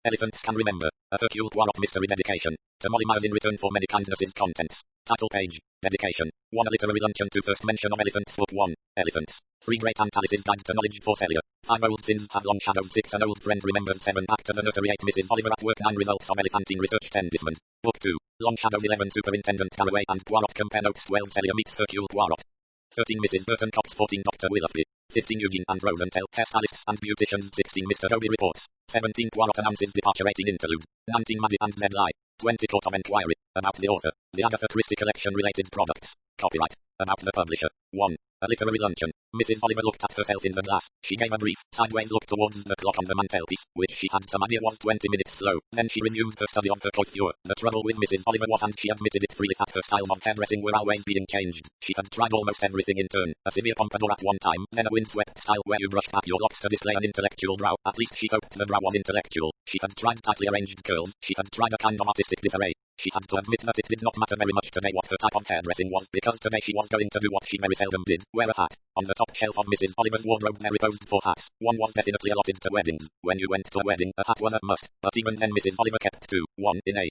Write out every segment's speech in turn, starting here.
Elephants can remember. A Hercule Poirot mystery dedication. To Molly Myers in return for many kindnesses. Contents. Title page. Dedication. 1. A literary luncheon to first mention of elephants. Book 1. Elephants. 3. Great Aunt Alice's Guide to Knowledge for Celia. 5. Old sins have long shadowed. 6. An old friend remembers. 7. Back to the nursery. 8. Mrs. Oliver at work. 9. Results of elephantine research. 10. Dismond. Book 2. Long shadows. 11. Superintendent Garraway and Poirot compare notes. 12. Celia meets Hercule Poirot. 13. Mrs. Burton Cox. 14. Dr. Willoughby. 15. Eugene and Rosenthal, hairstylists and beauticians. 16. Mr. Dobie reports. 17. Poirot announces departure. 18. Interlude. 19. Maddie and Ned lie. 20. Court of Enquiry. About the author. The Agatha Christie collection. Related products. Copyright. About the publisher. 1. A literary luncheon. Mrs. Oliver looked at herself in the glass. She gave a brief, sideways look towards the clock on the mantelpiece, which she had some idea was 20 minutes slow. Then she resumed her study of her coiffure. The trouble with Mrs. Oliver was, and she admitted it freely, that her styles of hairdressing were always being changed. She had tried almost everything in turn. A severe pompadour at one time, then a windswept style where you brushed back your locks to display an intellectual brow. At least she hoped the brow was intellectual. She had tried tightly arranged curls. She had tried a kind of artistic disarray. She had to admit that it did not matter very much today what her type of hairdressing was, because today she was going to do what she very seldom did, wear a hat. On the top shelf of Mrs. Oliver's wardrobe there reposed 4 hats. One was definitely allotted to weddings. When you went to a wedding, a hat was a must, but even then Mrs. Oliver kept 2. One in a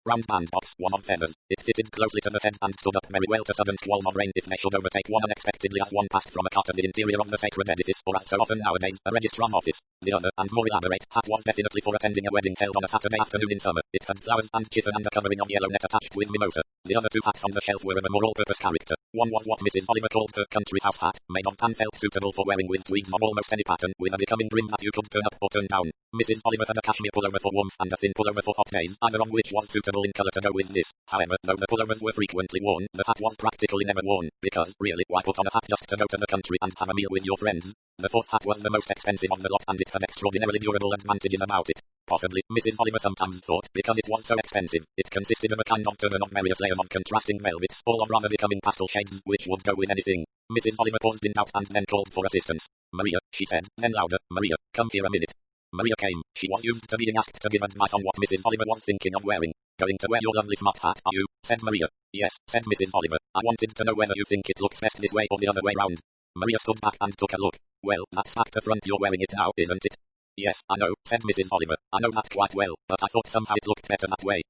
round bandbox, one of feathers. It fitted closely to the head and stood up very well to sudden squalls of rain if they should overtake one unexpectedly as one passed from a car to the interior of the sacred edifice, or as so often nowadays, a registrar's office. The other, and more elaborate, hat was definitely for attending a wedding held on a Saturday afternoon in summer. It had flowers and chiffon and a covering of yellow net attached with mimosa. The other 2 hats on the shelf were of a more all-purpose character. One was what Mrs. Oliver called her country house hat, made of tan felt, suitable for wearing with tweeds of almost any pattern, with a becoming brim that you could turn up or turn down. Mrs. Oliver had a cashmere pullover for warmth and a thin pullover for hot days, either of which was suitable in colour to go with this. However, though the pullovers were frequently worn, the hat was practically never worn, because, really, why put on a hat just to go to the country and have a meal with your friends? The 4th hat was the most expensive of the lot, and it had extraordinarily durable advantages about it. Possibly, Mrs. Oliver sometimes thought, because it was so expensive, it consisted of a kind of turban of various layers of contrasting velvets, all of rather becoming pastel shades, which would go with anything. Mrs. Oliver paused in doubt and then called for assistance. Maria, she said, then louder, Maria, come here a minute. Maria came. She was used to being asked to give advice on what Mrs. Oliver was thinking of wearing. Going to wear your lovely smart hat, are you? Said Maria. Yes, said Mrs. Oliver. I wanted to know whether you think it looks best this way or the other way round. Maria stood back and took a look. Well, that's back to front, you're wearing it now, isn't it? Yes, I know, said Mrs. Oliver. I know that quite well, but I thought somehow it looked better that way.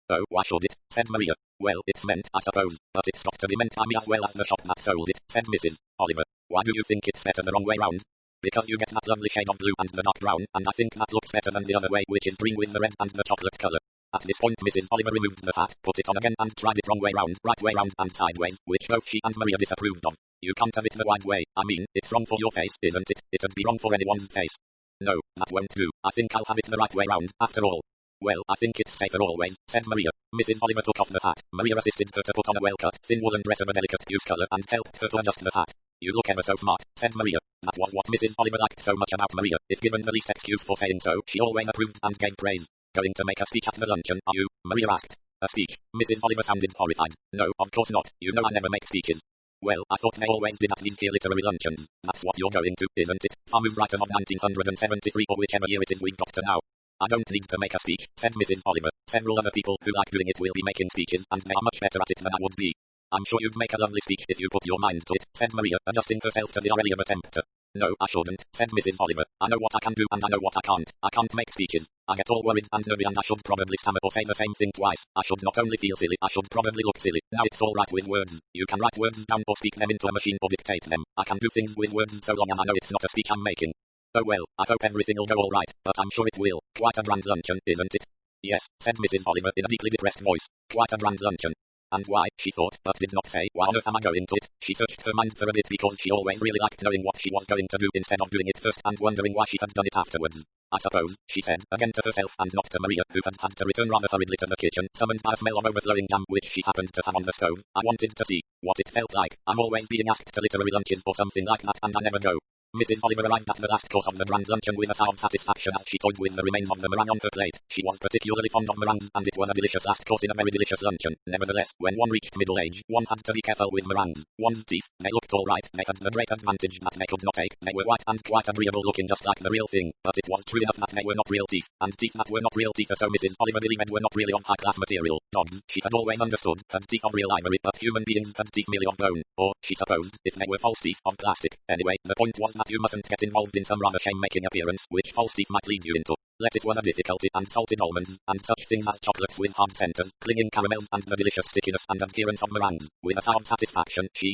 Oh, why should it? Said Maria. Well, it's meant, I suppose, but it's got to be meant by me as well as the shop that sold it, said Mrs. Oliver. Why do you think it's better the wrong way round? Because you get that lovely shade of blue and the dark brown, and I think that looks better than the other way, which is green with the red and the chocolate colour. At this point Mrs. Oliver removed the hat, put it on again and tried it wrong way round, right way round and sideways, which both she and Maria disapproved of. You can't have it the wide way, I mean, it's wrong for your face, isn't it? It'd be wrong for anyone's face. No, that won't do. I think I'll have it the right way round, after all. Well, I think it's safer always, said Maria. Mrs. Oliver took off the hat. Maria assisted her to put on a well-cut, thin woolen dress of a delicate puce colour and helped her to adjust the hat. You look ever so smart, said Maria. That was what Mrs. Oliver liked so much about Maria. If given the least excuse for saying so, she always approved and gave praise. Going to make a speech at the luncheon, are you? Maria asked. A speech? Mrs. Oliver sounded horrified. No, of course not. You know I never make speeches. Well, I thought they always did at these here literary luncheons. That's what you're going to, isn't it? Famous writers of 1973 or whichever year it is we've got to now. I don't need to make a speech, said Mrs. Oliver. Several other people who like doing it will be making speeches, and they are much better at it than I would be. I'm sure you'd make a lovely speech if you put your mind to it, said Maria, adjusting herself to the Aurelian attempt. No, I shouldn't, said Mrs. Oliver. I know what I can do and I know what I can't. I can't make speeches. I get all worried and nervy and I should probably stammer or say the same thing twice. I should not only feel silly, I should probably look silly. Now it's all right with words. You can write words down or speak them into a machine or dictate them. I can do things with words so long as I know it's not a speech I'm making. Oh well, I hope everything'll go all right, but I'm sure it will. Quite a grand luncheon, isn't it? Yes, said Mrs. Oliver in a deeply depressed voice. Quite a grand luncheon. And why, she thought, but did not say, why on earth am I going to it? She searched her mind for a bit because she always really liked knowing what she was going to do instead of doing it first and wondering why she had done it afterwards. I suppose, she said, again to herself and not to Maria, who had had to return rather hurriedly to the kitchen, summoned by a smell of overflowing jam which she happened to have on the stove. I wanted to see what it felt like. I'm always being asked to literary lunches or something like that and I never go. Mrs. Oliver arrived at the last course of the grand luncheon with a sigh of satisfaction as she toyed with the remains of the meringue on her plate. She was particularly fond of meringues, and it was a delicious last course in a very delicious luncheon. Nevertheless, when one reached middle age, one had to be careful with meringues. One's teeth, they looked all right, they had the great advantage that they could not ache, they were white and quite agreeable looking just like the real thing, but it was true enough that they were not real teeth, and teeth that were not real teeth so Mrs. Oliver believed were not really of high-class material. Dogs, she had always understood, had teeth of real ivory, but human beings had teeth merely of bone, or, she supposed, if they were false teeth, of plastic. Anyway, the point was that you mustn't get involved in some rather shame-making appearance, which false teeth might lead you into. Lettuce was a difficulty, and salted almonds, and such things as chocolates with hard centers, clinging caramels, and the delicious stickiness and adherence of meringues. With a sigh of satisfaction, she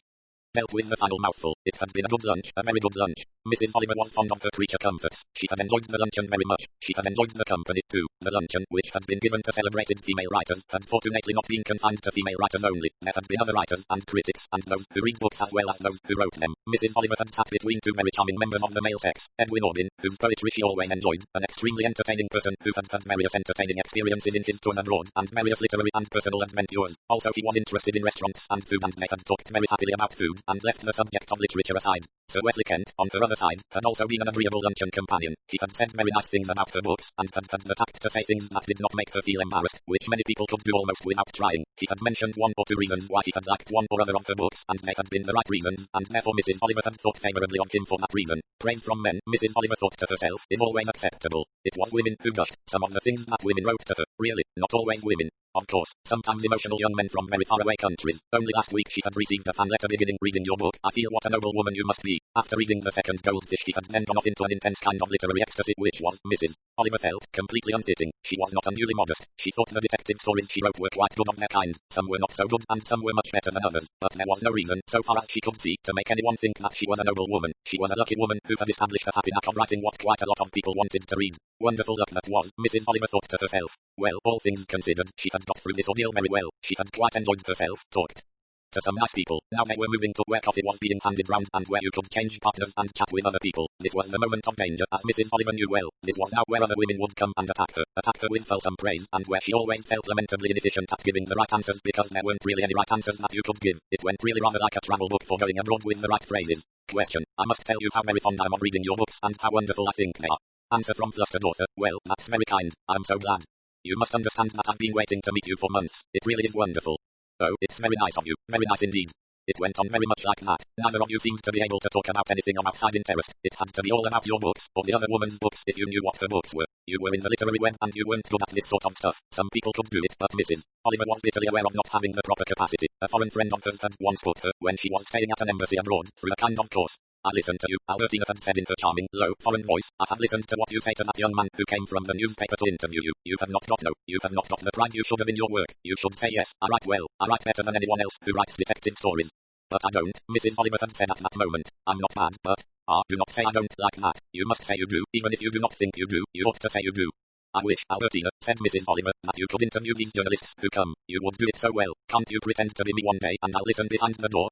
dealt with the final mouthful. It had been a good lunch, a very good lunch. Mrs. Oliver was fond of her creature comforts. She had enjoyed the luncheon very much. She had enjoyed the company, too. The luncheon, which had been given to celebrated female writers, had fortunately not been confined to female writers only. There had been other writers, and critics, and those who read books as well as those who wrote them. Mrs. Oliver had sat between two very charming members of the male sex. Edwin Orban, whose poetry she always enjoyed, an extremely entertaining person who had had various entertaining experiences in his tours abroad, and various literary and personal adventures. Also he was interested in restaurants and food, and they had talked very happily about food, and left the subject of literature aside. Sir Wesley Kent, on her other side, had also been an agreeable luncheon companion. He had said very nice things about her books, and had the tact to say things that did not make her feel embarrassed, which many people could do almost without trying. He had mentioned one or two reasons why he had liked one or other of her books, and they had been the right reasons, and therefore Mrs. Oliver had thought favourably of him for that reason. Praise from men, Mrs. Oliver thought to herself, is always acceptable. It was women who gushed. Some of the things that women wrote to her, really, not always women. Of course, sometimes emotional young men from very faraway countries. Only last week she had received a fan letter beginning, reading your book. I feel what a noble woman you must be. After reading the second goldfish he had then gone off into an intense kind of literary ecstasy, which was, Mrs. Oliver felt, completely unfitting. She was not unduly modest. She thought the detective stories she wrote were quite good of their kind. Some were not so good, and some were much better than others. But there was no reason, so far as she could see, to make anyone think that she was a noble woman. She was a lucky woman who had established a happy knack of writing what quite a lot of people wanted to read. Wonderful luck that was, Mrs. Oliver thought to herself. Well, all things considered, she had got through this ordeal very well. She had quite enjoyed herself, talked to some nice people. Now they were moving to where coffee was being handed round, and where you could change partners and chat with other people. This was the moment of danger, as Mrs. Oliver knew well. This was now where other women would come and attack her with fulsome praise, and where she always felt lamentably inefficient at giving the right answers because there weren't really any right answers that you could give. It went really rather like a travel book for going abroad with the right phrases. Question. I must tell you how very fond I am of reading your books, and how wonderful I think they are. Answer from flustered author. Well, that's very kind. I'm so glad. You must understand that I've been waiting to meet you for months. It really is wonderful. Oh, it's very nice of you. Very nice indeed. It went on very much like that. Neither of you seemed to be able to talk about anything of outside interest. It had to be all about your books, or the other woman's books if you knew what her books were. You were in the literary web, and you weren't good at this sort of stuff. Some people could do it, but Mrs. Oliver was bitterly aware of not having the proper capacity. A foreign friend of hers had once put her, when she was staying at an embassy abroad, through a kind of course. I listened to you, Albertina had said in her charming, low, foreign voice. I have listened to what you say to that young man who came from the newspaper to interview you. You have not got the pride you should have in your work. You should say yes, I write well. I write better than anyone else who writes detective stories. But I don't, Mrs. Oliver had said at that moment. I'm not bad, but, do not say I don't like that. You must say you do, even if you do not think you do, you ought to say you do. I wish, Albertina, said Mrs. Oliver, that you could interview these journalists who come. You would do it so well. Can't you pretend to be me one day and I'll listen behind the door?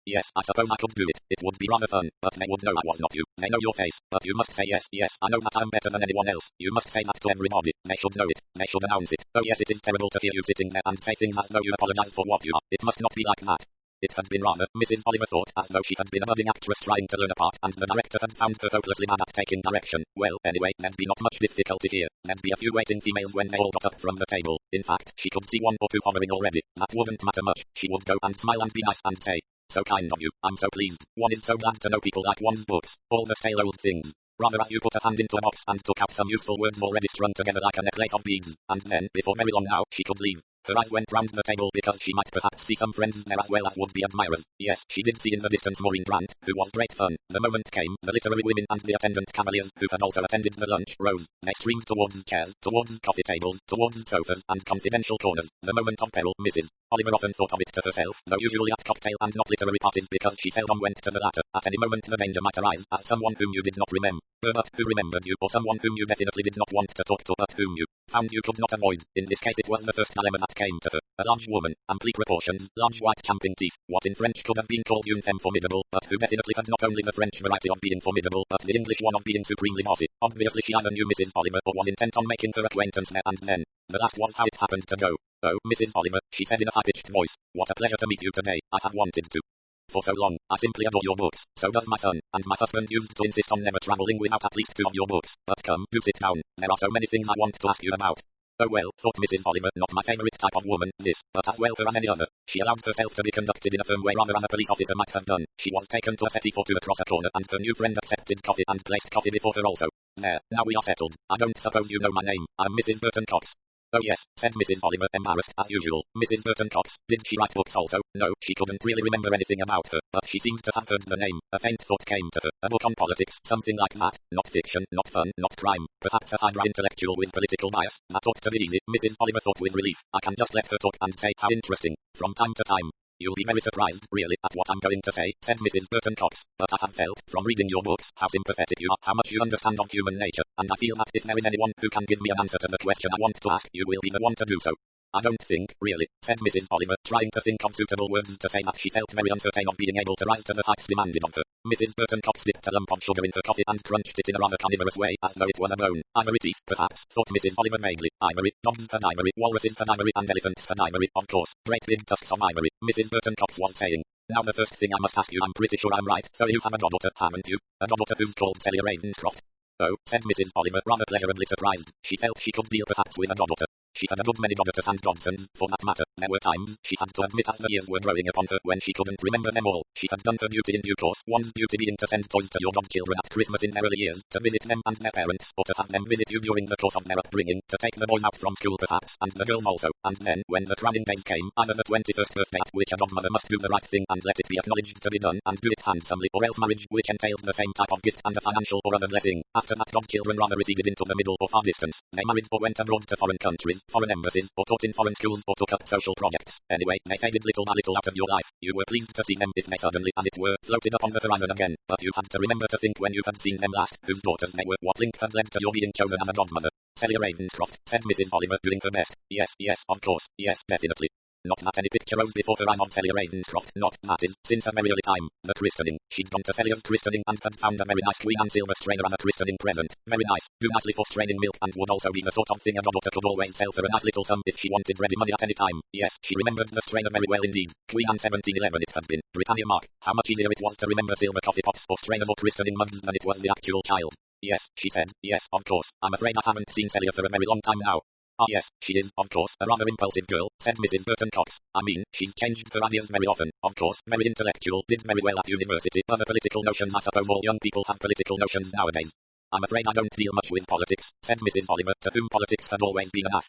Yes, I suppose I could do it. It would be rather fun, but they would know I was not you. They know your face, but you must say yes, I know that I'm better than anyone else. You must say that to everybody. They should know it. They should announce it. Oh yes, it is terrible to hear you sitting there and say things as though you apologize for what you are. It must not be like that. It had been rather, Mrs. Oliver thought, as though she had been a budding actress trying to learn a part, and the director had found her hopelessly bad at taking direction. Well, anyway, there'd be not much difficulty here. There'd be a few waiting females when they all got up from the table. In fact, she could see one or two hovering already. That wouldn't matter much. She would go and smile and be nice and say, so kind of you. I'm so pleased. One is so glad to know people like one's books. All the stale old things. Rather as you put a hand into a box and took out some useful words already strung together like a necklace of beads, and then, before very long now, she could leave. Her eyes went round the table because she might perhaps see some friends there as well as would-be admirers. Yes, she did see in the distance Maureen Grant, who was great fun. The moment came, the literary women and the attendant cavaliers, who had also attended the lunch, rose. They streamed towards chairs, towards coffee tables, towards sofas, and confidential corners. The moment of peril, Mrs. Oliver often thought of it to herself, though usually at cocktail and not literary parties because she seldom went to the latter. At any moment the danger might arise, as someone whom you did not remember, but who remembered you, or someone whom you definitely did not want to talk to, but whom you found you could not avoid. In this case it was the first dilemma that came to her. A large woman, amply proportioned, large white champing teeth, what in French could have been called une femme formidable, but who definitely had not only the French variety of being formidable, but the English one of being supremely bossy. Obviously she either knew Mrs. Oliver or was intent on making her acquaintance there and then. The last was how it happened to go. Oh, Mrs. Oliver, she said in a high-pitched voice, what a pleasure to meet you today. I have wanted to. For so long, I simply adore your books. So does my son, and my husband used to insist on never traveling without at least 2 of your books. But come, do sit down. There are so many things I want to ask you about. Oh well, thought Mrs. Oliver, not my favourite type of woman, this, but as well her as any other. She allowed herself to be conducted in a firm way rather as a police officer might have done. She was taken to a settee for 2 across a corner, and her new friend accepted coffee and placed coffee before her also. There, now we are settled. I don't suppose you know my name. I'm Mrs. Burton Cox. Oh yes, said Mrs. Oliver, embarrassed as usual. Mrs. Burton Cox, did she write books also? No, she couldn't really remember anything about her, but she seemed to have heard the name. A faint thought came to her. A book on politics, something like that. Not fiction, not fun, not crime. Perhaps a highbrow intellectual with political bias. That ought to be easy, Mrs. Oliver thought with relief. I can just let her talk and say how interesting. From time to time. You'll be very surprised, really, at what I'm going to say, said Mrs. Burton Cox, but I have felt, from reading your books, how sympathetic you are, how much you understand of human nature, and I feel that if there is anyone who can give me an answer to the question I want to ask, you will be the one to do so. I don't think, really, said Mrs. Oliver, trying to think of suitable words to say that she felt very uncertain of being able to rise to the heights demanded of her. Mrs. Burton Cox dipped a lump of sugar in her coffee and crunched it in a rather carnivorous way, as though it was a bone. Ivory teeth, perhaps, thought Mrs. Oliver vaguely. Ivory, dogs had ivory, walruses had ivory, and elephants had ivory, of course. Great big tusks of ivory, Mrs. Burton Cox was saying. Now the first thing I must ask you, I'm pretty sure I'm right, so you have a goddaughter, haven't you? A goddaughter who's called Celia Ravenscroft. Oh, said Mrs. Oliver, rather pleasurably surprised. She felt she could deal perhaps with a goddaughter. She had a good many goddaughters and godsons, for that matter. There were times, she had to admit as the years were growing upon her, when she couldn't remember them all. She had done her duty in due course, one's duty being to send toys to your godchildren at Christmas in their early years, to visit them and their parents, or to have them visit you during the course of their upbringing, to take the boys out from school perhaps, and the girls also, and then, when the crowning days came, either the 21st birthday at which a godmother must do the right thing and let it be acknowledged to be done, and do it handsomely, or else marriage, which entailed the same type of gift and a financial or other blessing. After that godchildren rather receded into the middle or far distance. They married or went abroad to foreign countries, foreign embassies, or taught in foreign schools or took up social projects. Anyway, they faded little by little out of your life. You were pleased to see them if they suddenly, as it were, floated up on the horizon again, but you had to remember to think when you had seen them last, whose daughters they were, what link had led to your being chosen as a godmother. Celia Ravenscroft, said Mrs. Oliver, doing her best. Yes, of course, yes, definitely. Not that any picture rose before her eyes of Celia Ravenscroft, not, that is, since a very early time. The christening. She'd gone to Celia's christening and had found a very nice Queen Anne silver strainer as a christening present. Very nice. Do nicely for straining milk and would also be the sort of thing a goddaughter could always sell for a nice little sum if she wanted ready money at any time. Yes, she remembered the strainer very well indeed. Queen Anne 1711 it had been. Britannia Mark. How much easier it was to remember silver coffee pots or strainers or christening mugs than it was the actual child. Yes, she said. Yes, of course. I'm afraid I haven't seen Celia for a very long time now. Ah yes, she is, of course, a rather impulsive girl, said Mrs. Burton Cox. I mean, she's changed her ideas very often, of course, very intellectual, did very well at university, other political notions I suppose all young people have political notions nowadays. I'm afraid I don't deal much with politics, said Mrs. Oliver, to whom politics had always been enough.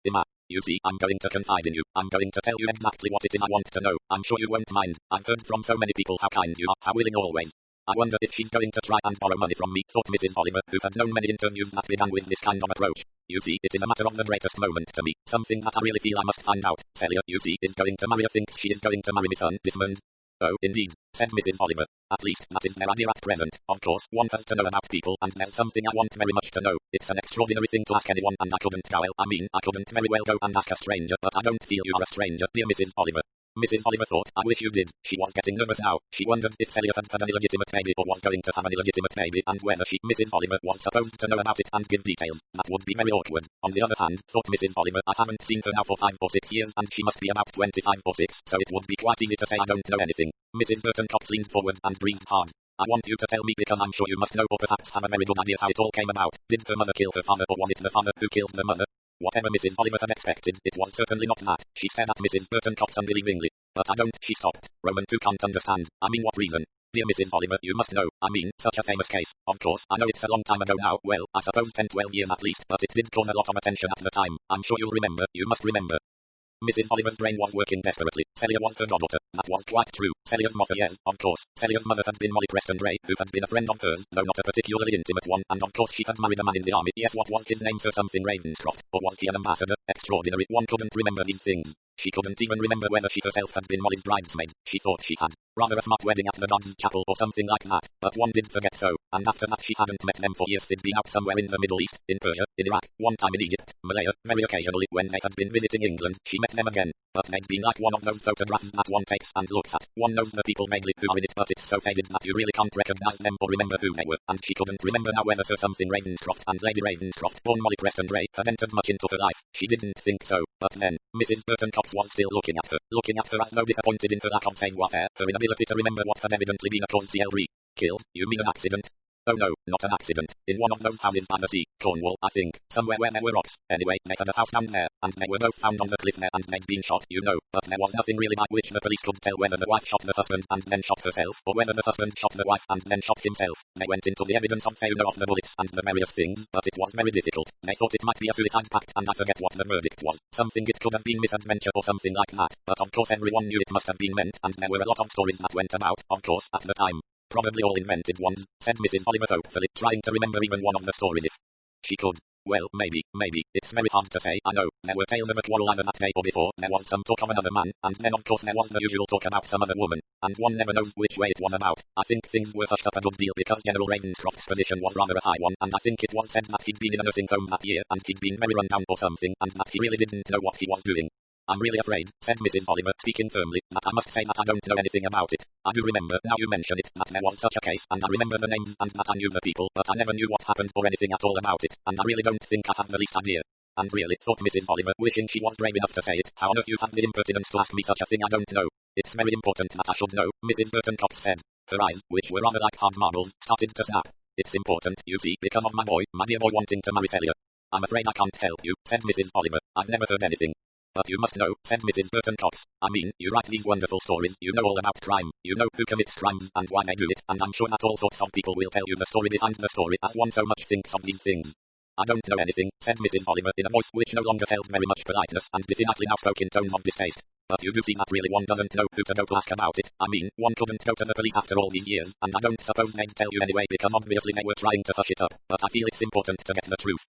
Emma, you see, I'm going to confide in you, I'm going to tell you exactly what it is I want to know, I'm sure you won't mind, I've heard from so many people how kind you are, how willing always. I wonder if she's going to try and borrow money from me, thought Mrs. Oliver, who had known many interviews that began with this kind of approach. You see, it is a matter of the greatest moment to me, something that I really feel I must find out. Celia, you see, is going to marry thinks she is going to marry my son, Desmond. Oh, indeed, said Mrs. Oliver. At least, that is their idea at present. Of course, one has to know about people, and there's something I want very much to know. It's an extraordinary thing to ask anyone, and I couldn't I couldn't very well go and ask a stranger, but I don't feel you are a stranger, dear Mrs. Oliver. Mrs. Oliver thought, I wish you did. She was getting nervous now. She wondered if Celia had an illegitimate baby or was going to have an illegitimate baby and whether she, Mrs. Oliver, was supposed to know about it and give details. That would be very awkward. On the other hand, thought Mrs. Oliver, I haven't seen her now for 5 or 6 years and she must be about 25 or 6, so it would be quite easy to say I don't know anything. Mrs. Burton Cox leaned forward and breathed hard. I want you to tell me because I'm sure you must know or perhaps have a very good idea how it all came about. Did her mother kill her father or was it the father who killed the mother? Whatever Mrs. Oliver had expected, it was certainly not that. She stared at Mrs. Burton Cox unbelievingly. But I don't, she stopped. Roman too can't understand. I mean what reason? Dear Mrs. Oliver, you must know. I mean, such a famous case. Of course, I know it's a long time ago now, well, I suppose 10-12 years at least, but it did cause a lot of attention at the time. I'm sure you'll remember, you must remember. Mrs. Oliver's brain was working desperately. Celia was her goddaughter. That was quite true. Celia's mother, yes, of course. Celia's mother had been Molly Preston Gray, who had been a friend of hers, though not a particularly intimate one, and of course she had married a man in the army. Yes, what was his name, Sir something Ravenscroft, or was he an ambassador? Extraordinary, one couldn't remember these things. She couldn't even remember whether she herself had been Molly's bridesmaid. She thought she had. Rather a smart wedding at the Dodds Chapel or something like that, but one did forget so, and after that she hadn't met them for years. They'd been out somewhere in the Middle East, in Persia, in Iraq, one time in Egypt, Malaya, very occasionally when they had been visiting England, she met them again, but they'd been like one of those photographs that one takes and looks at. One knows the people vaguely who are in it, but it's so faded that you really can't recognize them or remember who they were, and she couldn't remember now whether Sir something Ravenscroft and Lady Ravenscroft, born Molly Preston Gray, had entered much into her life. She didn't think so, but then, Mrs. Burton Cox was still looking at her as though disappointed in her lack of savoir-faire, her inability to remember what had evidently been a cause. Killed? You mean an accident? Oh no, not an accident. In one of those houses by the sea, Cornwall, I think, somewhere where there were rocks. Anyway, they had a house down there, and they were both found on the cliff there and they'd been shot, you know, but there was nothing really by which the police could tell whether the wife shot the husband and then shot herself, or whether the husband shot the wife and then shot himself. They went into the evidence of failure of the bullets and the various things, but it was very difficult. They thought it might be a suicide pact, and I forget what the verdict was. Something it could have been misadventure or something like that, but of course everyone knew it must have been meant, and there were a lot of stories that went about, of course, at the time. Probably all invented ones, said Mrs. Oliver thoughtfully, trying to remember even one of the stories if she could. Well, maybe, it's very hard to say, I know. There were tales of a quarrel either that day or before, there was some talk of another man, and then of course there was the usual talk about some other woman, and one never knows which way it was about. I think things were hushed up a good deal because General Ravenscroft's position was rather a high one, and I think it was said that he'd been in a nursing home that year, and he'd been very run down or something, and that he really didn't know what he was doing. I'm really afraid, said Mrs. Oliver, speaking firmly, that I must say that I don't know anything about it. I do remember, now you mention it, that there was such a case, and I remember the names and that I knew the people, but I never knew what happened or anything at all about it, and I really don't think I have the least idea. And really, thought Mrs. Oliver, wishing she was brave enough to say it, how on earth you have the impertinence to ask me such a thing I don't know. It's very important that I should know, Mrs. Burton Cox said. Her eyes, which were rather like hard marbles, started to snap. It's important, you see, because of my dear boy wanting to marry Celia. I'm afraid I can't help you, said Mrs. Oliver. I've never heard anything. But you must know, said Mrs. Burton Cox. I mean, you write these wonderful stories, you know all about crime, you know who commits crimes and why they do it, and I'm sure that all sorts of people will tell you the story behind the story as one so much thinks of these things. I don't know anything, said Mrs. Oliver in a voice which no longer held very much politeness and definitely now spoke in tones of distaste. But you do see that really one doesn't know who to go to ask about it. I mean, one couldn't go to the police after all these years, and I don't suppose they'd tell you anyway because obviously they were trying to hush it up, but I feel it's important to get the truth.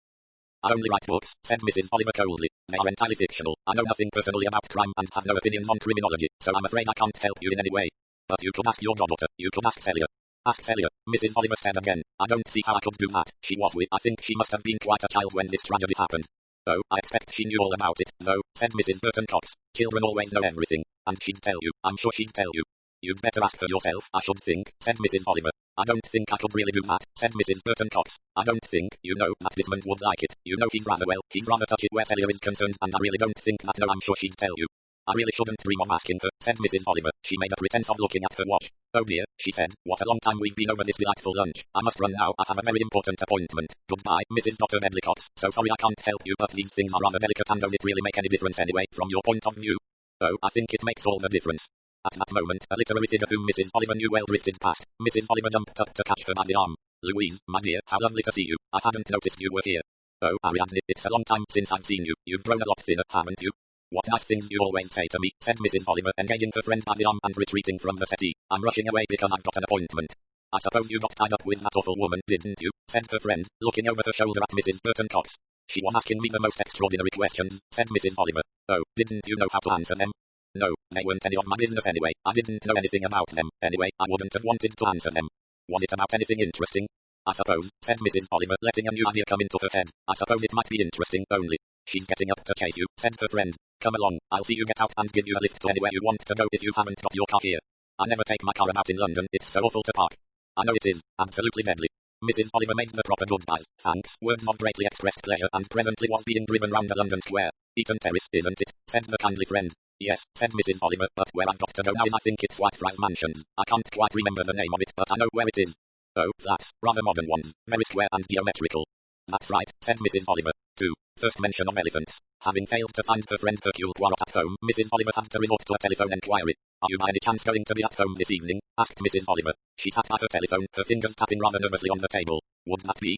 I only write books, said Mrs. Oliver coldly. They are entirely fictional. I know nothing personally about crime and have no opinions on criminology, so I'm afraid I can't help you in any way. But you could ask your goddaughter. You could ask Celia. Ask Celia. Mrs. Oliver said again. I don't see how I could do that. She was I think she must have been quite a child when this tragedy happened. Oh, I expect she knew all about it, though, said Mrs. Burton Cox. Children always know everything, and she'd tell you. I'm sure she'd tell you. You'd better ask her yourself, I should think, said Mrs. Oliver. I don't think I could really do that, said Mrs. Burton Cox. I don't think, you know, that Desmond would like it. You know he's rather touchy where Celia is concerned, and I really don't think that. No, I'm sure she'd tell you. I really shouldn't dream of asking her, said Mrs. Oliver. She made a pretense of looking at her watch. Oh dear, she said, what a long time we've been over this delightful lunch. I must run now, I have a very important appointment. Goodbye, Mrs. Dr. Medley Cox. So sorry I can't help you, but these things are rather delicate, and does it really make any difference anyway, from your point of view? Oh, I think it makes all the difference. At that moment, a literary figure whom Mrs. Oliver knew well drifted past. Mrs. Oliver jumped up to catch her by the arm. Louise, my dear, how lovely to see you. I hadn't noticed you were here. Oh, Ariadne, it's a long time since I've seen you. You've grown a lot thinner, haven't you? What nice things you always say to me, said Mrs. Oliver, engaging her friend by the arm and retreating from the settee. I'm rushing away because I've got an appointment. I suppose you got tied up with that awful woman, didn't you? Said her friend, looking over her shoulder at Mrs. Burton Cox. She was asking me the most extraordinary questions, said Mrs. Oliver. Oh, didn't you know how to answer them? No, they weren't any of my business anyway. I didn't know anything about them. Anyway, I wouldn't have wanted to answer them. Was it about anything interesting? I suppose, said Mrs. Oliver, letting a new idea come into her head. I suppose it might be interesting, only. She's getting up to chase you, said her friend. Come along, I'll see you get out and give you a lift to anywhere you want to go if you haven't got your car here. I never take my car about in London, it's so awful to park. I know it is, absolutely deadly. Mrs. Oliver made the proper goodbyes, thanks, words of greatly expressed pleasure, and presently was being driven round the London Square. Eaton Terrace, isn't it? Said the kindly friend. Yes, said Mrs. Oliver, but where I've got to go now is I think it's Whitefriars Mansions. I can't quite remember the name of it, but I know where it is. Oh, flats, rather modern ones, very square and geometrical. That's right, said Mrs. Oliver. 2. First mention of elephants. Having failed to find her friend Hercule Poirot at home, Mrs. Oliver had to resort to a telephone enquiry. Are you by any chance going to be at home this evening? Asked Mrs. Oliver. She sat by her telephone, her fingers tapping rather nervously on the table. Would that be?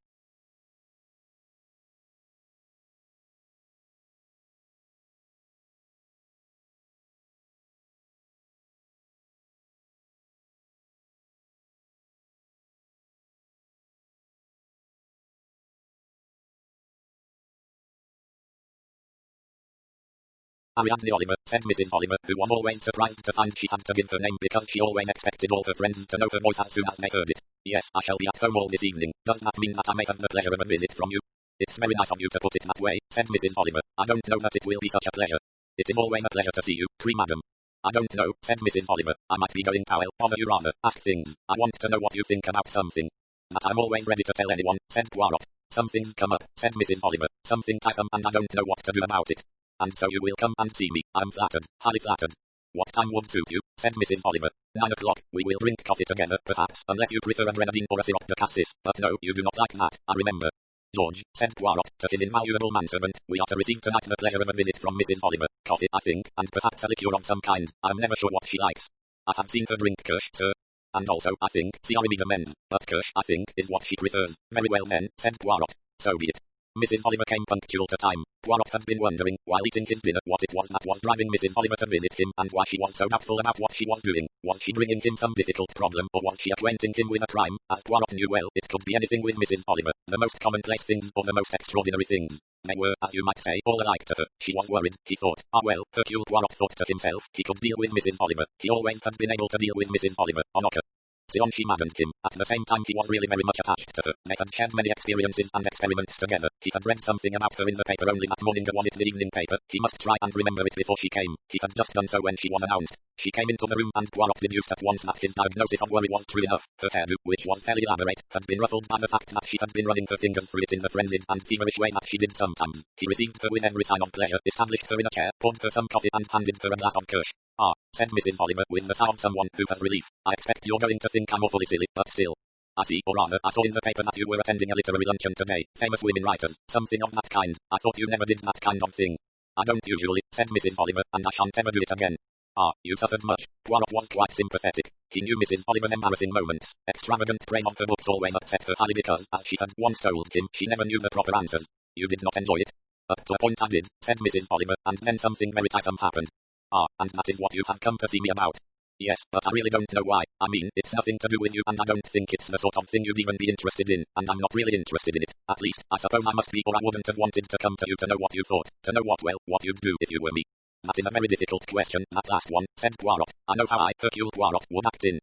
Ariadne Oliver, said Mrs. Oliver, who was always surprised to find she had to give her name because she always expected all her friends to know her voice as soon as they heard it. Yes, I shall be at home all this evening. Does that mean that I may have the pleasure of a visit from you? It's very nice of you to put it that way, said Mrs. Oliver. I don't know that it will be such a pleasure. It is always a pleasure to see you, madam. I don't know, said Mrs. Oliver. I might be going to bother you rather, ask things. I want to know what you think about something. That I'm always ready to tell anyone, said Poirot. Something's come up, said Mrs. Oliver. Something tiresome and I don't know what to do about it. And so you will come and see me. I'm flattered, highly flattered. What time would suit you? Said Mrs. Oliver. 9 o'clock. We will drink coffee together, perhaps, unless you prefer a grenadine or a sirop de cassis. But no, you do not like that, I remember. George, said Poirot to his invaluable manservant, we are to receive tonight the pleasure of a visit from Mrs. Oliver. Coffee, I think, and perhaps a liqueur of some kind. I am never sure what she likes. I have seen her drink kirsch, sir. And also, I think, Ciarimide amend. But kirsch, I think, is what she prefers. Very well then, said Poirot. So be it. Mrs. Oliver came punctual to time. Poirot had been wondering, while eating his dinner, what it was that was driving Mrs. Oliver to visit him, and why she was so doubtful about what she was doing. Was she bringing him some difficult problem, or was she acquainting him with a crime? As Poirot knew well, it could be anything with Mrs. Oliver, the most commonplace things, or the most extraordinary things. They were, as you might say, all alike to her. She was worried, he thought. Ah well, Hercule Poirot thought to himself, he could deal with Mrs. Oliver. He always had been able to deal with Mrs. Oliver. On she maddened him. At the same time he was really very much attached to her. They had shared many experiences and experiments together. He had read something about her in the paper only that morning. Was it the evening paper? He must try and remember it before she came. He had just done so when she was announced. She came into the room and Poirot deduced at once that his diagnosis of worry was true enough. Her hairdo, which was fairly elaborate, had been ruffled by the fact that she had been running her fingers through it in the frenzied and feverish way that she did sometimes. He received her with every sign of pleasure, established her in a chair, poured her some coffee and handed her a glass of kirsch. Ah, said Mrs. Oliver with the sigh of someone who has relief. I expect you're going to think I'm awfully silly, but still. I see, or rather, I saw in the paper that you were attending a literary luncheon today. Famous women writers, something of that kind. I thought you never did that kind of thing. I don't usually, said Mrs. Oliver, and I shan't ever do it again. Ah, you suffered much. Poirot was quite sympathetic. He knew Mrs. Oliver's embarrassing moments. Extravagant praise of her books always upset her highly because, as she had once told him, she never knew the proper answers. You did not enjoy it? Up to a point I did, said Mrs. Oliver, and then something very tiresome happened. Ah, and that is what you have come to see me about. Yes, but I really don't know why. I mean, it's nothing to do with you and I don't think it's the sort of thing you'd even be interested in, and I'm not really interested in it. At least, I suppose I must be or I wouldn't have wanted to come to you to know what you thought, to know what you'd do if you were me. That is a very difficult question, that last one, said Poirot. I know how I, Hercule Poirot, would act in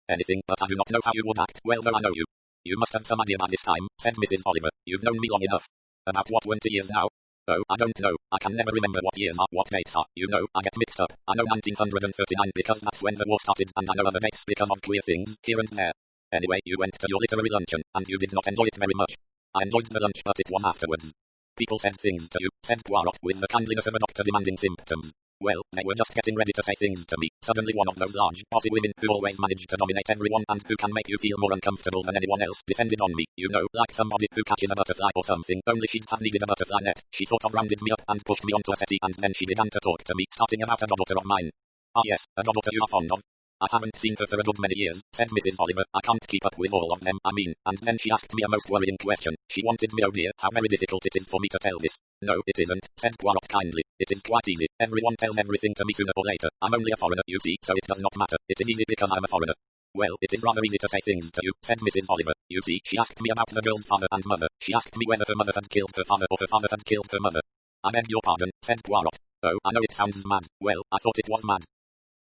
anything, but I do not know how you would act. Well, though I know you. You must have some idea by this time, said Mrs. Oliver. You've known me long enough. About what, 20 years now? Oh, I don't know. I can never remember what years are, what dates are. You know, I get mixed up. I know 1939 because that's when the war started, and I know other dates because of queer things, here and there. Anyway, you went to your literary luncheon, and you did not enjoy it very much. I enjoyed the lunch, but it was afterwards. People said things to you, said Poirot, with the kindliness of a doctor demanding symptoms. Well, they were just getting ready to say things to me. Suddenly one of those large, bossy women who always manage to dominate everyone and who can make you feel more uncomfortable than anyone else descended on me. You know, like somebody who catches a butterfly or something, only she'd have needed a butterfly net. She sort of rounded me up and pushed me onto a settee and then she began to talk to me, starting about a goddaughter of mine. Ah yes, a goddaughter you are fond of. I haven't seen her for a good many years, said Mrs. Oliver. I can't keep up with all of them, I mean. And then she asked me a most worrying question. She wanted me, oh dear, how very difficult it is for me to tell this. No, it isn't, said Poirot kindly. It is quite easy. Everyone tells everything to me sooner or later. I'm only a foreigner, you see, so it does not matter. It is easy because I'm a foreigner. Well, it is rather easy to say things to you, said Mrs. Oliver. You see, she asked me about the girl's father and mother. She asked me whether her mother had killed her father or her father had killed her mother. I beg your pardon, said Poirot. Oh, I know it sounds mad. Well, I thought it was mad.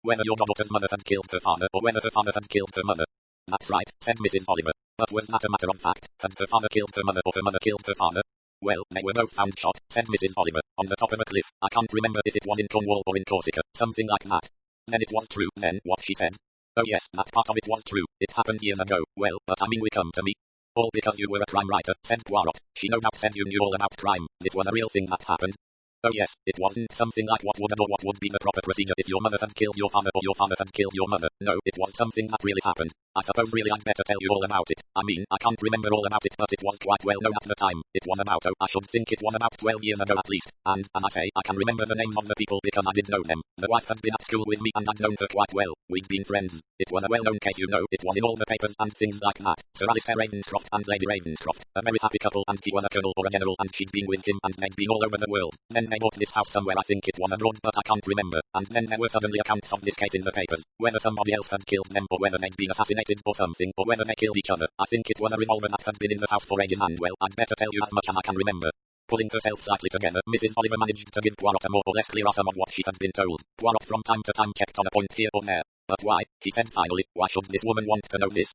Whether your goddaughter's mother had killed her father or whether her father had killed her mother. That's right, said Mrs. Oliver. But was that a matter of fact? Had her father killed her mother or her mother killed her father? Well, they were both found shot, said Mrs. Oliver, on the top of a cliff. I can't remember if it was in Cornwall or in Corsica, something like that. Then it was true, then, what she said. Oh yes, that part of it was true. It happened years ago. Well, but I mean we come to me. All because you were a crime writer, said Poirot. She no doubt said you knew all about crime. This was a real thing that happened. Oh yes, it wasn't something like what would be the proper procedure if your mother had killed your father or your father had killed your mother. No, it was something that really happened. I suppose really I'd better tell you all about it. I mean, I can't remember all about it, but it was quite well known at the time. It was about, I should think it was about 12 years ago at least. And, as I say, I can remember the names of the people because I did know them. The wife had been at school with me and I'd known her quite well. We'd been friends. It was a well-known case, you know. It was in all the papers and things like that. Sir Alistair Ravenscroft and Lady Ravenscroft. A very happy couple, and he was a colonel or a general and she'd been with him and they'd been all over the world. Then they bought this house somewhere, I think it was abroad, but I can't remember. And then there were suddenly accounts of this case in the papers. Whether somebody else had killed them or whether they'd been assassinated or something, or whether they killed each other. I think it was a revolver that had been in the house for ages and well, I'd better tell you as much as I can remember. Pulling herself slightly together, Mrs. Oliver managed to give Poirot a more or less clear sum of what she had been told. Poirot from time to time checked on a point here or there. But why, he said finally, why should this woman want to know this?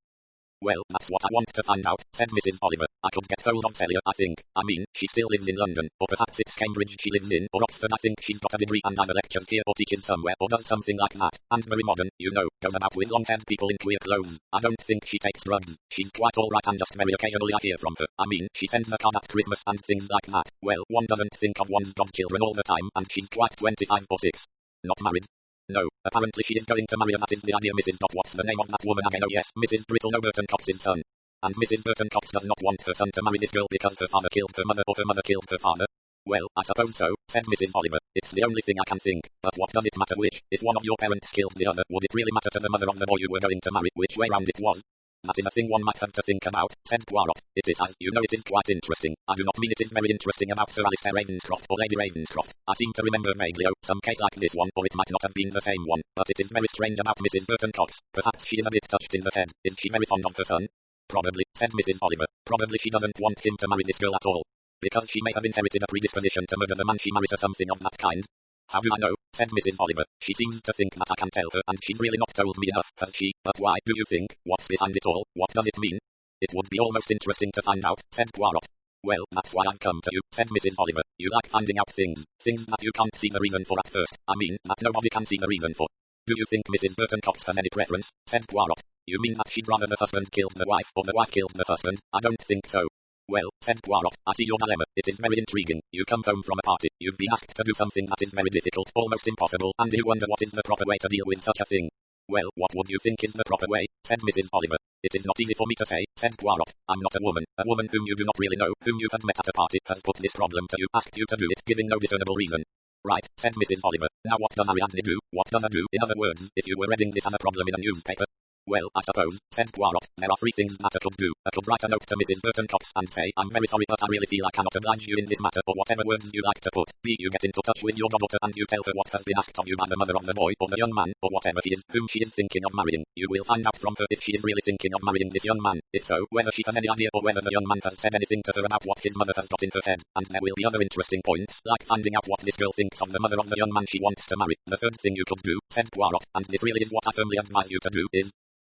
Well, that's what I want to find out, said Mrs. Oliver. I could get hold of Celia, I think. I mean, she still lives in London, or perhaps it's Cambridge she lives in, or Oxford. I think she's got a degree and either lectures here or teaches somewhere, or does something like that. And very modern, you know, goes about with long-haired people in queer clothes. I don't think she takes drugs. She's quite alright and just very occasionally I hear from her. I mean, she sends a card at Christmas and things like that. Well, one doesn't think of one's godchildren all the time, and she's quite 25 or 6. Not married. No, apparently she is going to marry, and that is the idea. Mrs. What's the name of that woman again? Oh yes, Mrs. Brittle, no, Burton Cox's son. And Mrs. Burton Cox does not want her son to marry this girl because her father killed her mother or her mother killed her father. Well, I suppose so, said Mrs. Oliver. It's the only thing I can think. But what does it matter which? If one of your parents killed the other, would it really matter to the mother of the boy you were going to marry which way round it was? That is a thing one might have to think about, said Poirot. It is, as you know, it is quite interesting. I do not mean it is very interesting about Sir Alistair Ravenscroft or Lady Ravenscroft. I seem to remember vaguely some case like this one, or it might not have been the same one. But it is very strange about Mrs. Burton Cox. Perhaps she is a bit touched in the head. Is she very fond of her son? Probably, said Mrs. Oliver. Probably she doesn't want him to marry this girl at all. Because she may have inherited a predisposition to murder the man she marries or something of that kind. How do I know? Said Mrs. Oliver. She seems to think that I can tell her, and she's really not told me enough, has she? But why, do you think? What's behind it all? What does it mean? It would be almost interesting to find out, said Poirot. Well, that's why I've come to you, said Mrs. Oliver. You like finding out things that you can't see the reason for at first. I mean, that nobody can see the reason for. Do you think Mrs. Burton Cox has any preference? Said Poirot. You mean that she'd rather the husband killed the wife, or the wife killed the husband? I don't think so. Well, said Poirot, I see your dilemma. It is very intriguing. You come home from a party. You've been asked to do something that is very difficult, almost impossible, and you wonder what is the proper way to deal with such a thing. Well, what would you think is the proper way? Said Mrs. Oliver. It is not easy for me to say, said Poirot. I'm not a woman. A woman whom you do not really know, whom you have met at a party, has put this problem to you, asked you to do it, giving no discernible reason. Right, said Mrs. Oliver. Now what does Ariadne do? What does I do? In other words, if you were reading this as a problem in a newspaper. Well, I suppose, said Poirot, there are three things that I could do. I could write a note to Mrs. Burton Cox and say, I'm very sorry but I really feel I cannot oblige you in this matter, or whatever words you like to put. B. You get into touch with your goddaughter and you tell her what has been asked of you by the mother of the boy, or the young man, or whatever he is, whom she is thinking of marrying. You will find out from her if she is really thinking of marrying this young man. If so, whether she has any idea or whether the young man has said anything to her about what his mother has got in her head. And there will be other interesting points, like finding out what this girl thinks of the mother of the young man she wants to marry. The third thing you could do, said Poirot, and this really is what I firmly advise you to do, is...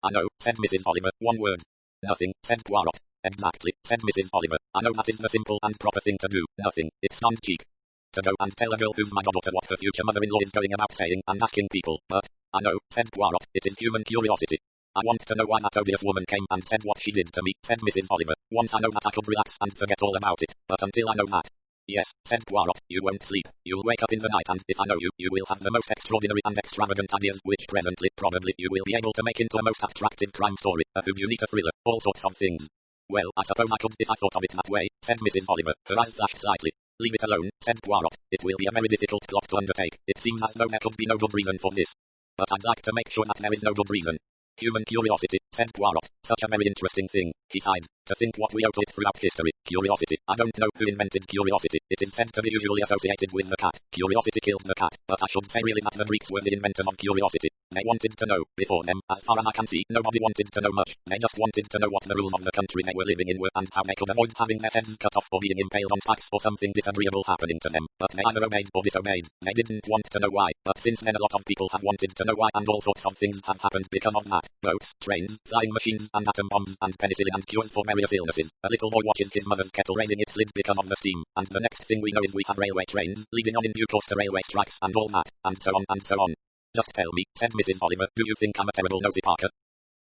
I know, said Mrs. Oliver. One word. Nothing, said Poirot. Exactly, said Mrs. Oliver. I know that is the simple and proper thing to do. Nothing. It's stand cheek. To go and tell a girl who's my goddaughter what her future mother-in-law is going about saying and asking people. But, I know, said Poirot. It is human curiosity. I want to know why that odious woman came and said what she did to me, said Mrs. Oliver. Once I know that I could relax and forget all about it. But until I know that... Yes, said Poirot, you won't sleep. You'll wake up in the night and, if I know you, you will have the most extraordinary and extravagant ideas which presently, probably, you will be able to make into a most attractive crime story, a whodunit, a thriller, all sorts of things. Well, I suppose I could if I thought of it that way, said Mrs. Oliver. Her eyes flashed slightly. Leave it alone, said Poirot. It will be a very difficult plot to undertake. It seems as though there could be no good reason for this. But I'd like to make sure that there is no good reason. Human curiosity, said Poirot. Such a very interesting thing, he sighed. To think what we owe to it throughout history. Curiosity. I don't know who invented curiosity. It is said to be usually associated with the cat. Curiosity killed the cat. But I should say really that the Greeks were the inventors of curiosity. They wanted to know. Before them, as far as I can see, nobody wanted to know much. They just wanted to know what the rules of the country they were living in were and how they could avoid having their heads cut off or being impaled on spikes or something disagreeable happening to them. But they either obeyed or disobeyed. They didn't want to know why. But since then a lot of people have wanted to know why and all sorts of things have happened because of that. Boats, trains, flying machines and atom bombs and penicillin and cures for various illnesses. A little boy watches his mother's kettle raising its lid because of the steam. And the next thing we know is we have railway trains, leading on in due course to railway strikes and all that. And so on and so on. Just tell me, said Mrs. Oliver, do you think I'm a terrible nosy Parker?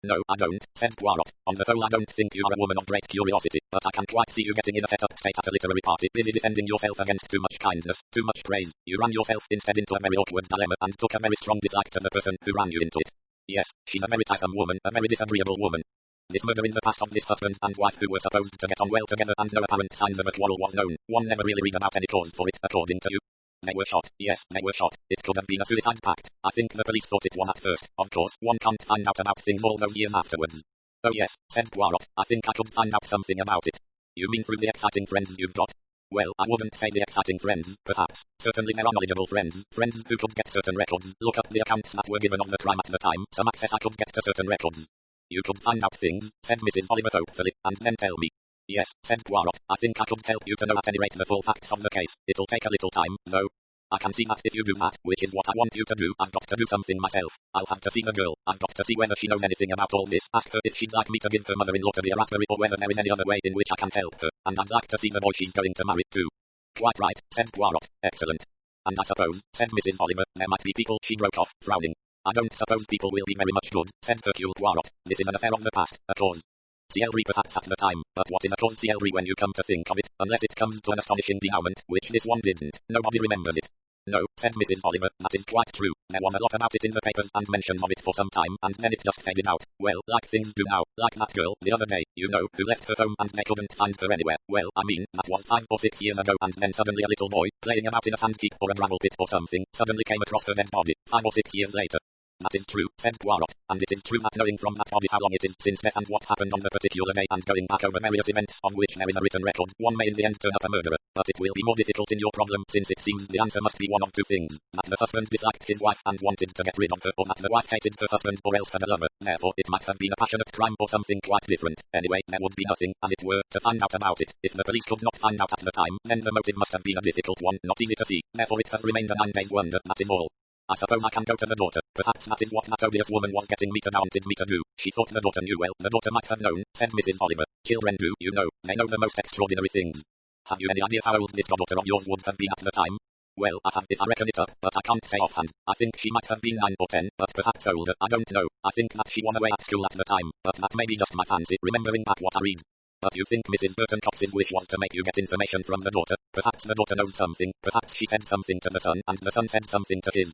No, I don't, said Poirot. On the whole I don't think you are a woman of great curiosity, but I can quite see you getting in a het-up state at a literary party, busy defending yourself against too much kindness, too much praise. You ran yourself instead into a very awkward dilemma and took a very strong dislike to the person who ran you into it. Yes, she's a very tiresome woman, a very disagreeable woman. This murder in the past of this husband and wife who were supposed to get on well together and no apparent signs of a quarrel was known. One never really read about any cause for it, according to you. They were shot. Yes, they were shot. It could have been a suicide pact. I think the police thought it was at first. Of course, one can't find out about things all those years afterwards. Oh yes, said Poirot. I think I could find out something about it. You mean through the exciting friends you've got? Well, I wouldn't say the exciting friends, perhaps. Certainly there are knowledgeable friends, friends who could get certain records, look up the accounts that were given of the crime at the time, some access I could get to certain records. You could find out things, said Mrs. Oliver hopefully, and then tell me. Yes, said Poirot. I think I could help you to know at any rate the full facts of the case. It'll take a little time, though. I can see that if you do that, which is what I want you to do, I've got to do something myself. I'll have to see the girl. I've got to see whether she knows anything about all this. Ask her if she'd like me to give her mother-in-law to be a raspberry or whether there is any other way in which I can help her. And I'd like to see the boy she's going to marry, too. Quite right, said Poirot. Excellent. And I suppose, said Mrs. Oliver, there might be people, she broke off, frowning. I don't suppose people will be very much good, said Hercule Poirot. This is an affair of the past, a cause. Celery perhaps at the time, but what is a cause celery when you come to think of it, unless it comes to an astonishing denouement, which this one didn't, nobody remembers it. No, said Mrs. Oliver, that is quite true. There was a lot about it in the papers and mention of it for some time, and then it just faded out. Well, like things do now. Like that girl, the other day, you know, who left her home and they couldn't find her anywhere. Well, I mean, that was 5 or 6 years ago, and then suddenly a little boy, playing about in a sand heap or a gravel pit or something, suddenly came across her dead body, 5 or 6 years later. That is true, said Poirot, and it is true that knowing from that body how long it is since death and what happened on the particular day and going back over various events on which there is a written record, one may in the end turn up a murderer, but it will be more difficult in your problem since it seems the answer must be one of two things, that the husband disliked his wife and wanted to get rid of her, or that the wife hated her husband or else had a lover. Therefore, it might have been a passionate crime or something quite different. Anyway, there would be nothing, as it were, to find out about it. If the police could not find out at the time, then the motive must have been a difficult one, not easy to see. Therefore it has remained a 9-day wonder, that is all. I suppose I can go to the daughter. Perhaps that is what that odious woman was getting me to wanted me to do. She thought the daughter knew well. The daughter might have known, said Mrs. Oliver. Children do, you know. They know the most extraordinary things. Have you any idea how old this daughter of yours would have been at the time? Well, I have if I reckon it up, but I can't say offhand. I think she might have been 9 or 10, but perhaps older. I don't know. I think that she was away at school at the time, but that may be just my fancy, remembering back what I read. But you think Mrs. Burton Cox's wish was to make you get information from the daughter? Perhaps the daughter knows something. Perhaps she said something to the son, and the son said something to his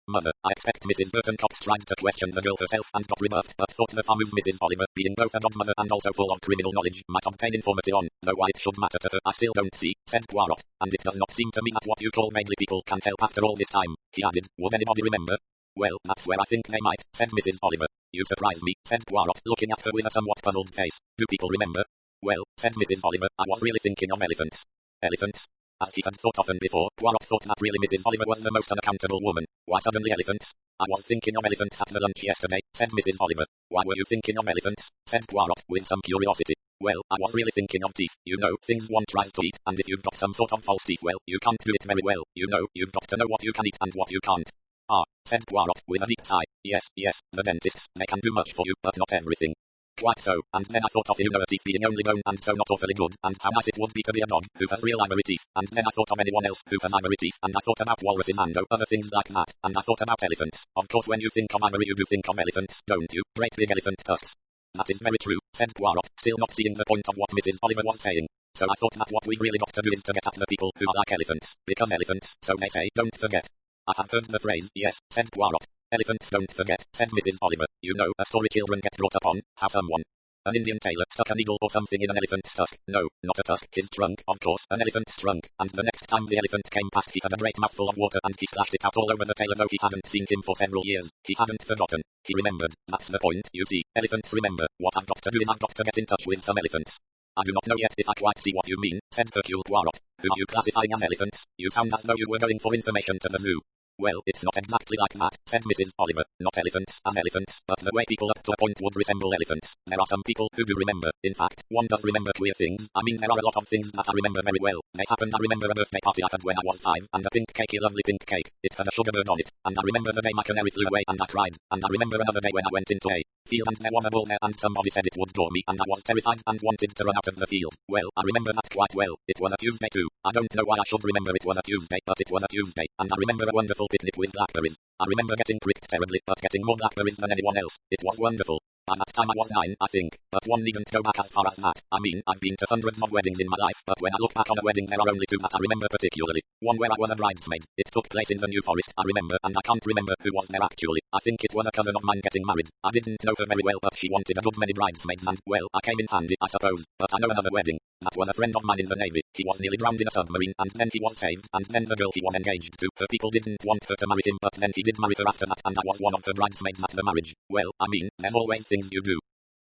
mother. I expect Mrs. Burton Cox tried to question the girl herself and got rebuffed, but thought the far move Mrs. Oliver, being both a godmother and also full of criminal knowledge, might obtain information on, though why it should matter to her I still don't see, said Poirot, and it does not seem to me that what you call mainly people can help after all this time, he added. Would anybody remember? Well, that's where I think they might, said Mrs. Oliver. You surprise me, said Poirot, looking at her with a somewhat puzzled face. Do people remember? Well, said Mrs. Oliver, I was really thinking of elephants. Elephants? As he had thought often before, Poirot thought that really Mrs. Oliver was the most unaccountable woman. Why suddenly elephants? I was thinking of elephants at the lunch yesterday, said Mrs. Oliver. Why were you thinking of elephants? Said Poirot, with some curiosity. Well, I was really thinking of teeth. You know, things one tries to eat, and if you've got some sort of false teeth, well, you can't do it very well. You know, you've got to know what you can eat and what you can't. Ah, said Poirot, with a deep sigh. Yes, the dentists, they can do much for you, but not everything. Quite so, and then I thought of you know a teeth being only bone and so not awfully good, and how nice it would be to be a dog who has real ivory teeth, and then I thought of anyone else who has ivory teeth, and I thought about walruses and other things like that, and I thought about elephants. Of course when you think of ivory you do think of elephants, don't you? Great big elephant tusks. That is very true, said Poirot, still not seeing the point of what Mrs. Oliver was saying. So I thought that what we really got to do is to get at the people who are like elephants, because elephants, so they say, don't forget. I have heard the phrase, yes, said Poirot. Elephants don't forget, said Mrs. Oliver. You know, a story children get brought up on, how an Indian tailor stuck a needle or something in an elephant's tusk. No, not a tusk, his trunk, of course, an elephant's trunk, and the next time the elephant came past he had a great mouthful of water and he splashed it out all over the tailor though he hadn't seen him for several years. He hadn't forgotten. He remembered. That's the point, you see. Elephants remember. What I've got to do is I've got to get in touch with some elephants. I do not know yet if I quite see what you mean, said Hercule Poirot. Who are you classifying as elephants? You sound as though you were going for information to the zoo. Well, it's not exactly like that, said Mrs. Oliver. Not elephants as elephants, but the way people up to a point would resemble elephants. There are some people who do remember. In fact, one does remember queer things. I mean there are a lot of things that I remember very well. They happened I remember a birthday party I had when I was 5, and a pink cakey lovely pink cake. It had a sugar bird on it. And I remember the day my canary flew away and I cried. And I remember another day when I went into a field and there was a bull there and somebody said it would draw me and I was terrified and wanted to run out of the field. Well, I remember that quite well. It was a Tuesday too. I don't know why I should remember it was a Tuesday, but it was a Tuesday. And I remember a wonderful picnic with blackberries. I remember getting pricked terribly, but getting more blackberries than anyone else. It was wonderful. By that time I was 9, I think, but one needn't go back as far as that. I mean, I've been to hundreds of weddings in my life, but when I look back on a wedding there are only 2 that I remember particularly. One where I was a bridesmaid. It took place in the New Forest, I remember, and I can't remember who was there actually. I think it was a cousin of mine getting married. I didn't know her very well, but she wanted a good many bridesmaids and, well, I came in handy, I suppose. But I know another wedding. That was a friend of mine in the Navy. He was nearly drowned in a submarine, and then he was saved, and then the girl he was engaged to, her people didn't want her to marry him, but then he did marry her after that, and I was one of her bridesmaids at the marriage. Well, I mean, there's always things you do.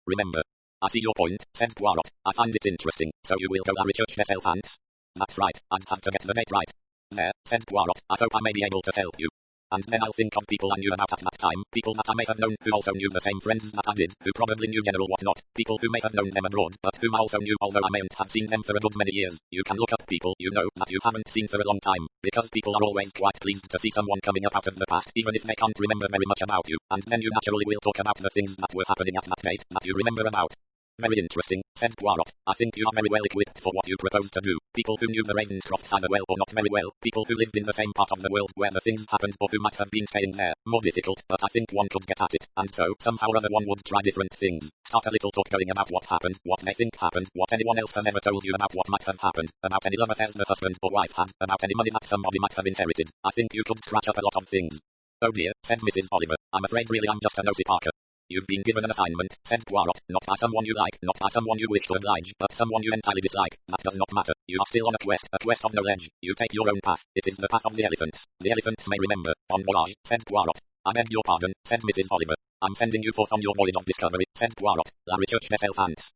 Remember. I see your point, said Poirot. I find it interesting. So you will go to research yourself, Ants? That's right, I'd have to get the date right. There, said Poirot, I hope I may be able to help you. And then I'll think of people I knew about at that time, people that I may have known who also knew the same friends that I did, who probably knew General Whatnot, people who may have known them abroad, but whom I also knew although I mayn't have seen them for a good many years. You can look up people you know that you haven't seen for a long time, because people are always quite pleased to see someone coming up out of the past, even if they can't remember very much about you, and then you naturally will talk about the things that were happening at that date, that you remember about. Very interesting, said Poirot. I think you are very well equipped for what you propose to do. People who knew the Ravenscrofts either well or not very well, people who lived in the same part of the world where the things happened or who might have been staying there. More difficult, but I think one could get at it, and so, somehow or other one would try different things. Start a little talk going about what happened, what they think happened, what anyone else has ever told you about what might have happened, about any love affairs the husband or wife had, about any money that somebody might have inherited. I think you could scratch up a lot of things. Oh dear, said Mrs. Oliver, I'm afraid really I'm just a nosy Parker. You've been given an assignment, said Poirot, not by someone you like, not by someone you wish to oblige, but someone you entirely dislike. That does not matter. You are still on a quest of knowledge. You take your own path. It is the path of the elephants. The elephants may remember. Bon voyage, said Poirot. I beg your pardon, said Mrs. Oliver. I'm sending you forth on your voyage of discovery, said Poirot. Larry churched herself hands.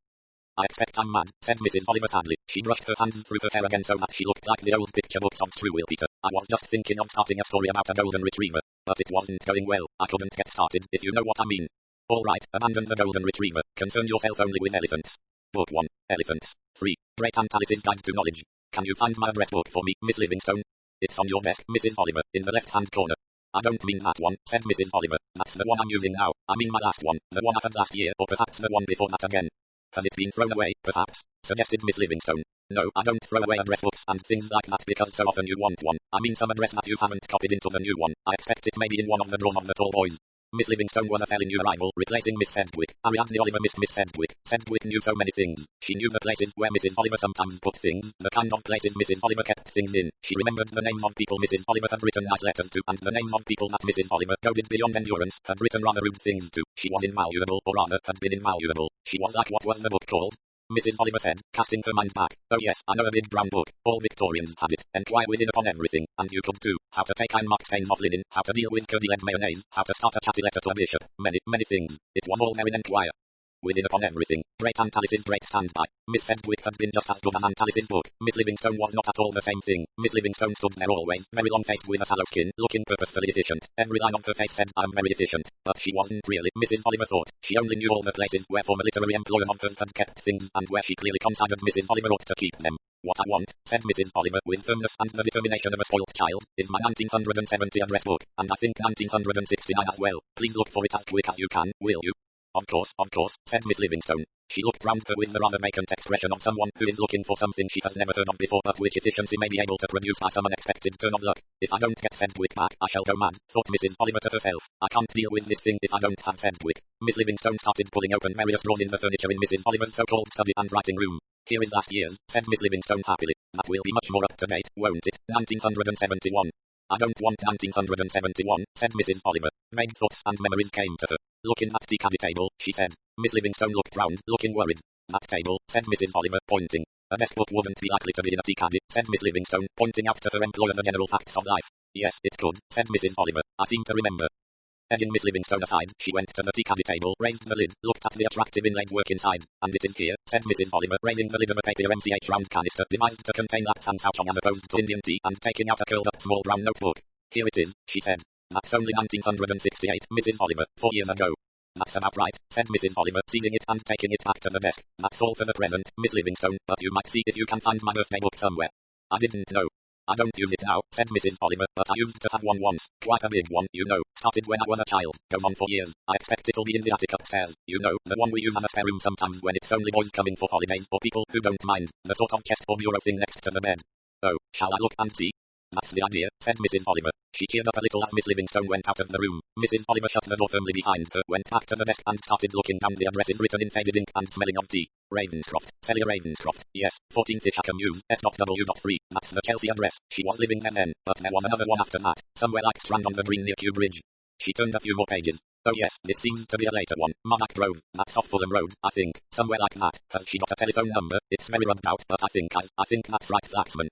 I expect I'm mad, said Mrs. Oliver sadly. She brushed her hands through her hair again so that she looked like the old picture books of True Will Peter. I was just thinking of starting a story about a golden retriever, but it wasn't going well. I couldn't get started, if you know what I mean. All right, abandon the golden retriever. Concern yourself only with elephants. Book 1. Elephants. 3. Great Aunt Alice's Guide to Knowledge. Can you find my address book for me, Miss Livingstone? It's on your desk, Mrs. Oliver, in the left-hand corner. I don't mean that one, said Mrs. Oliver. That's the one I'm using now. I mean my last one, the one I had last year, or perhaps the one before that again. Has it been thrown away, perhaps? Suggested Miss Livingstone. No, I don't throw away address books and things like that because so often you want one. I mean some address that you haven't copied into the new one. I expect it may be in one of the drawers of the tall boys. Miss Livingstone was a fairly new arrival, replacing Miss Sedgwick. Ariadne Oliver missed Miss Sedgwick. Sedgwick knew so many things. She knew the places where Mrs. Oliver sometimes put things, the kind of places Mrs. Oliver kept things in. She remembered the names of people Mrs. Oliver had written nice letters to, and the names of people that Mrs. Oliver, goaded beyond endurance, had written rather rude things to. She was invaluable, or rather, had been invaluable. She was like what was the book called? Mrs. Oliver said, casting her mind back. Oh yes, I know a big brown book. All Victorians had it. Enquire within upon everything, and you could too. How to take iron mark stains off linen, how to deal with curdy-lead mayonnaise, how to start a chatty letter to a bishop. Many things. It was all there in Enquire. Within upon everything. Great Aunt Alice's great standby. Miss Sedgwick had been just as good as Aunt Alice's book. Miss Livingstone was not at all the same thing. Miss Livingstone stood there always, very long-faced with a sallow skin, looking purposefully efficient. Every line of her face said, I'm very efficient. But she wasn't really, Mrs. Oliver thought. She only knew all the places where former literary employers of hers had kept things, and where she clearly considered Mrs. Oliver ought to keep them. What I want, said Mrs. Oliver with firmness and the determination of a spoilt child, is my 1970 address book, and I think 1969 as well. Please look for it as quick as you can, will you? Of course, said Miss Livingstone. She looked round her with the rather vacant expression of someone who is looking for something she has never heard of before but which efficiency may be able to produce by some unexpected turn of luck. If I don't get Sedgwick back, I shall go mad, thought Mrs. Oliver to herself. I can't deal with this thing if I don't have Sedgwick. Miss Livingstone started pulling open various drawers in the furniture in Mrs. Oliver's so-called study and writing room. Here is last year's, said Miss Livingstone happily. That will be much more up to date, won't it? 1971. I don't want 1971, said Mrs. Oliver. Vague thoughts and memories came to her. Look in that tea-caddy table, she said. Miss Livingstone looked round, looking worried. That table, said Mrs. Oliver, pointing. A desk book wouldn't be likely to be in a tea-caddy, said Miss Livingstone, pointing out to her employer the general facts of life. Yes, it could, said Mrs. Oliver. I seem to remember. Edging Miss Livingstone aside, she went to the tea-caddy table, raised the lid, looked at the attractive inlaid work inside. And it is here, said Mrs. Oliver, raising the lid of a paper MCH round canister devised to contain lax and souchong as opposed to Indian tea, and taking out a curled-up small brown notebook. Here it is, she said. That's only 1968, Mrs. Oliver, 4 years ago. That's about right, said Mrs. Oliver, seizing it and taking it back to the desk. That's all for the present, Miss Livingstone, but you might see if you can find my birthday book somewhere. I didn't know. I don't use it now, said Mrs. Oliver, but I used to have one once. Quite a big one, you know. Started when I was a child. Goes on for years. I expect it'll be in the attic upstairs. You know, the one we use as a spare room sometimes when it's only boys coming for holidays or people who don't mind. The sort of chest or bureau thing next to the bed. Oh, shall I look and see? That's the idea, said Mrs. Oliver. She cheered up a little as Miss Livingstone went out of the room. Mrs. Oliver shut the door firmly behind her, went back to the desk and started looking down the addresses written in faded ink and smelling of tea. Ravenscroft, Celia Ravenscroft, yes, 14 Fishaker Mews, S.W.3, that's the Chelsea address. She was living there then, but there was another one after that, somewhere like Strand on the Green near Kew Bridge. She turned a few more pages. Oh yes, this seems to be a later one. Marmac Grove, that's off Fulham Road, I think, somewhere like that. Has she got a telephone number? It's very rubbed out, but I think that's right, Flaxman.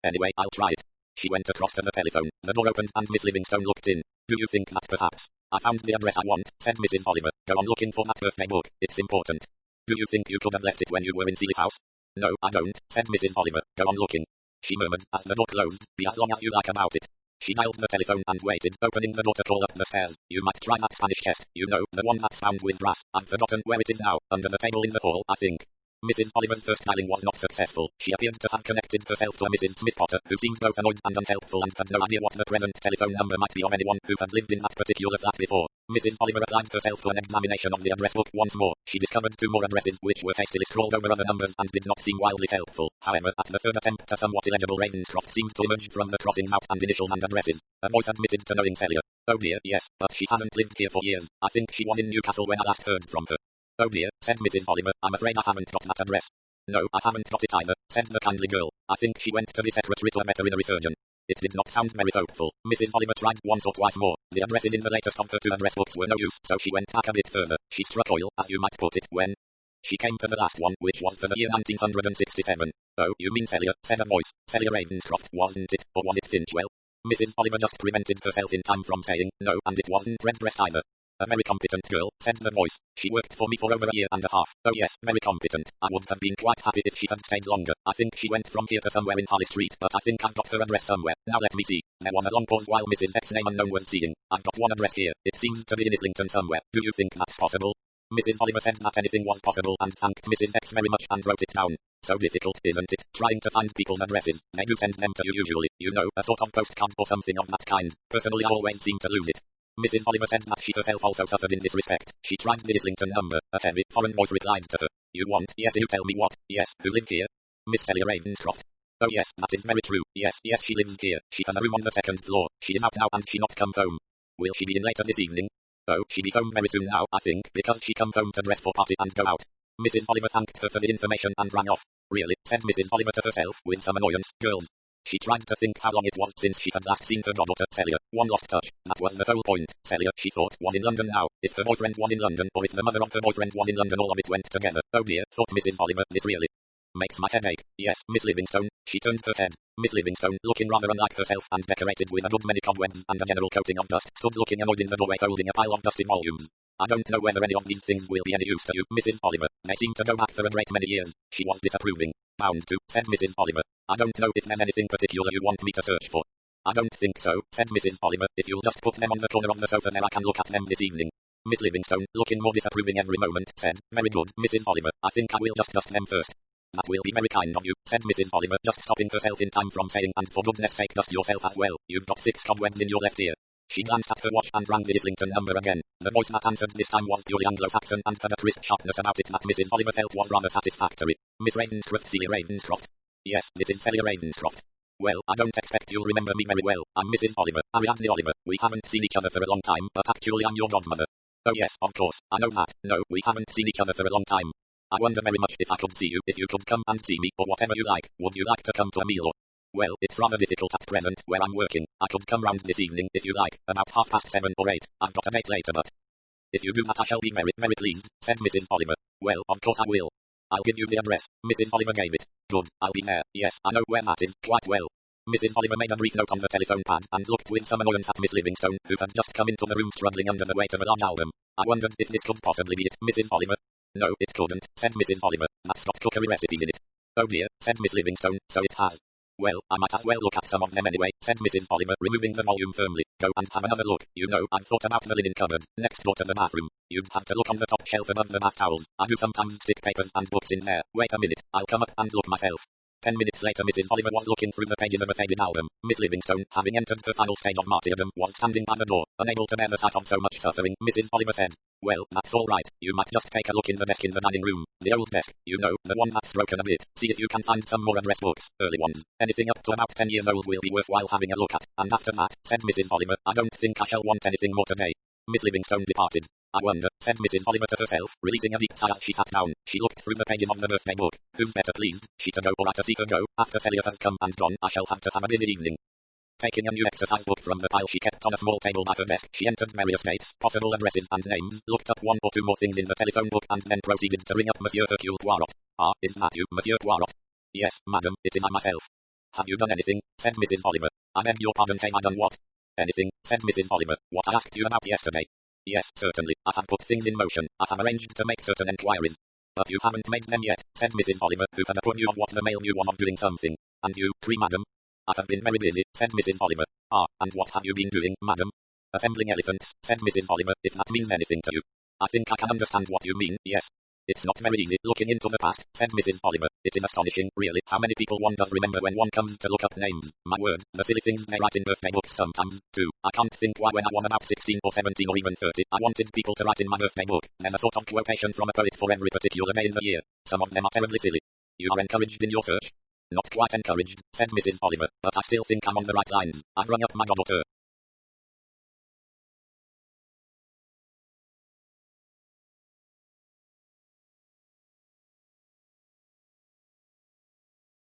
Anyway, I'll try it. She went across to the telephone. The door opened and Miss Livingstone looked in. Do you think that perhaps? I found the address I want, said Mrs. Oliver. Go on looking for that birthday book. It's important. Do you think you could have left it when you were in Sealy House? No, I don't, said Mrs. Oliver. Go on looking. She murmured as the door closed. Be as long as you like about it. She dialed the telephone and waited, opening the door to call up the stairs. You might try that Spanish chest, you know, the one that's found with brass. I've forgotten where it is now. Under the table in the hall, I think. Mrs. Oliver's first dialing was not successful. She appeared to have connected herself to a Mrs. Smith Potter, who seemed both annoyed and unhelpful and had no idea what the present telephone number might be of anyone who had lived in that particular flat before. Mrs. Oliver applied herself to an examination of the address book once more. She discovered 2 more addresses which were hastily scrawled over other numbers and did not seem wildly helpful. However, at the third attempt a somewhat illegible Ravenscroft seemed to emerge from the crossings out and initials and addresses. A voice admitted to knowing Celia. Oh dear, yes, but she hasn't lived here for years. I think she was in Newcastle when I last heard from her. Oh dear, said Mrs. Oliver, I'm afraid I haven't got that address. No, I haven't got it either, said the kindly girl. I think she went to the secretary to a veterinary surgeon. It did not sound very hopeful. Mrs. Oliver tried once or twice more. The addresses in the latest of her 2 address books were no use, so she went back a bit further. She struck oil, as you might put it, when she came to the last one, which was for the year 1967. Oh, you mean Celia, said a voice. Celia Ravenscroft, wasn't it, or was it Finchwell? Mrs. Oliver just prevented herself in time from saying no, and it wasn't Redbreast either. A very competent girl, said the voice. She worked for me for over a year and a half. Oh yes, very competent. I would have been quite happy if she had stayed longer. I think she went from here to somewhere in Harley Street, but I think I've got her address somewhere. Now let me see. There was a long pause while Mrs. X name unknown was seeing. I've got one address here. It seems to be in Islington somewhere. Do you think that's possible? Mrs. Oliver said that anything was possible and thanked Mrs. X very much and wrote it down. So difficult, isn't it, trying to find people's addresses? They do send them to you usually, you know, a sort of postcard or something of that kind. Personally I always seem to lose it. Mrs. Oliver said that she herself also suffered in this respect. She tried the Islington number. A heavy, foreign voice replied to her. You want? Yes, you tell me what? Yes, who live here? Miss Celia Ravenscroft. Oh yes, that is very true. Yes, she lives here. She has a room on the 2nd floor. She is out now and she not come home. Will she be in later this evening? Oh, she be home very soon now, I think, because she come home to dress for party and go out. Mrs. Oliver thanked her for the information and rang off. Really, said Mrs. Oliver to herself with some annoyance, girls. She tried to think how long it was since she had last seen her goddaughter, Celia. One lost touch. That was the whole point. Celia, she thought, was in London now. If her boyfriend was in London, or if the mother of her boyfriend was in London, all of it went together. Oh dear, thought Mrs. Oliver, this really makes my head ache. Yes, Miss Livingstone. She turned her head. Miss Livingstone, looking rather unlike herself and decorated with a good many cobwebs and a general coating of dust, stood looking annoyed in the doorway holding a pile of dusty volumes. I don't know whether any of these things will be any use to you, Mrs. Oliver. They seem to go back for a great many years. She was disapproving. Bound to, said Mrs. Oliver. I don't know if there's anything particular you want me to search for. I don't think so, said Mrs. Oliver. If you'll just put them on the corner of the sofa there I can look at them this evening. Miss Livingstone, looking more disapproving every moment, said, very good, Mrs. Oliver. I think I will just dust them first. That will be very kind of you, said Mrs. Oliver, just stopping herself in time from saying, and for goodness sake dust yourself as well. You've got 6 cobwebs in your left ear. She glanced at her watch and rang the Islington number again. The voice that answered this time was purely Anglo-Saxon and had a crisp sharpness about it that Mrs. Oliver felt was rather satisfactory. Miss Ravenscroft, Celia Ravenscroft. Yes, this is Celia Ravenscroft. Well, I don't expect you'll remember me very well. I'm Mrs. Oliver, Ariadne Oliver. We haven't seen each other for a long time, but actually I'm your godmother. Oh yes, of course, I know that. No, we haven't seen each other for a long time. I wonder very much if I could see you, if you could come and see me, or whatever you like. Would you like to come to a meal or? Well, it's rather difficult at present, where I'm working. I could come round this evening if you like, about 7:30 or 8. I've got a date later, but if you do that I shall be very, very pleased, said Mrs. Oliver. Well, of course I will. I'll give you the address. Mrs. Oliver gave it. Good, I'll be there. Yes, I know where that is, quite well. Mrs. Oliver made a brief note on the telephone pad and looked with some annoyance at Miss Livingstone, who had just come into the room struggling under the weight of a large album. I wondered if this could possibly be it, Mrs. Oliver. No, it couldn't, said Mrs. Oliver. That's got cookery recipes in it. Oh dear, said Miss Livingstone, so it has. Well, I might as well look at some of them anyway, said Mrs. Oliver, removing the volume firmly. Go and have another look. You know, I've thought about the linen cupboard, next door to the bathroom. You'd have to look on the top shelf above the bath towels. I do sometimes stick papers and books in there. Wait a minute, I'll come up and look myself. 10 minutes later Mrs. Oliver was looking through the pages of a faded album. Miss Livingstone, having entered the final stage of martyrdom, was standing by the door, unable to bear the sight of so much suffering. Mrs. Oliver said, well, that's all right. You might just take a look in the desk in the dining room. The old desk, you know, the one that's broken a bit. See if you can find some more address books, early ones. Anything up to about 10 years old will be worthwhile having a look at. And after that, said Mrs. Oliver, I don't think I shall want anything more today. Miss Livingstone departed. I wonder, said Mrs. Oliver to herself, releasing a deep sigh as she sat down. She looked through the pages of the birthday book. Who's better pleased, she to go or I to see her go? After Celia has come and gone, I shall have to have a busy evening. Taking a new exercise book from the pile she kept on a small table by her desk, she entered various dates, possible addresses and names, looked up 1 or 2 more things in the telephone book and then proceeded to ring up Monsieur Hercule Poirot. Ah, is that you, Monsieur Poirot? Yes, madam, it is I myself. Have you done anything? Said Mrs. Oliver. I beg your pardon, have I done what? Anything, said Mrs. Oliver. What I asked you about yesterday. Yes, certainly, I have put things in motion. I have arranged to make certain enquiries. But you haven't made them yet, said Mrs. Oliver, who had a poor view of what the mail knew of doing something. And you, madam? I have been very busy, said Mrs. Oliver. Ah, and what have you been doing, madam? Assembling elephants, said Mrs. Oliver, if that means anything to you. I think I can understand what you mean, yes. It's not very easy looking into the past, said Mrs. Oliver. It is astonishing, really, how many people one does remember when one comes to look up names. My word, the silly things they write in birthday books sometimes, too. I can't think why when I was about 16 or 17 or even 30, I wanted people to write in my birthday book. There's a sort of quotation from a poet for every particular day in the year. Some of them are terribly silly. You are encouraged in your search? Not quite encouraged, said Mrs. Oliver, but I still think I'm on the right lines. I've rung up my daughter.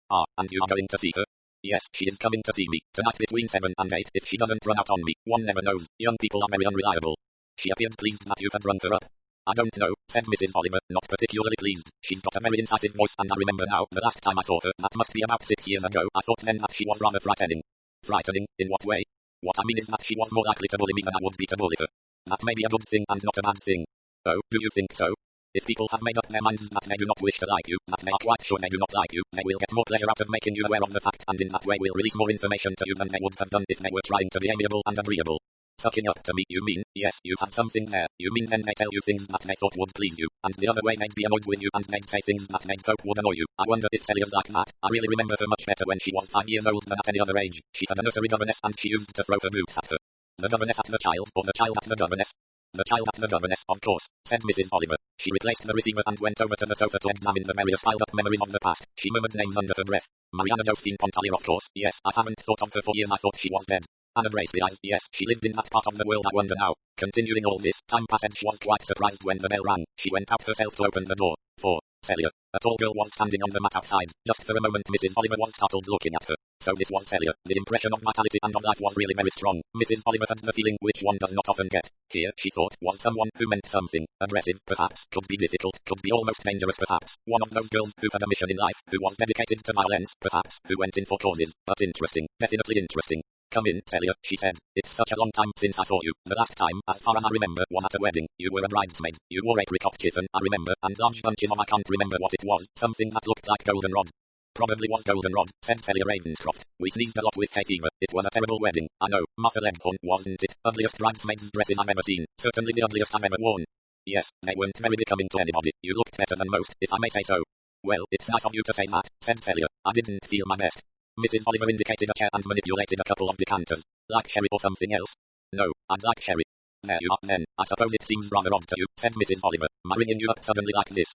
Ah, and you are going to see her? Yes, she is coming to see me, tonight between 7 and 8 if she doesn't run out on me. One never knows, young people are very unreliable. She appeared pleased that you had rung her up. I don't know, said Mrs. Oliver, not particularly pleased. She's got a very incisive voice and I remember now, the last time I saw her, that must be about 6 years ago, I thought then that she was rather frightening. Frightening? In what way? What I mean is that she was more likely to bully me than I would be to bully her. That may be a good thing and not a bad thing. Oh, do you think so? If people have made up their minds that they do not wish to like you, that they are quite sure they do not like you, they will get more pleasure out of making you aware of the fact and in that way will release more information to you than they would have done if they were trying to be amiable and agreeable. Sucking up to me, you mean? Yes, you have something there. You mean then they tell you things that they thought would please you, and the other way they'd be annoyed with you and they'd say things that they'd hope would annoy you. I wonder if Celia's like that. I really remember her much better when she was 5 years old than at any other age. She had a nursery governess and she used to throw her boots at her. The governess at the child, or the child at the governess? The child at the governess, of course, said Mrs. Oliver. She replaced the receiver and went over to the sofa to examine the various piled-up memories of the past. She murmured names under her breath. Mariana Josephine Pontalia, of course. Yes, I haven't thought of her for years. I thought she was dead. Anna Braceby, yes, she lived in that part of the world. I wonder now. Continuing all this, time passed. She was quite surprised when the bell rang. She went out herself to open the door. For Celia, a tall girl was standing on the mat outside. Just for a moment Mrs. Oliver was startled looking at her. So this was Celia. The impression of vitality and of life was really very strong. Mrs. Oliver had the feeling which one does not often get. Here, she thought, was someone who meant something. Aggressive, perhaps, could be difficult, could be almost dangerous perhaps. One of those girls who had a mission in life, who was dedicated to violence, perhaps, who went in for causes. But interesting, definitely interesting. Come in, Celia, she said. It's such a long time since I saw you. The last time, as far as I remember, was at a wedding. You were a bridesmaid. You wore apricot chiffon, I remember, and large bunches of I can't remember what it was. Something that looked like goldenrod. Probably was goldenrod, said Celia Ravenscroft. We sneezed a lot with hay fever. It was a terrible wedding. I know. Martha Leghorn, wasn't it? Ugliest bridesmaid's dresses I've ever seen. Certainly the ugliest I've ever worn. Yes, they weren't very becoming to anybody. You looked better than most, if I may say so. Well, it's nice of you to say that, said Celia. I didn't feel my best. Mrs. Oliver indicated a chair and manipulated a couple of decanters. Like sherry or something else? No, I'd like sherry. There you are, then. I suppose it seems rather odd to you, said Mrs. Oliver, my ringing you up suddenly like this.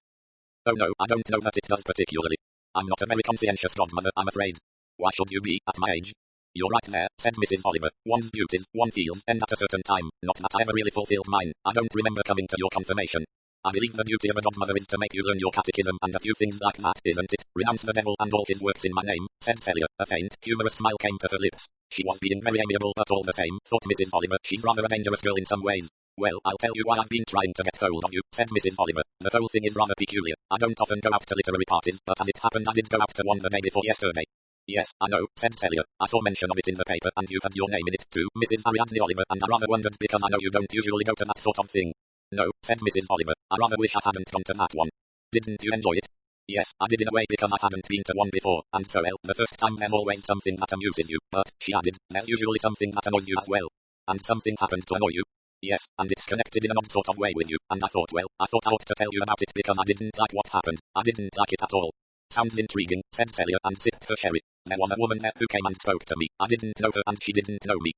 Oh no, I don't know that it does particularly. I'm not a very conscientious godmother, I'm afraid. Why should you be, at my age? You're right there, said Mrs. Oliver. One's duties, one feels, end at a certain time. Not that I ever really fulfilled mine. I don't remember coming to your confirmation. I believe the duty of a godmother is to make you learn your catechism and a few things like that, isn't it? Renounce the devil and all his works in my name, said Celia. A faint, humorous smile came to her lips. She was being very amiable but all the same, thought Mrs. Oliver, she's rather a dangerous girl in some ways. Well, I'll tell you why I've been trying to get hold of you, said Mrs. Oliver. The whole thing is rather peculiar. I don't often go out to literary parties, but as it happened I did go out to one the day before yesterday. Yes, I know, said Celia. I saw mention of it in the paper and you had your name in it too, Mrs. Ariadne Oliver, and I rather wondered because I know you don't usually go to that sort of thing. No, said Mrs. Oliver. I rather wish I hadn't gone to that one. Didn't you enjoy it? Yes, I did in a way because I hadn't been to one before, and so well, the first time there's always something that amuses you, but, she added, there's usually something that annoys you as well. And something happened to annoy you? Yes, and it's connected in an odd sort of way with you, and I thought I ought to tell you about it because I didn't like what happened. I didn't like it at all. Sounds intriguing, said Celia and sipped her sherry. There was a woman there who came and spoke to me. I didn't know her and she didn't know me.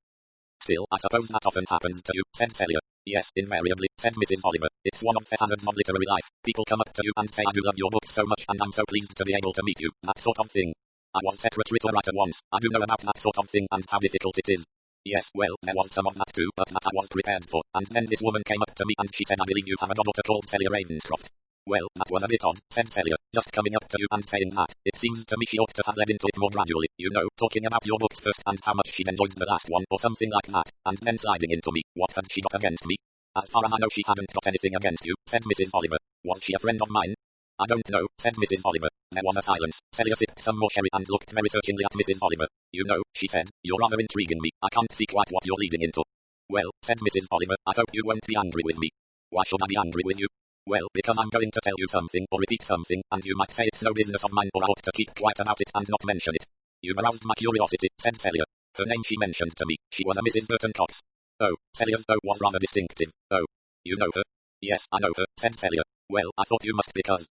Still, I suppose that often happens to you, said Celia. Yes, invariably, said Mrs. Oliver. It's one of the hazards of literary life. People come up to you and say I do love your books so much and I'm so pleased to be able to meet you, that sort of thing. I was secretary to a writer once. I do know about that sort of thing and how difficult it is. Yes, well, there was some of that too, but that I was prepared for. And then this woman came up to me and she said I believe you have a daughter called Celia Ravenscroft. Well, that was a bit odd, said Celia, just coming up to you and saying that. It seems to me she ought to have led into it more gradually, you know, talking about your books first and how much she'd enjoyed the last one or something like that, and then sliding into me. What had she got against me? As far as I know she hadn't got anything against you, said Mrs. Oliver. Was she a friend of mine? I don't know, said Mrs. Oliver. There was a silence. Celia sipped some more sherry and looked very searchingly at Mrs. Oliver. You know, she said, you're rather intriguing me. I can't see quite what you're leading into. Well, said Mrs. Oliver, I hope you won't be angry with me. Why should I be angry with you? Well, because I'm going to tell you something or repeat something, and you might say it's no business of mine or I ought to keep quiet about it and not mention it. You've aroused my curiosity, said Celia. Her name she mentioned to me. She was a Mrs. Burton Cox. Oh, Celia's though was rather distinctive. Oh, you know her? Yes, I know her, said Celia. Well, I thought you must because...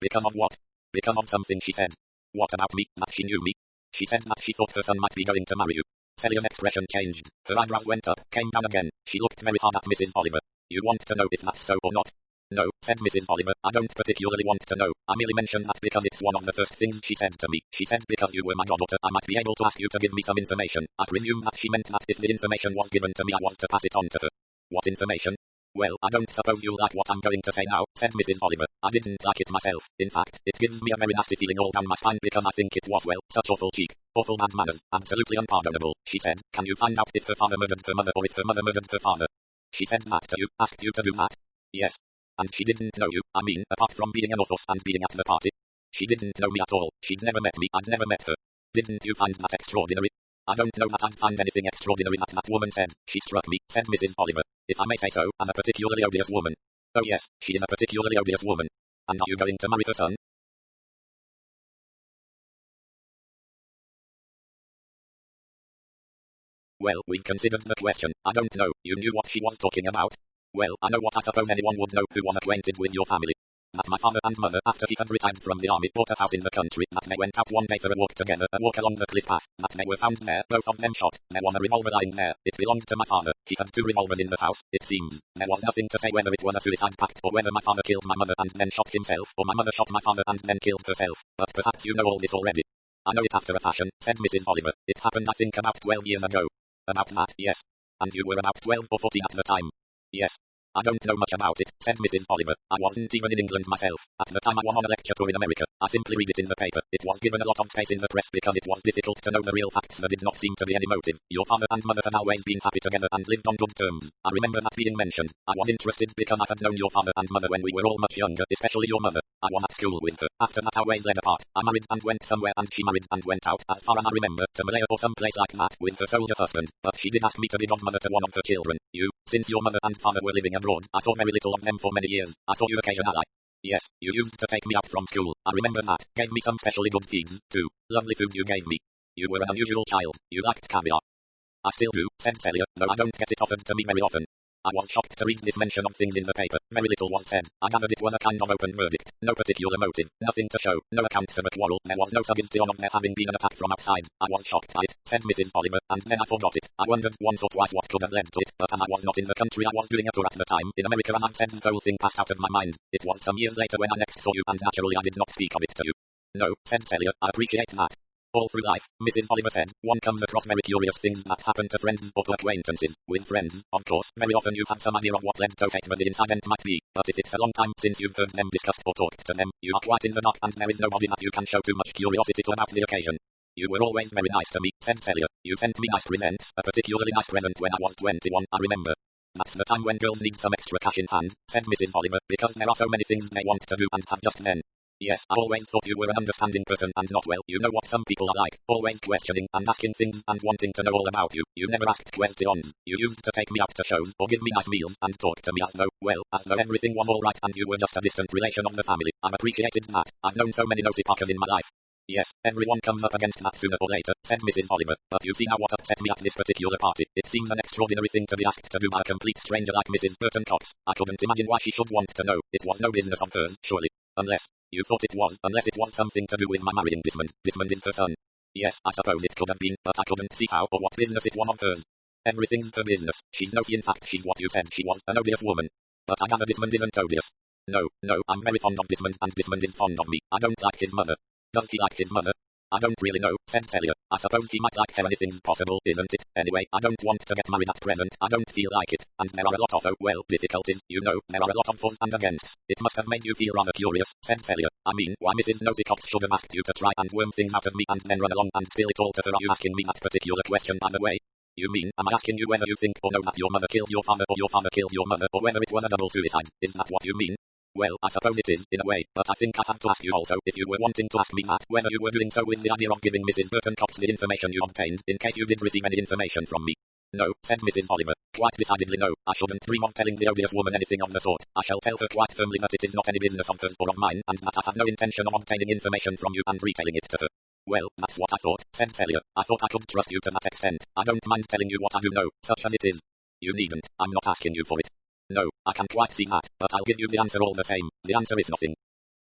Because of what? Because of something she said. What about me, that she knew me? She said that she thought her son might be going to marry you. Celia's expression changed. Her eyebrows went up, came down again. She looked very hard at Mrs. Oliver. You want to know if that's so or not? No, said Mrs. Oliver, I don't particularly want to know. I merely mentioned that because it's one of the first things she said to me. She said because you were my goddaughter, I might be able to ask you to give me some information. I presume that she meant that if the information was given to me, I was to pass it on to her. What information? Well, I don't suppose you'll like what I'm going to say now, said Mrs. Oliver. I didn't like it myself. In fact, it gives me a very nasty feeling all down my spine because I think it was, well, such awful cheek. Awful bad manners. Absolutely unpardonable. She said, can you find out if her father murdered her mother or if her mother murdered her father? She said that to you, asked you to do that? Yes. And she didn't know you, I mean, apart from being an author and being at the party. She didn't know me at all. She'd never met me, I'd never met her. Didn't you find that extraordinary? I don't know that I'd find anything extraordinary that woman said. She struck me, said Mrs. Oliver. If I may say so, as a particularly odious woman. Oh yes, she is a particularly odious woman. And are you going to marry her son? Well, we've considered the question. I don't know. You knew what she was talking about? Well, I know what I suppose anyone would know who was acquainted with your family. That my father and mother, after he had retired from the army, bought a house in the country, that they went out one day for a walk together, a walk along the cliff path, that they were found there, both of them shot. There was a revolver lying there. It belonged to my father. He had 2 revolvers in the house, it seems. There was nothing to say whether it was a suicide pact or whether my father killed my mother and then shot himself, or my mother shot my father and then killed herself. But perhaps you know all this already. I know it after a fashion, said Mrs. Oliver. It happened I think about 12 years ago. About that, yes. And you were about 12 or 14 at the time. Yes. I don't know much about it, said Mrs. Oliver. I wasn't even in England myself. At the time I was on a lecture tour in America. I simply read it in the paper. It was given a lot of space in the press because it was difficult to know the real facts. There did not seem to be any motive. Your father and mother had always been happy together and lived on good terms. I remember that being mentioned. I was interested because I had known your father and mother when we were all much younger, especially your mother. I was at school with her. After that our ways led apart. I married and went somewhere and she married and went out, as far as I remember, to Malaya or some place like that, with her soldier husband. But she did ask me to be godmother to one of her children. You, since your mother and father were living abroad, I saw very little of them for many years. I saw you occasionally. Yes, you used to take me out from school. I remember that. Gave me some specially good feeds, too. Lovely food you gave me. You were an unusual child. You liked caviar. I still do, said Celia, though I don't get it offered to me very often. I was shocked to read this mention of things in the paper. Very little was said. I gathered it was a kind of open verdict. No particular motive. Nothing to show. No accounts of a quarrel. There was no suggestion of there having been an attack from outside. I was shocked by it, said Mrs. Oliver, and then I forgot it. I wondered once or twice what could have led to it, but as I was not in the country I was doing a tour at the time, in America, and I've said the whole thing passed out of my mind. It was some years later when I next saw you, and naturally I did not speak of it to you. No, said Celia, I appreciate that. All through life, Mrs. Oliver said, one comes across very curious things that happen to friends or to acquaintances. With friends, of course, very often you have some idea of what led to hate the incident might be, but if it's a long time since you've heard them discussed or talked to them, you are quite in the dark and there is nobody that you can show too much curiosity to about the occasion. You were always very nice to me, said Celia. You sent me nice presents, a particularly nice present when I was 21, I remember. That's the time when girls need some extra cash in hand, said Mrs. Oliver, because there are so many things they want to do and have just then. Yes, I always thought you were an understanding person and not, well, you know what some people are like, always questioning and asking things and wanting to know all about you. You never asked questions. You used to take me out to shows or give me nice meals and talk to me as though, well, as though everything was alright and you were just a distant relation of the family. I've appreciated that. I've known so many nosy Parkers in my life. Yes, everyone comes up against that sooner or later, said Mrs. Oliver, but you see now what upset me at this particular party. It seems an extraordinary thing to be asked to do by a complete stranger like Mrs. Burton Cox. I couldn't imagine why she should want to know. It was no business of hers, surely. Unless you thought it was, unless it was something to do with my marrying Desmond. Desmond is her son. Yes, I suppose it could have been, but I couldn't see how or what business it was of hers. Everything's her business. She's nosy, in fact she's what you said she was, an odious woman. But I gather Desmond isn't odious. No, I'm very fond of Desmond and Desmond is fond of me. I don't like his mother. Does he like his mother? I don't really know, said Celia. I suppose he might like her. Anything's possible, isn't it? Anyway, I don't want to get married at present. I don't feel like it. And there are a lot of, difficulties, you know. There are a lot of fors and againsts. It must have made you feel rather curious, said Celia. I mean, why Mrs. Nosy Cox should have asked you to try and worm things out of me and then run along and spill it all to her. Are you asking me that particular question, by the way? You mean, am I asking you whether you think or know that your mother killed your father or your father killed your mother, or whether it was a double suicide? Is that what you mean? Well, I suppose it is, in a way, but I think I have to ask you also, if you were wanting to ask me that, whether you were doing so with the idea of giving Mrs. Burton Cox the information you obtained, in case you did receive any information from me. No, said Mrs. Oliver. Quite decidedly no. I shouldn't dream of telling the odious woman anything of the sort. I shall tell her quite firmly that it is not any business of hers or of mine, and that I have no intention of obtaining information from you and retailing it to her. Well, that's what I thought, said Celia. I thought I could trust you to that extent. I don't mind telling you what I do know, such as it is. You needn't. I'm not asking you for it. No, I can quite see that, but I'll give you the answer all the same. The answer is nothing.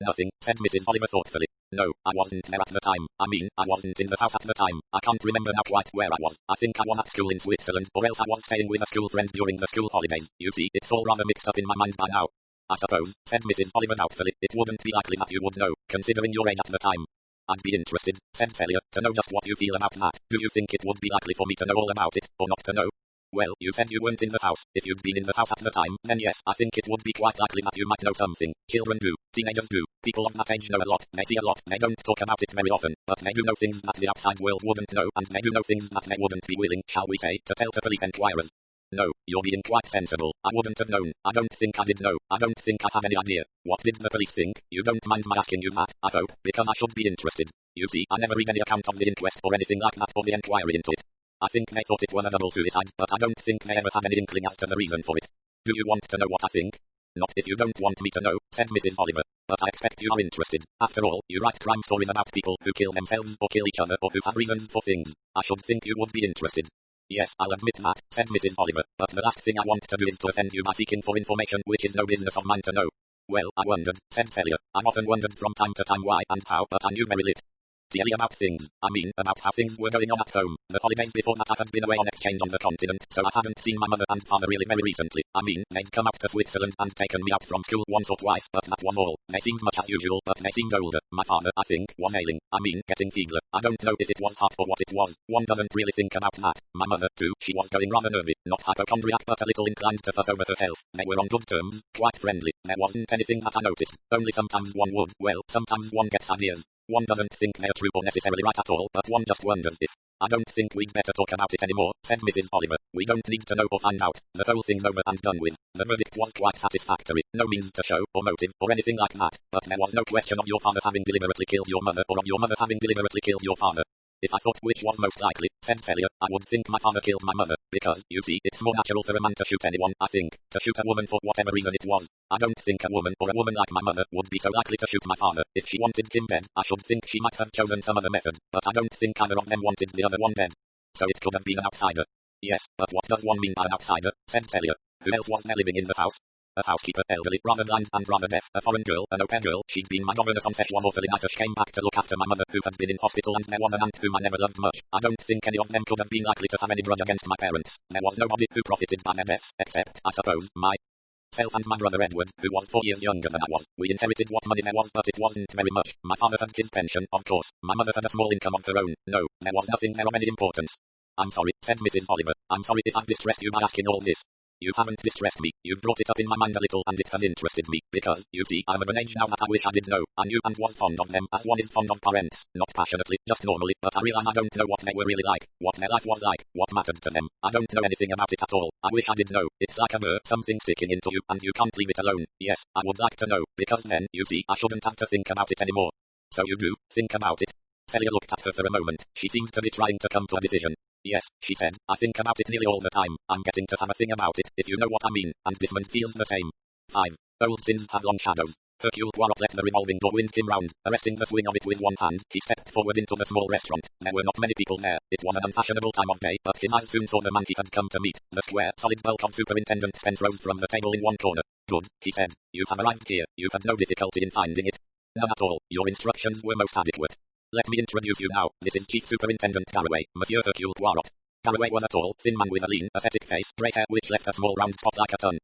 Nothing, said Mrs. Oliver thoughtfully. No, I wasn't there at the time. I mean, I wasn't in the house at the time. I can't remember now quite where I was. I think I was at school in Switzerland, or else I was staying with a school friend during the school holidays. You see, it's all rather mixed up in my mind by now. I suppose, said Mrs. Oliver doubtfully, it wouldn't be likely that you would know, considering your age at the time. I'd be interested, said Celia, to know just what you feel about that. Do you think it would be likely for me to know all about it, or not to know? Well, you said you weren't in the house. If you'd been in the house at the time, then yes, I think it would be quite likely that you might know something. Children do. Teenagers do. People of that age know a lot. They see a lot. They don't talk about it very often, but they do know things that the outside world wouldn't know, and they do know things that they wouldn't be willing, shall we say, to tell to police inquirers. No, you're being quite sensible. I wouldn't have known. I don't think I did know. I don't think I have any idea. What did the police think? You don't mind my asking you that, I hope, because I should be interested. You see, I never read any account of the inquest or anything like that or the inquiry into it. I think they thought it was a double suicide, but I don't think they ever had any inkling as to the reason for it. Do you want to know what I think? Not if you don't want me to know, said Mrs. Oliver. But I expect you are interested. After all, you write crime stories about people who kill themselves or kill each other or who have reasons for things. I should think you would be interested. Yes, I'll admit that, said Mrs. Oliver, but the last thing I want to do is to offend you by seeking for information which is no business of mine to know. Well, I wondered, said Celia. I've often wondered from time to time why and how, but I knew very little. Daily about things. I mean, about how things were going on at home. The holidays before that I had been away on exchange on the continent, so I hadn't seen my mother and father really very recently. I mean, they'd come out to Switzerland and taken me out from school once or twice, but that was all. They seemed much as usual, but they seemed older. My father, I think, was ailing. I mean, getting feebler. I don't know if it was heart or what it was. One doesn't really think about that. My mother, too, she was going rather nervy. Not hypochondriac, but a little inclined to fuss over her health. They were on good terms, quite friendly. There wasn't anything that I noticed. Only sometimes one would, well, sometimes one gets ideas. One doesn't think they're true or necessarily right at all, but one just wonders if. I don't think we'd better talk about it anymore, said Mrs. Oliver. We don't need to know or find out. The whole thing's over and done with. The verdict was quite satisfactory. No means to show, or motive, or anything like that. But there was no question of your father having deliberately killed your mother, or of your mother having deliberately killed your father. If I thought which was most likely, said Celia, I would think my father killed my mother, because, you see, it's more natural for a man to shoot anyone, I think, to shoot a woman for whatever reason it was. I don't think a woman, or a woman like my mother, would be so likely to shoot my father. If she wanted him dead, I should think she might have chosen some other method, but I don't think either of them wanted the other one dead. So it could have been an outsider. Yes, but what does one mean by an outsider, said Celia. Who else was there living in the house? A housekeeper, elderly, rather blind and rather deaf, a foreign girl, an au pair girl. She'd been my governess on session, was awfully nice as she came back to look after my mother who had been in hospital, and there was an aunt whom I never loved much. I don't think any of them could have been likely to have any grudge against my parents. There was nobody who profited by their deaths, except, I suppose, myself and my brother Edward, who was 4 years younger than I was. We inherited what money there was, but it wasn't very much. My father had his pension, of course. My mother had a small income of her own. No, there was nothing there of any importance. I'm sorry, said Mrs. Oliver. I'm sorry if I've distressed you by asking all this. You haven't distressed me. You've brought it up in my mind a little, and it has interested me, because, you see, I'm of an age now that I wish I did know. I knew and was fond of them, as one is fond of parents. Not passionately, just normally, but I realize I don't know what they were really like, what their life was like, what mattered to them. I don't know anything about it at all. I wish I did know. It's like a burr, something sticking into you, and you can't leave it alone. Yes, I would like to know, because then, you see, I shouldn't have to think about it anymore. So you do, think about it? Celia looked at her for a moment. She seemed to be trying to come to a decision. Yes, she said, I think about it nearly all the time. I'm getting to have a thing about it, if you know what I mean, and this one feels the same. 5. Old sins have long shadows. Hercule Poirot let the revolving door wind him round. Arresting the swing of it with one hand, he stepped forward into the small restaurant. There were not many people there. It was an unfashionable time of day, but his eyes soon saw the man he had come to meet. The square, solid bulk of Superintendent Spence rose from the table in one corner. Good, he said. You have arrived here. You had no difficulty in finding it. None at all. Your instructions were most adequate. Let me introduce you now. This is Chief Superintendent Garraway, Monsieur Hercule Poirot. Garraway was a tall, thin man with a lean, ascetic face, grey hair which left a small round spot like a ton.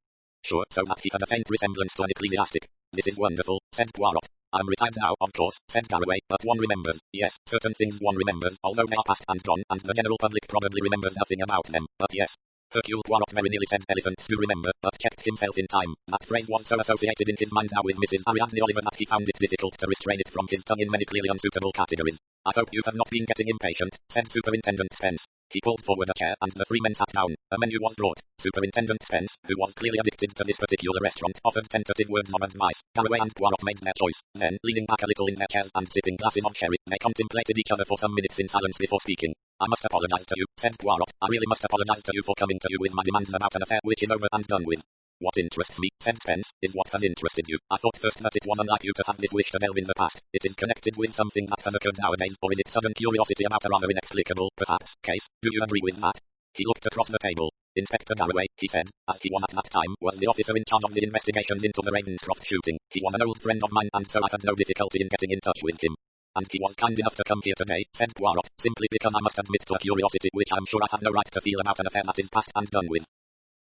Sure, so that he had a faint resemblance to an ecclesiastic. This is wonderful, said Poirot. I'm retired now, of course, said Garraway, but one remembers. Yes, certain things one remembers, although they are past and gone, and the general public probably remembers nothing about them. But yes. Hercule Poirot very nearly said elephants do remember, but checked himself in time. That phrase was so associated in his mind now with Mrs. Ariadne Oliver that he found it difficult to restrain it from his tongue in many clearly unsuitable categories. I hope you have not been getting impatient, said Superintendent Spence. He pulled forward a chair, and the three men sat down. A menu was brought. Superintendent Spence, who was clearly addicted to this particular restaurant, offered tentative words of advice. Garraway and Poirot made their choice. Then, leaning back a little in their chairs and sipping glasses of sherry, they contemplated each other for some minutes in silence before speaking. I must apologize to you, said Poirot. I really must apologize to you for coming to you with my demands about an affair which is over and done with. What interests me, said Spence, is what has interested you. I thought first that it was unlike you to have this wish to delve in the past. It is connected with something that has occurred nowadays, or is it sudden curiosity about a rather inexplicable, perhaps, case? Do you agree with that? He looked across the table. Inspector Garraway, he said, as he was at that time, was the officer in charge of the investigations into the Ravenscroft shooting. He was an old friend of mine and so I had no difficulty in getting in touch with him. And he was kind enough to come here today, said Poirot, simply because I must admit to a curiosity which I'm sure I have no right to feel about an affair that is past and done with.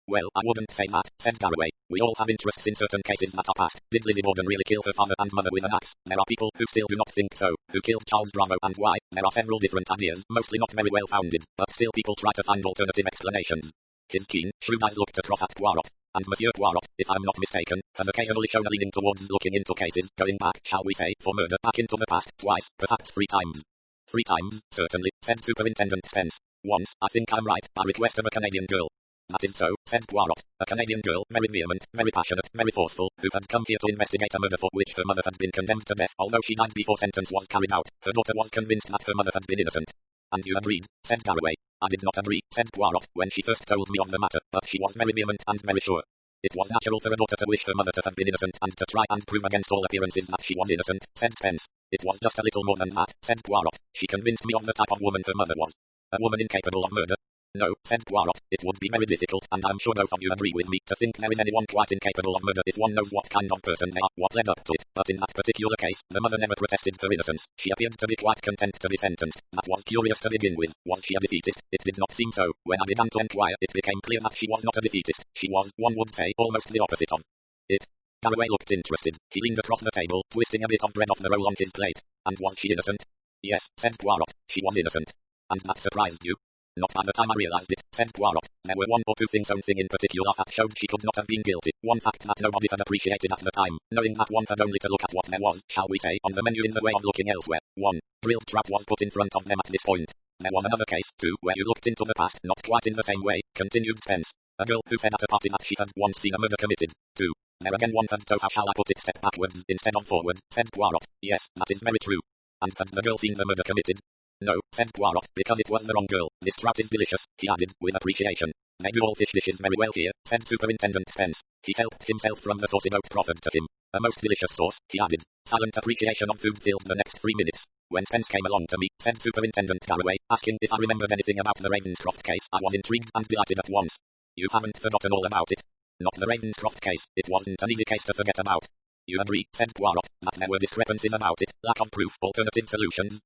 Well, I wouldn't say that, said Garraway. We all have interests in certain cases that are past. Did Lizzie Borden really kill her father and mother with an axe? There are people who still do not think so. Who killed Charles Bravo and why? There are several different ideas, mostly not very well founded, but still people try to find alternative explanations. His keen, shrewd eyes looked across at Poirot. And Monsieur Poirot, if I'm not mistaken, has occasionally shown a leaning towards looking into cases, going back, shall we say, for murder, back into the past, twice, perhaps 3 times. 3 times, certainly, said Superintendent Spence. Once, I think I'm right, by request of a Canadian girl. That is so, said Poirot. A Canadian girl, very vehement, very passionate, very forceful, who had come here to investigate a murder for which her mother had been condemned to death, although she died before sentence was carried out. Her daughter was convinced that her mother had been innocent. And you agreed, said Garraway. I did not agree, said Poirot, when she first told me of the matter, but she was very vehement and very sure. It was natural for a daughter to wish her mother to have been innocent and to try and prove against all appearances that she was innocent, said Spence. It was just a little more than that, said Poirot. She convinced me of the type of woman her mother was. A woman incapable of murder. No, said Poirot, it would be very difficult, and I'm sure both of you agree with me, to think there is anyone quite incapable of murder if one knows what kind of person they are, what led up to it. But in that particular case, the mother never protested her innocence. She appeared to be quite content to be sentenced. That was curious to begin with. Was she a defeatist? It did not seem so. When I began to inquire, it became clear that she was not a defeatist. She was, one would say, almost the opposite of it. Garraway looked interested. He leaned across the table, twisting a bit of bread off the roll on his plate. And was she innocent? Yes, said Poirot. She was innocent. And that surprised you? Not by the time I realized it, said Poirot. There were 1 or 2 things, something in particular that showed she could not have been guilty. One fact that nobody had appreciated at the time, knowing that one had only to look at what there was, shall we say, on the menu in the way of looking elsewhere. 1. Drilled trap was put in front of them at this point. There was another case, too, where you looked into the past, not quite in the same way, continued Spence. A girl who said at a party that she had once seen a murder committed. 2. There again one had to, how shall I put it, step backwards instead of forward, said Poirot. Yes, that is very true. And had the girl seen the murder committed? No, said Poirot, because it was the wrong girl. This trout is delicious, he added, with appreciation. They do all fish dishes very well here, said Superintendent Spence. He helped himself from the saucy boat proffered to him. A most delicious sauce, he added. Silent appreciation of food filled the next 3 minutes. When Spence came along to me, said Superintendent Garraway, asking if I remembered anything about the Ravenscroft case, I was intrigued and delighted at once. You haven't forgotten all about it? Not the Ravenscroft case, it wasn't an easy case to forget about. You agree, said Poirot, that there were discrepancies about it, lack of proof, alternative solutions?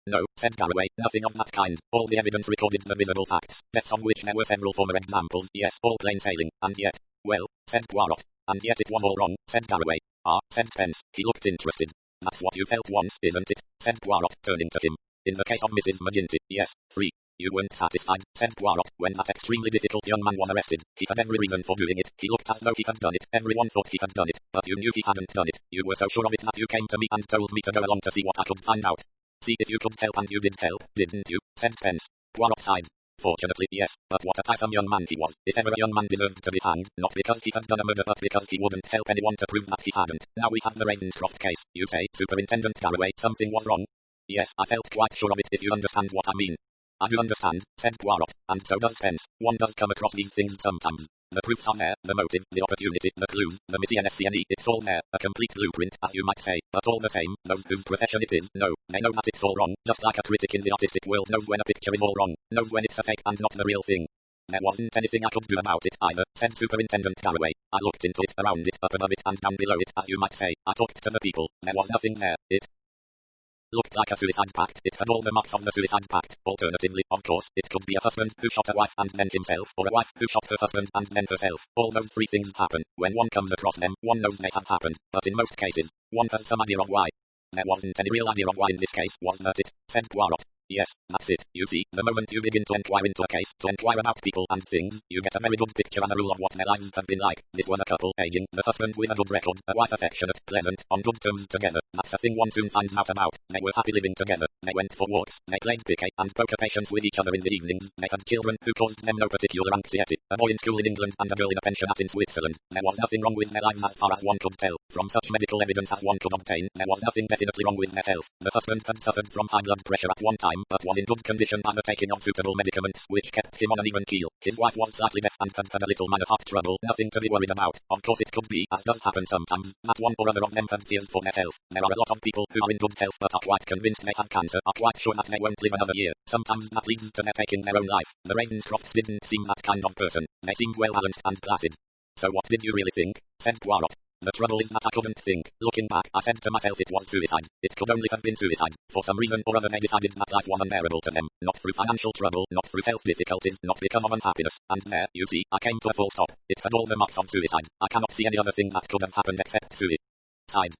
No, said Garraway, nothing of that kind. All the evidence recorded the visible facts, deaths of which there were several former examples, yes, all plain sailing, and yet, well, said Poirot, and yet it was all wrong, said Garraway. Ah, said Spence, he looked interested. That's what you felt once, isn't it? Said Poirot, turning to him. In the case of Mrs. McGinty, yes. 3. You weren't satisfied, said Poirot, when that extremely difficult young man was arrested. He had every reason for doing it. He looked as though he had done it. Everyone thought he had done it, but you knew he hadn't done it. You were so sure of it that you came to me and told me to go along to see what I could find out. See if you could help, and you did help, didn't you? Said Spence. Poirot sighed. Fortunately, yes, but what a tiresome young man he was. If ever a young man deserved to be hanged, not because he had done a murder but because he wouldn't help anyone to prove that he hadn't. Now we have the Ravenscroft case. You say, Superintendent Garraway, something was wrong? Yes, I felt quite sure of it, if you understand what I mean. I do understand, said Poirot, and so does Spence. One does come across these things sometimes. The proofs are there, the motive, the opportunity, the clues, the miscne, it's all there, a complete blueprint, as you might say, but all the same, those whose profession it is, know, they know that it's all wrong, just like a critic in the artistic world knows when a picture is all wrong, knows when it's a fake and not the real thing. There wasn't anything I could do about it either, said Superintendent Garraway. I looked into it, around it, up above it, and down below it, as you might say. I talked to the people. There was nothing there. It looked like a suicide pact. It had all the marks of the suicide pact. Alternatively, of course, it could be a husband who shot a wife and then himself, or a wife who shot her husband and then herself. All those 3 things happen. When one comes across them, one knows they have happened, but in most cases, one has some idea of why. There wasn't any real idea of why in this case, was that it? Said Poirot. Yes, that's it. You see, the moment you begin to inquire into a case, to inquire about people and things, you get a very good picture as a rule of what their lives have been like. This was a couple, aging, the husband with a good record, a wife affectionate, pleasant, on good terms together. That's a thing one soon finds out about. They were happy living together. They went for walks, they played piquet and poker patience with each other in the evenings. They had children who caused them no particular anxiety. A boy in school in England and a girl in a pensionat in Switzerland. There was nothing wrong with their lives as far as one could tell. From such medical evidence as one could obtain, there was nothing definitely wrong with their health. The husband had suffered from high blood pressure at one time. crime, but was in good condition by the taking of suitable medicaments, which kept him on an even keel. His wife was slightly deaf and had a little minor heart trouble, nothing to be worried about. Of course it could be, as does happen sometimes, that one or other of them had fears for their health. There are a lot of people who are in good health but are quite convinced they have cancer, are quite sure that they won't live another year. Sometimes that leads to their taking their own life. The Ravenscrofts didn't seem that kind of person. They seemed well balanced and placid. So what did you really think? Said Poirot. The trouble is that I couldn't think. Looking back, I said to myself it was suicide. It could only have been suicide. For some reason or other they decided that life was unbearable to them. Not through financial trouble, not through health difficulties, not because of unhappiness. And there, you see, I came to a full stop. It had all the marks of suicide. I cannot see any other thing that could have happened except suicide.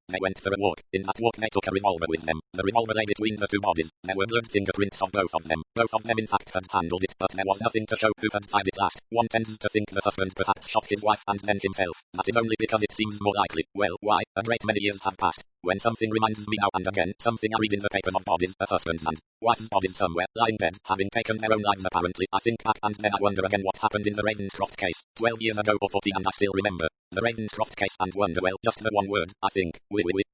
They went for a walk. In that walk they took a revolver with them. The revolver lay between the two bodies. There were blood fingerprints of both of them. Both of them in fact had handled it, but there was nothing to show who had fired it last. One tends to think the husband perhaps shot his wife and then himself. That is only because it seems more likely. Well, why? A great many years have passed. When something reminds me now and again, something I read in the papers of bodies, a husband's and wife's bodies somewhere, lying dead, having taken their own lives apparently, I think back and then I wonder again what happened in the Ravenscroft case, 12 years ago or 14 and I still remember. The Ravenscroft case and wonder, well, just the one word, I think.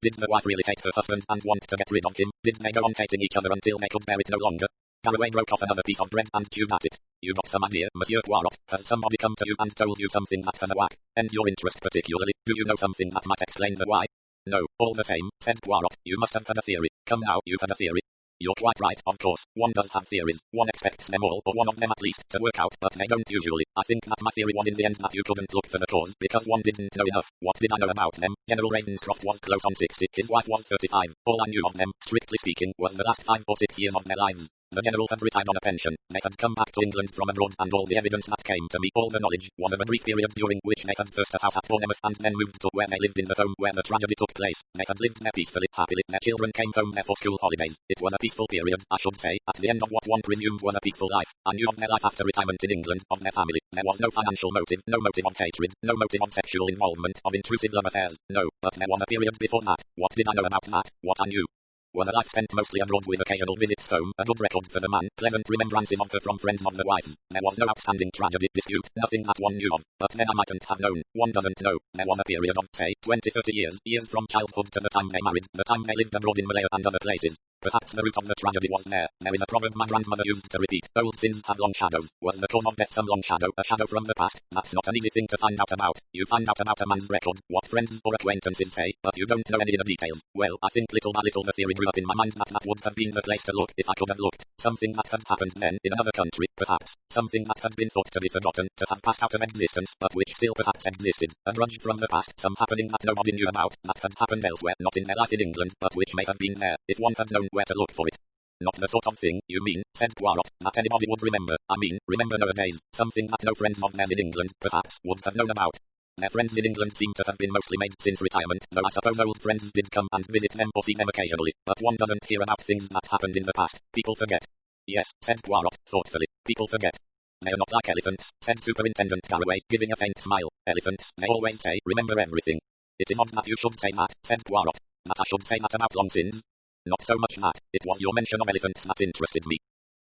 Did the wife really hate her husband and want to get rid of him? Did they go on hating each other until they could bear it no longer? Garraway broke off another piece of bread and chewed at it. You got some idea, Monsieur Poirot? Has somebody come to you and told you something that has a whack? And your interest particularly, do you know something that might explain the why? No, all the same, said Poirot, you must have had a theory. Come now, you had a theory. You're quite right, of course. One does have theories. One expects them all, or one of them at least, to work out, but they don't usually. I think that my theory was in the end that you couldn't look for the cause, because one didn't know enough. What did I know about them? General Ravenscroft was close on 60, his wife was 35. All I knew of them, strictly speaking, was the last 5 or 6 years of their lives. The general had retired on a pension. They had come back to England from abroad, and all the evidence that came to me, all the knowledge, was of a brief period during which they had first a house at Bournemouth and then moved to where they lived in the home where the tragedy took place. They had lived there peacefully, happily. Their children came home there for school holidays. It was a peaceful period, I should say, at the end of what one presumed was a peaceful life. I knew of their life after retirement in England, of their family. There was no financial motive, no motive of hatred, no motive of sexual involvement, of intrusive love affairs. No, but there was a period before that. What did I know about that? What I knew was a life spent mostly abroad with occasional visits home, a good record for the man, pleasant remembrances of her from friends of the wives. There was no outstanding tragedy, dispute, nothing that one knew of. But then I mightn't have known. One doesn't know. There was a period of, say, 20-30 years from childhood to the time they married, the time they lived abroad in Malaya and other places. Perhaps the root of the tragedy was there. There is a proverb my grandmother used to repeat, old sins have long shadows. Was the cause of death some long shadow, a shadow from the past? That's not an easy thing to find out about. You find out about a man's record, what friends or acquaintances say, but you don't know any of the details. Well, I think little by little the theory grew up in my mind that would have been the place to look if I could have looked. Something that had happened then, in another country, perhaps. Something that had been thought to be forgotten, to have passed out of existence, but which still perhaps existed. A grudge from the past, some happening that nobody knew about, that had happened elsewhere, not in their life in England, but which may have been there, if one had known where to look for it. Not the sort of thing, you mean, said Poirot, that anybody would remember. I mean, remember nowadays. Something that no friends of theirs in England, perhaps, would have known about. Their friends in England seem to have been mostly made since retirement, though I suppose old friends did come and visit them or see them occasionally, but one doesn't hear about things that happened in the past. People forget. Yes, said Poirot, thoughtfully. People forget. They are not like elephants, said Superintendent Garraway, giving a faint smile. Elephants, they always say, remember everything. It is odd that you should say that, said Poirot. That I should say that about long sins? Not so much that. It was your mention of elephants that interested me.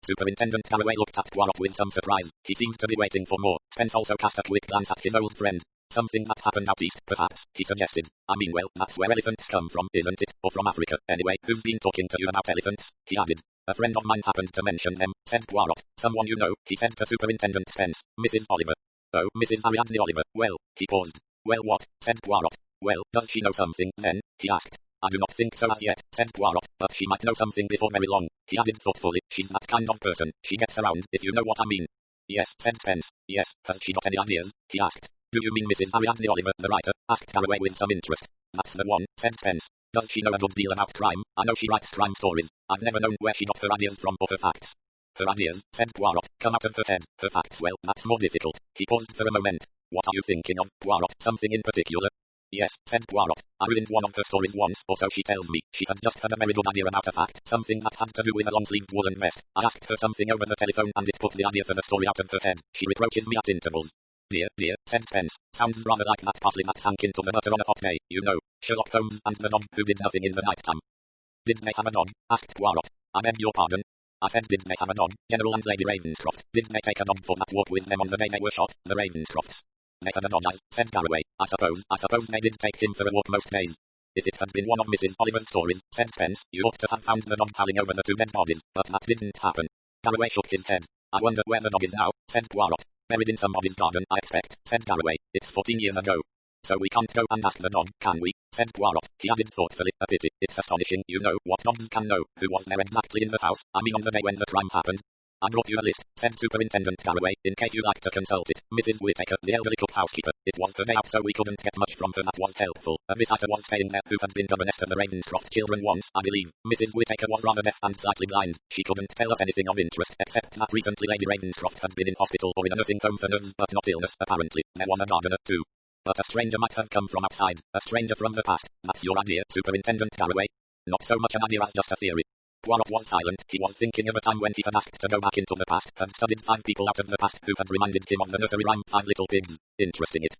Superintendent Garraway looked at Poirot with some surprise. He seemed to be waiting for more. Spence also cast a quick glance at his old friend. Something that happened out east, perhaps, he suggested. I mean, well, that's where elephants come from, isn't it? Or from Africa. Anyway, who's been talking to you about elephants? He added. A friend of mine happened to mention them, said Poirot. Someone you know, he said to Superintendent Spence. Mrs. Oliver. Oh, Mrs. Ariadne Oliver. Well, he paused. Well, what? Said Poirot. Well, does she know something, then? He asked. I do not think so as yet, said Poirot, but she might know something before very long. He added thoughtfully, she's that kind of person. She gets around, if you know what I mean. Yes, said Spence. Yes, has she got any ideas? He asked. Do you mean Mrs. Ariadne Oliver, the writer? Asked Garraway with some interest. That's the one, said Spence. Does she know a good deal about crime? I know she writes crime stories. I've never known where she got her ideas from or her facts. Her ideas, said Poirot, come out of her head. Her facts, well, that's more difficult. He paused for a moment. What are you thinking of, Poirot? Something in particular? Yes, said Poirot. I ruined one of her stories once, or so she tells me. She had just had a very good idea about a fact, something that had to do with a long-sleeved woolen vest. I asked her something over the telephone and it put the idea for the story out of her head. She reproaches me at intervals. Dear, said Spence. Sounds rather like that parsley that sank into the butter on a hot day, you know. Sherlock Holmes and the dog who did nothing in the night time. Did they have a dog? Asked Poirot. I beg your pardon. I said did they have a dog, General and Lady Ravenscroft? Did they take a dog for that walk with them on the day they were shot, the Ravenscrofts? They had a dog, said Garraway. I suppose they did take him for a walk most days. If it had been one of Mrs. Oliver's stories, said Spence, you ought to have found the dog howling over the two dead bodies, but that didn't happen. Garraway shook his head. I wonder where the dog is now, said Poirot. Buried in somebody's garden, I expect, said Garraway. It's 14 years ago. So we can't go and ask the dog, can we? Said Poirot. He added thoughtfully, a pity. It's astonishing, you know, what dogs can know. Who was there exactly in the house? I mean on the day when the crime happened. I brought you a list, said Superintendent Garraway, in case you like to consult it. Mrs. Whittaker, the elderly cook housekeeper. It was the day out, so we couldn't get much from her that was helpful. A visitor was staying there who had been governess to the Ravenscroft children once, I believe. Mrs. Whittaker was rather deaf and slightly blind. She couldn't tell us anything of interest, except that recently Lady Ravenscroft had been in hospital or in a nursing home for nerves but not illness, apparently. There was a gardener, too. But a stranger might have come from outside. A stranger from the past. That's your idea, Superintendent Garraway? Not so much an idea as just a theory. Poirot was silent. He was thinking of a time when he had asked to go back into the past, had studied 5 people out of the past who had reminded him of the nursery rhyme 5 Little Pigs. Interesting it.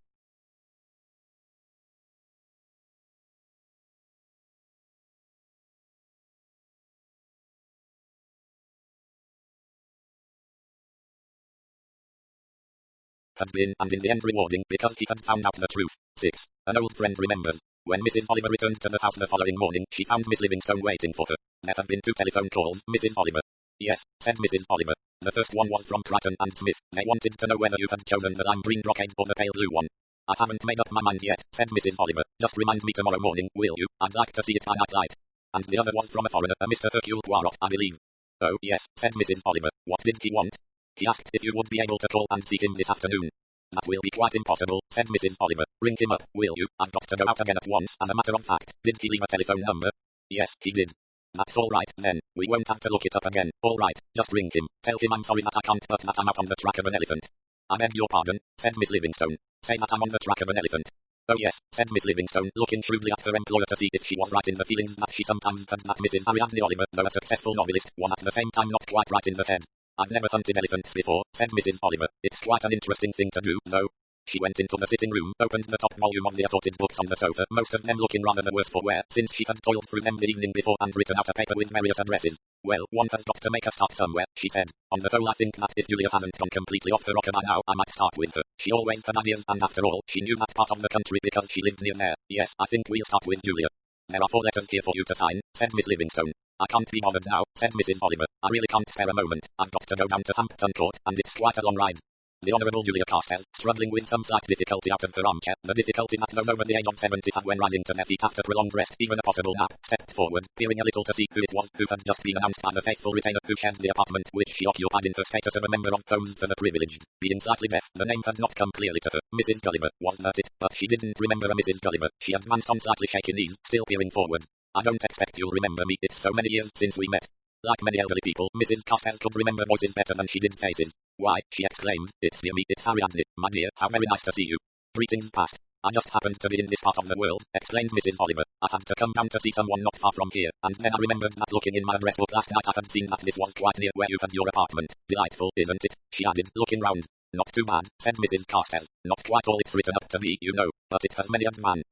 Had been, and in the end rewarding, because he had found out the truth. 6. An old friend remembers. When Mrs. Oliver returned to the house the following morning, she found Miss Livingstone waiting for her. There had been 2 telephone calls, Mrs. Oliver. Yes, said Mrs. Oliver. The first one was from Crichton and Smith. They wanted to know whether you had chosen the lime green brocade or the pale blue one. I haven't made up my mind yet, said Mrs. Oliver. Just remind me tomorrow morning, will you? I'd like to see it by nightlight. And the other was from a foreigner, a Mr. Hercule Poirot, I believe. Oh, yes, said Mrs. Oliver. What did he want? He asked if you would be able to call and see him this afternoon. That will be quite impossible, said Mrs. Oliver. Ring him up, will you? I've got to go out again at once, as a matter of fact. Did he leave a telephone number? Yes, he did. That's all right, then. We won't have to look it up again. All right, just ring him. Tell him I'm sorry that I can't, but that I'm out on the track of an elephant. I beg your pardon, said Miss Livingstone. Say that I'm on the track of an elephant. Oh yes, said Miss Livingstone, looking shrewdly at her employer to see if she was right in the feelings that she sometimes had that Mrs. Ariadne Oliver, though a successful novelist, was at the same time not quite right in the head. I've never hunted elephants before, said Mrs. Oliver. It's quite an interesting thing to do, though. She went into the sitting room, opened the top volume of the assorted books on the sofa, most of them looking rather the worse for wear, since she had toiled through them the evening before and written out a paper with various addresses. Well, one has got to make a start somewhere, she said. On the whole, I think that if Julia hasn't gone completely off the rocker by now, I might start with her. She always had ideas, and after all, she knew that part of the country because she lived near there. Yes, I think we'll start with Julia. There are 4 letters here for you to sign, said Miss Livingstone. I can't be bothered now, said Mrs. Oliver. I really can't spare a moment. I've got to go down to Hampton Court, and it's quite a long ride. The Honourable Julia Carstairs, struggling with some slight difficulty out of her armchair, the difficulty that those over the age of 70 have when rising to their feet after prolonged rest, even a possible nap, stepped forward, peering a little to see who it was who had just been announced by the faithful retainer who shared the apartment which she occupied in her status of a member of Holmes for the Privileged. Being slightly deaf, the name had not come clearly to her. Mrs. Gulliver, was that it? But she didn't remember a Mrs. Gulliver. She advanced on slightly shaky knees, still peering forward. I don't expect you'll remember me, it's so many years since we met. Like many elderly people, Mrs. Carstairs could remember voices better than she did faces. Why, she exclaimed, it's dear me, it's Ariadne, my dear, how very nice to see you. Greetings past. I just happened to be in this part of the world, explained Mrs. Oliver. I had to come down to see someone not far from here, and then I remembered that looking in my address book last night I had seen that this was quite near where you had your apartment. Delightful, isn't it? She added, looking round. Not too bad, said Mrs. Carstairs. Not quite all it's written up to be, you know, but it has many advantages.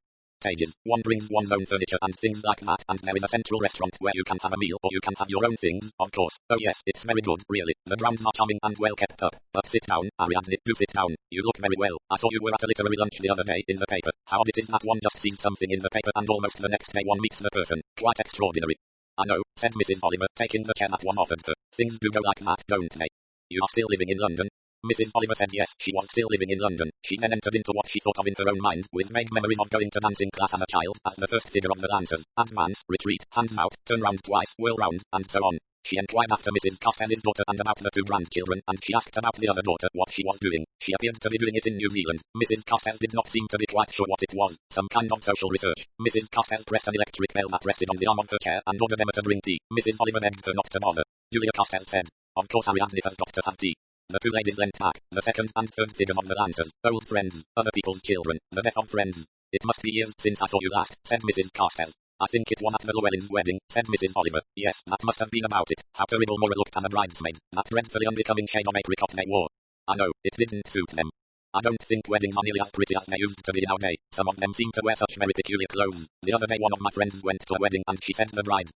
One brings one's own furniture and things like that, and there is a central restaurant where you can have a meal or you can have your own things, of course. Oh yes, it's very good, really. The grounds are charming and well kept up. But sit down, Ariadne, do sit down. You look very well. I saw you were at a literary lunch the other day in the paper. How odd it is that one just sees something in the paper and almost the next day one meets the person. Quite extraordinary. I know, said Mrs. Oliver, taking the chair that one offered her. Things do go like that, don't they? You are still living in London? Mrs. Oliver said yes, she was still living in London. She then entered into what she thought of in her own mind, with vague memories of going to dancing class as a child, as the first figure of the dancers. Advance, retreat, hands out, turn round twice, whirl round, and so on. She inquired after Mrs. Carstairs' daughter and about the 2 grandchildren, and she asked about the other daughter what she was doing. She appeared to be doing it in New Zealand. Mrs. Carstairs did not seem to be quite sure what it was. Some kind of social research. Mrs. Carstairs pressed an electric bell that rested on the arm of her chair and ordered Emma to bring tea. Mrs. Oliver begged her not to bother. Julia Carstairs said, of course Ariadne has got to have tea. The 2 ladies leant back, the second and third figures of the dancers, old friends, other people's children, the death of friends. It must be years since I saw you last, said Mrs. Carstairs. I think it was at the Llewellyns' wedding, said Mrs. Oliver. Yes, that must have been about it. How terrible Maura looked as a bridesmaid, that dreadfully unbecoming shade of apricot they wore. I know, it didn't suit them. I don't think weddings are nearly as pretty as they used to be in our day. Some of them seem to wear such very peculiar clothes. The other day one of my friends went to a wedding and she said the bride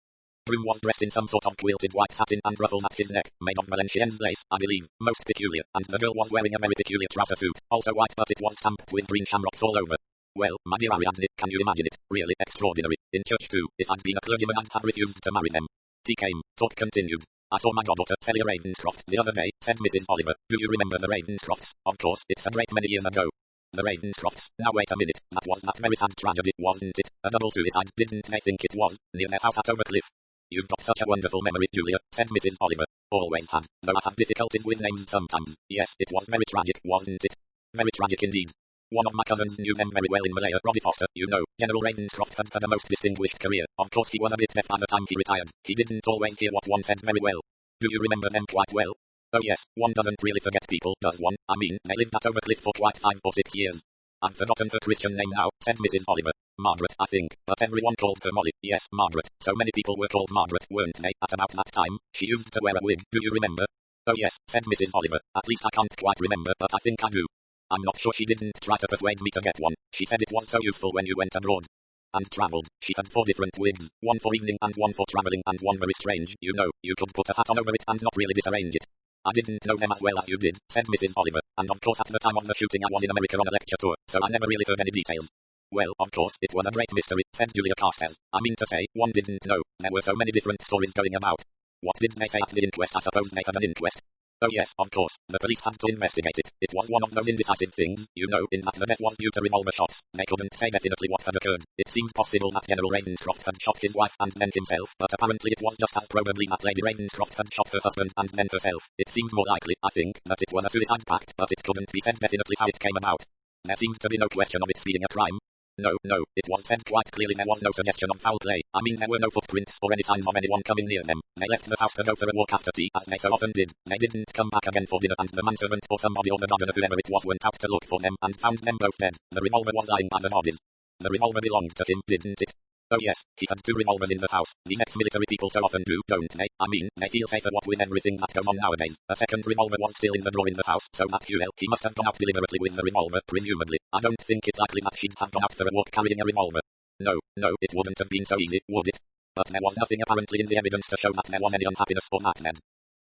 groom was dressed in some sort of quilted white satin and ruffles at his neck, made of Valenciennes lace, I believe, most peculiar, and the girl was wearing a very peculiar trouser suit, also white but it was stamped with green shamrocks all over. Well, my dear Ariadne, can you imagine it? Really extraordinary. In church too, if I'd been a clergyman and had refused to marry them. Tea came, talk continued. I saw my goddaughter, Celia Ravenscroft, the other day, said Mrs. Oliver. Do you remember the Ravenscrofts? Of course, it's a great many years ago. The Ravenscrofts. Now wait a minute, that was that very sad tragedy, wasn't it? A double suicide, didn't they think it was? Near their house at Overcliff. You've got such a wonderful memory, Julia, said Mrs. Oliver. Always had, though I have difficulties with names sometimes. Yes, it was very tragic, wasn't it? Very tragic indeed. One of my cousins knew them very well in Malaya, Roddy Foster, you know. General Ravenscroft had a most distinguished career. Of course he was a bit deaf by the time he retired. He didn't always hear what one said very well. Do you remember them quite well? Oh yes, one doesn't really forget people, does one? I mean, they lived at Overcliff for quite 5 or 6 years. I've forgotten her Christian name now, said Mrs. Oliver. Margaret, I think, but everyone called her Molly. Yes, Margaret. So many people were called Margaret, weren't they, at about that time? She used to wear a wig, do you remember? Oh yes, said Mrs. Oliver. At least I can't quite remember, but I think I do. I'm not sure she didn't try to persuade me to get one. She said it was so useful when you went abroad and travelled. She had 4 different wigs, one for evening and one for travelling and one very strange, you know, you could put a hat on over it and not really disarrange it. I didn't know them as well as you did, said Mrs. Oliver, and of course at the time of the shooting I was in America on a lecture tour, so I never really heard any details. Well, of course, it was a great mystery, said Julia Carstairs. I mean to say, one didn't know. There were so many different stories going about. What did they say at the inquest? I suppose they had an inquest. Oh yes, of course, the police had to investigate it. It was one of those indecisive things, you know, in that the death was due to revolver shots. They couldn't say definitely what had occurred. It seemed possible that General Ravenscroft had shot his wife and then himself, but apparently it was just as probably that Lady Ravenscroft had shot her husband and then herself. It seemed more likely, I think, that it was a suicide pact, but it couldn't be said definitely how it came about. There seemed to be no question of its being a crime. No, it was said quite clearly there was no suggestion of foul play. I mean there were no footprints or any signs of anyone coming near them. They left the house to go for a walk after tea, as they so often did. They didn't come back again for dinner, and the manservant or somebody or the gardener whoever it was went out to look for them and found them both dead. The revolver was lying by the bodies. The revolver belonged to him, didn't it? Oh yes, he had 2 revolvers in the house. These ex-military people so often do, don't they? I mean, they feel safer what with everything that goes on nowadays. A second revolver was still in the drawer in the house, so that he must have gone out deliberately with the revolver, presumably. I don't think it's likely that she'd have gone out for a walk carrying a revolver. No, it wouldn't have been so easy, would it? But there was nothing apparently in the evidence to show that there was any unhappiness or that there'd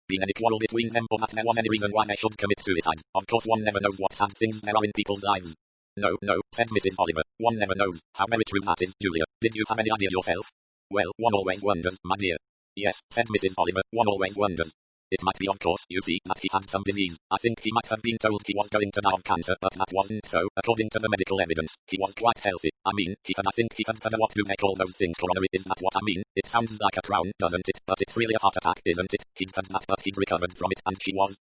been any quarrel between them or that there was any reason why they should commit suicide. Of course one never knows what sad things there are in people's lives. No, said Mrs. Oliver. One never knows. How very true that is, Julia. Did you have any idea yourself? Well, one always wonders, my dear. Yes, said Mrs. Oliver, one always wonders. It might be, of course, you see, that he had some disease. I think he might have been told he was going to die of cancer, but that wasn't so, according to the medical evidence. He was quite healthy. I mean, I think he had what do they call those things, coronary, is that what I mean? It sounds like a crown, doesn't it? But it's really a heart attack, isn't it? He'd had that, but he'd recovered from it, and she was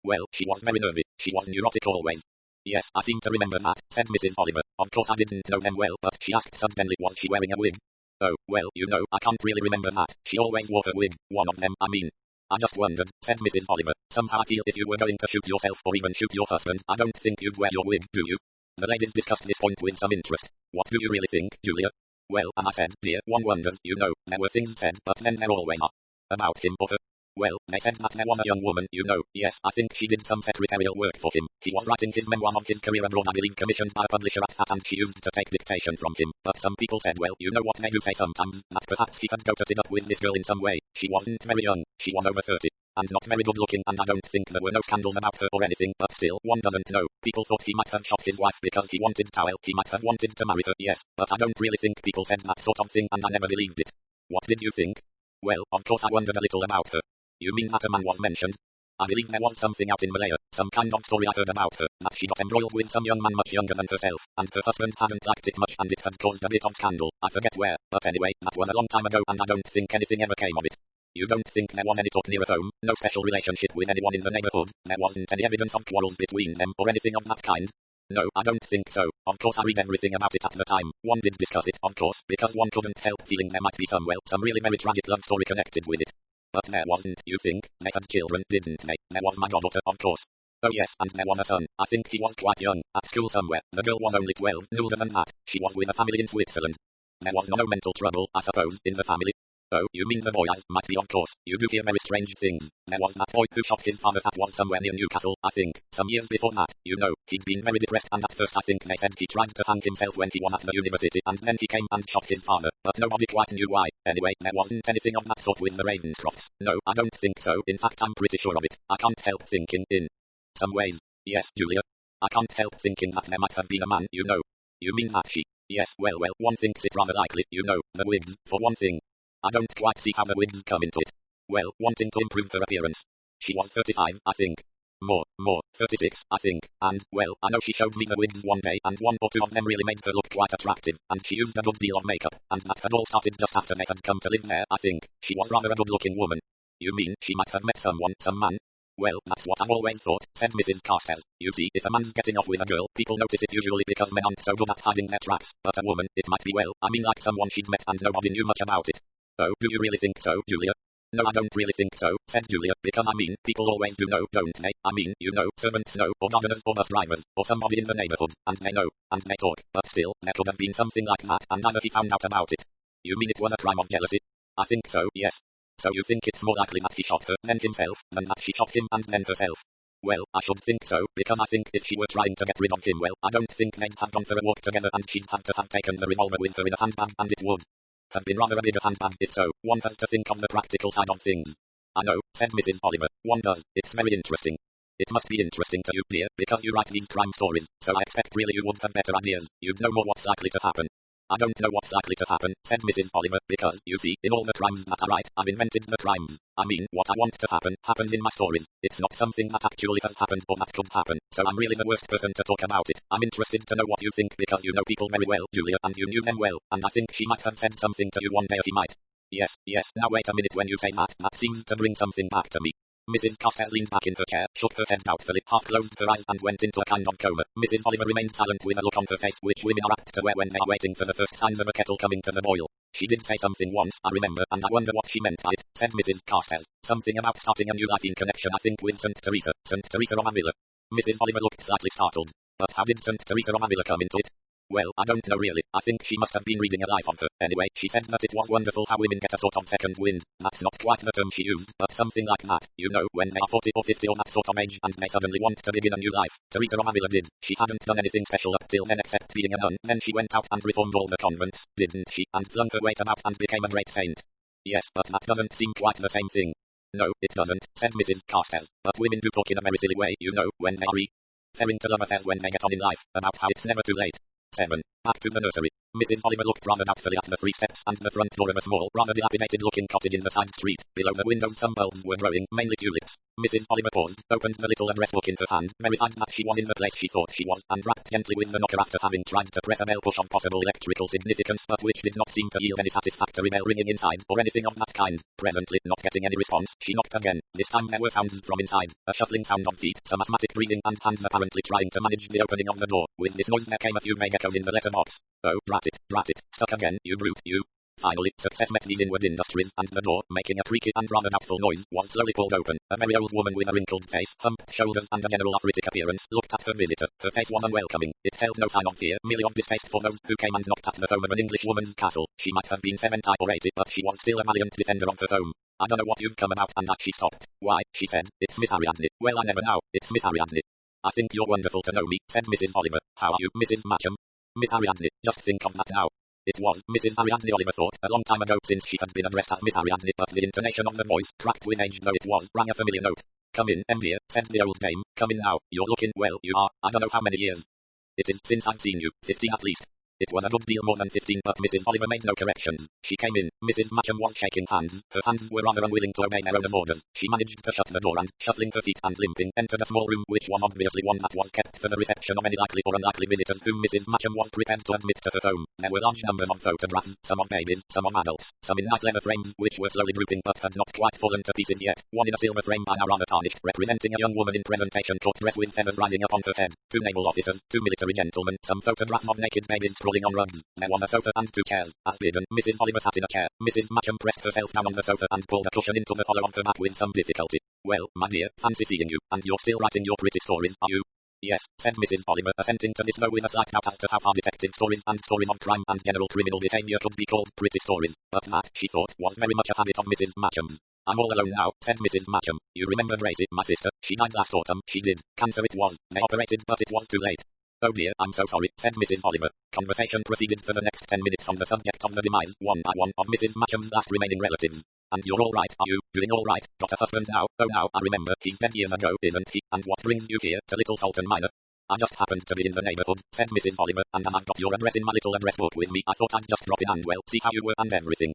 very nervy. She was neurotic always. Yes, I seem to remember that, said Mrs. Oliver. Of course I didn't know them well, but she asked suddenly was she wearing a wig? Oh, well, you know, I can't really remember that. She always wore her wig, one of them, I mean. I just wondered, said Mrs. Oliver. Somehow I feel if you were going to shoot yourself or even shoot your husband, I don't think you'd wear your wig, do you? The ladies discussed this point with some interest. What do you really think, Julia? Well, as I said, dear, one wonders, you know, there were things said, but then there always are. About him or her. Well, they said that there was a young woman, you know. Yes, I think she did some secretarial work for him. He was writing his memoir of his career abroad, I believe, commissioned by a publisher at that, and she used to take dictation from him. But some people said, well, you know what they do say sometimes, that perhaps he had goated it up with this girl in some way. She wasn't very young, she was over 30, and not very good looking, and I don't think there were no scandals about her or anything, but still, one doesn't know. People thought he might have shot his wife because he wanted to, well, he might have wanted to marry her, yes, but I don't really think people said that sort of thing, and I never believed it. What did you think? Well, of course I wondered a little about her. You mean that a man was mentioned? I believe there was something out in Malaya, some kind of story I heard about her, that she got embroiled with some young man much younger than herself, and her husband hadn't liked it much and it had caused a bit of scandal. I forget where, but anyway, that was a long time ago and I don't think anything ever came of it. You don't think there was any talk near at home, no special relationship with anyone in the neighborhood, there wasn't any evidence of quarrels between them or anything of that kind? No, I don't think so. Of course I read everything about it at the time. One did discuss it, of course, because one couldn't help feeling there might be some really very tragic love story connected with it. But there wasn't, you think? They had children, didn't they? There was my goddaughter, of course. Oh yes, and there was a son. I think he was quite young, at school somewhere. The girl was only 12, no older than that. She was with a family in Switzerland. There was no mental trouble, I suppose, in the family. Oh, you mean the boys? Might be, of course. You do hear very strange things. There was that boy who shot his father that was somewhere near Newcastle, I think. Some years before that, you know, he'd been very depressed and at first I think they said he tried to hang himself when he was at the university and then he came and shot his father, but nobody quite knew why. Anyway, there wasn't anything of that sort with the Ravenscrofts. No, I don't think so. In fact, I'm pretty sure of it. I can't help thinking, in some ways. Yes, Julia. I can't help thinking that there might have been a man, you know. You mean that she Yes, well, one thinks it rather likely, you know, the wigs, for one thing. I don't quite see how the wigs come into it. Well, wanting to improve her appearance. She was 35, I think. More, 36, I think, and, well, I know she showed me the wigs one day and one or two of them really made her look quite attractive, and she used a good deal of makeup, and that had all started just after they had come to live there, I think. She was rather a good-looking woman. You mean she might have met some man? Well, that's what I've always thought, said Mrs. Carstairs. You see, if a man's getting off with a girl, people notice it usually because men aren't so good at hiding their tracks, but a woman, it might be like someone she'd met and nobody knew much about it. Oh, do you really think so, Julia? No, I don't really think so, said Julia, because I mean, people always do know, don't they? I mean, you know, servants know, or gardeners, or bus drivers, or somebody in the neighborhood, and they know, and they talk, but still, there could have been something like that, and neither he found out about it. You mean it was a crime of jealousy? I think so, yes. So you think it's more likely that he shot her, then himself, than that she shot him and then herself? Well, I should think so, because I think if she were trying to get rid of him, well, I don't think they'd have gone for a walk together and she'd have to have taken the revolver with her in a handbag, and it would have been rather a bigger handbag if so. One has to think of the practical side of things. I know, said Mrs. Oliver, one does. It's very interesting. It must be interesting to you, dear, because you write these crime stories, so I expect really you would have better ideas. You'd know more what's likely to happen. I don't know what's likely to happen, said Mrs. Oliver, because, you see, in all the crimes that I write, I've invented the crimes. I mean, what I want to happen, happens in my stories. It's not something that actually has happened or that could happen, so I'm really the worst person to talk about it. I'm interested to know what you think because you know people very well, Julia, and you knew them well, and I think she might have said something to you one day or he might. Yes, now wait a minute, when you say that seems to bring something back to me. Mrs. Carstairs leaned back in her chair, shook her head doubtfully, half-closed her eyes and went into a kind of coma. Mrs. Oliver remained silent with a look on her face which women are apt to wear when they are waiting for the first signs of a kettle coming to the boil. She did say something once, I remember, and I wonder what she meant by it, said Mrs. Carstairs. Something about starting a new life in connection, I think, with St. Teresa of Avila. Mrs. Oliver looked slightly startled. But how did St. Teresa of Avila come into it? Well, I don't know really. I think she must have been reading a life of her. Anyway, she said that it was wonderful how women get a sort of second wind. That's not quite the term she used, but something like that. You know, when they are 40 or 50 or that sort of age and they suddenly want to begin a new life. Teresa of Avila did. She hadn't done anything special up till then except being a nun. Then she went out and reformed all the convents, didn't she? And flung her weight about and became a great saint. Yes, but that doesn't seem quite the same thing. No, it doesn't, said Mrs. Carstairs. But women do talk in a very silly way, you know, when they are referring to love affairs when they get on in life, about how it's never too late. 7. Back to the nursery. Mrs. Oliver looked rather doubtfully at the 3 steps and the front door of a small, rather dilapidated-looking cottage in the side street. Below the windows some bulbs were growing, mainly tulips. Mrs. Oliver paused, opened the little address book in her hand, verified that she was in the place she thought she was, and rapped gently with the knocker after having tried to press a bell push of possible electrical significance, but which did not seem to yield any satisfactory bell ringing inside, or anything of that kind. Presently, not getting any response, she knocked again. This time there were sounds from inside, a shuffling sound of feet, some asthmatic breathing, and hands apparently trying to manage the opening of the door. With this noise there came a few vague echoes in the letterbox. Oh, drat it, stuck again, you brute, you. Finally, success met these inward industries, and the door, making a creaky and rather doubtful noise, was slowly pulled open. A very old woman with a wrinkled face, humped shoulders, and a general arthritic appearance, looked at her visitor. Her face was unwelcoming. It held no sign of fear, merely of distaste for those who came and knocked at the home of an English woman's castle. She might have been 70 or 80, but she was still a valiant defender of her home. I don't know what you've come about, and that she stopped. Why, she said, it's Miss Ariadne. Well, I never know. It's Miss Ariadne. I think you're wonderful to know me, said Mrs. Oliver. How are you, Mrs. Matcham? Miss Ariadne, just think of that now. It was Mrs. Ariadne, Oliver thought, a long time ago since she had been addressed as Miss Ariadne, but the intonation of the voice, cracked with age though it was, rang a familiar note. Come in, dear, said the old dame. Come in now. You're looking well, you are. I don't know how many years it is since I've seen you. 15 at least. It was a good deal more than 15, but Mrs. Oliver made no corrections. She came in. Mrs. Matcham was shaking hands. Her hands were rather unwilling to obey their owner's orders. She managed to shut the door and, shuffling her feet and limping, entered a small room which was obviously one that was kept for the reception of any likely or unlikely visitors whom Mrs. Matcham was prepared to admit to her home. There were large numbers of photographs, some of babies, some of adults, some in nice leather frames which were slowly drooping but had not quite fallen to pieces yet. One in a silver frame by now rather tarnished, representing a young woman in presentation court dress with feathers rising upon her head. 2 naval officers, 2 military gentlemen, some photographs of naked babies sprawling on rugs. There was a sofa and 2 chairs. As bidden, Mrs. Oliver sat in a chair. Mrs. Matcham pressed herself down on the sofa and pulled a cushion into the hollow of her back with some difficulty. Well, my dear, fancy seeing you, and you're still writing your pretty stories, are you? Yes, said Mrs. Oliver, assenting to this though with a slight doubt as to how far detective stories and stories of crime and general criminal behavior could be called pretty stories. But that, she thought, was very much a habit of Mrs. Matcham's. I'm all alone now, said Mrs. Matcham. You remember Gracie, my sister? She died last autumn. She did. Cancer it was. They operated, but it was too late. Oh dear, I'm so sorry, said Mrs. Oliver. Conversation proceeded for the next 10 minutes on the subject of the demise, one by one, of Mrs. Matcham's last remaining relatives. And you're all right, are you? Doing all right? Got a husband now? Oh now, I remember, he's dead years ago, isn't he? And what brings you here, to Little Salton Minor? I just happened to be in the neighborhood, said Mrs. Oliver, and as I've got your address in my little address book with me, I thought I'd just drop in and well, see how you were and everything.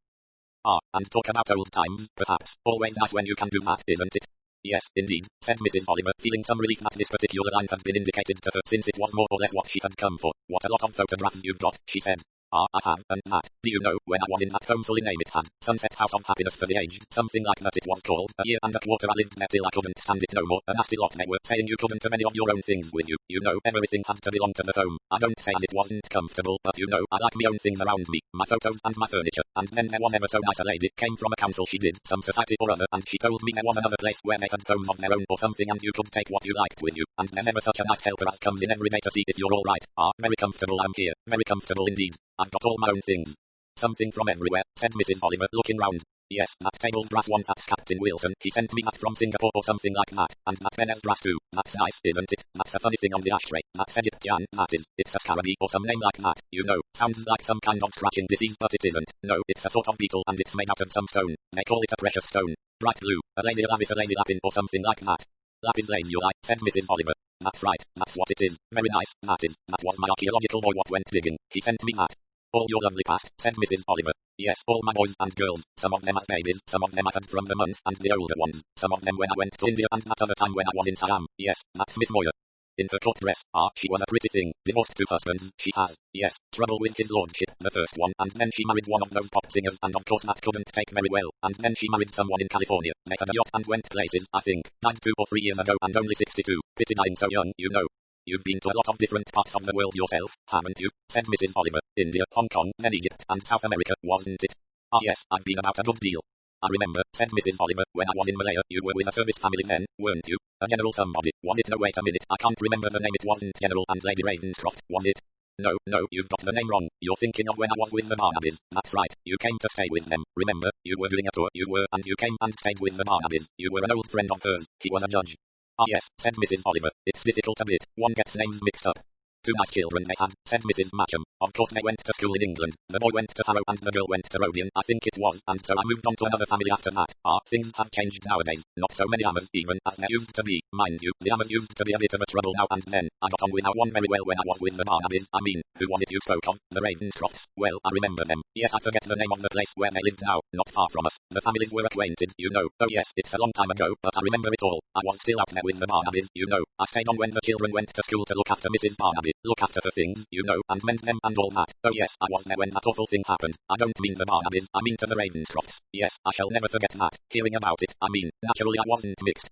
Ah, and talk about old times, perhaps. Always nice when you can do that, isn't it? Yes, indeed, said Mrs. Oliver, feeling some relief that this particular line had been indicated to her since it was more or less what she had come for. What a lot of photographs you've got, she said. Ah, I have, and that, do you know, when I was in that home silly name it had, Sunset House of Happiness for the Aged, something like that it was called, a year and a quarter I lived there till I couldn't stand it no more, a nasty lot they were saying you couldn't have any of your own things with you, you know, everything had to belong to the home. I don't say as it wasn't comfortable, but you know, I like me own things around me, my photos and my furniture, and then there was ever so nice a lady, came from a council she did, some society or other, and she told me there was another place where they had homes of their own or something and you could take what you liked with you, and there's ever such a nice helper as comes in every day to see if you're alright. Ah, very comfortable I'm here, very comfortable indeed. I've got all my own things. Something from everywhere, said Mrs. Oliver, looking round. Yes, that tabled brass one, that's Captain Wilson, he sent me that from Singapore or something like that, and that Venice brass too, that's nice, isn't it? That's a funny thing on the ashtray, that's Egyptian, that is, it's a scarabee or some name like that, you know, sounds like some kind of scratching disease but it isn't, no, it's a sort of beetle and it's made out of some stone, they call it a precious stone, bright blue, a lazy lapis, a lazy lapin or something like that. Lapis lazuli, said Mrs. Oliver. That's right, that's what it is, very nice, that is, that was my archaeological boy what went digging, he sent me that. All your lovely past, said Mrs. Oliver. Yes, all my boys and girls, some of them as babies, some of them I had from the month, and the older ones, some of them when I went to India and that other time when I was in Siam. Yes, that's Miss Moyer. In her court dress, ah, she was a pretty thing, divorced 2 husbands, she has, yes, trouble with his lordship, the first one, and then she married one of those pop singers, and of course that couldn't take very well, and then she married someone in California, they had a yacht and went places, I think, died 2 or 3 years ago and only 62, pity dying so young, you know. You've been to a lot of different parts of the world yourself, haven't you? Said Mrs. Oliver. India, Hong Kong, then Egypt, and South America, wasn't it? Ah yes, I've been about a good deal. I remember, said Mrs. Oliver, when I was in Malaya, you were with a service family then, weren't you? A general somebody, was it? No, wait a minute, I can't remember the name, it wasn't General and Lady Ravenscroft, was it? No, you've got the name wrong, you're thinking of when I was with the Barnabys, that's right, you came to stay with them, remember, you were doing a tour, you were, and you came and stayed with the Barnabys, you were an old friend of hers, he was a judge. Ah yes, said Mrs. Oliver, it's difficult a bit, one gets names mixed up. 2 nice children they had, said Mrs. Matcham. Of course they went to school in England, the boy went to Harrow and the girl went to Rodion, I think it was, and so I moved on to another family after that. Ah, things have changed nowadays, not so many Ammers even, as there used to be, mind you, the Ammers used to be a bit of a trouble now and then, I got on with one very well when I was with the Barnabys, I mean, who was it you spoke of, the Ravenscrofts, well, I remember them, yes I forget the name of the place where they lived now, not far from us, the families were acquainted, you know, oh yes, it's a long time ago, but I remember it all, I was still out there with the Barnabys, you know, I stayed on when the children went to school to look after Mrs. Barnaby, look after her things, you know, and mend them and all that. Oh yes, I was there when that awful thing happened. I don't mean the Barnabys, I mean to the Ravenscrofts. Yes, I shall never forget that. Hearing about it, I mean, naturally I wasn't mixed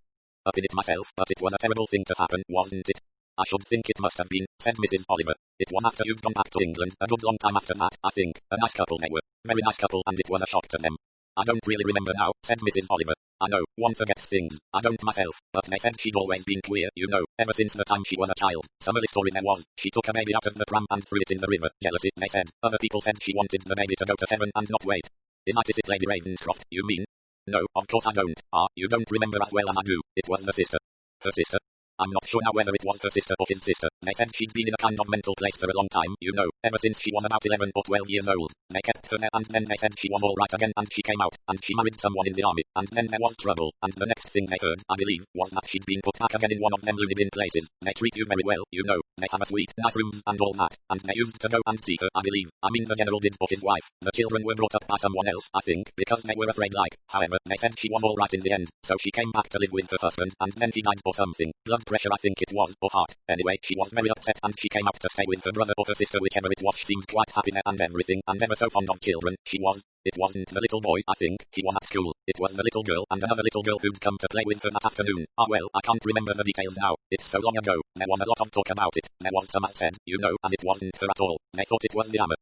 up in it myself, but it was a terrible thing to happen, wasn't it? I should think it must have been, said Mrs. Oliver. It was after you'd gone back to England, a good long time after that, I think. A nice couple they were. Very nice couple, and it was a shock to them. I don't really remember now, said Mrs. Oliver. I know, one forgets things. I don't myself, but they said she'd always been queer, you know, ever since the time she was a child. Some early story there was, she took a baby out of the pram and threw it in the river. Jealousy, they said. Other people said she wanted the baby to go to heaven and not wait. Is it Lady Ravenscroft, you mean? No, of course I don't. Ah, you don't remember as well as I do. It was the sister. Her sister? I'm not sure now whether it was her sister or his sister. They said she'd been in a kind of mental place for a long time, you know, ever since she was about 11 or 12 years old. They kept her there and then they said she was all right again and she came out, and she married someone in the army, and then there was trouble, and the next thing they heard, I believe, was that she'd been put back again in one of them loony bin places. They treat you very well, you know, they have a suite, nice rooms and all that, and they used to go and see her, I believe. I mean the general did for his wife. The children were brought up by someone else, I think, because they were afraid like, however, they said she was all right in the end, so she came back to live with her husband, and then he died or something, blood pressure I think it was, or heart. Anyway, she was very upset and she came out to stay with her brother or her sister, whichever it was. She seemed quite happy there and everything, and ever so fond of children, she was. It wasn't the little boy, I think, he was at school. It was the little girl and another little girl who'd come to play with her that afternoon. Ah well, I can't remember the details now, it's so long ago. There was a lot of talk about it, there was some that said, you know, and it wasn't her at all. They thought it was the Amma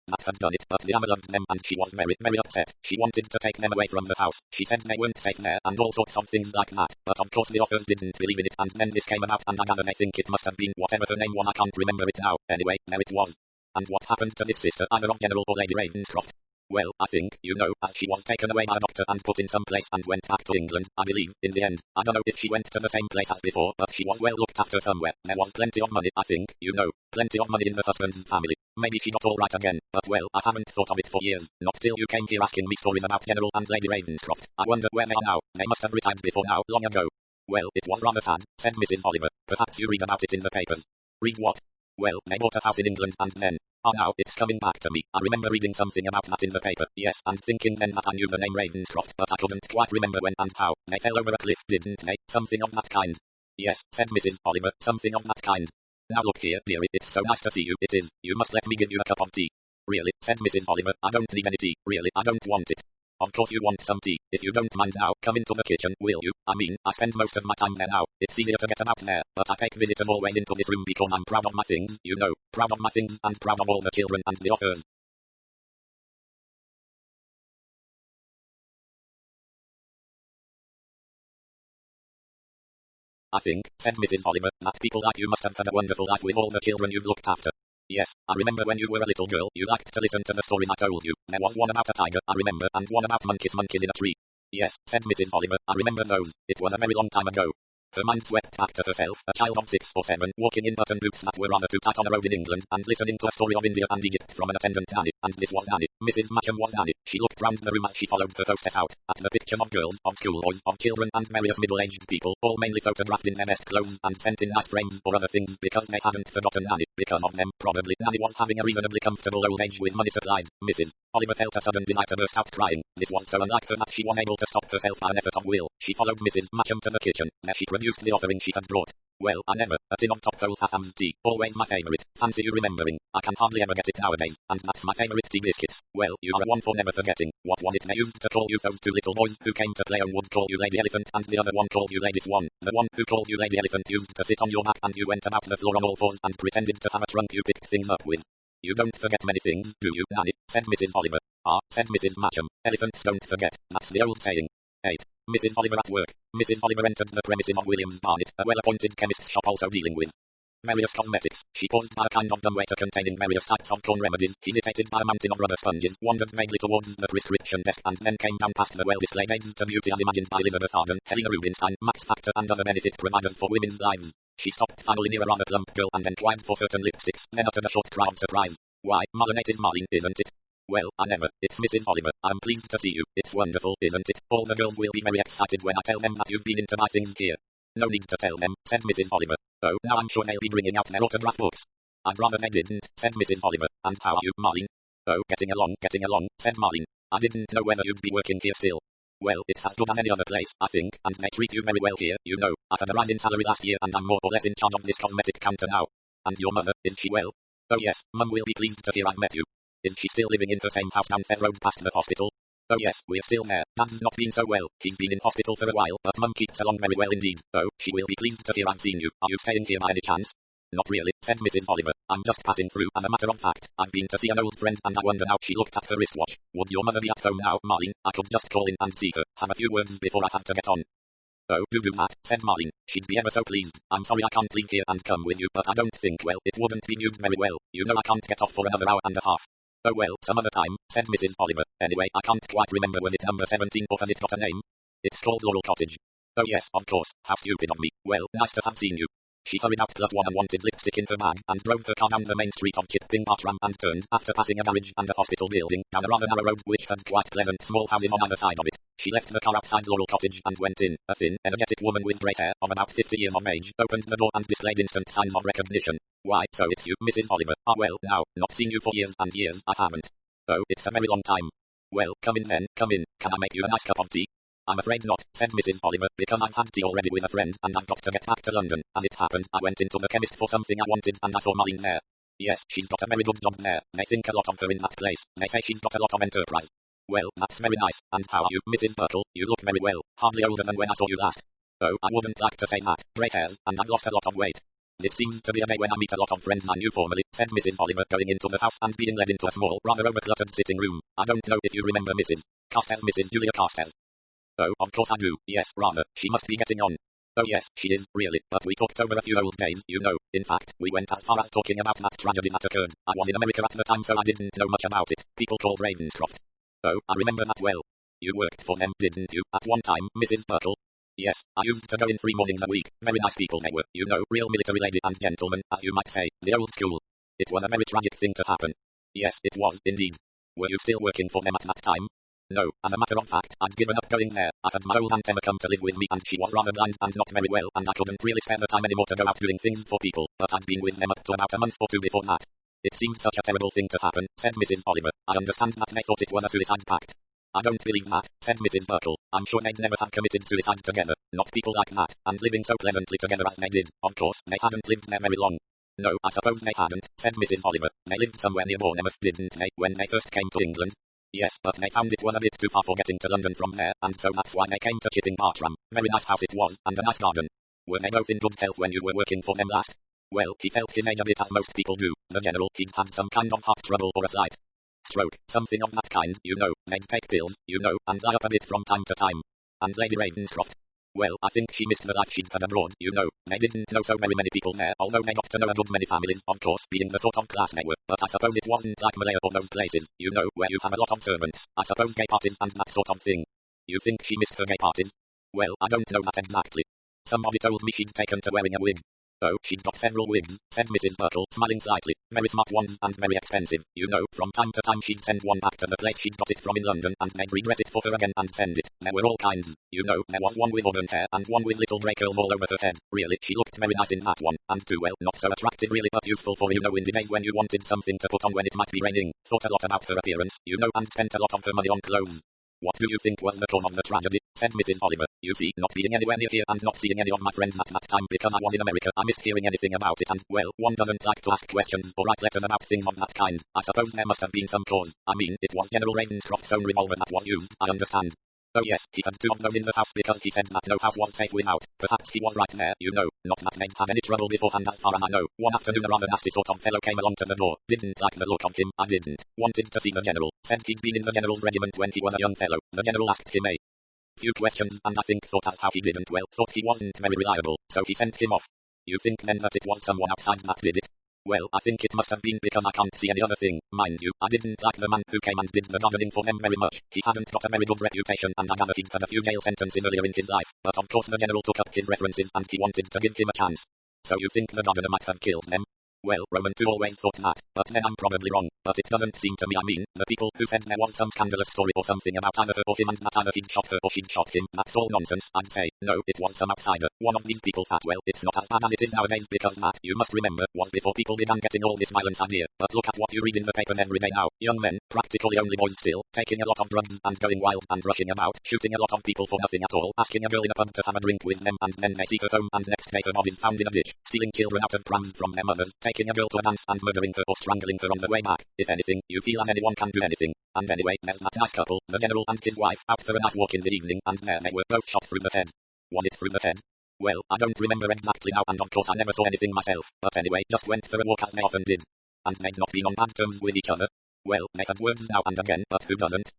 that had done it, but the Amma loved them and she was very, very upset. She wanted to take them away from the house. She said they weren't safe there and all sorts of things like that, but of course the authors didn't believe in it, and then this came about and I gather they think it must have been whatever her name was. I can't remember it now. Anyway, there it was. And what happened to this sister, either of General or Lady Ravenscroft? Well, I think, you know, as she was taken away by a doctor and put in some place and went back to England, I believe, in the end. I don't know if she went to the same place as before, but she was well looked after somewhere. There was plenty of money, I think, you know, plenty of money in the husband's family. Maybe she got all right again, but well, I haven't thought of it for years, not till you came here asking me stories about General and Lady Ravenscroft. I wonder where they are now. They must have retired before now, long ago. Well, it was rather sad, said Mrs. Oliver. Perhaps you read about it in the papers. Read what? Well, they bought a house in England and then... now, it's coming back to me. I remember reading something about that in the paper, yes, and thinking then that I knew the name Ravenscroft, but I couldn't quite remember when and how. They fell over a cliff, didn't they? Something of that kind. Yes, said Mrs. Oliver, something of that kind. Now look here, dearie, it's so nice to see you, it is. You must let me give you a cup of tea. Really, said Mrs. Oliver, I don't need any tea, really, I don't want it. Of course you want some tea. If you don't mind now, come into the kitchen, will you? I mean, I spend most of my time there now. It's easier to get about there, but I take visitors always into this room because I'm proud of my things, you know. Proud of my things and proud of all the children and the authors. I think, said Mrs. Oliver, that people like you must have had a wonderful life with all the children you've looked after. Yes, I remember when you were a little girl, you liked to listen to the stories I told you. There was one about a tiger, I remember, and one about monkeys in a tree. Yes, said Mrs. Oliver, I remember those. It was a very long time ago. Her mind swept back to herself, a child of 6 or 7, walking in button boots that were rather too tight on a road in England, and listening to a story of India and Egypt from an attendant Annie, and this was Annie. Mrs. Matcham was Annie. She looked round the room as she followed her hostess out, at the pictures of girls, of schoolboys, of children and various middle-aged people, all mainly photographed in their best clothes and sent in nice frames or other things because they hadn't forgotten Annie. Because of them, probably, Annie was having a reasonably comfortable old age with money supplied. Mrs. Oliver felt a sudden desire to burst out crying. This was so unlike her that she was able to stop herself by an effort of will. She followed Mrs. Matcham to the kitchen. There she produced the offering she had brought. Well, I never. A tin of top hole Hatham's tea. Always my favourite. Fancy you remembering. I can hardly ever get it nowadays. And that's my favourite tea biscuits. Well, you are a one for never forgetting. What was it they used to call you? Those 2 little boys who came to play and would call you Lady Elephant, and the other one called you Lady Swan. The one who called you Lady Elephant used to sit on your back and you went about the floor on all 4s and pretended to have a trunk you picked things up with. You don't forget many things, do you, Nanny? Said Mrs. Oliver. Ah, said Mrs. Matcham. Elephants don't forget. That's the old saying. 8. Mrs. Oliver at work. Mrs. Oliver entered the premises of Williams Barnett, a well-appointed chemist's shop also dealing with various cosmetics. She paused by a kind of dumbwaiter containing various types of corn remedies, hesitated by a mountain of rubber sponges, wandered vaguely towards the prescription desk, and then came down past the well-displayed aids to beauty as imagined by Elizabeth Arden, Helena Rubinstein, Max Factor and other benefit providers for women's lives. She stopped finally near a rather plump girl and inquired for certain lipsticks, then uttered a short cry of surprise. Why, Marlinated Marlene, isn't it? Well, I never. It's Mrs. Oliver. I'm pleased to see you. It's wonderful, isn't it? All the girls will be very excited when I tell them that you've been into my things here. No need to tell them, said Mrs. Oliver. Oh, now I'm sure they'll be bringing out their autograph books. I'd rather they didn't, said Mrs. Oliver. And how are you, Marlene? Oh, getting along, said Marlene. I didn't know whether you'd be working here still. Well, it's as good as any other place, I think, and they treat you very well here, you know. I had a rise in salary last year and I'm more or less in charge of this cosmetic counter now. And your mother, is she well? Oh yes, Mum will be pleased to hear I've met you. Is she still living in her same house down Fair Road past the hospital? Oh yes, we're still there. Dad's not been so well. He's been in hospital for a while, but Mum keeps along very well indeed. Oh, she will be pleased to hear I've seen you. Are you staying here by any chance? Not really, said Mrs. Oliver. I'm just passing through. As a matter of fact, I've been to see an old friend and I wonder how. She looked at her wristwatch. Would your mother be at home now, Marlene? I could just call in and see her. Have a few words before I have to get on. Oh, do that, said Marlene. She'd be ever so pleased. I'm sorry I can't leave here and come with you, but I don't think, well, it wouldn't be viewed very well. You know I can't get off for another hour and a half. Oh well, some other time, said Mrs. Oliver. Anyway, I can't quite remember, was it number 17 or has it got a name? It's called Laurel Cottage. Oh yes, of course. How stupid of me. Well, nice to have seen you. She hurried out plus one unwanted lipstick in her bag and drove her car down the main street of Chipping Bartram and turned, after passing a garage and a hospital building, down a rather narrow road which had quite pleasant small houses on either side of it. She left the car outside Laurel Cottage and went in. A thin, energetic woman with grey hair, of about 50 years of age, opened the door and displayed instant signs of recognition. Why, so it's you, Mrs. Oliver. Ah well, now, not seen you for years and years, I haven't. Oh, it's a very long time. Well, come in then, come in. Can I make you a nice cup of tea? I'm afraid not, said Mrs. Oliver, because I've had tea already with a friend and I've got to get back to London. As it happened, I went into the chemist for something I wanted and I saw Marlene there. Yes, she's got a very good job there. They think a lot of her in that place. They say she's got a lot of enterprise. Well, that's very nice. And how are you, Mrs. Burtle? You look very well. Hardly older than when I saw you last. Oh, I wouldn't like to say that. Grey hairs, and I've lost a lot of weight. This seems to be a day when I meet a lot of friends I knew formerly, said Mrs. Oliver, going into the house and being led into a small, rather overcluttered sitting room. I don't know if you remember Mrs. Carstairs, Mrs. Julia Carstairs. Oh, of course I do. Yes, rather. She must be getting on. Oh yes, she is, really. But we talked over a few old days, you know. In fact, we went as far as talking about that tragedy that occurred. I was in America at the time, so I didn't know much about it. People called Ravenscroft. Oh, I remember that well. You worked for them, didn't you, at one time, Mrs. Burtle? Yes, I used to go in 3 mornings a week. Very nice people they were, you know, real military lady and gentlemen, as you might say, the old school. It was a very tragic thing to happen. Yes, it was, indeed. Were you still working for them at that time? No, as a matter of fact, I'd given up going there. I had my old Aunt Emma come to live with me and she was rather blind and not very well and I couldn't really spare the time anymore to go out doing things for people, but I'd been with them up to about a month or two before that. It seemed such a terrible thing to happen, said Mrs. Oliver. I understand that they thought it was a suicide pact. I don't believe that, said Mrs. Burkle. I'm sure they'd never have committed suicide together, not people like that, and living so pleasantly together as they did. Of course, they hadn't lived there very long. No, I suppose they hadn't, said Mrs. Oliver. They lived somewhere near Bournemouth, didn't they, when they first came to England? Yes, but they found it was a bit too far for getting to London from there, and so that's why they came to Chipping Bartram. Very nice house it was, and a nice garden. Were they both in good health when you were working for them last? Well, he felt his age a bit as most people do. The General, he'd had some kind of heart trouble or a slight stroke, something of that kind, you know. They'd take pills, you know, and lie up a bit from time to time. And Lady Ravenscroft? Well, I think she missed the life she'd had abroad, you know. They didn't know so very many people there, although they got to know a good many families, of course, being the sort of class they were. But I suppose it wasn't like Malaya or those places, you know, where you have a lot of servants. I suppose gay parties and that sort of thing. You think she missed her gay parties? Well, I don't know that exactly. Somebody told me she'd taken to wearing a wig. Oh, she'd got several wigs, said Mrs. Burkle, smiling slightly. Very smart ones and very expensive, you know. From time to time she'd send one back to the place she'd got it from in London and they'd redress it for her again and send it. There were all kinds, you know. There was one with auburn hair and one with little grey curls all over her head. Really, she looked very nice in that one. And too, well, not so attractive really, but useful for, you know, in the days when you wanted something to put on when it might be raining. Thought a lot about her appearance, you know, and spent a lot of her money on clothes. What do you think was the cause of the tragedy? Said Mrs. Oliver. You see, not being anywhere near here and not seeing any of my friends at that time because I was in America, I missed hearing anything about it and, well, one doesn't like to ask questions or write letters about things of that kind. I suppose there must have been some cause. I mean, it was General Ravenscroft's own revolver that was used, I understand. Oh yes, he had two of those in the house because he said that no house was safe without. Perhaps he was right there, you know. Not that they'd had any trouble beforehand as far as I know. One afternoon a rather nasty sort of fellow came along to the door. Didn't like the look of him, I didn't. Wanted to see the General. Said he'd been in the General's regiment when he was a young fellow. The General asked him a few questions and I think thought as how he didn't, well, thought he wasn't very reliable, so he sent him off. You think then that it was someone outside that did it? Well, I think it must have been because I can't see any other thing. Mind you, I didn't like the man who came and did the gardening for them very much. He hadn't got a very good reputation and I gather he'd had a few jail sentences earlier in his life. But of course the General took up his references and he wanted to give him a chance. So you think the gardener might have killed them? Well, Roman too always thought that, but then I'm probably wrong. But it doesn't seem to me, I mean, the people who said there was some scandalous story or something about either her or him and that either he'd shot her or she'd shot him, that's all nonsense, I'd say. No, it was some outsider. One of these people thought, well, it's not as bad as it is nowadays because that, you must remember, was before people began getting all this violence idea. But look at what you read in the papers every day now. Young men, practically only boys still, taking a lot of drugs and going wild and rushing about, shooting a lot of people for nothing at all, asking a girl in a pub to have a drink with them and then they see her home and next day her body's found in a ditch, stealing children out of prams from their mothers, taking a girl to a dance and murdering her or strangling her on the way back. If anything, you feel as anyone can do anything. And anyway, there's that nice couple, the General and his wife, out for a nice walk in the evening and there they were both shot through the head. Was it through the head? Well, I don't remember exactly now and of course I never saw anything myself, but anyway, just went for a walk as they often did. And they'd not been on bad terms with each other. Well, they had words now and again, but who doesn't?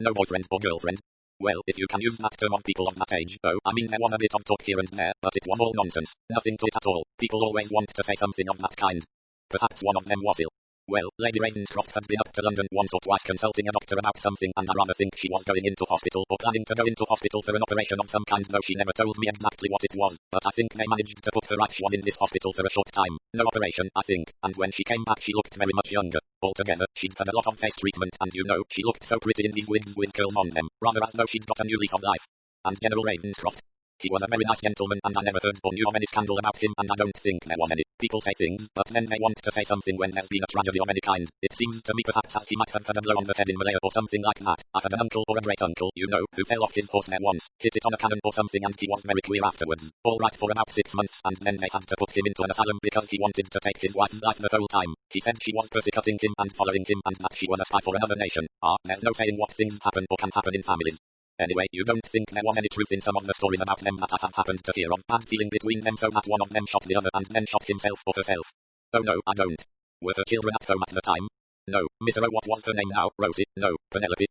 No boyfriend or girlfriend. Well, if you can use that term on people of that age, oh, I mean there was a bit of talk here and there, but it was all nonsense. Nothing to it at all. People always want to say something of that kind. Perhaps one of them was ill. Well, Lady Ravenscroft had been up to London once or twice consulting a doctor about something and I rather think she was going into hospital or planning to go into hospital for an operation of some kind though she never told me exactly what it was, but I think they managed to put her right. She was in this hospital for a short time. No operation, I think, and when she came back she looked very much younger. Altogether, she'd had a lot of face treatment and you know, she looked so pretty in these wigs with curls on them, rather as though she'd got a new lease of life. And General Ravenscroft? He was a very nice gentleman and I never heard or knew of any scandal about him and I don't think there was any. People say things, but then they want to say something when there's been a tragedy of any kind. It seems to me perhaps as he might have had a blow on the head in Malaya or something like that. I had an uncle or a great uncle, you know, who fell off his horse there once, hit it on a cannon or something and he was very queer afterwards. All right for about 6 months and then they had to put him into an asylum because he wanted to take his wife's life the whole time. He said she was persecuting him and following him and that she was a spy for another nation. There's no saying what things happen or can happen in families. Anyway, you don't think there was any truth in some of the stories about them that I have happened to hear of bad feeling between them so that one of them shot the other and then shot himself or herself? Oh no, I don't. Were her children at home at the time? No. Miss O, what was her name now? Rosie? No. Penelope?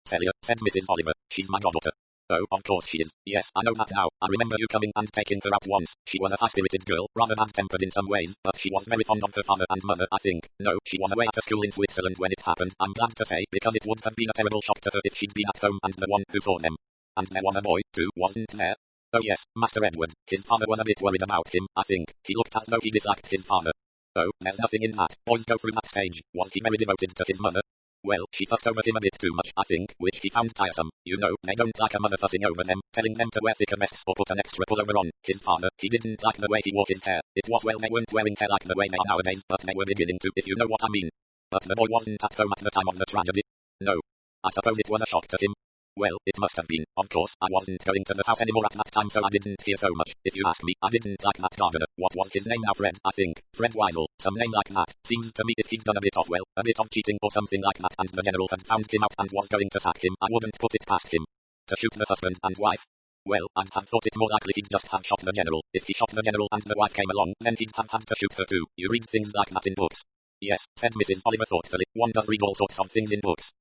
Celia, said Mrs. Oliver. She's my goddaughter. Oh, of course she is. Yes, I know that now. I remember you coming and taking her out once. She was a high-spirited girl, rather bad-tempered in some ways, but she was very fond of her father and mother, I think. No, she was away at a school in Switzerland when it happened, I'm glad to say, because it would have been a terrible shock to her if she'd been at home and the one who saw them. And there was a boy, too, wasn't there? Oh yes, Master Edward. His father was a bit worried about him, I think. He looked as though he disliked his father. Oh, there's nothing in that. Boys go through that stage. Was he very devoted to his mother? Well, she fussed over him a bit too much, I think, which he found tiresome. You know, they don't like a mother fussing over them, telling them to wear thicker vests or put an extra pullover on. His father, he didn't like the way he wore his hair. It was well they weren't wearing hair like the way they are nowadays, but they were beginning to, if you know what I mean. But the boy wasn't at home at the time of the tragedy. No. I suppose it was a shock to him. Well, it must have been. Of course, I wasn't going to the house anymore at that time, so I didn't hear so much. If you ask me, I didn't like that gardener. What was his name now? Fred, I think. Fred Weisel. Some name like that. Seems to me if he'd done a bit of, well, a bit of cheating or something like that and the general had found him out and was going to sack him, I wouldn't put it past him. To shoot the husband and wife? Well, I'd have thought it more likely he'd just have shot the general. If he shot the general and the wife came along, then he'd have had to shoot her too. You read things like that in books. Yes, said Mrs. Oliver thoughtfully. One does read all sorts of things in books.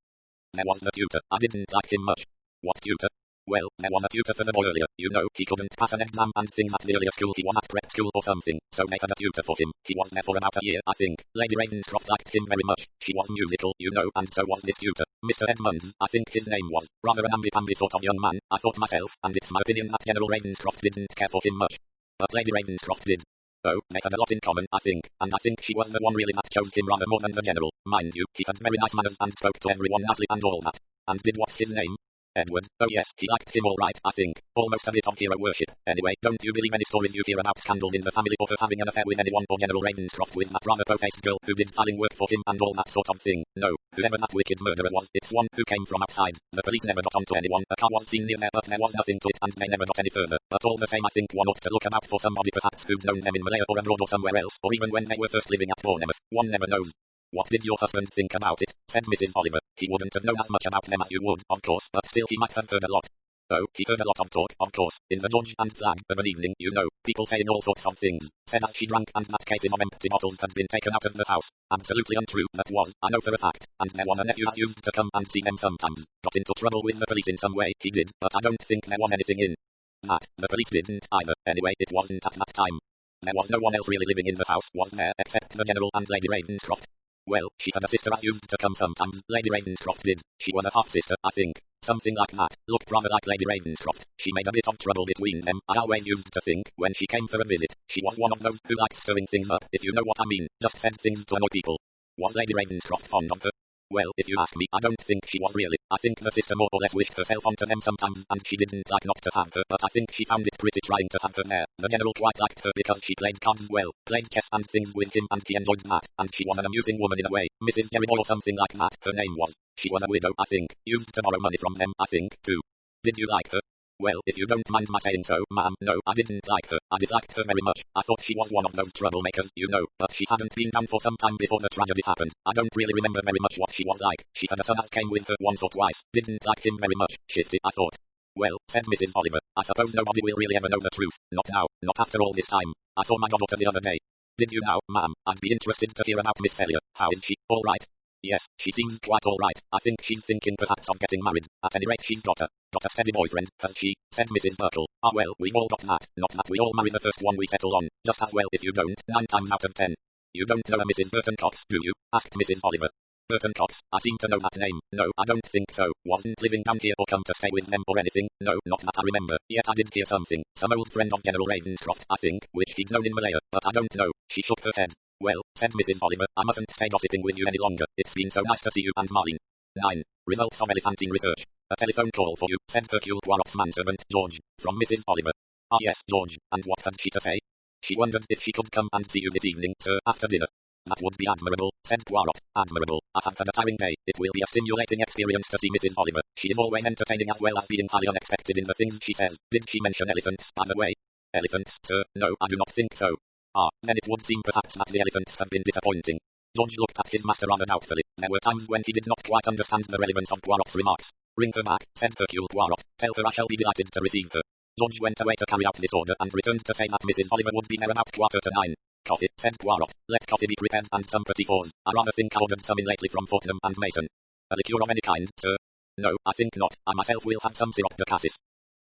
There was the tutor. I didn't like him much. What tutor? Well, there was a tutor for the boy earlier. You know, he couldn't pass an exam and things at the earlier school he was at prep school or something, so they had a tutor for him. He was there for about a year, I think. Lady Ravenscroft liked him very much. She was musical, you know, and so was this tutor. Mr. Edmonds, I think his name was. Rather an amby-pamby sort of young man, I thought myself, and it's my opinion that General Ravenscroft didn't care for him much. But Lady Ravenscroft did. Oh, they had a lot in common, I think, and I think she was the one really that chose him rather more than the general. Mind you, he had very nice manners and spoke to everyone nicely and all that. And did what's his name? Edward. Oh yes, he liked him all right, I think. Almost a bit of hero worship. Anyway, don't you believe any stories you hear about scandals in the family or her having an affair with anyone or General Ravenscroft with that rather po-faced girl who did filing work for him and all that sort of thing? No. Whoever that wicked murderer was, it's one who came from outside. The police never got onto anyone. A car was seen near there but there was nothing to it and they never got any further. But all the same I think one ought to look about for somebody perhaps who'd known them in Malaya or abroad or somewhere else, or even when they were first living at Bournemouth. One never knows. What did your husband think about it? Said Mrs. Oliver. He wouldn't have known as much about them as you would, of course, but still he might have heard a lot. Oh, he heard a lot of talk, of course, in the George and Flag of an evening, you know, people saying all sorts of things, said as she drank and that cases of empty bottles had been taken out of the house. Absolutely untrue, that was, I know for a fact, and there was a nephew that used to come and see them sometimes, got into trouble with the police in some way, he did, but I don't think there was anything in that. The police didn't either, anyway, it wasn't at that time. There was no one else really living in the house, was there, except the General and Lady Ravenscroft. Well, she had a sister as used to come sometimes, Lady Ravenscroft did. She was a half-sister, I think. Something like that. Looked rather like Lady Ravenscroft. She made a bit of trouble between them, I always used to think, when she came for a visit. She was one of those who likes stirring things up, if you know what I mean. Just said things to annoy people. Was Lady Ravenscroft fond of her? Well, if you ask me, I don't think she was really. I think the sister more or less wished herself onto them sometimes, and she didn't like not to have her, but I think she found it pretty trying to have her there. The General quite liked her because she played cards well, played chess and things with him, and he enjoyed that, and she was an amusing woman in a way. Mrs. Jerryboy or something like that, her name was. She was a widow, I think, used to borrow money from them, I think, too. Did you like her? Well, if you don't mind my saying so, ma'am, no, I didn't like her. I disliked her very much. I thought she was one of those troublemakers, you know, but she hadn't been down for some time before the tragedy happened. I don't really remember very much what she was like. She had a son as came with her once or twice. Didn't like him very much. Shifty, I thought. Well, said Mrs. Oliver, I suppose nobody will really ever know the truth. Not now, not after all this time. I saw my goddaughter the other day. Did you now, ma'am? I'd be interested to hear about Miss Hellier. How is she? All right? Yes, she seems quite all right. I think she's thinking perhaps of getting married. At any rate she's got a steady boyfriend, has she? Said Mrs. Burkle. Ah well, we've all got that. Not that we all marry the first one we settle on. Just as well if you don't, 9 times out of 10. You don't know a Mrs. Burton Cox, do you? Asked Mrs. Oliver. Burton Cox, I seem to know that name. No, I don't think so. Wasn't living down here or come to stay with them or anything. No, not that I remember. Yet I did hear something. Some old friend of General Ravenscroft, I think, which he'd known in Malaya, but I don't know. She shook her head. Well, said Mrs. Oliver, I mustn't stay gossiping with you any longer. It's been so nice to see you and Marlene. 9. Results of elephantine research. A telephone call for you, said Hercule Poirot's manservant, George, from Mrs. Oliver. Ah yes, George, and what had she to say? She wondered if she could come and see you this evening, sir, after dinner. That would be admirable, said Poirot. Admirable. I have had a tiring day. It will be a stimulating experience to see Mrs. Oliver. She is always entertaining as well as being highly unexpected in the things she says. Did she mention elephants, by the way? Elephants, sir? No, I do not think so. Ah, then it would seem perhaps that the elephants have been disappointing. George looked at his master rather doubtfully. There were times when he did not quite understand the relevance of Poirot's remarks. Ring her back, said Hercule Poirot. Tell her I shall be delighted to receive her. George went away to carry out this order and returned to say that Mrs. Oliver would be there about 8:45. Coffee, said Poirot. Let coffee be prepared and some petit fours. I rather think I ordered some in lately from Fortnum and Mason. A liqueur of any kind, sir? No, I think not. I myself will have some sirop de cassis.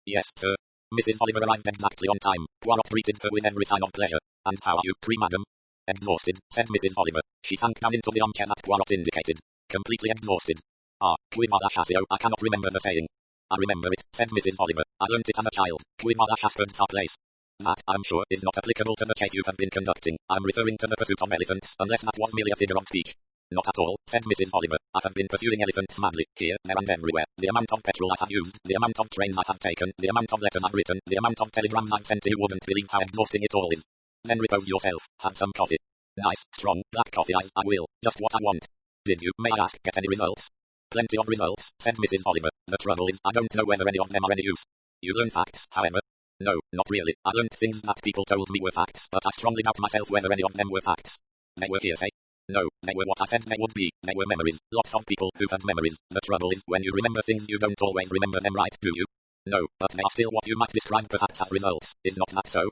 Yes, sir. Mrs. Oliver arrived exactly on time. Poirot greeted her with every sign of pleasure. And how are you, madam? Exhausted, said Mrs. Oliver. She sank down into the armchair that Poirot indicated. Completely exhausted. Ah, qui va la chassio, I cannot remember the saying. I remember it, said Mrs. Oliver. I learnt it as a child. Qui va la chasse birds are place. That, I'm sure, is not applicable to the chase you have been conducting. I'm referring to the pursuit of elephants, unless that was merely a figure of speech. Not at all, said Mrs. Oliver. I have been pursuing elephants madly, here, there and everywhere. The amount of petrol I have used, the amount of trains I have taken, the amount of letters I've written, the amount of telegrams I've sent, you wouldn't believe how exhausting it all is. Then repose yourself, have some coffee. Nice, strong, black coffee I will, just what I want. Did you, may I ask, get any results? Plenty of results, said Mrs. Oliver. The trouble is, I don't know whether any of them are any use. You learn facts, however. No, not really. I learned things that people told me were facts, but I strongly doubt myself whether any of them were facts. They were hearsay. No, they were what I said they would be. They were memories. Lots of people who have memories. The trouble is, when you remember things you don't always remember them right, do you? No, but they are still what you might describe perhaps as results. Is not that so?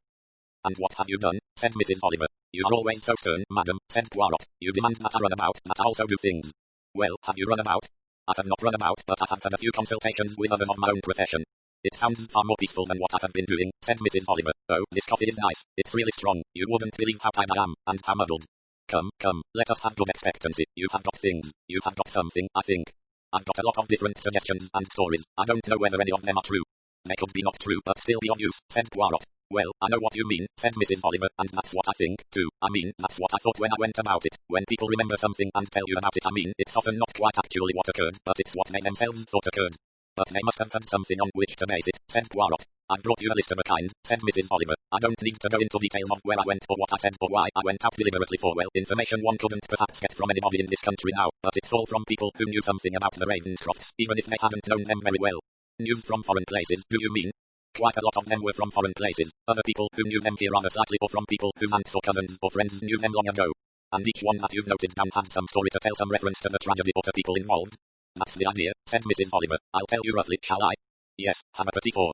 And what have you done? Said Mrs. Oliver. You are always so stern, madam, said Poirot. You demand that I run about, that I also do things. Well, have you run about? I have not run about, but I have had a few consultations with others of my own profession. It sounds far more peaceful than what I have been doing, said Mrs. Oliver. Oh, this coffee is nice. It's really strong. You wouldn't believe how tired I am, and how muddled. Come, let us have good expectancy. You have got things. You have got something, I think. I've got a lot of different suggestions and stories. I don't know whether any of them are true. They could be not true, but still be of use, said Poirot. Well, I know what you mean, said Mrs. Oliver, and that's what I think, too. I mean, that's what I thought when I went about it. When people remember something and tell you about it, I mean, it's often not quite actually what occurred, but it's what they themselves thought occurred. But they must have had something on which to base it, said Poirot. I've brought you a list of a kind, said Mrs. Oliver. I don't need to go into details of where I went or what I said or why I went out deliberately for, well, information one couldn't perhaps get from anybody in this country now, but it's all from people who knew something about the Ravenscrofts, even if they hadn't known them very well. News from foreign places, do you mean? Quite a lot of them were from foreign places. Other people who knew them here rather slightly, or from people whose aunts or cousins or friends knew them long ago. And each one that you've noted down had some story to tell, some reference to the tragedy or to people involved. That's the idea, said Mrs. Oliver. I'll tell you roughly, shall I? Yes, have a petit four.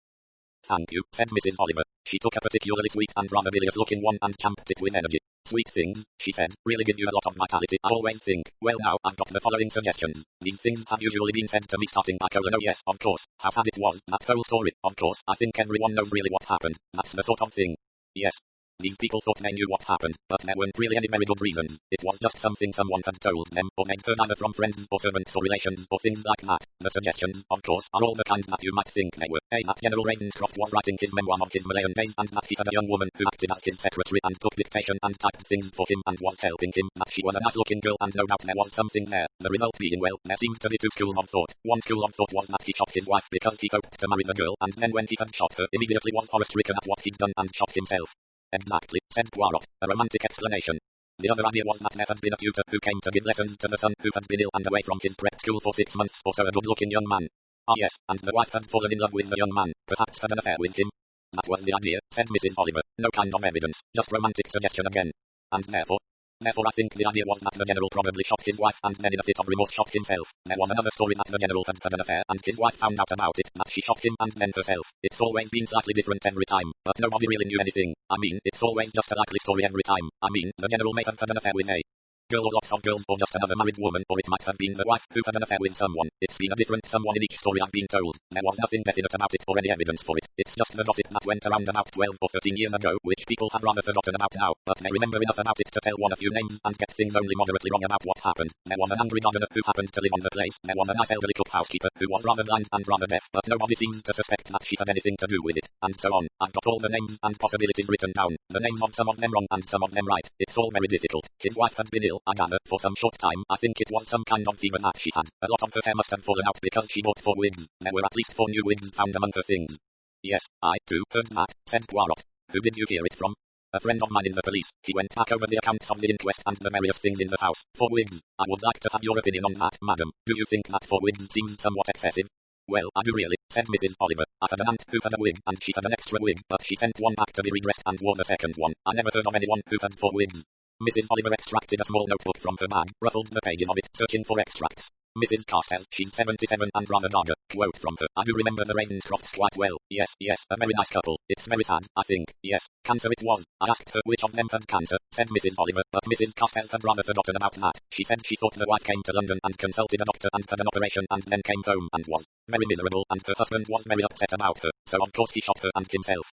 Thank you, said Mrs. Oliver. She took a particularly sweet and rather bilious-looking one and champed it with energy. Sweet things, she said, really give you a lot of vitality. I always think, well now, I've got the following suggestions. These things have usually been said to me starting by colon. Oh yes, of course, how sad it was, that whole story. Of course, I think everyone knows really what happened. That's the sort of thing. Yes. These people thought they knew what happened, but there weren't really any very good reasons. It was just something someone had told them, or they'd heard either from friends or servants or relations or things like that. The suggestions, of course, are all the kind that you might think they were. A. That General Ravenscroft was writing his memoir of his Malayan days, and that he had a young woman who acted as his secretary and took dictation and typed things for him and was helping him. That she was a nice-looking girl, and no doubt there was something there. The result being, well, there seemed to be two schools of thought. One school of thought was that he shot his wife because he hoped to marry the girl, and then when he had shot her, immediately was horror-stricken at what he'd done and shot himself. Exactly, said Poirot. A romantic explanation. The other idea was that there had been a tutor who came to give lessons to the son who had been ill and away from his prep school for 6 months or so, a good-looking young man. Ah yes, and the wife had fallen in love with the young man, perhaps had an affair with him. That was the idea, said Mrs. Oliver. No kind of evidence, just romantic suggestion again. And therefore I think the idea was that the General probably shot his wife and then in a fit of remorse shot himself. There was another story that the General had had an affair and his wife found out about it, that she shot him and then herself. It's always been slightly different every time, but nobody really knew anything. I mean, it's always just a likely story every time. I mean, the General may have had an affair with a girl or lots of girls or just another married woman, or it might have been the wife who had an affair with someone. It's been a different someone in each story I've been told. There was nothing definite about it or any evidence for it. It's just the gossip that went around about 12 or 13 years ago, which people have rather forgotten about now, but they remember enough about it to tell one a few names and get things only moderately wrong about what happened. There was an angry gardener who happened to live on the place. There was a nice elderly cook housekeeper who was rather blind and rather deaf, but nobody seems to suspect that she had anything to do with it, and so on. I've got all the names and possibilities written down. The names of some of them wrong and some of them right. It's all very difficult. His wife had been ill, I gather, for some short time. I think it was some kind of fever that she had. A lot of her hair must have fallen out because she bought 4 wigs. There were at least 4 new wigs found among her things. Yes, I, too, heard that, said Poirot. Who did you hear it from? A friend of mine in the police. He went back over the accounts of the inquest and the various things in the house. 4 wigs. I would like to have your opinion on that, madam. Do you think that 4 wigs seems somewhat excessive? Well, I do really, said Mrs. Oliver. I had an aunt who had a wig, and she had an extra wig, but she sent one back to be redressed and wore the second one. I never heard of anyone who had 4 wigs. Mrs. Oliver extracted a small notebook from her bag, ruffled the pages of it, searching for extracts. Mrs. Castell, she's 77 and rather dogger. Quote from her. I do remember the Ravenscrofts quite well. Yes, a very nice couple. It's very sad, I think. Yes, cancer it was. I asked her which of them had cancer, said Mrs. Oliver, but Mrs. Castell had rather forgotten about that. She said she thought the wife came to London and consulted a doctor and had an operation and then came home and was very miserable, and her husband was very upset about her, so of course he shot her and himself.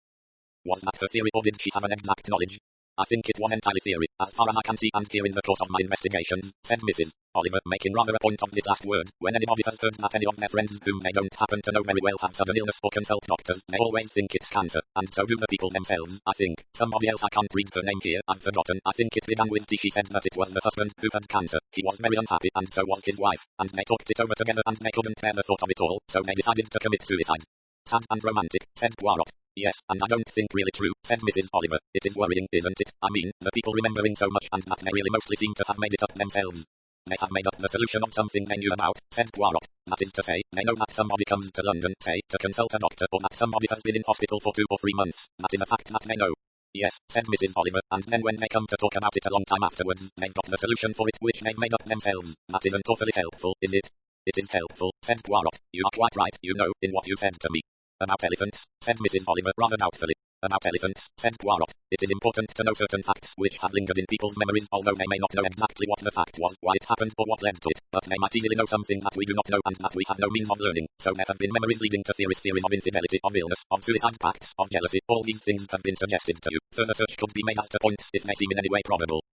Was that her theory, or did she have an exact knowledge? I think it was entirely theory, as far as I can see and hear in the course of my investigations, said Mrs. Oliver, making rather a point of this last word. When anybody has heard that any of their friends whom they don't happen to know very well have sudden illness or consult doctors, they always think it's cancer, and so do the people themselves, I think. Somebody else, I can't read her name here, I've forgotten, I think it began with T. She said that it was the husband who had cancer. He was very unhappy, and so was his wife, and they talked it over together and they couldn't bear the thought of it all, so they decided to commit suicide. Sad and romantic, said Poirot. Yes, and I don't think really true, said Mrs. Oliver. It is worrying, isn't it? I mean, the people remembering so much and that they really mostly seem to have made it up themselves. They have made up the solution of something they knew about, said Poirot. That is to say, they know that somebody comes to London, say, to consult a doctor, or that somebody has been in hospital for 2 or 3 months. That is a fact that they know. Yes, said Mrs. Oliver, and then when they come to talk about it a long time afterwards, they've got the solution for it which they've made up themselves. That isn't awfully helpful, is it? It is helpful, said Poirot. You are quite right, you know, in what you said to me. About elephants, said Mrs. Oliver rather doubtfully. About elephants, said Poirot. It is important to know certain facts which have lingered in people's memories, although they may not know exactly what the fact was, why it happened, or what led to it, but they might easily know something that we do not know and that we have no means of learning. So there have been memories leading to theories of infidelity, of illness, of suicide pacts, of jealousy. All these things have been suggested to you. Further search could be made as to points if they seem in any way probable.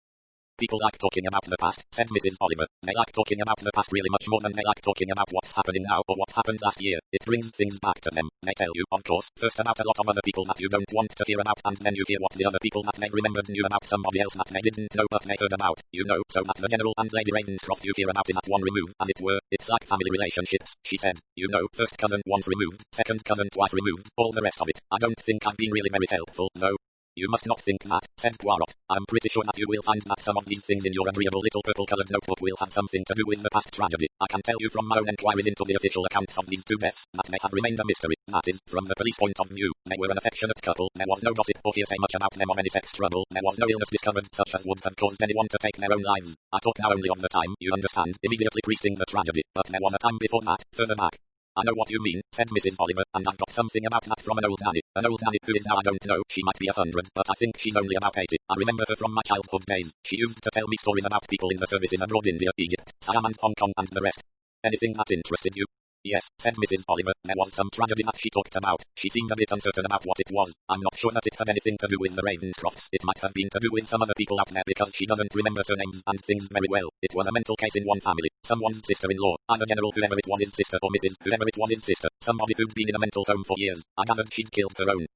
People like talking about the past, said Mrs. Oliver. They like talking about the past really much more than they like talking about what's happening now or what happened last year. It brings things back to them. They tell you, of course, first about a lot of other people that you don't want to hear about, and then you hear what the other people that they remembered knew about somebody else that they didn't know but they heard about, you know, so that the General and Lady Ravenscroft you hear about is at one remove, as it were. It's like family relationships, she said. You know, first cousin once removed, second cousin twice removed, all the rest of it. I don't think I've been really very helpful, though. You must not think that, said Poirot. I'm pretty sure that you will find that some of these things in your agreeable little purple-coloured notebook will have something to do with the past tragedy. I can tell you from my own enquiries into the official accounts of these 2 deaths, that they have remained a mystery. That is, from the police point of view, they were an affectionate couple, there was no gossip or hearsay much about them of any sex trouble, there was no illness discovered such as would have caused anyone to take their own lives. I talk now only of the time, you understand, immediately preceding the tragedy, but there was a time before that, further back. I know what you mean, said Mrs. Oliver, and I've got something about that from an old nanny who is now I don't know, she might be 100, but I think she's only about 80. I remember her from my childhood days. She used to tell me stories about people in the service in abroad, India, Egypt, Siam and Hong Kong and the rest. Anything that interested you? Yes, said Mrs. Oliver, there was some tragedy that she talked about. She seemed a bit uncertain about what it was. I'm not sure that it had anything to do with the Ravenscrofts. It might have been to do with some other people out there because she doesn't remember surnames and things very well. It was a mental case in one family. Someone's sister-in-law, either General whoever it was his sister or Mrs. whoever it was his sister. Somebody who'd been in a mental home for years. I gathered she'd killed her own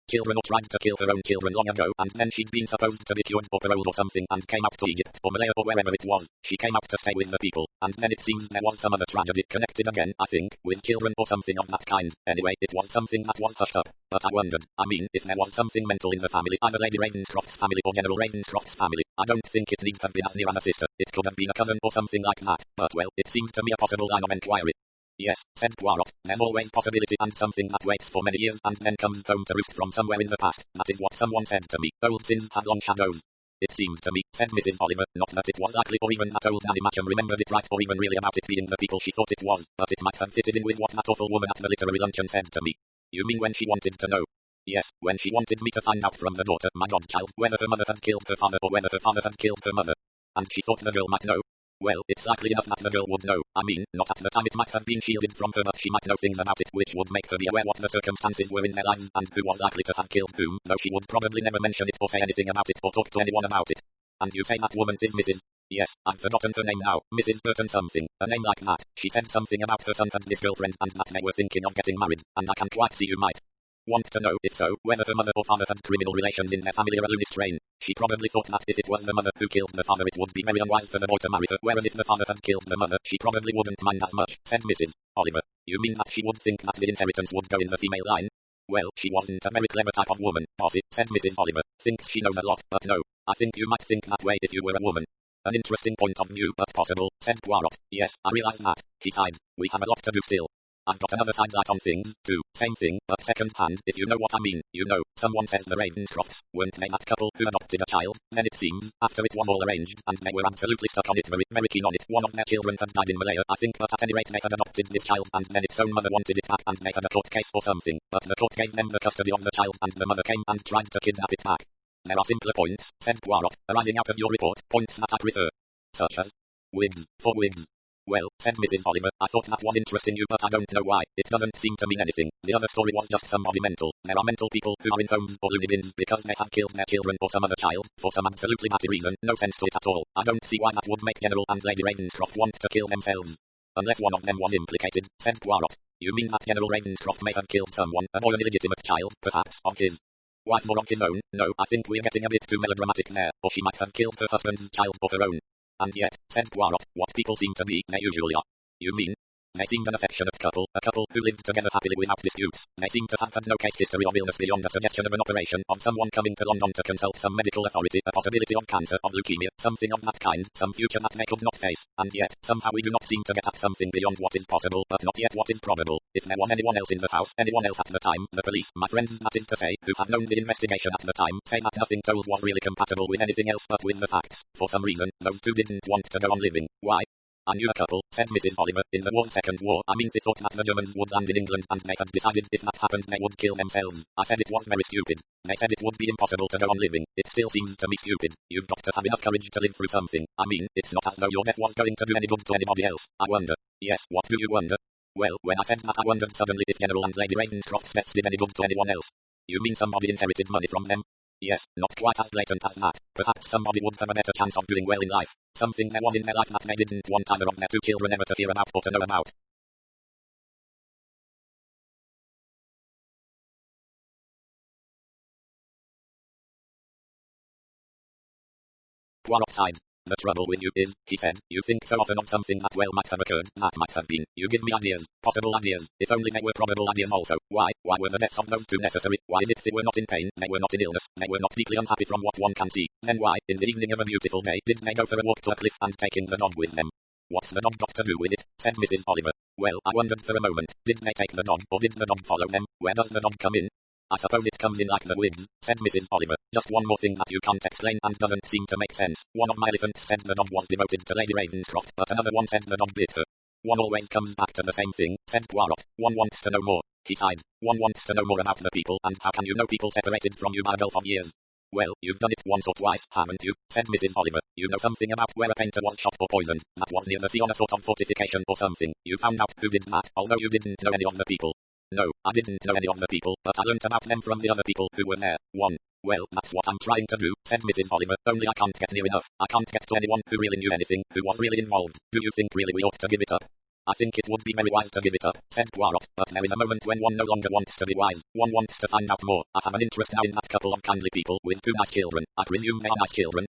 children or tried to kill her own children long ago, and then she'd been supposed to be cured or paroled or something and came out to Egypt or Malaya or wherever it was. She came out to stay with the people, and then it seems there was some other tragedy connected again, I think, with children or something of that kind. Anyway, it was something that was hushed up, but I wondered, I mean, if there was something mental in the family, either Lady Ravenscroft's family or General Ravenscroft's family, I don't think it need have been as near as a sister. It could have been a cousin or something like that, but well, it seemed to me a possible line of enquiry. Yes, said Poirot, there's always possibility and something that waits for many years and then comes home to roost from somewhere in the past. That is what someone said to me. Old sins have long shadows. It seemed to me, said Mrs. Oliver, not that it was likely or even that old Nanny Matcham remembered it right or even really about it being the people she thought it was, but it might have fitted in with what that awful woman at the literary luncheon said to me. You mean when she wanted to know? Yes, when she wanted me to find out from the daughter, my godchild, whether her mother had killed her father or whether her father had killed her mother. And she thought the girl might know. Well, it's likely enough that the girl would know. I mean, not at the time it might have been shielded from her, but she might know things about it which would make her be aware what the circumstances were in their lives and who was likely to have killed whom, though she would probably never mention it or say anything about it or talk to anyone about it. And you say that woman's is Mrs. Yes, I've forgotten her name now, Mrs. Burton something, a name like that. She said something about her son and his girlfriend and that they were thinking of getting married, and I can quite see you might want to know, if so, whether her mother or father had criminal relations in their family or a loony strain. She probably thought that if it was the mother who killed the father it would be very unwise for the boy to marry her, whereas if the father had killed the mother, she probably wouldn't mind as much, said Mrs. Oliver. You mean that she would think that the inheritance would go in the female line? Well, she wasn't a very clever type of woman, Bossy, said Mrs. Oliver. Thinks she knows a lot, but no. I think you might think that way if you were a woman. An interesting point of view, but possible, said Poirot. Yes, I realize that. He sighed. We have a lot to do still. I've got another side light on things, too. Same thing, but second hand, if you know what I mean. You know, someone says the Ravenscrofts, weren't they that couple who adopted a child? Then it seems, after it was all arranged, and they were absolutely stuck on it, very, very keen on it, one of their children had died in Malaya, I think, but at any rate they had adopted this child, and then its own mother wanted it back, and they had a court case or something, but the court gave them the custody of the child, and the mother came and tried to kidnap it back. There are simpler points, said Poirot, arising out of your report, points that I prefer. Such as wigs, for wigs. Well, said Mrs. Oliver. I thought that was interesting you, but I don't know why. It doesn't seem to mean anything. The other story was just somebody mental. There are mental people who are in homes or loony bins because they have killed their children or some other child, for some absolutely batty reason. No sense to it at all. I don't see why that would make General and Lady Ravenscroft want to kill themselves. Unless one of them was implicated, said Poirot. You mean that General Ravenscroft may have killed someone, a boy, an illegitimate child, perhaps, of his wife or of his own? No, I think we're getting a bit too melodramatic there, or she might have killed her husband's child or her own. And yet, said Poirot, what people seem to be, they usually are. You mean? They seemed an affectionate couple, a couple who lived together happily without disputes. They seem to have had no case history of illness beyond the suggestion of an operation, of someone coming to London to consult some medical authority, a possibility of cancer, of leukemia, something of that kind, some future that they could not face. And yet, somehow we do not seem to get at something beyond what is possible, but not yet what is probable. If there was anyone else in the house, anyone else at the time, the police, my friends that is to say, who have known the investigation at the time, say that nothing told was really compatible with anything else but with the facts. For some reason, those two didn't want to go on living. Why? I knew a couple, said Mrs. Oliver, in the Second War. I mean, they thought that the Germans would land in England and they had decided if that happened they would kill themselves. I said it was very stupid. They said it would be impossible to go on living. It still seems to me stupid. You've got to have enough courage to live through something. I mean, it's not as though your death was going to do any good to anybody else. I wonder. Yes, what do you wonder? Well, when I said that I wondered suddenly if General and Lady Ravenscroft's deaths did any good to anyone else. You mean somebody inherited money from them? Yes, not quite as blatant as that. Perhaps somebody would have a better chance of doing well in life. Something there was in their life that they didn't want either of their two children ever to hear about or to know about. Poirot sighed. The trouble with you is, he said, you think so often of something that well might have occurred, that might have been. You give me ideas, possible ideas, if only they were probable ideas also. Why were the deaths of those two necessary? Why is it they were not in pain, they were not in illness, they were not deeply unhappy from what one can see? Then why, in the evening of a beautiful day, did they go for a walk to a cliff and taking the dog with them? What's the dog got to do with it? Said Mrs. Oliver. Well, I wondered for a moment, did they take the dog, or did the dog follow them? Where does the dog come in? I suppose it comes in like the wigs, said Mrs. Oliver. Just one more thing that you can't explain and doesn't seem to make sense. One of my elephants said the dog was devoted to Lady Ravenscroft, but another one said the dog bit her. One always comes back to the same thing, said Poirot. One wants to know more. He sighed. One wants to know more about the people, and how can you know people separated from you by a gulf of years? Well, you've done it once or twice, haven't you? Said Mrs. Oliver. You know something about where a painter was shot or poisoned. That was near the sea on a sort of fortification or something. You found out who did that, although you didn't know any of the people. No, I didn't know any of the people, but I learnt about them from the other people who were there. Well, that's what I'm trying to do, said Mrs. Oliver, only I can't get near enough. I can't get to anyone who really knew anything, who was really involved. Do you think really we ought to give it up? I think it would be very wise to give it up, said Poirot, but there is a moment when one no longer wants to be wise. One wants to find out more. I have an interest now in that couple of kindly people with two nice children. I presume they are nice children.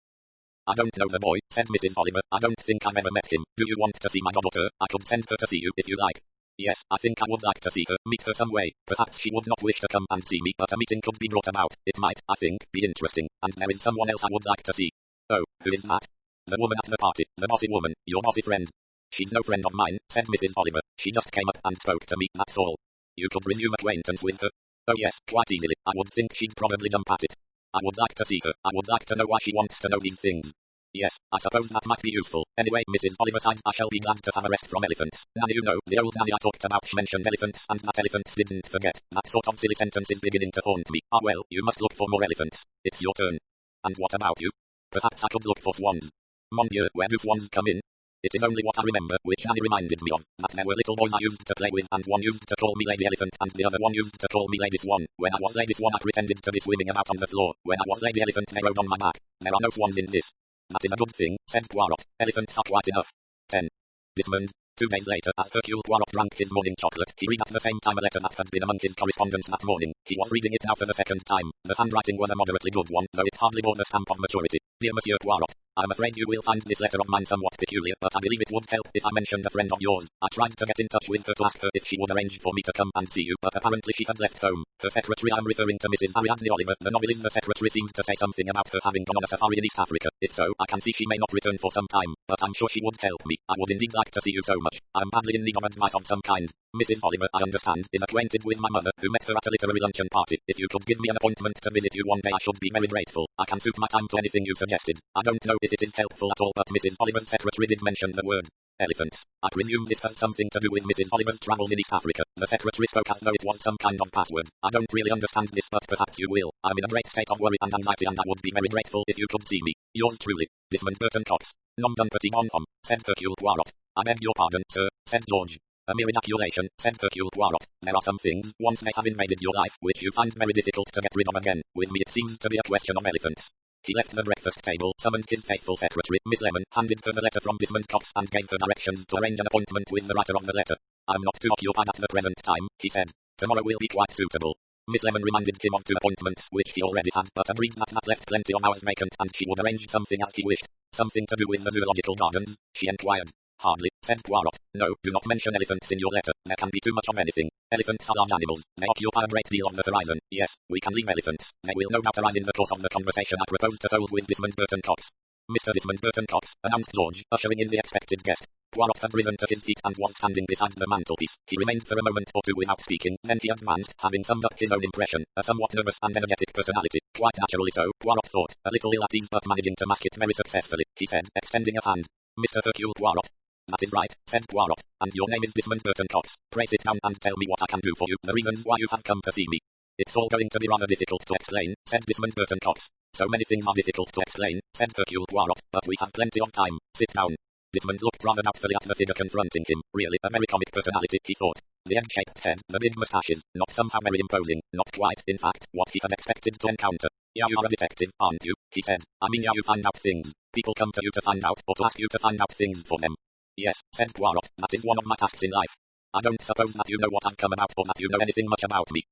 I don't know the boy, said Mrs. Oliver. I don't think I've ever met him. Do you want to see my daughter? I could send her to see you if you like. Yes, I think I would like to see her, meet her some way. Perhaps she would not wish to come and see me, but a meeting could be brought about. It might, I think, be interesting. And there is someone else I would like to see. Oh, who is that? The woman at the party, the bossy woman, your bossy friend. She's no friend of mine, said Mrs. Oliver. She just came up and spoke to me, that's all. You could resume acquaintance with her. Oh yes, quite easily. I would think she'd probably jump at it. I would like to see her. I would like to know why she wants to know these things. Yes, I suppose that might be useful. Anyway, Mrs. Oliver sighed, I shall be glad to have a rest from elephants. Nanny, you know, the old nanny I talked about, she mentioned elephants, and that elephants didn't forget. That sort of silly sentence is beginning to haunt me. Ah well, you must look for more elephants. It's your turn. And what about you? Perhaps I could look for swans. Mon Dieu, where do swans come in? It is only what I remember, which Nanny reminded me of, that there were little boys I used to play with, and one used to call me Lady Elephant, and the other one used to call me Lady Swan. When I was Lady Swan I pretended to be swimming about on the floor. When I was Lady Elephant they rode on my back. There are no swans in this. That is a good thing, said Poirot. Elephants are quite enough. 10. Dismond. 2 days later, as Hercule Poirot drank his morning chocolate, he read at the same time a letter that had been among his correspondence that morning. He was reading it now for the second time. The handwriting was a moderately good one, though it hardly bore the stamp of maturity. Dear Monsieur Poirot, I am afraid you will find this letter of mine somewhat peculiar, but I believe it would help if I mentioned a friend of yours. I tried to get in touch with her to ask her if she would arrange for me to come and see you, but apparently she had left home. Her secretary, I'm referring to Mrs. Ariadne Oliver, the novelist. The secretary seemed to say something about her having gone on a safari in East Africa. If so, I can see she may not return for some time, but I'm sure she would help me. I would indeed like to see you so much. I am badly in need of advice of some kind. Mrs. Oliver, I understand, is acquainted with my mother, who met her at a literary luncheon party. If you could give me an appointment to visit you one day, I should be very grateful. I can suit my time to anything you suggested. I don't know if it is helpful at all, but Mrs. Oliver's secretary did mention the word elephants. I presume this has something to do with Mrs. Oliver's travels in East Africa. The secretary spoke as though it was some kind of password. I don't really understand this, but perhaps you will. I'm in a great state of worry and anxiety, and I would be very grateful if you could see me. Yours truly, Desmond Burton Cox. Nom d'un petit bonhomme, said Hercule Poirot. I beg your pardon, sir, said George. A mere ejaculation, said Hercule Poirot. There are some things, once they have invaded your life, which you find very difficult to get rid of again. With me it seems to be a question of elephants. He left the breakfast table, summoned his faithful secretary, Miss Lemon, handed her the letter from Burton Cox, and gave her directions to arrange an appointment with the writer of the letter. I'm not too occupied at the present time, he said. Tomorrow will be quite suitable. Miss Lemon reminded him of 2 appointments which he already had, but agreed that left plenty of hours vacant, and she would arrange something as he wished. Something to do with the zoological gardens, she inquired. Hardly, said Poirot. No, do not mention elephants in your letter. There can be too much of anything. Elephants are large animals. They occupy a great deal of the horizon. Yes, we can leave elephants. They will no doubt arise in the course of the conversation I propose to hold with Desmond Burton Cox. Mr. Desmond Burton Cox, announced George, ushering in the expected guest. Poirot had risen to his feet and was standing beside the mantelpiece. He remained for a moment or two without speaking, then he advanced, having summed up his own impression. A somewhat nervous and energetic personality. Quite naturally so, Poirot thought. A little ill at ease but managing to mask it very successfully, he said, extending a hand. Mr. Hercule Poirot. That is right, said Poirot. And your name is Desmond Burton Cox. Pray sit down and tell me what I can do for you, the reasons why you have come to see me. It's all going to be rather difficult to explain, said Desmond Burton Cox. So many things are difficult to explain, said Hercule Poirot, but we have plenty of time. Sit down. Desmond looked rather doubtfully at the figure confronting him. Really, a very comic personality, he thought. The egg-shaped head, the big moustaches, not somehow very imposing, not quite, in fact, what he had expected to encounter. Yeah, you are a detective, aren't you? He said. I mean, yeah, you find out things. People come to you to find out, or to ask you to find out things for them. Yes, said Poirot, that is one of my tasks in life. I don't suppose that you know what I've come about, or that you know anything much about me.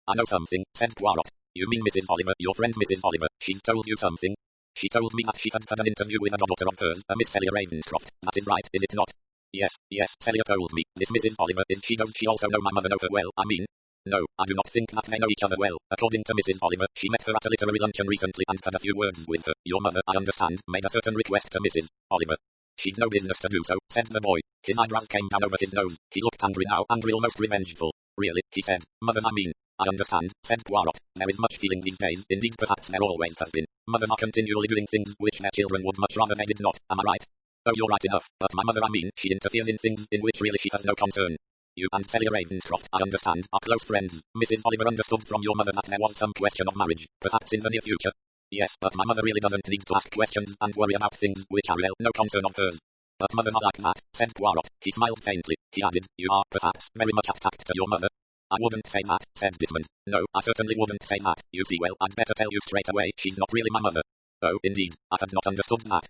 I know something, said Poirot. You mean Mrs. Oliver, your friend Mrs. Oliver, she's told you something? She told me that she had an interview with a daughter of hers, a Miss Celia Ravenscroft. That is right, is it not? Yes, Celia told me. This Mrs. Oliver, is she? Does she also know my mother know her well, I mean? No, I do not think that they know each other well. According to Mrs. Oliver, she met her at a literary luncheon recently and had a few words with her. Your mother, I understand, made a certain request to Mrs. Oliver. She'd no business to do so, said the boy. His eyebrows came down over his nose. He looked angry now, angry, almost revengeful. Really, he said. Mothers, I mean. I understand, said Poirot. There is much feeling these days, indeed perhaps there always has been. Mothers are continually doing things which their children would much rather they did not, am I right? Oh, you're right enough, but my mother, I mean, she interferes in things in which really she has no concern. You and Celia Ravenscroft, I understand, are close friends. Mrs. Oliver understood from your mother that there was some question of marriage, perhaps in the near future. Yes, but my mother really doesn't need to ask questions and worry about things which are no concern of hers. But mothers are like that, said Poirot. He smiled faintly. He added, you are, perhaps, very much attached to your mother. I wouldn't say that, said Desmond. No, I certainly wouldn't say that. You see, well, I'd better tell you straight away, she's not really my mother. Oh, indeed, I had not understood that.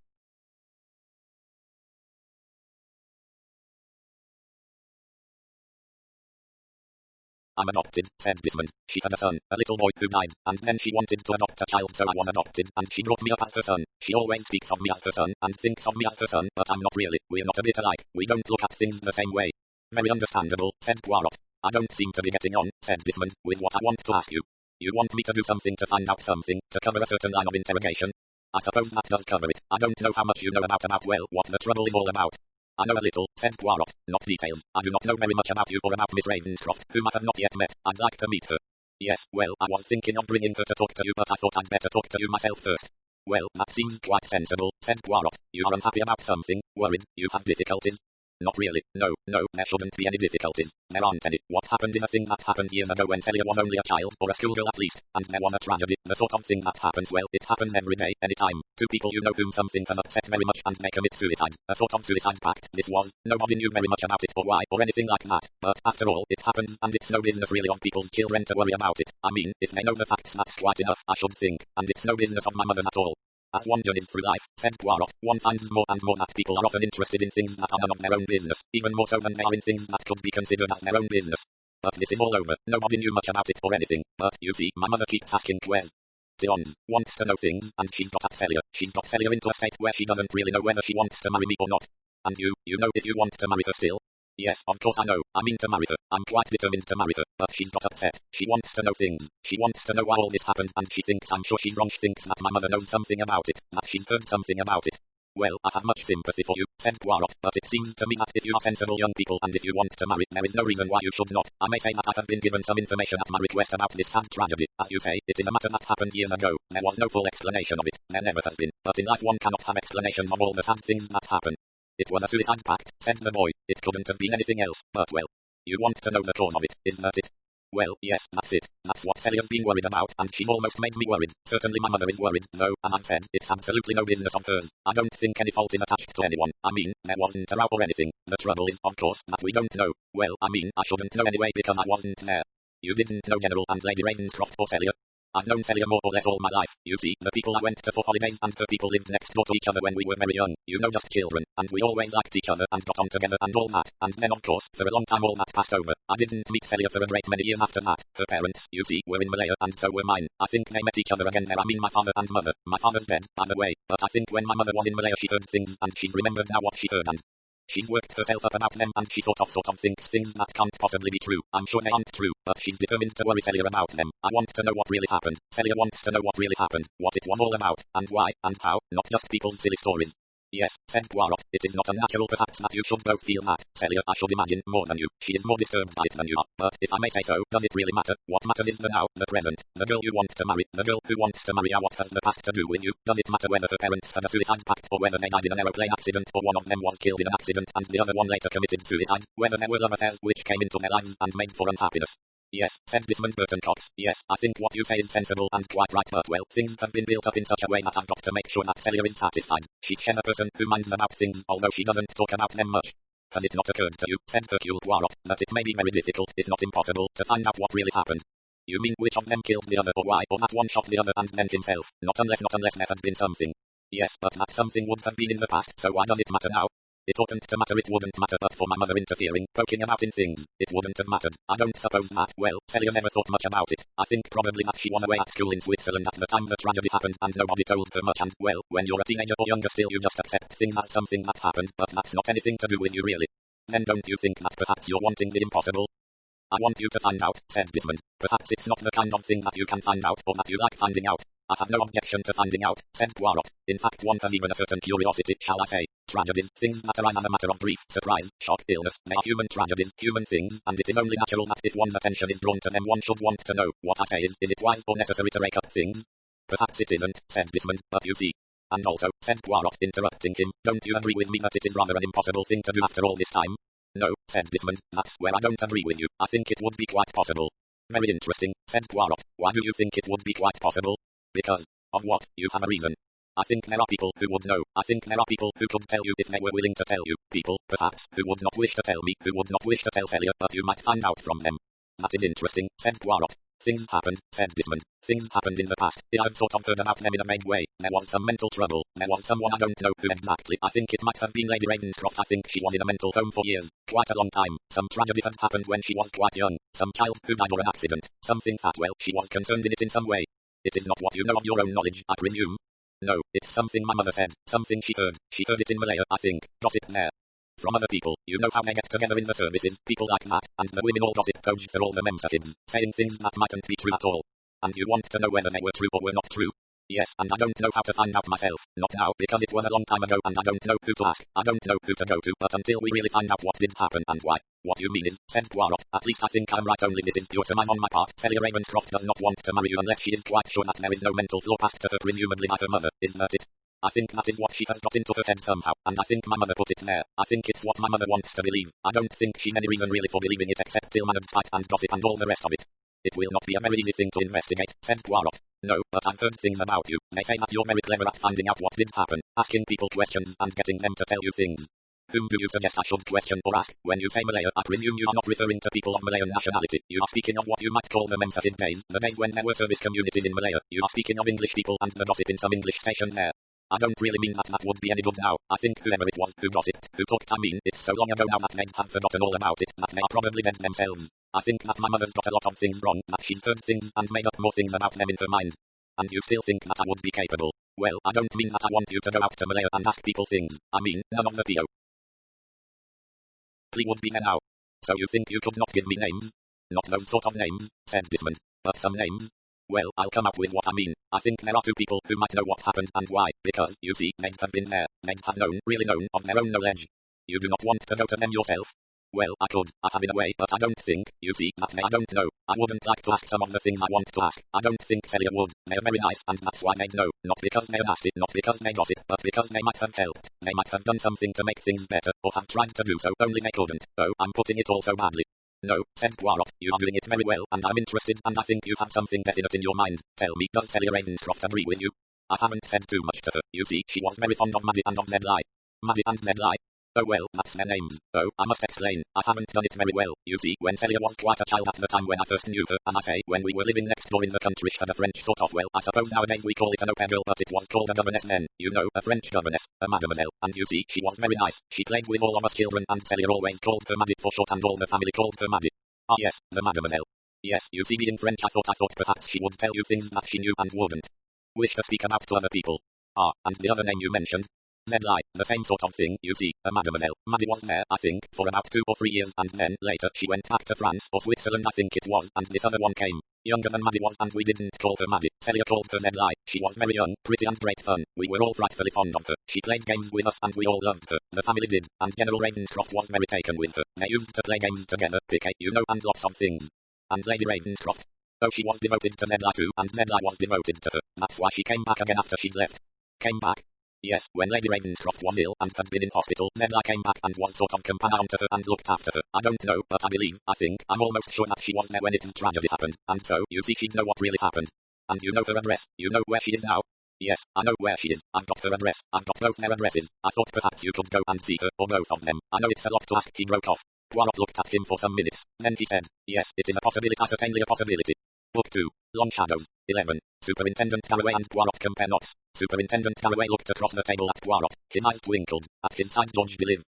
I'm adopted, said Desmond. She had a son, a little boy who died, and then she wanted to adopt a child, so I was adopted, and she brought me up as her son. She always speaks of me as her son, and thinks of me as her son, but I'm not really. We're not a bit alike. We don't look at things the same way. Very understandable, said Poirot. I don't seem to be getting on, said Desmond, with what I want to ask you. You want me to do something to find out something, to cover a certain line of interrogation? I suppose that does cover it. I don't know how much you know about well, what the trouble is all about. I know a little, said Poirot, not details. I do not know very much about you or about Miss Ravenscroft, whom I have not yet met. I'd like to meet her. Yes, well, I was thinking of bringing her to talk to you, but I thought I'd better talk to you myself first. Well, that seems quite sensible, said Poirot. You are unhappy about something, worried, you have difficulties. Not really, no, there shouldn't be any difficulties. There aren't any. What happened is a thing that happened years ago when Celia was only a child, or a schoolgirl at least, and there was a tragedy, the sort of thing that happens, well, it happens every day, any time. Two people you know whom something has upset very much and they commit suicide. A sort of suicide pact, this was. Nobody knew very much about it or why, or anything like that, but after all, it happens, and it's no business really of people's children to worry about it. I mean, if they know the facts, that's quite enough, I should think, and it's no business of my mother's at all. As one journeys through life, said Poirot, one finds more and more that people are often interested in things that are none of their own business, even more so than they are in things that could be considered as their own business. But this is all over. Nobody knew much about it or anything, but, you see, my mother keeps asking questions, wants to know things, and she's got at Celia. She's got Celia into a state where she doesn't really know whether she wants to marry me or not. And you know if you want to marry her still? Yes, of course I know. I mean to marry her. I'm quite determined to marry her, but she's got upset. She wants to know things. She wants to know why all this happened, and she thinks, I'm sure she's wrong, she thinks that my mother knows something about it, that she's heard something about it. Well, I have much sympathy for you, said Poirot, but it seems to me that if you are sensible young people and if you want to marry, there is no reason why you should not. I may say that I have been given some information at my request about this sad tragedy. As you say, it is a matter that happened years ago. There was no full explanation of it. There never has been. But in life one cannot have explanations of all the sad things that happen. It was a suicide pact, said the boy. It couldn't have been anything else, but well. You want to know the cause of it, is that it? Well, yes, that's it. That's what Celia's been worried about, and she's almost made me worried. Certainly my mother is worried, though, as I've said, it's absolutely no business of hers. I don't think any fault is attached to anyone. I mean, there wasn't a row or anything. The trouble is, of course, that we don't know. Well, I mean, I shouldn't know anyway because I wasn't there. You didn't know General and Lady Ravenscroft or Celia? I've known Celia more or less all my life. You see, the people I went to for holidays and her people lived next door to each other when we were very young. You know, just children, and we always liked each other and got on together and all that. And then of course, for a long time all that passed over. I didn't meet Celia for a great many years after that. Her parents, you see, were in Malaya and so were mine. I think they met each other again there. I mean my father and mother. My father's dead, by the way, but I think when my mother was in Malaya she heard things and she's remembered now what she heard and she's worked herself up about them and she sort of thinks things that can't possibly be true. I'm sure they aren't true, but she's determined to worry Celia about them. I want to know what really happened. Celia wants to know what really happened, what it was all about, and why, and how, not just people's silly stories. Yes, said Poirot, it is not unnatural perhaps that you should both feel that. Celia, I should imagine, more than you. She is more disturbed by it than you are. But, if I may say so, does it really matter? What matters is the now, the present. The girl you want to marry, the girl who wants to marry you. What has the past to do with you? Does it matter whether her parents had a suicide pact or whether they died in an aeroplane accident or one of them was killed in an accident and the other one later committed suicide? Whether there were love affairs which came into their lives and made for unhappiness? Yes, said Desmond Burton Cox. Yes, I think what you say is sensible and quite right, but well, things have been built up in such a way that I've got to make sure that Celia is satisfied. She's a person who minds about things, although she doesn't talk about them much. Has it not occurred to you, said Hercule Poirot, that it may be very difficult, if not impossible, to find out what really happened? You mean which of them killed the other or why, or that one shot the other and then himself? Not unless there had been something. Yes, but that something would have been in the past, so why does it matter now? It oughtn't to matter, it wouldn't matter, but for my mother interfering, poking about in things, it wouldn't have mattered. I don't suppose that, well, Celia never thought much about it. I think probably that she was away at school in Switzerland at the time the tragedy happened and nobody told her much and, well, when you're a teenager or younger still you just accept things as something that happened, but that's not anything to do with you really. Then don't you think that perhaps you're wanting the impossible? I want you to find out, said Desmond. Perhaps it's not the kind of thing that you can find out or that you like finding out. I have no objection to finding out, said Poirot. In fact, one has even a certain curiosity, shall I say. Tragedies, things that arise as a matter of grief, surprise, shock, illness, they are human tragedies, human things, and it is only natural that if one's attention is drawn to them one should want to know. What I say is it wise or necessary to rake up things? Perhaps it isn't, said Desmond, but you see. And also, said Poirot, interrupting him, don't you agree with me that it is rather an impossible thing to do after all this time? No, said Desmond, that's where I don't agree with you. I think it would be quite possible. Very interesting, said Poirot. Why do you think it would be quite possible? Because of what? You have a reason. I think there are people who would know. I think there are people who could tell you if they were willing to tell you. People, perhaps, who would not wish to tell me, who would not wish to tell Celia, but you might find out from them. That is interesting, said Poirot. Things happened, said Desmond. Things happened in the past. I've sort of heard about them in a vague way. There was some mental trouble. There was someone I don't know who exactly. I think it might have been Lady Ravenscroft. I think she was in a mental home for years. Quite a long time. Some tragedy had happened when she was quite young. Some child who died or an accident. Something that, well, she was concerned in it in some way. It is not what you know of your own knowledge, I presume. No, it's something my mother said. Something she heard. She heard it in Malaya, I think. Gossip there. From other people, you know how they get together in the services, people like that, and the women all gossip toge for all the memsahibs, saying things that mightn't be true at all. And you want to know whether they were true or were not true. Yes, and I don't know how to find out myself. Not now, because it was a long time ago and I don't know who to ask. I don't know who to go to, but until we really find out what did happen and why. What you mean is, said Poirot, at least I think I'm right, only this is pure surmise on my part. Celia Ravenscroft does not want to marry you unless she is quite sure that there is no mental flaw passed to her presumably by her mother, isn't that it? I think that is what she has got into her head somehow, and I think my mother put it there. I think it's what my mother wants to believe. I don't think she's any reason really for believing it except ill-mannered spite and gossip and all the rest of it. It will not be a very easy thing to investigate, said Poirot. No, but I've heard things about you. They say that you're very clever at finding out what did happen, asking people questions and getting them to tell you things. Whom do you suggest I should question or ask? When you say Malaya, I presume you are not referring to people of Malayan nationality. You are speaking of what you might call the Memsahib days, the days when there were service communities in Malaya. You are speaking of English people and the gossip in some English station there. I don't really mean that would be any good now. I think whoever it was who gossiped, who talked, I mean, it's so long ago now that they'd have forgotten all about it, that they are probably dead themselves. I think that my mother's got a lot of things wrong, that she's heard things and made up more things about them in her mind. And you still think that I would be capable? Well, I don't mean that I want you to go out to Malaya and ask people things. I mean, none of the P.O. would be there now. So you think you could not give me names? Not those sort of names, said Desmond, but some names. Well, I'll come up with what I mean. I think there are two people who might know what happened and why, because, you see, they'd have been there. They'd have known, really known, of their own knowledge. You do not want to go to them yourself? Well, I could, I have in a way, but I don't think, you see, that I don't know. I wouldn't like to ask some of the things I want to ask. I don't think Celia would. They're very nice, and that's why they'd know. Not because they're nasty, not because they gossip, but because they might have helped. They might have done something to make things better, or have tried to do so, only they couldn't. Oh, I'm putting it all so badly. No, said Poirot, you are doing it very well, and I'm interested, and I think you have something definite in your mind. Tell me, does Celia Ravenscroft agree with you? I haven't said too much to her. You see, she was very fond of Maddie and of Zedlie. Maddie and Zedlie? Oh well, that's their names. Oh, I must explain, I haven't done it very well. You see, when Celia was quite a child at the time when I first knew her, and I say, when we were living next door in the country, she had a French sort of, well, I suppose nowadays we call it an au pair girl, but it was called a governess then. You know, a French governess, a mademoiselle, and you see, she was very nice. She played with all of us children, and Celia always called her Maddie for short, and all the family called her Maddie. Ah yes, the mademoiselle. Yes, you see, being French, I thought perhaps she would tell you things that she knew and wouldn't wish to speak about to other people. Ah, and the other name you mentioned? Zedlie, the same sort of thing, you see, a mademoiselle. Maddie was there, I think, for about 2 or 3 years, and then, later, she went back to France, or Switzerland I think it was, and this other one came, younger than Maddie was, and we didn't call her Maddie. Celia called her Zedlie. She was very young, pretty and great fun. We were all frightfully fond of her. She played games with us, and we all loved her. The family did, and General Ravenscroft was very taken with her. They used to play games together, piquet, you know, and lots of things. And Lady Ravenscroft? Oh, she was devoted to Zedlie too, and Zedlie was devoted to her. That's why she came back again after she'd left. Came back? Yes, when Lady Ravenscroft was ill and had been in hospital, Zedlie came back and was sort of companion to her and looked after her. I don't know, but I think, I'm almost sure that she was there when the tragedy happened, and so, you see, she'd know what really happened. And you know her address, you know where she is now? Yes, I know where she is. I've got her address. I've got both their addresses. I thought perhaps you could go and see her, or both of them. I know it's a lot to ask, he broke off. Poirot looked at him for some minutes. Then he said, yes, it is a possibility, certainly a possibility. Book 2. Long Shadows. 11. Superintendent Garraway and Poirot compare notes. Superintendent Garraway looked across the table at Poirot. His eyes twinkled. At his side George Deliv.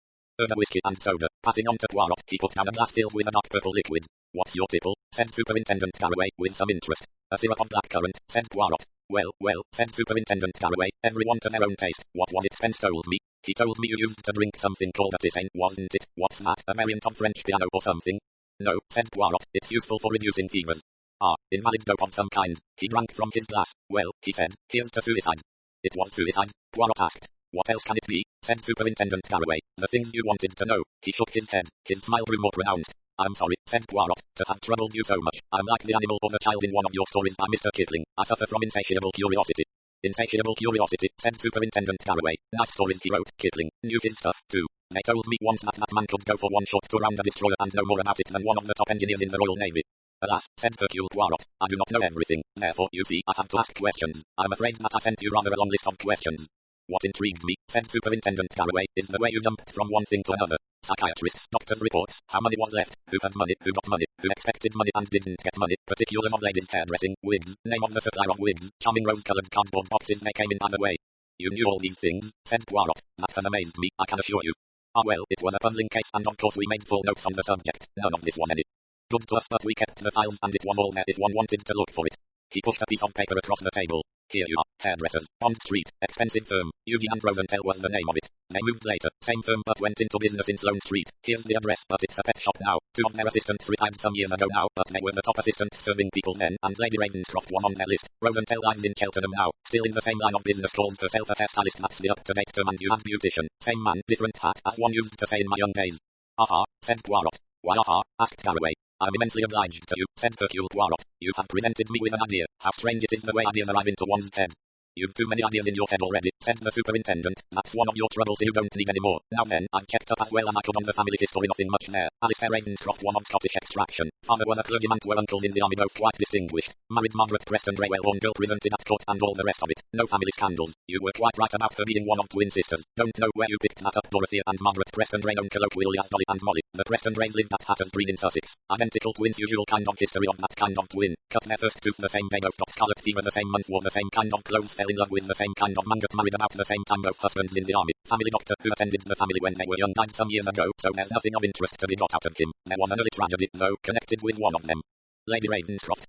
Order whiskey and soda. Passing on to Poirot, he put down a glass filled with a dark purple liquid. What's your tipple? Said Superintendent Garraway, with some interest. A syrup of blackcurrant, said Poirot. Well, said Superintendent Garraway, everyone to their own taste. What was it Spence told me? He told me you used to drink something called a tisane, wasn't it? What's that, a variant of French piano or something? No, said Poirot, it's useful for reducing fevers. Ah, invalid dope of some kind. He drank from his glass. Well, he said, here's to suicide. It was suicide? Poirot asked. What else can it be? Said Superintendent Garraway. The things you wanted to know. He shook his head. His smile grew more pronounced. I'm sorry, said Poirot, to have troubled you so much. I'm like the animal or the child in one of your stories by Mr. Kipling. I suffer from insatiable curiosity. Insatiable curiosity, said Superintendent Garraway. Nice stories he wrote, Kipling. Knew his stuff, too. They told me once that man could go for one short tour around a destroyer and know more about it than one of the top engineers in the Royal Navy. Alas, said Hercule Poirot, I do not know everything. Therefore, you see, I have to ask questions. I'm afraid that I sent you rather a long list of questions. What intrigued me, said Superintendent Garraway, is the way you jumped from one thing to another. Psychiatrists, doctors' reports, how money was left, who had money, who got money, who expected money and didn't get money, particulars of ladies' hairdressing, wigs, name of the supplier of wigs, charming rose-colored cardboard boxes they came in by the way. You knew all these things, said Poirot. That has amazed me, I can assure you. Ah well, it was a puzzling case and of course we made full notes on the subject. None of this was any good to us, but we kept the files and it was all there if one wanted to look for it. He pushed a piece of paper across the table. Here you are, hairdressers, Bond Street, expensive firm, Eugene and Rosenthal was the name of it. They moved later, same firm but went into business in Sloane Street. Here's the address, but it's a pet shop now. 2 of their assistants retired some years ago now, but they were the top assistants serving people then, and Lady Ravenscroft was on their list. Rosenthal lives in Cheltenham now, still in the same line of business, calls herself a hairstylist, that's the up-to-date term, and you have beautician. Same man, different hat, as one used to say in my young days. Aha, said Poirot. Why aha, asked Garraway. I'm immensely obliged to you, said Hercule Poirot. You have presented me with an idea. How strange it is the way ideas arrive into one's head. You've too many ideas in your head already, said the superintendent. That's one of your troubles, you don't need any more. Now then, I've checked up as well as I could on the family history, nothing much there. Alistair Ravenscroft was of Scottish extraction. Father was a clergyman, were uncles in the army, both quite distinguished. Married Margaret Preston Ray, well-born girl presented at court and all the rest of it. No family scandals. You were quite right about her being one of twin sisters. Don't know where you picked that up. Dorothea and Margaret Preston Ray, known colloquially as Dolly and Molly. The Preston Rays lived at Hatter's Green in Sussex. Identical twins, usual kind of history of that kind of twin. Cut their first tooth the same day, both got scarlet fever the same month, wore the same kind of clothes, fell in love with the same kind of man, got married about the same time, both husbands in the army. Family doctor who attended the family when they were young died some years ago, so there's nothing of interest to be got out of him. There was an early tragedy, though, connected with one of them. Lady Ravenscroft.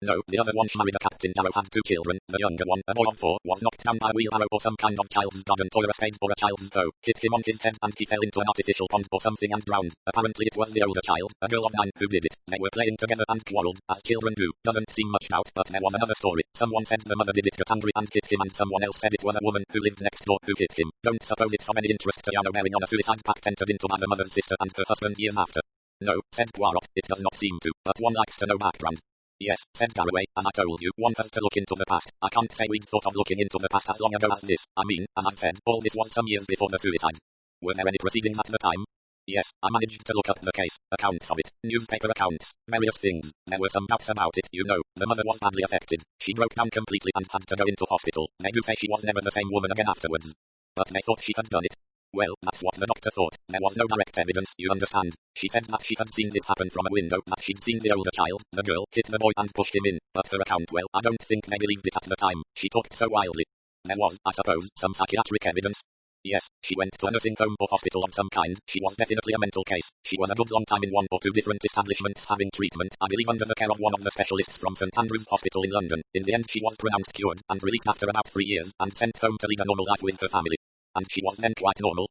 No, the other one, she married a Captain Darrow, had 2 children. The younger one, a boy of 4, was knocked down by a wheelbarrow or some kind of child's garden or a spade or a child's hoe. Hit him on his head and he fell into an artificial pond or something and drowned. Apparently it was the older child, a girl of 9, who did it. They were playing together and quarreled, as children do. Doesn't seem much doubt, but there was another story. Someone said the mother did it, got angry and hit him, and someone else said it was a woman who lived next door who hit him. Don't suppose it's of any interest to you bearing on a suicide pact entered into by the mother's sister and her husband years after. No, said Poirot, it does not seem to, but one likes to know background. Yes, said Garraway, as I told you, one has to look into the past. I can't say we'd thought of looking into the past as long ago as this. I mean, as I've said, all this was some years before the suicide. Were there any proceedings at the time? Yes, I managed to look up the case, accounts of it, newspaper accounts, various things. There were some doubts about it, you know. The mother was badly affected. She broke down completely and had to go into hospital. They do say she was never the same woman again afterwards. But they thought she had done it. Well, that's what the doctor thought. There was no direct evidence, you understand. She said that she had seen this happen from a window, that she'd seen the older child, the girl, hit the boy and pushed him in. But her account, well, I don't think they believed it at the time. She talked so wildly. There was, I suppose, some psychiatric evidence. Yes, she went to a nursing home or hospital of some kind. She was definitely a mental case. She was a good long time in 1 or 2 different establishments having treatment, I believe under the care of one of the specialists from St Andrew's Hospital in London. In the end she was pronounced cured, and released after about 3 years, and sent home to lead a normal life with her family. And she was then quite normal.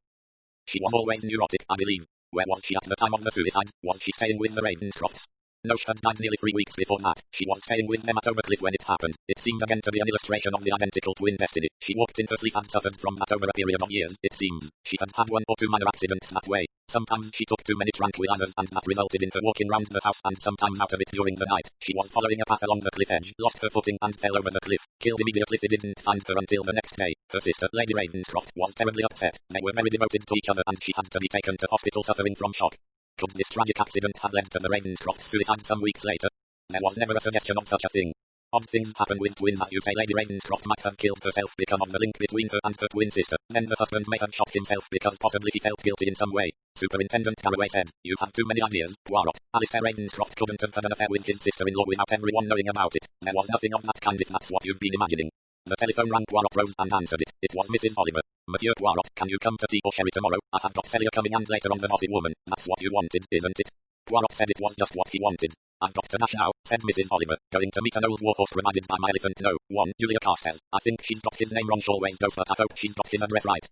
She was always neurotic, I believe. Where was she at the time of the suicide? Was she staying with the Ravenscrofts? No, she had died nearly 3 weeks before that. She was staying with them at Overcliff when it happened. It seemed again to be an illustration of the identical twin destiny. She walked in her sleep and suffered from that over a period of years, it seems. She had had 1 or 2 minor accidents that way. Sometimes she took too many tranquilizers and that resulted in her walking round the house and sometimes out of it during the night. She was following a path along the cliff edge, lost her footing and fell over the cliff. Killed immediately. They didn't find her until the next day. Her sister, Lady Ravenscroft, was terribly upset. They were very devoted to each other and she had to be taken to hospital suffering from shock. Could this tragic accident have led to the Ravenscroft's suicide some weeks later? There was never a suggestion of such a thing. Odd things happen with twins, as you say. Lady Ravenscroft might have killed herself because of the link between her and her twin sister. Then the husband may have shot himself because possibly he felt guilty in some way. Superintendent Garraway said, "You have too many ideas, Poirot. Alistair Ravenscroft couldn't have had an affair with his sister-in-law without everyone knowing about it. There was nothing of that kind if that's what you've been imagining." The telephone rang. Poirot rose and answered it. It was Mrs. Oliver. "Monsieur Poirot, can you come to tea or sherry tomorrow? I have got Celia coming and later on the bossy woman. That's what you wanted, isn't it?" Poirot said it was just what he wanted. "I've got to dash now," said Mrs. Oliver. "Going to meet an old warhorse provided by my elephant. No, 1 Julia Carstairs. I think she's got his name wrong. She always does, but I hope she's got his address right."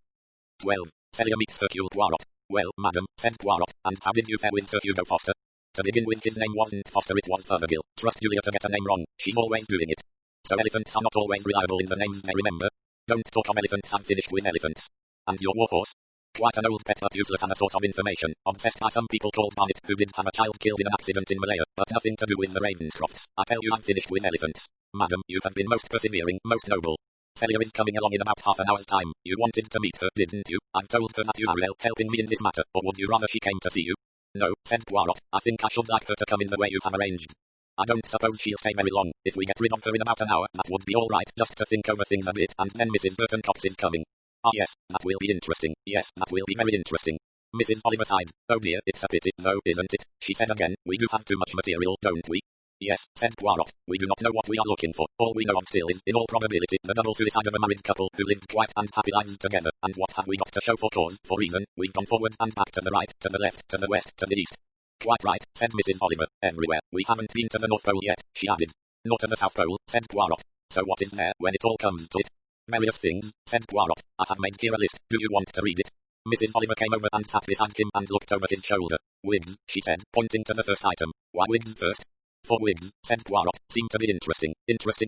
12. Celia meets Hercule Poirot. "Well, madam," said Poirot, "and how did you fare with Sir Hugo Foster?" "To begin with, his name wasn't Foster, it was Fothergill. Trust Julia to get a name wrong. She's always doing it. So elephants are not always reliable in the names they remember. Don't talk of elephants. I've finished with elephants. And your warhorse?" "Quite an old pet, but useless as a source of information. Obsessed by some people called Barnett, who did have a child killed in an accident in Malaya, but nothing to do with the Ravenscrofts. I tell you, I've finished with elephants. Madam, you have been most persevering, most noble. Celia is coming along in about half an hour's time. You wanted to meet her, didn't you? I've told her that you are helping me in this matter, or would you rather she came to see you?" "No," said Poirot. "I think I should like her to come in the way you have arranged. I don't suppose she'll stay very long. If we get rid of her in about an hour, that would be all right, just to think over things a bit, and then Mrs. Burton Cox is coming." "Ah yes, that will be interesting. Yes, that will be very interesting." Mrs. Oliver sighed. "Oh dear, it's a pity, though, isn't it?" she said again. "We do have too much material, don't we?" "Yes," said Poirot. "We do not know what we are looking for. All we know of still is, in all probability, the double suicide of a married couple who lived quite and happy lives together. And what have we got to show for cause, for reason? We've gone forward and back, to the right, to the left, to the west, to the east." "Quite right," said Mrs. Oliver. "Everywhere. We haven't been to the North Pole yet," she added. "Nor to the South Pole," said Poirot. "So what is there, when it all comes to it?" "Various things," said Poirot. "I have made here a list. Do you want to read it?" Mrs. Oliver came over and sat beside him and looked over his shoulder. "Wigs," she said, pointing to the first item. "Why wigs first?" "For wigs," said Poirot, "seem to be interesting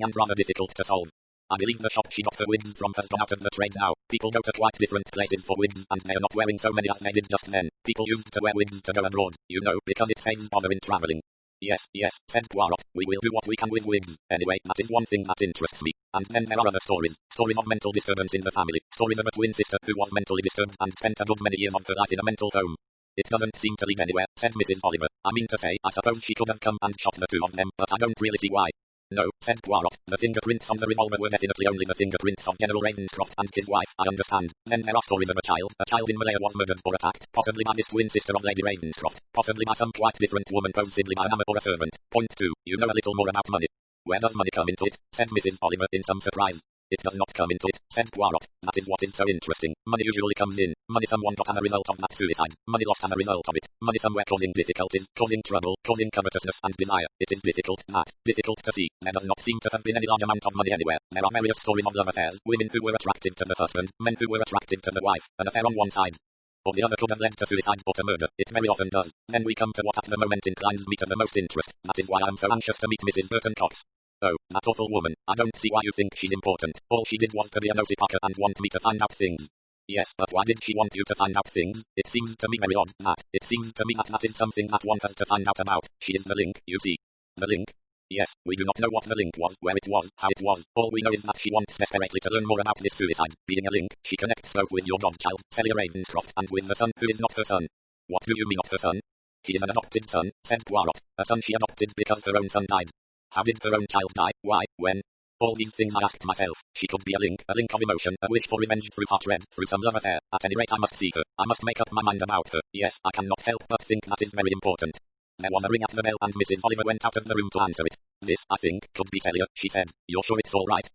and rather difficult to solve. I believe the shop she got her wigs from has gone out of the trade now. People go to quite different places for wigs, and they are not wearing so many as they did just then. People used to wear wigs to go abroad, you know, because it saves bother in travelling." Yes, said Poirot, "we will do what we can with wigs. Anyway, that is one thing that interests me. And then there are other stories. Stories of mental disturbance in the family. Stories of a twin sister who was mentally disturbed and spent a good many years of her life in a mental home." "It doesn't seem to lead anywhere," said Mrs. Oliver. "I mean to say, I suppose she could have come and shot the 2 of them, but I don't really see why." "No," said Poirot, "the fingerprints on the revolver were definitely only the fingerprints of General Ravenscroft and his wife, I understand. Then there are stories of a child. A child in Malaya was murdered or attacked, possibly by this twin sister of Lady Ravenscroft, possibly by some quite different woman, possibly by an ama or a servant. Point 2. You know a little more about money." "Where does money come into it?" said Mrs. Oliver in some surprise. "It does not come into it," said Poirot. "That is what is so interesting. Money usually comes in. Money someone got as a result of that suicide. Money lost as a result of it. Money somewhere causing difficulties, causing trouble, causing covetousness and desire. It is difficult to see. There does not seem to have been any large amount of money anywhere. There are various stories of love affairs, women who were attracted to the husband, men who were attracted to the wife, an affair on one side or the other could have led to suicide or to murder. It very often does. Then we come to what at the moment inclines me to the most interest. That is why I am so anxious to meet Mrs. Burton Cox." "Oh, that awful woman. I don't see why you think she's important. All she did was to be a nosy Parker and want me to find out things." "Yes, but why did she want you to find out things? It seems to me very odd, that. It seems to me that is something that one has to find out about. She is the link, you see." "The link?" "Yes, we do not know what the link was, where it was, how it was. All we know is that she wants desperately to learn more about this suicide. Being a link, she connects both with your godchild, Celia Ravenscroft, and with the son who is not her son." What do you mean of her son? He is an adopted son, said Poirot. A son she adopted because her own son died. How did her own child die? Why? When? All these things I asked myself. She could be a link of emotion, a wish for revenge through heartred, through some love affair. At any rate I must see her. I must make up my mind about her. Yes, I cannot help but think that is very important. There was a ring at the bell and Mrs. Oliver went out of the room to answer it. This, I think, could be Celia, she said. You're sure it's all right?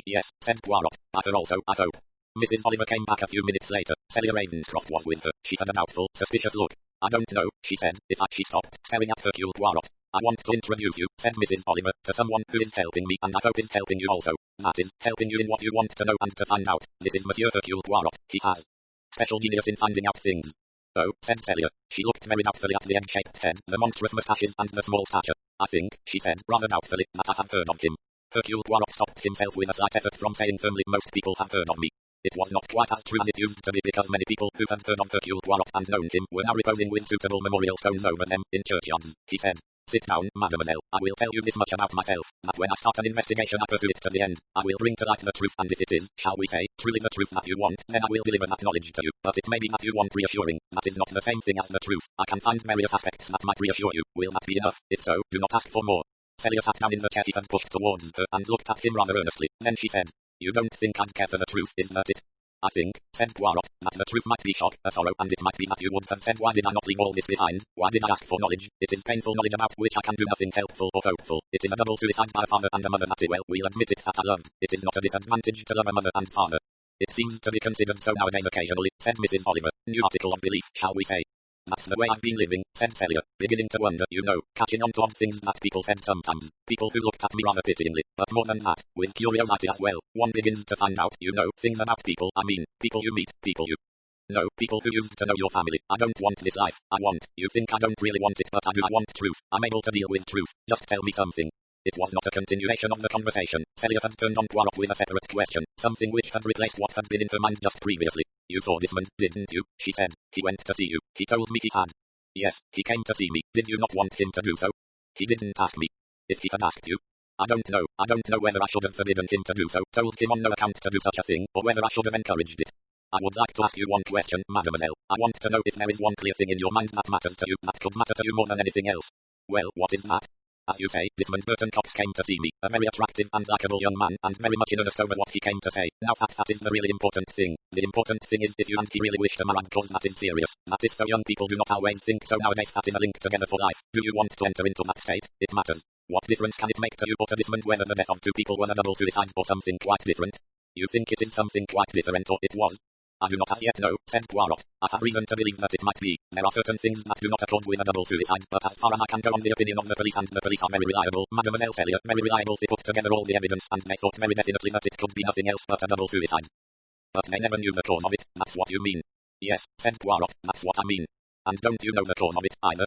Yes, said Poirot. But her also, I hope. Mrs. Oliver came back a few minutes later. Celia Ravenscroft was with her. She had a doubtful, suspicious look. I don't know, she said. She stopped, staring at Hercule Poirot. I want to introduce you, said Mrs. Oliver, to someone who is helping me and I hope is helping you also. That is, helping you in what you want to know and to find out. This is Monsieur Hercule Poirot. He has special genius in finding out things. Oh, said Celia. She looked very doubtfully at the egg-shaped head, the monstrous moustaches and the small stature. I think, she said, rather doubtfully, that I have heard of him. Hercule Poirot stopped himself with a slight effort from saying firmly, most people have heard of me. It was not quite as true as it used to be because many people who had heard of Hercule Poirot and known him were now reposing with suitable memorial stones over them, in churchyards. He said, sit down, mademoiselle. I will tell you this much about myself, that when I start an investigation I pursue it to the end. I will bring to light the truth, and if it is, shall we say, truly the truth that you want, then I will deliver that knowledge to you. But it may be that you want reassuring. That is not the same thing as the truth. I can find various aspects that might reassure you. Will that be enough? If so, do not ask for more. Celia sat down in the chair he had pushed towards her and looked at him rather earnestly. Then she said, you don't think I'd care for the truth, is that it? I think, said Poirot, that the truth might be shock, a sorrow, and it might be that you would have said, why did I not leave all this behind? Why did I ask for knowledge? It is painful knowledge about which I can do nothing helpful or hopeful. It is a double suicide by a father and a mother that we'll admit it that I loved. It is not a disadvantage to love a mother and father. It seems to be considered so nowadays occasionally, said Mrs. Oliver. New article of belief, shall we say. That's the way I've been living, said Celia, beginning to wonder, catching on to odd things that people said sometimes. People who looked at me rather pityingly, but more than that, with curiosity as well. One begins to find out, things about people. People you meet, people you know, people who used to know your family. I don't want this life. You think I don't really want it, but I do. I want truth. I'm able to deal with truth. Just tell me something. It was not a continuation of the conversation. Celia had turned on Poirot with a separate question, something which had replaced what had been in her mind just previously. You saw this man, didn't you? She said. He went to see you. He told me he had. Yes, he came to see me. Did you not want him to do so? He didn't ask me. If he had asked you, I don't know. I don't know whether I should have forbidden him to do so, told him on no account to do such a thing, or whether I should have encouraged it. I would like to ask you one question, mademoiselle. I want to know if there is one clear thing in your mind that matters to you, that could matter to you more than anything else. Well, what is that? As you say, this man Burton Cox came to see me, a very attractive and likable young man, and very much in earnest over what he came to say. Now that is the really important thing. The important thing is if you and he really wish to marry, because that is serious. That is so young people do not always think so nowadays. That is a link together for life. Do you want to enter into that state? It matters. What difference can it make to you or to this man whether the death of two people was a double suicide or something quite different? You think it is something quite different, or it was? I do not as yet know, said Poirot. I have reason to believe that it might be. There are certain things that do not accord with a double suicide, but as far as I can go on the opinion of the police, and the police are very reliable, Mademoiselle Celia, very reliable, they put together all the evidence, and they thought very definitely that it could be nothing else but a double suicide. But they never knew the cause of it, that's what you mean. Yes, said Poirot, that's what I mean. And don't you know the cause of it, either,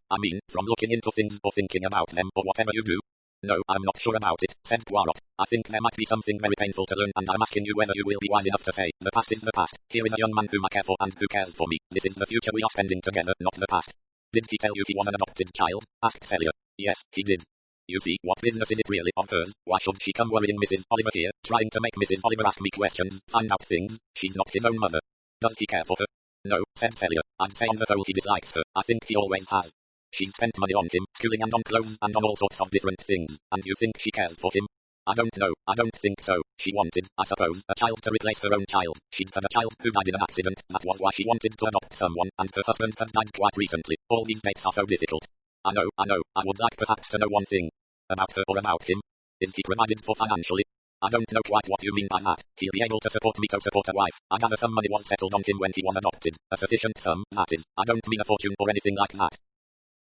from looking into things or thinking about them, or whatever you do? No, I'm not sure about it, said Poirot. I think there might be something very painful to learn, and I'm asking you whether you will be wise enough to say, the past is the past. Here is a young man whom I care for and who cares for me. This is the future we are spending together, not the past. Did he tell you he was an adopted child? Asked Celia. Yes, he did. You see, what business is it really of hers? Why should she come worrying Mrs. Oliver here, trying to make Mrs. Oliver ask me questions, find out things? She's not his own mother. Does he care for her? No, said Celia. I'd say on the whole he dislikes her. I think he always has. She's spent money on him, schooling and on clothes and on all sorts of different things, and you think she cares for him? I don't know, I don't think so. She wanted, I suppose, a child to replace her own child. She'd had a child who died in an accident, that was why she wanted to adopt someone, and her husband had died quite recently. All these dates are so difficult. I know, I would like perhaps to know one thing. About her or about him? Is he provided for financially? I don't know quite what you mean by that. He'll be able to support me to support a wife. I gather some money was settled on him when he was adopted. A sufficient sum, that is. I don't mean a fortune or anything like that.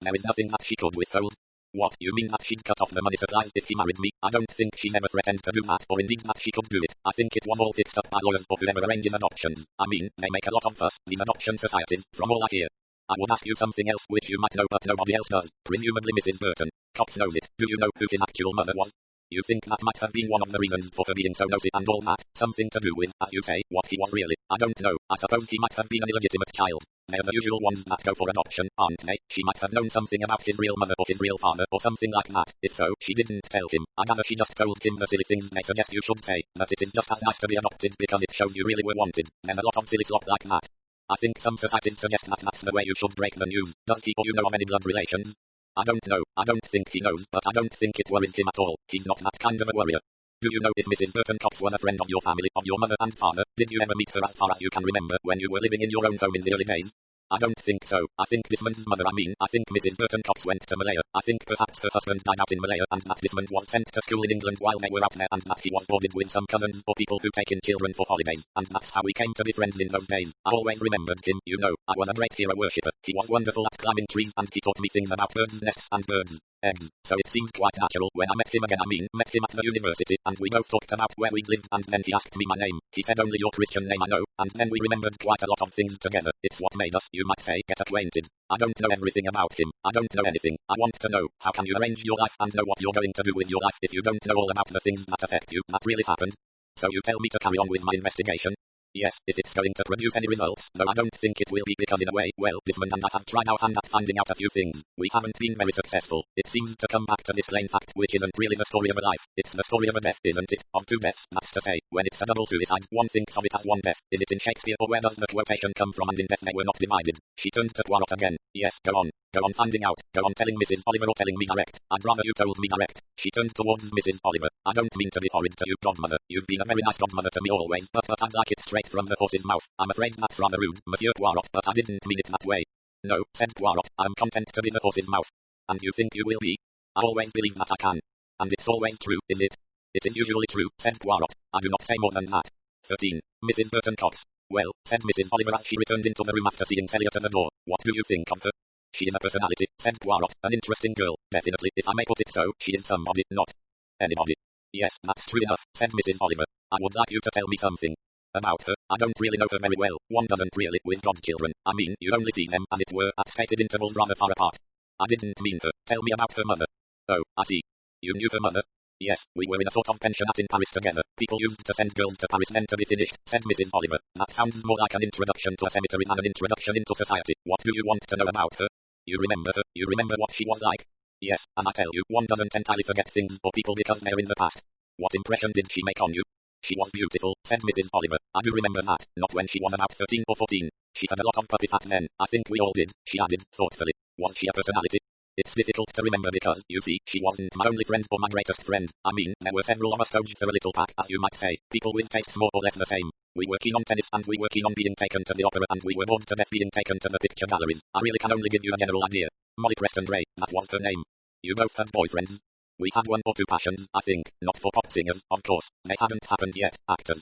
There is nothing that she could withhold. What, you mean that she'd cut off the money supplies if he married me? I don't think she's ever threatened to do that, or indeed that she could do it. I think it was all fixed up by lawyers or whoever arranges adoptions. They make a lot of fuss, these adoption societies, from all I hear. I would ask you something else which you might know but nobody else does. Presumably Mrs. Burton Cox knows it. Do you know who his actual mother was? You think that might have been one of the reasons for her being so nosy and all that? Something to do with, as you say, what he was really? I don't know. I suppose he might have been an illegitimate child. They're the usual ones that go for adoption, aren't they? She might have known something about his real mother or his real father or something like that. If so, she didn't tell him. I gather she just told him the silly things they suggest you should say. That it is just as nice to be adopted because it shows you really were wanted. There's a lot of silly slop like that. I think some societies suggest that that's the way you should break the news. Does he or you know of any blood relations? I don't know. I don't think he knows, but I don't think it worries him at all. He's not that kind of a worrier. Do you know if Mrs. Burton Cox was a friend of your family, of your mother and father? Did you ever meet her as far as you can remember when you were living in your own home in the early days? I don't think so. I think Desmond's mother, I think Mrs. Burton Cox went to Malaya. I think perhaps her husband died out in Malaya and that Desmond was sent to school in England while they were out there and that he was boarded with some cousins or people who take in children for holidays. And that's how we came to be friends in those days. I always remembered him, you know. I was a great hero worshipper. He was wonderful at climbing trees and he taught me things about birds' nests and birds' eggs. So it seemed quite natural when I met him again. Met him at the university and we both talked about where we'd lived and then he asked me my name. He said only your Christian name I know, and then we remembered quite a lot of things together. It's what made us, you might say, get acquainted. I don't know everything about him. I don't know anything. I want to know, how can you arrange your life and know what you're going to do with your life if you don't know all about the things that affect you, that really happened? So you tell me to carry on with my investigation? Yes, if it's going to produce any results, though I don't think it will be because in a way, well, Desmond and I have tried our hand at finding out a few things. We haven't been very successful. It seems to come back to this plain fact which isn't really the story of a life. It's the story of a death, isn't it? Of two deaths, that's to say, when it's a double suicide, one thinks of it as one death. Is it in Shakespeare or where does the quotation come from? And in death they were not divided. She turned to Poirot again. Yes, go on. Go on finding out. Go on telling Mrs. Oliver or telling me direct. I'd rather you told me direct. She turned towards Mrs. Oliver. I don't mean to be horrid to you, godmother. You've been a very nice godmother to me always, but I'd like it straight from the horse's mouth. I'm afraid that's rather rude, Monsieur Poirot, but I didn't mean it that way. No, said Poirot, I'm content to be the horse's mouth. And you think you will be? I always believe that I can. And it's always true, is it? It is usually true, said Poirot. I do not say more than that. 13. Mrs. Burton Cox. Well, said Mrs. Oliver as she returned into the room after seeing Celia to the door. What do you think of her? She is a personality, said Poirot. An interesting girl, definitely, if I may put it so. She is somebody, not anybody. Yes, that's true enough, said Mrs. Oliver. I would like you to tell me something about her. I don't really know her very well. One doesn't really with godchildren. I mean, you only see them, as it were, at stated intervals rather far apart. I didn't mean her. Tell me about her mother. Oh, I see. You knew her mother? Yes, we were in a sort of pensionat in Paris together. People used to send girls to Paris then to be finished, said Mrs. Oliver. That sounds more like an introduction to a cemetery than an introduction into society. What do you want to know about her? You remember her? You remember what she was like? Yes, as I tell you, one doesn't entirely forget things or people because they're in the past. What impression did she make on you? She was beautiful, said Mrs. Oliver. I do remember that, not when she was about 13 or 14. She had a lot of puppy fat then. I think we all did, she added, thoughtfully. Was she a personality? It's difficult to remember because, you see, she wasn't my only friend or my greatest friend. I mean, there were several of us staged for a little pack, as you might say, people with tastes more or less the same. We were keen on tennis and we were keen on being taken to the opera and we were bored to death being taken to the picture galleries. I really can only give you a general idea. Molly Preston Ray, that was her name. You both had boyfriends? We had one or two passions, I think, not for pop singers, of course. They hadn't happened yet, actors.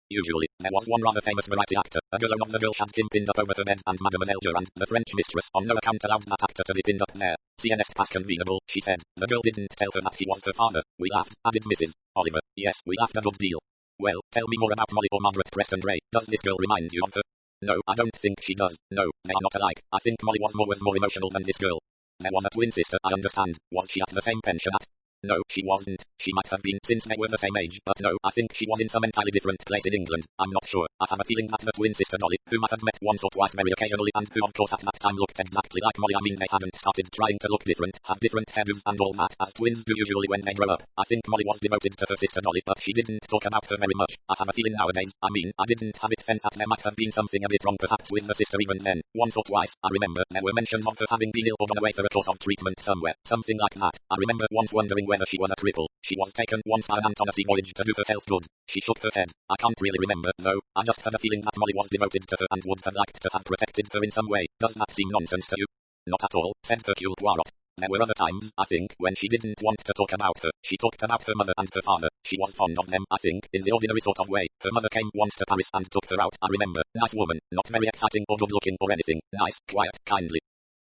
Usually, there was one rather famous variety actor, a girl of the girl had him pinned up over her bed and Mademoiselle Durand, the French mistress, on no account allowed that actor to be pinned up there. CNS pas convenable, she said. The girl didn't tell her that he was her father. We laughed, added Mrs. Oliver. Yes, we laughed a good deal. Well, tell me more about Molly or Margaret Preston Ray. Does this girl remind you of her? No, I don't think she does. No, they are not alike. I think Molly was more emotional than this girl. There was a twin sister, I understand. Was she at the same pensionat? No, she wasn't. She might have been since they were the same age, but no, I think she was in some entirely different place in England. I'm not sure. I have a feeling that the twin sister Dolly, whom I had met once or twice very occasionally and who of course at that time looked exactly like Molly, I mean they hadn't started trying to look different, have different hairdos and all that, as twins do usually when they grow up. I think Molly was devoted to her sister Dolly, but she didn't talk about her very much. I have a feeling nowadays, I mean, I didn't have it sense that there might have been something a bit wrong perhaps with the sister even then. Once or twice, I remember, there were mentions of her having been ill or gone away for a course of treatment somewhere, something like that. I remember once wondering whether she was a cripple. She was taken once on an Antonassi voyage to do her health good. She shook her head. I can't really remember, though. I just had a feeling that Molly was devoted to her and would have liked to have protected her in some way. Does that seem nonsense to you? Not at all, said Hercule Poirot. There were other times, I think, when she didn't want to talk about her. She talked about her mother and her father. She was fond of them, I think, in the ordinary sort of way. Her mother came once to Paris and took her out, I remember. Nice woman, not very exciting or good-looking or anything. Nice, quiet, kindly.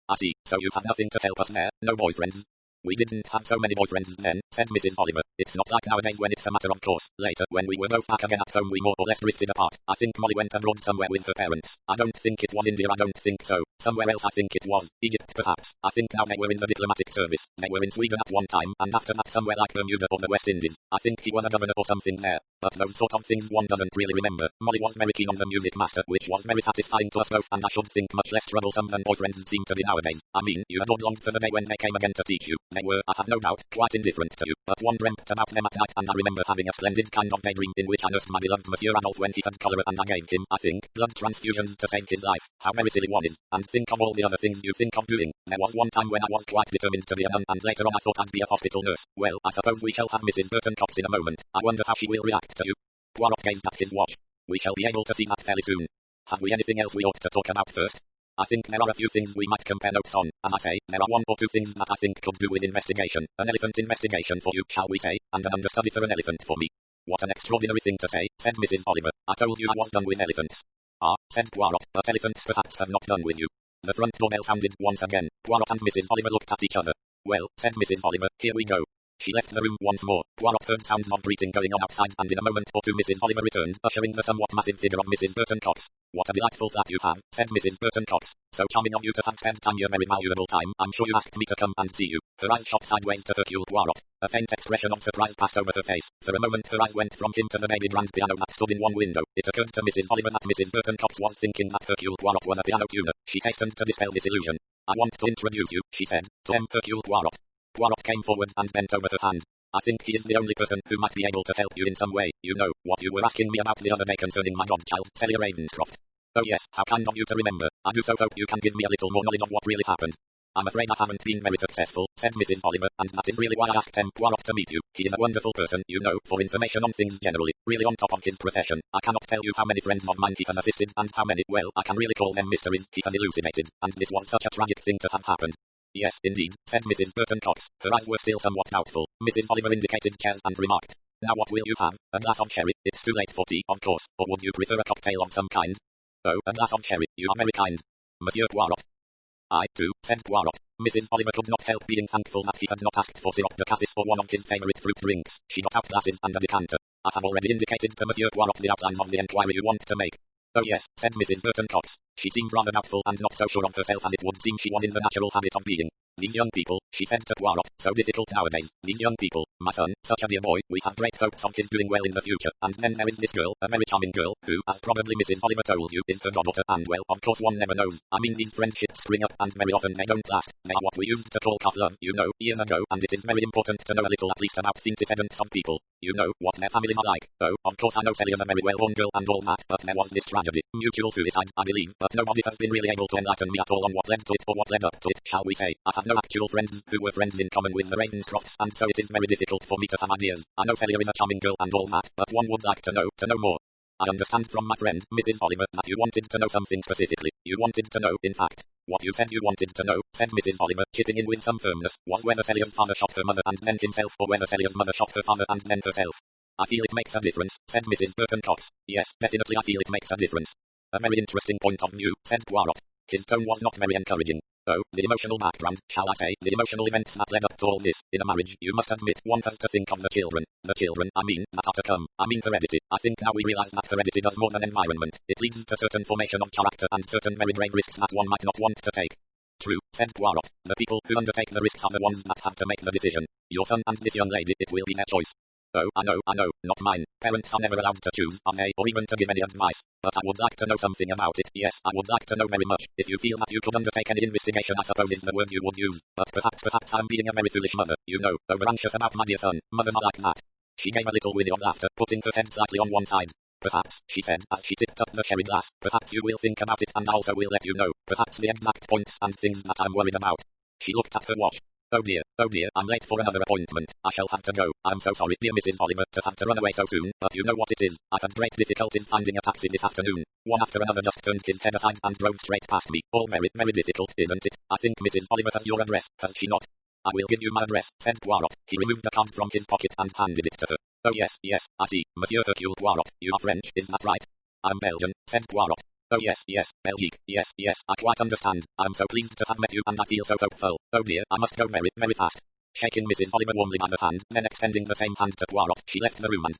I see, so you had nothing to help us there, no boyfriends? We didn't have so many boyfriends then, said Mrs. Oliver. It's not like nowadays when it's a matter of course. Later, when we were both back again at home we more or less drifted apart. I think Molly went abroad somewhere with her parents. I don't think it was India, I don't think so. Somewhere else I think it was. Egypt perhaps. I think now they were in the diplomatic service. They were in Sweden at one time, and after that somewhere like Bermuda or the West Indies. I think he was a governor or something there. But those sort of things one doesn't really remember. Molly was very keen on the music master, which was very satisfying to us both, and I should think much less troublesome than boyfriends seem to be nowadays. I mean, you adored longed for the day when they came again to teach you. They were, I have no doubt, quite indifferent to you, but one dreamt about them at night, and I remember having a splendid kind of daydream in which I nursed my beloved Monsieur Adolphe when he had cholera, and I gave him, I think, blood transfusions to save his life. How very silly one is. And think of all the other things you think of doing. There was one time when I was quite determined to be a nun, and later on I thought I'd be a hospital nurse. Well, I suppose we shall have Mrs. Burton Cox in a moment. I wonder how she will react to you. Poirot gazed at his watch. We shall be able to see that fairly soon. Have we anything else we ought to talk about first? I think there are a few things we might compare notes on. As I say, there are one or two things that I think could do with investigation. An elephant investigation for you, shall we say, and an understudy for an elephant for me. What an extraordinary thing to say, said Mrs. Oliver. I told you I was done with elephants. Ah, said Poirot, but elephants perhaps have not done with you. The front door bell sounded once again. Poirot and Mrs. Oliver looked at each other. Well, said Mrs. Oliver, here we go. She left the room once more. Poirot heard sounds of greeting going on outside, and in a moment or two Mrs. Oliver returned, ushering the somewhat massive figure of Mrs. Burton Cox. What a delightful flat you have, said Mrs. Burton Cox. So charming of you to have spent time, your very valuable time. I'm sure you asked me to come and see you. Her eyes shot sideways to Hercule Poirot. A faint expression of surprise passed over her face. For a moment her eyes went from him to the baby grand piano that stood in one window. It occurred to Mrs. Oliver that Mrs. Burton Cox was thinking that Hercule Poirot was a piano tuner. She hastened to dispel this illusion. I want to introduce you, she said, to Hercule Poirot. Poirot came forward and bent over her hand. I think he is the only person who might be able to help you in some way. You know, what you were asking me about the other day concerning my godchild, Celia Ravenscroft. Oh yes, how kind of you to remember. I do so hope you can give me a little more knowledge of what really happened. I'm afraid I haven't been very successful, said Mrs. Oliver, and that is really why I asked Poirot to meet you. He is a wonderful person, you know, for information on things generally, really on top of his profession. I cannot tell you how many friends of mine he has assisted, and how many, well, I can really call them mysteries, he has elucidated, and this was such a tragic thing to have happened. Yes, indeed, said Mrs. Burton Cox. Her eyes were still somewhat doubtful. Mrs. Oliver indicated chairs and remarked, now what will you have? A glass of sherry? It's too late for tea, of course, or would you prefer a cocktail of some kind? Oh, a glass of sherry, you are very kind. Monsieur Poirot. I, too, said Poirot. Mrs. Oliver could not help being thankful that he had not asked for sirop de cassis or one of his favourite fruit drinks. She got out glasses and a decanter. I have already indicated to Monsieur Poirot the outlines of the enquiry you want to make. Oh yes, said Mrs. Burton Cox. She seemed rather doubtful and not so sure of herself as it would seem she was in the natural habit of being. These young people, she said to Poirot, so difficult nowadays. These young people, my son, such a dear boy, we have great hopes of his doing well in the future. And then there is this girl, a very charming girl, who, as probably Mrs. Oliver told you, is her goddaughter, and well, of course one never knows. I mean these friendships spring up, and very often they don't last. They are what we used to call calf love, you know, years ago, and it is very important to know a little at least about the antecedents of people. You know, what their families are like. Oh, of course I know Celia's a very well-born girl and all that, but there was this tragedy, mutual suicide, I believe, but nobody has been really able to enlighten me at all on what led to it or what led up to it, shall we say. I have no actual friends who were friends in common with the Ravenscrofts, and so it is very difficult for me to have ideas. I know Celia is a charming girl and all that, but one would like to know more. I understand from my friend, Mrs. Oliver, that you wanted to know something specifically. You wanted to know, in fact. What you said you wanted to know, said Mrs. Oliver, chipping in with some firmness, was whether Celia's father shot her mother and then himself, or whether Celia's mother shot her father and then herself. I feel it makes a difference, said Mrs. Burton Cox. Yes, definitely I feel it makes a difference. A very interesting point of view, said Poirot. His tone was not very encouraging. Oh, the emotional background, shall I say, the emotional events that led up to all this. In a marriage, you must admit, one has to think of the children. The children, I mean, that are to come. I mean heredity. I think now we realize that heredity does more than environment. It leads to certain formation of character and certain very grave risks that one might not want to take. True, said Poirot. The people who undertake the risks are the ones that have to make the decision. Your son and this young lady, it will be their choice. Oh, I know, not mine. Parents are never allowed to choose, are they, or even to give any advice. But I would like to know something about it, yes, I would like to know very much. If you feel that you could undertake any investigation, I suppose is the word you would use. But perhaps I'm being a very foolish mother, you know, over-anxious about my dear son. Mothers are like that. She gave a little whinny of laughter, putting her head slightly on one side. Perhaps, she said, as she tipped up the sherry glass, perhaps you will think about it and I also will let you know, perhaps the exact points and things that I'm worried about. She looked at her watch. Oh dear, I'm late for another appointment. I shall have to go. I'm so sorry, dear Mrs. Oliver, to have to run away so soon, but you know what it is. I've had great difficulties finding a taxi this afternoon. One after another just turned his head aside and drove straight past me. All very, very difficult, isn't it? I think Mrs. Oliver has your address, has she not? I will give you my address, said Poirot. He removed a card from his pocket and handed it to her. Oh yes, I see. Monsieur Hercule Poirot, you are French, is that right? I'm Belgian, said Poirot. Oh yes, Belgique, yes, I quite understand. I'm so pleased to have met you and I feel so hopeful. Oh dear, I must go very, very fast. Shaking Mrs. Oliver warmly by the hand, then extending the same hand to Poirot, she left the room and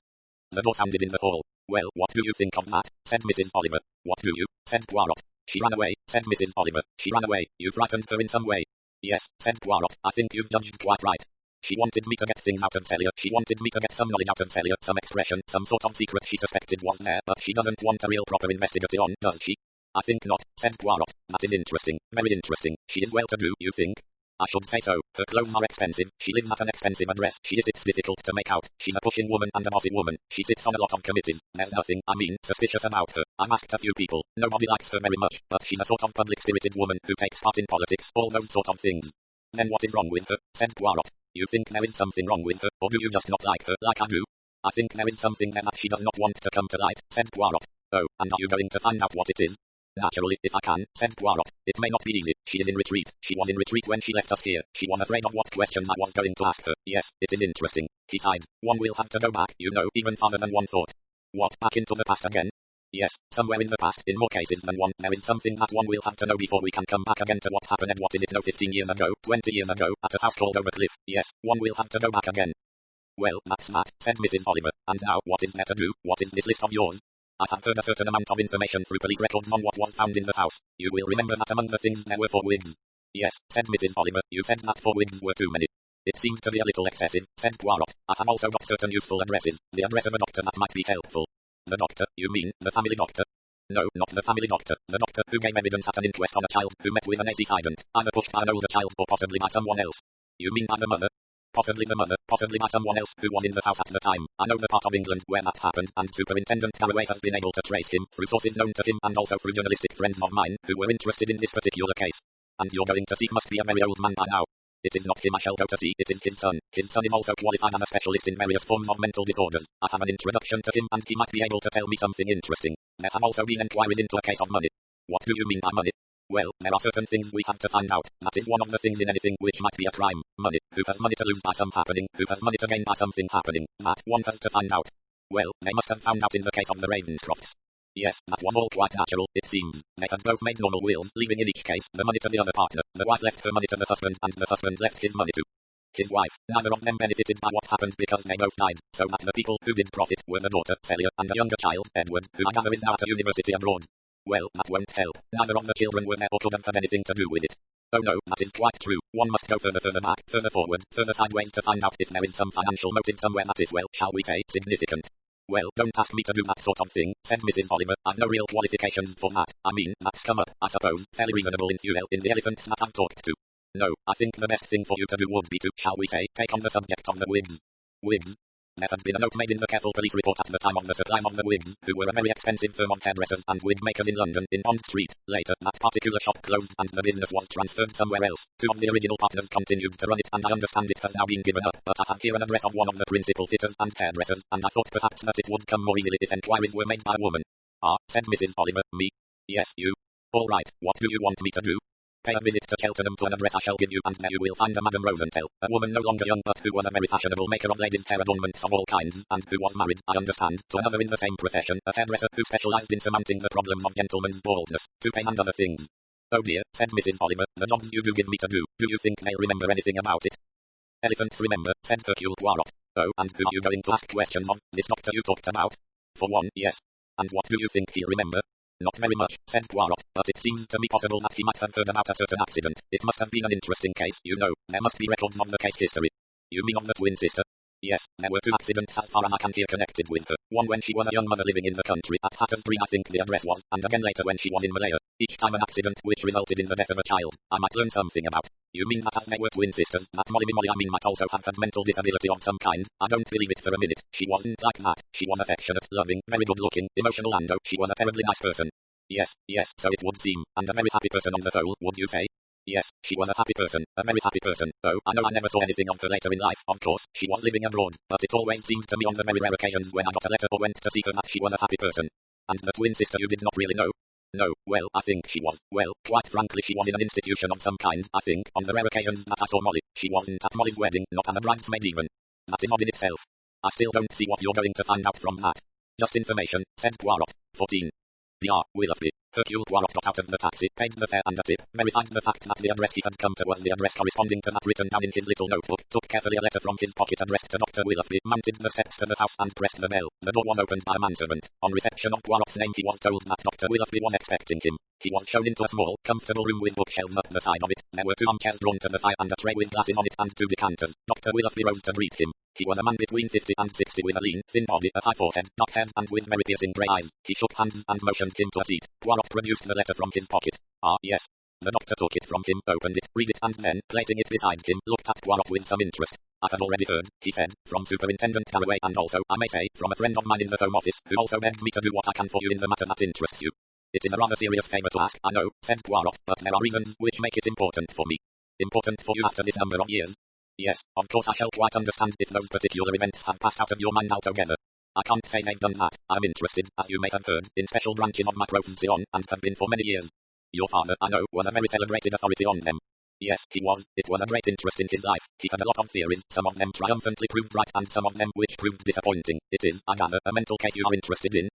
the door sounded in the hall. Well, what do you think of that? Said Mrs. Oliver. What do you? Said Poirot. She ran away, said Mrs. Oliver. She ran away. You frightened her in some way. Yes, said Poirot. I think you've judged quite right. She wanted me to get things out of Celia. She wanted me to get some knowledge out of Celia, some expression, some sort of secret she suspected was there, but she doesn't want a real proper investigator on, does she? I think not, said Poirot. That is interesting, very interesting. She is well-to-do, you think? I should say so. Her clothes are expensive. She lives at an expensive address. It's difficult to make out. She's a pushing woman and a bossy woman. She sits on a lot of committees. There's nothing, suspicious about her. I've asked a few people. Nobody likes her very much, but she's a sort of public-spirited woman who takes part in politics, all those sort of things. Then what is wrong with her? Said Poirot. You think there is something wrong with her, or do you just not like her, like I do? I think there is something there that she does not want to come to light, said Poirot. Oh, and are you going to find out what it is? Naturally, if I can, said Poirot. It may not be easy. She is in retreat. She was in retreat when she left us here. She was afraid of what questions I was going to ask her. Yes, it is interesting. He sighed. One will have to go back, you know, even farther than one thought. What, back into the past again? Yes, somewhere in the past, in more cases than one, there is something that one will have to know before we can come back again to what happened at 15 years ago, 20 years ago, at a house called Overcliff. Yes, one will have to go back again. Well, that's smart, said Mrs. Oliver. And now, what is there to do? What is this list of yours? I have heard a certain amount of information through police records on what was found in the house. You will remember that among the things there were 4 wigs. Yes, said Mrs. Oliver, you said that 4 wigs were too many. It seemed to be a little excessive, said Poirot. I have also got certain useful addresses. The address of a doctor that might be helpful. The doctor, you mean, the family doctor? No, not the family doctor. The doctor who gave evidence at an inquest on a child who met with an accident, either pushed by an older child or possibly by someone else. You mean by the mother? Possibly the mother, possibly by someone else who was in the house at the time. I know the part of England where that happened, and Superintendent Garraway has been able to trace him through sources known to him and also through journalistic friends of mine who were interested in this particular case. And you're going to see must be a very old man by now. It is not him I shall go to see, it is his son. His son is also qualified as a specialist in various forms of mental disorders. I have an introduction to him and he might be able to tell me something interesting. There have also been inquiries into a case of money. What do you mean by money? Well, there are certain things we have to find out. That is one of the things in anything which might be a crime. Money. Who has money to lose by some happening? Who has money to gain by something happening? That one has to find out. Well, they must have found out in the case of the Ravenscrofts. Yes, that was all quite natural, it seems. They had both made normal wills, leaving in each case the money to the other partner. The wife left her money to the husband and the husband left his money to his wife. Neither of them benefited by what happened because they both died, so that the people who did profit were the daughter, Celia, and a younger child, Edward, who I gather is now at a university abroad. Well, that won't help. Neither of the children were there or could have had anything to do with it. Oh no, that is quite true. One must go further back, further forward, further sideways to find out if there is some financial motive somewhere that is, well, shall we say, significant. Well, don't ask me to do that sort of thing, said Mrs. Oliver. I've no real qualifications for that. That's come up, I suppose, fairly reasonable in the elephants that I've talked to. No, I think the best thing for you to do would be to, shall we say, take on the subject of the wigs. Wigs? There had been a note made in the careful police report at the time of the supply of the wigs, who were a very expensive firm of hairdressers and wig makers in London, in Bond Street. Later, that particular shop closed and the business was transferred somewhere else. 2 of the original partners continued to run it and I understand it has now been given up, but I have here an address of one of the principal fitters and hairdressers, and I thought perhaps that it would come more easily if enquiries were made by a woman. Ah, said Mrs. Oliver, me? Yes, you. All right, what do you want me to do? Pay a visit to Cheltenham to an address I shall give you, and there you will find a Madame Rosenthal, a woman no longer young but who was a very fashionable maker of ladies' hair adornments of all kinds, and who was married, I understand, to another in the same profession, a hairdresser who specialized in surmounting the problems of gentlemen's baldness, toupee and other things. Oh dear, said Mrs. Oliver, the jobs you do give me to do you think they'll remember anything about it? Elephants remember, said Hercule Poirot. Oh, and who are you going to ask questions of, this doctor you talked about? For one, yes. And what do you think he'll remember? Not very much, said Poirot, but it seems to me possible that he might have heard about a certain accident. It must have been an interesting case, you know. There must be records of the case history. You mean of the twin sister? Yes, there were 2 accidents as far as I can hear connected with her. One when she was a young mother living in the country, at Hatter's Green I think the address was, and again later when she was in Malaya. Each time an accident which resulted in the death of a child. I might learn something about. You mean that as they were twin sisters, that Molly might also have had mental disability of some kind? I don't believe it for a minute. She wasn't like that. She was affectionate, loving, very good looking, emotional, and oh, she was a terribly nice person. Yes, so it would seem, and a very happy person on the whole, would you say? Yes, she was a happy person, a very happy person. Oh, I know I never saw anything of her later in life, of course, she was living abroad, but it always seemed to me on the very rare occasions when I got a letter or went to see her that she was a happy person. And the twin sister you did not really know? No, well, I think she was. Well, quite frankly she was in an institution of some kind, I think, on the rare occasions that I saw Molly. She wasn't at Molly's wedding, not as a bridesmaid even. That is odd in itself. I still don't see what you're going to find out from that. Just information, said Poirot. 14. D.R. Willoughby, Hercule Poirot got out of the taxi, paid the fare and a tip, verified the fact that the address he had come to was the address corresponding to that written down in his little notebook, took carefully a letter from his pocket addressed to Dr. Willoughby, mounted the steps to the house and pressed the bell. The door was opened by a manservant. On reception of Poirot's name he was told that Dr. Willoughby was expecting him. He was shown into a small, comfortable room with bookshelves up the side of it. There were 2 armchairs drawn to the fire and a tray with glasses on it and 2 decanters. Dr. Willoughby rose to greet him. He was a man between 50 and 60 with a lean, thin body, a high forehead, dark hair, and with very piercing grey eyes. He shook hands and motioned him to a seat. Poirot produced the letter from his pocket. Ah, yes. The doctor took it from him, opened it, read it, and then, placing it beside him, looked at Poirot with some interest. I have already heard, he said, from Superintendent Carraway and also, I may say, from a friend of mine in the Home Office, who also begged me to do what I can for you in the matter that interests you. It is a rather serious favour to ask, I know, said Poirot, but there are reasons which make it important for me. Important for you after this number of years? Yes, of course I shall quite understand if those particular events have passed out of your mind altogether. I can't say they've done that. I'm interested, as you may have heard, in special branches of my profession, and have been for many years. Your father, I know, was a very celebrated authority on them. Yes, he was. It was a great interest in his life. He had a lot of theories, some of them triumphantly proved right and some of them which proved disappointing. It is, I gather, a mental case you are interested in.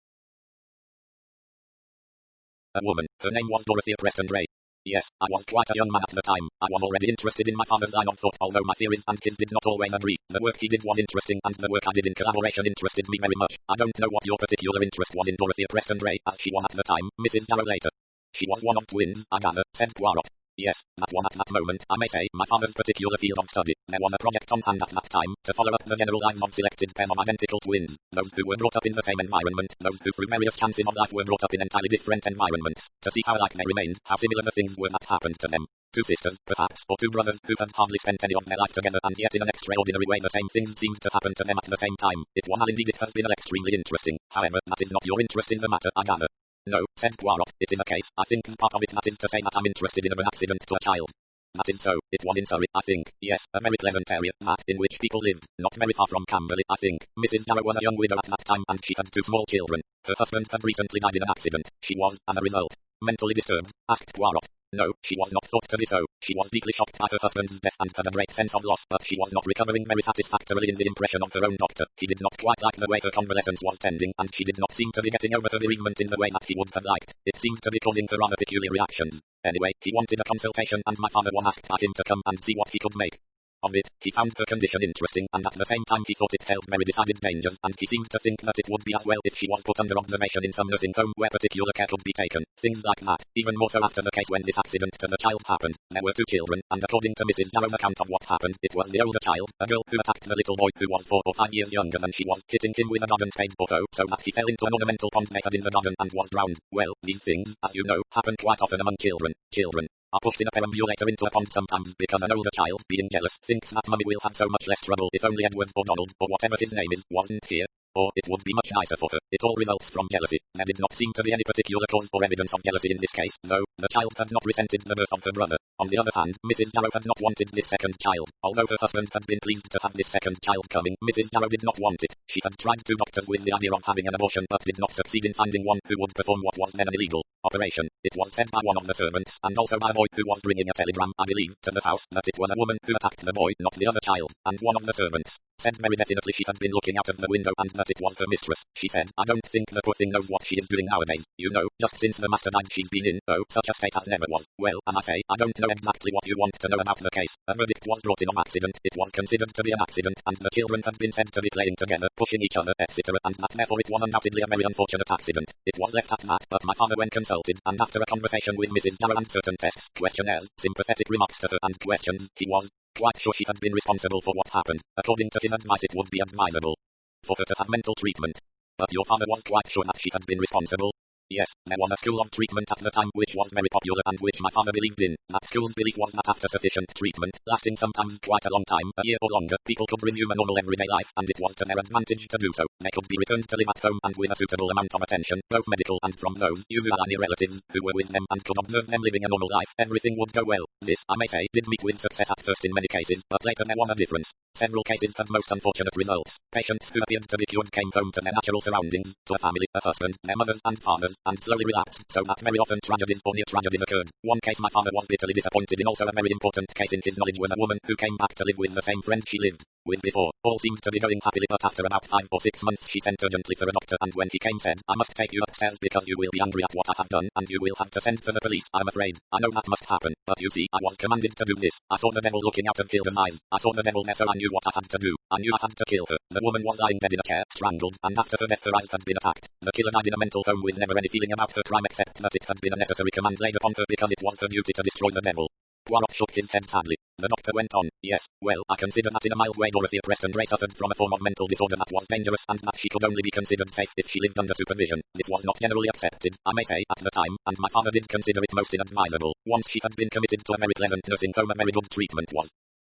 A woman. Her name was Dorothea Preston Gray. Yes, I was quite a young man at the time. I was already interested in my father's line of thought, although my theories and his did not always agree. The work he did was interesting, and the work I did in collaboration interested me very much. I don't know what your particular interest was in Dorothea Preston Gray, as she was at the time, Mrs. Darrow later. She was one of twins, I gather, said Poirot. Yes, that was at that moment, I may say, my father's particular field of study. There was a project on hand at that time, to follow up the general lines of selected pairs of identical twins, those who were brought up in the same environment, those who through various chances of life were brought up in entirely different environments, to see how like they remained, how similar the things were that happened to them. 2 sisters, perhaps, or 2 brothers who had hardly spent any of their life together, and yet in an extraordinary way the same things seemed to happen to them at the same time. It was, and indeed it has been extremely interesting. However, that is not your interest in the matter, I gather. No, said Poirot, it is a case, I think, part of it that is to say that I'm interested in an accident to a child. That is so. It was in Surrey, I think. Yes, a very pleasant area, that, in which people lived, not very far from Camberley, I think. Mrs. Darrow was a young widow at that time, and she had 2 small children. Her husband had recently died in an accident. She was, as a result, mentally disturbed, asked Poirot. No, she was not thought to be so. She was deeply shocked by her husband's death and had a great sense of loss, but she was not recovering very satisfactorily in the impression of her own doctor. He did not quite like the way her convalescence was tending, and she did not seem to be getting over her bereavement in the way that he would have liked. It seemed to be causing her rather peculiar reactions. Anyway, he wanted a consultation, and my father was asked by him to come and see what he could make of it. He found her condition interesting, and at the same time he thought it held very decided dangers, and he seemed to think that it would be as well if she was put under observation in some nursing home where particular care could be taken. Things like that. Even more so after the case when this accident to the child happened. There were 2 children, and according to Mrs. Darrow's account of what happened, it was the older child, a girl, who attacked the little boy who was 4 or 5 years younger than she was, hitting him with a garden spade or so that he fell into an ornamental pond they had in the garden and was drowned. Well, these things, as you know, happen quite often among children. Children are pushed in a perambulator into a pond sometimes because an older child, being jealous, thinks that mummy will have so much less trouble if only Edward or Donald, or whatever his name is, wasn't here. Or it would be much nicer for her. It all results from jealousy. There did not seem to be any particular cause or evidence of jealousy in this case, though. The child had not resented the birth of her brother. On the other hand, Mrs. Darrow had not wanted this second child. Although her husband had been pleased to have this second child coming, Mrs. Darrow did not want it. She had tried 2 doctors with the idea of having an abortion, but did not succeed in finding one who would perform what was then an illegal operation. It was said by one of the servants, and also by a boy who was bringing a telegram, I believe, to the house, that it was a woman who attacked the boy, not the other child, and one of the servants said very definitely she had been looking out of the window and that it was her mistress. She said, I don't think the poor thing knows what she is doing nowadays. You know, just since the master died she's been in, oh, such a state as never was. Well, as I say, I don't know exactly what you want to know about the case. A verdict was brought in of accident. It was considered to be an accident, and the children had been said to be playing together, pushing each other, etc., and that therefore it was undoubtedly a very unfortunate accident. It was left at that, but my father, when consulted, and after a conversation with Mrs. Darrow and certain tests, questionnaires, sympathetic remarks to her, and questions, he was quite sure she had been responsible for what happened. According to his advice, it would be advisable for her to have mental treatment. But your father was quite sure that she had been responsible. Yes, there was a school of treatment at the time which was very popular and which my father believed in. That school's belief was that after sufficient treatment, lasting sometimes quite a long time, a year or longer, people could resume a normal everyday life, and it was to their advantage to do so. They could be returned to live at home and with a suitable amount of attention, both medical and from those, usually near relatives, who were with them and could observe them living a normal life. Everything would go well. This, I may say, did meet with success at first in many cases, but later there was a difference. Several cases had most unfortunate results. Patients who appeared to be cured came home to their natural surroundings, to a family, a husband, their mothers and fathers, and slowly relapsed, so that very often tragedies or near tragedies occurred. One case my father was bitterly disappointed in, also a very important case in his knowledge, was a woman who came back to live with the same friend she lived with before. All seemed to be going happily, but after about 5 or 6 months she sent urgently for a doctor, and when he came said, "I must take you upstairs because you will be angry at what I have done, and you will have to send for the police, I'm afraid. I know that must happen, but you see, I was commanded to do this. I saw the devil looking out of Hilda's eyes. I saw the devil there, so I knew what I had to do. I knew I had to kill her." The woman was lying dead in a chair, strangled, and after her death her eyes had been attacked. The killer died in a mental home with never any feeling about her crime except that it had been a necessary command laid upon her because it was her duty to destroy the devil. Poirot shook his head sadly. The doctor went on, "Yes, well, I consider that in a mild way Dorothea Preston Ray suffered from a form of mental disorder that was dangerous and that she could only be considered safe if she lived under supervision. This was not generally accepted, I may say, at the time, and my father did consider it most inadvisable. Once she had been committed to a very pleasant nursing home, a very good treatment was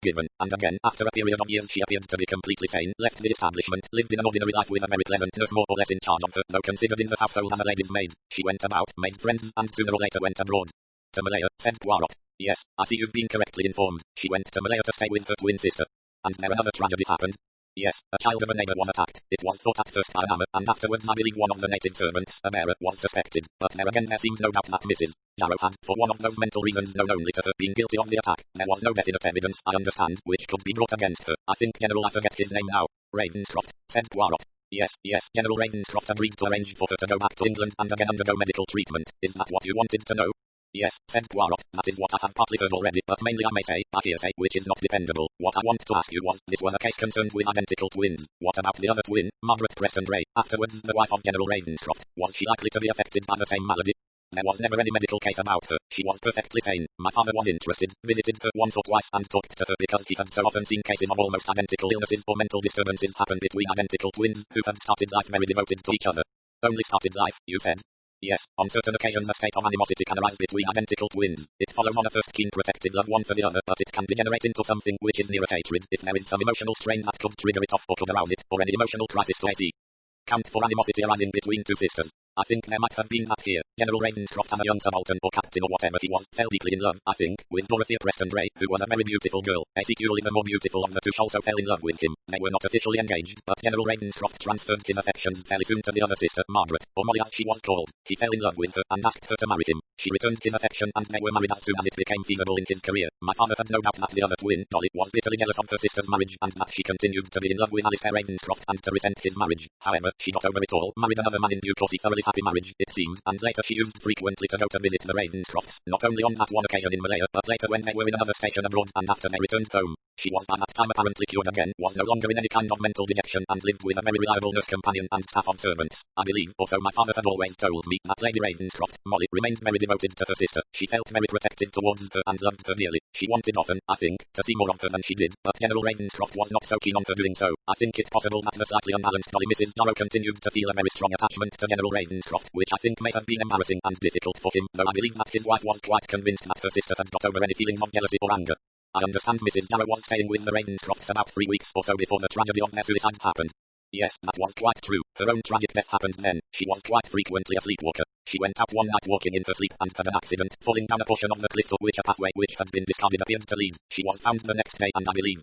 given, and again, after a period of years she appeared to be completely sane, left the establishment, lived in an ordinary life with a very pleasant nurse more or less in charge of her, though considered in the household as a lady's maid. She went about, made friends, and sooner or later went abroad." "To Malaya," said Poirot. "Yes, I see you've been correctly informed. She went to Malaya to stay with her twin sister. And there another tragedy happened?" "Yes, a child of a neighbour was attacked. It was thought at first by an ama, and afterwards I believe one of the native servants, a bearer, was suspected. But there again there seemed no doubt that Mrs. Darrow had, for one of those mental reasons known only to her, been guilty of the attack. There was no definite evidence, I understand, which could be brought against her. I think General, I forget his name now, Ravenscroft," said Poirot. Yes, General Ravenscroft agreed to arrange for her to go back to England and again undergo medical treatment. Is that what you wanted to know?" "Yes," said Poirot, "that is what I have partly heard already, but mainly I may say, by hearsay, which is not dependable. What I want to ask you was, this was a case concerned with identical twins. What about the other twin, Margaret Preston Ray, afterwards the wife of General Ravenscroft? Was she likely to be affected by the same malady?" "There was never any medical case about her. She was perfectly sane. My father was interested, visited her once or twice and talked to her because he had so often seen cases of almost identical illnesses or mental disturbances happen between identical twins who had started life very devoted to each other." "Only started life, you said?" "Yes, on certain occasions a state of animosity can arise between identical twins. It follows on a first keen protective love one for the other, but it can degenerate into something which is near a hatred if there is some emotional strain that could trigger it off or could arouse it, or any emotional crisis to AC. Count for animosity arising between two sisters. I think there might have been that here. General Ravenscroft, as a young subaltern or captain or whatever he was, fell deeply in love, I think, with Dorothea Preston Ray, who was a very beautiful girl. Securely the more beautiful of the two also fell in love with him. They were not officially engaged, but General Ravenscroft transferred his affections fairly soon to the other sister, Margaret, or Molly as she was called. He fell in love with her and asked her to marry him. She returned his affection and they were married as soon as it became feasible in his career. My father had no doubt that the other twin, Dolly, was bitterly jealous of her sister's marriage and that she continued to be in love with Alistair Ravenscroft and to resent his marriage. However, she got over it all, married another man in due course, a thoroughly happy marriage, it seemed, and later she used frequently to go to visit the Ravenscrofts, not only on that one occasion in Malaya, but later when they were in another station abroad and after they returned home. She was by that time apparently cured again, was no longer in any kind of mental dejection and lived with a very reliable nurse companion and staff of servants. I believe, also my father had always told me, that Lady Ravenscroft, Molly, remained very devoted to her sister. She felt very protective towards her and loved her dearly. She wanted often, I think, to see more of her than she did, but General Ravenscroft was not so keen on her doing so. I think it possible that the slightly unbalanced Dolly Mrs. Darrow continued to feel a very strong attachment to General Ravenscroft, which I think may have been embarrassing and difficult for him, though I believe that his wife was quite convinced that her sister had got over any feelings of jealousy or anger. I understand Mrs. Darrow was staying with the Ravenscrofts about 3 weeks or so before the tragedy of their suicide happened. Yes, that was quite true. Her own tragic death happened then. She was quite frequently a sleepwalker. She went out one night walking in her sleep and had an accident, falling down a portion of the cliff to which a pathway which had been discarded appeared to lead. She was found the next day and I believe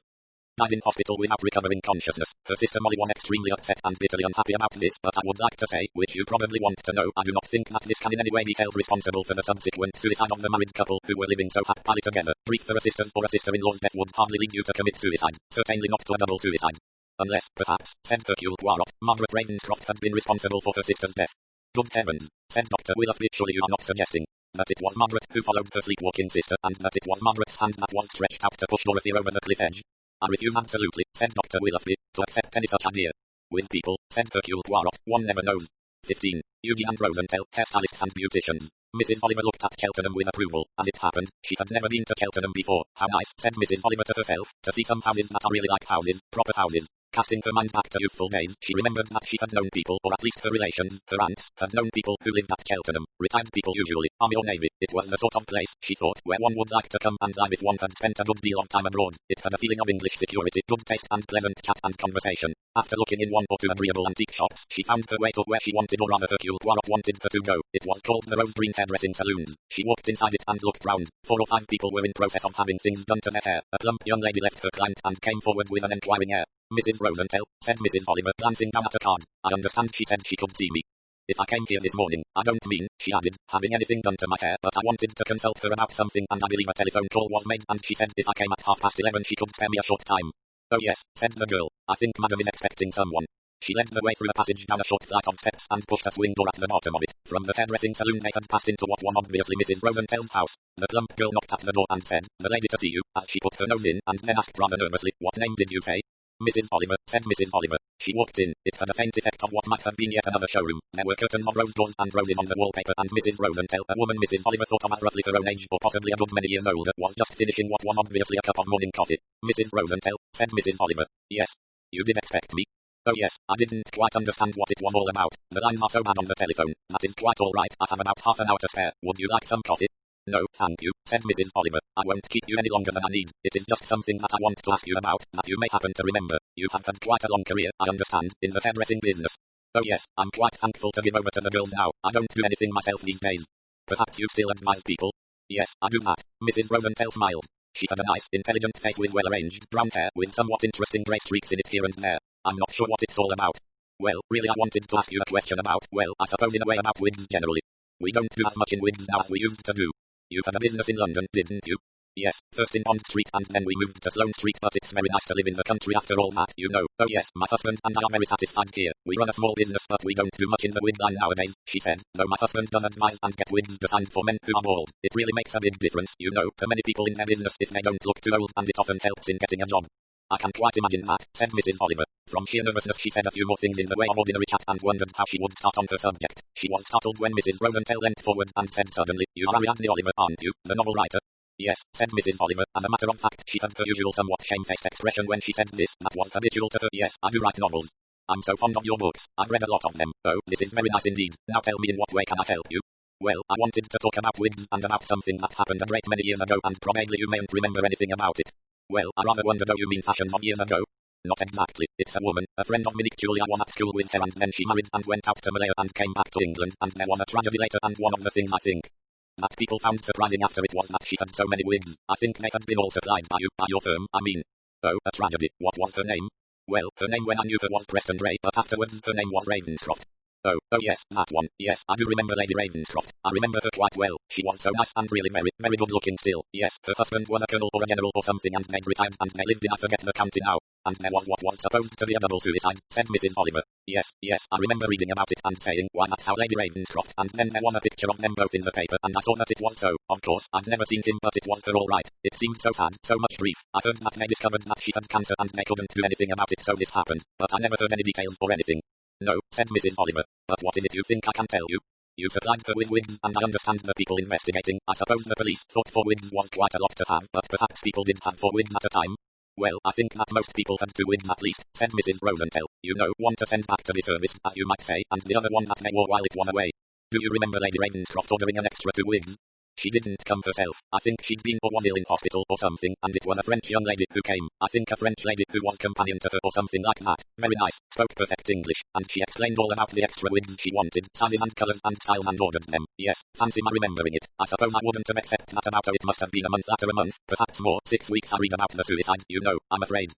died in hospital without recovering consciousness. Her sister Molly was extremely upset and bitterly unhappy about this, but I would like to say, which you probably want to know, I do not think that this can in any way be held responsible for the subsequent suicide of the married couple who were living so happily together. Grief for a sister's or a sister-in-law's death would hardly lead you to commit suicide, certainly not to a double suicide. Unless, perhaps, said Hercule Poirot, Margaret Ravenscroft had been responsible for her sister's death. Good heavens, said Dr. Willoughby, surely you are not suggesting that it was Margaret who followed her sleepwalking sister and that it was Margaret's hand that was stretched out to push Dorothy over the cliff edge? I refuse absolutely, said Dr. Willoughby, to accept any such idea. With people, said Hercule Poirot, one never knows. 15. Eugene and Rosenthal, hairstylists and beauticians. Mrs. Oliver looked at Cheltenham with approval. As it happened, she had never been to Cheltenham before. How nice, said Mrs. Oliver to herself, to see some houses that are really like houses, proper houses. Casting her mind back to youthful days, she remembered that she had known people, or at least her relations, her aunts, had known people who lived at Cheltenham, retired people usually, army or navy. It was the sort of place, she thought, where one would like to come and live if one had spent a good deal of time abroad. It had a feeling of English security, good taste and pleasant chat and conversation. After looking in one or two agreeable antique shops, she found her way to where she wanted, or rather Hercule Poirot wanted her to go. It was called the Rose Green Hairdressing Saloons. She walked inside it and looked round. 4 or 5 people were in process of having things done to their hair. A plump young lady left her client and came forward with an enquiring air. "Mrs. Rosenthal," said Mrs. Oliver, glancing down at a card. "I understand," she said, "she could see me. If I came here this morning, I don't mean," she added, "having anything done to my hair, but I wanted to consult her about something, and I believe a telephone call was made, and she said if I came at 11:30 she could spare me a short time." "Oh yes," said the girl. "I think madam is expecting someone." She led the way through a passage down a short flight of steps and pushed a swing door at the bottom of it. From the hairdressing saloon they had passed into what was obviously Mrs. Rosenthal's house. The plump girl knocked at the door and said, "The lady to see you," as she put her nose in, and then asked rather nervously, "What name did you say?" "Mrs. Oliver," said Mrs. Oliver. She walked in. It had a faint effect of what might have been yet another showroom. There were curtains of rose gauze and roses on the wallpaper, and Mrs. Rosenthal, a woman Mrs. Oliver thought of as roughly her own age, or possibly a good many years older, was just finishing what was obviously a cup of morning coffee. "Mrs. Rosenthal," said Mrs. Oliver. "Yes. You did expect me?" "Oh yes, I didn't quite understand what it was all about. The lines are so bad on the telephone." "That is quite all right. I have about half an hour to spare. Would you like some coffee?" "No, thank you," said Mrs. Oliver. "I won't keep you any longer than I need. It is just something that I want to ask you about, that you may happen to remember. You have had quite a long career, I understand, in the hairdressing business." "Oh yes, I'm quite thankful to give over to the girls now. I don't do anything myself these days." "Perhaps you still advise people?" "Yes, I do that." Mrs. Rosenthal smiled. She had a nice, intelligent face with well-arranged brown hair, with somewhat interesting grey streaks in it here and there. "I'm not sure what it's all about." "Well, really I wanted to ask you a question about, well, I suppose in a way about wigs generally. We don't do as much in wigs now as we used to do. You had a business in London, didn't you?" "Yes, first in Bond Street and then we moved to Sloane Street, but it's very nice to live in the country after all that, you know." "Oh yes, my husband and I are very satisfied here. We run a small business but we don't do much in the wig line nowadays," she said, "though my husband does advise and get wigs designed for men who are bald. It really makes a big difference, you know, to many people in their business if they don't look too old, and it often helps in getting a job." "I can quite imagine that," said Mrs. Oliver. From sheer nervousness she said a few more things in the way of ordinary chat and wondered how she would start on her subject. She was startled when Mrs. Rosenthal leant forward and said suddenly, "You are Ariadne Oliver, aren't you, the novel writer?" "Yes," said Mrs. Oliver. As a matter of fact, she had her usual somewhat shamefaced expression when she said this. That was habitual to her. "Yes, I do write novels. I'm so fond of your books. I've read a lot of them." "Oh, this is very nice indeed. Now tell me, in what way can I help you?" "Well, I wanted to talk about wigs and about something that happened a great many years ago, and probably you mayn't remember anything about it." "Well, I rather wonder, though you mean fashions of years ago?" "Not exactly. It's a woman, a friend of Minnie Julie. I was at school with her, and then she married and went out to Malaya and came back to England, and there was a tragedy later, and one of the things I think that people found surprising after it was that she had so many wigs. I think they had been all supplied by you, by your firm, I mean." "Oh, a tragedy. What was her name?" "Well, her name when I knew her was Preston Gray, but afterwards her name was Ravenscroft." Oh yes, that one. Yes, I do remember Lady Ravenscroft. I remember her quite well. She was so nice and really very, very good looking still. Yes, her husband was a colonel or a general or something, and they'd retired, and they lived in I forget the county now. And there was what was supposed to be a double suicide," said Mrs. Oliver. Yes, I remember reading about it and saying, "Why, that's how Lady Ravenscroft," and then there was a picture of them both in the paper, and I saw that it was so. Of course, I'd never seen him, but it was her all right. It seemed so sad, so much grief. I heard that they discovered that she had cancer and they couldn't do anything about it, so this happened, but I never heard any details or anything." "No," said Mrs. Oliver. "But what is it you think I can tell you? You supplied her with wigs, and I understand the people investigating. I suppose the police thought 4 wigs was quite a lot to have, but perhaps people did have 4 wigs at a time." "Well, I think that most people had 2 wigs at least," said Mrs. Rosenthal. "You know, one to send back to be serviced, as you might say, and the other one that they wore while it was away. Do you remember Lady Ravenscroft ordering an extra 2 wigs? She didn't come herself. I think she'd been or was ill in hospital or something, and it was a French young lady who came. I think a French lady who was companion to her or something like that. Very nice, spoke perfect English, and she explained all about the extra wigs she wanted, sizes and colours and styles, and ordered them. Yes, fancy my remembering it. I suppose I wouldn't have accepted that about her. It must have been a month after a month, perhaps more, 6 weeks. I read about the suicide, you know, I'm afraid.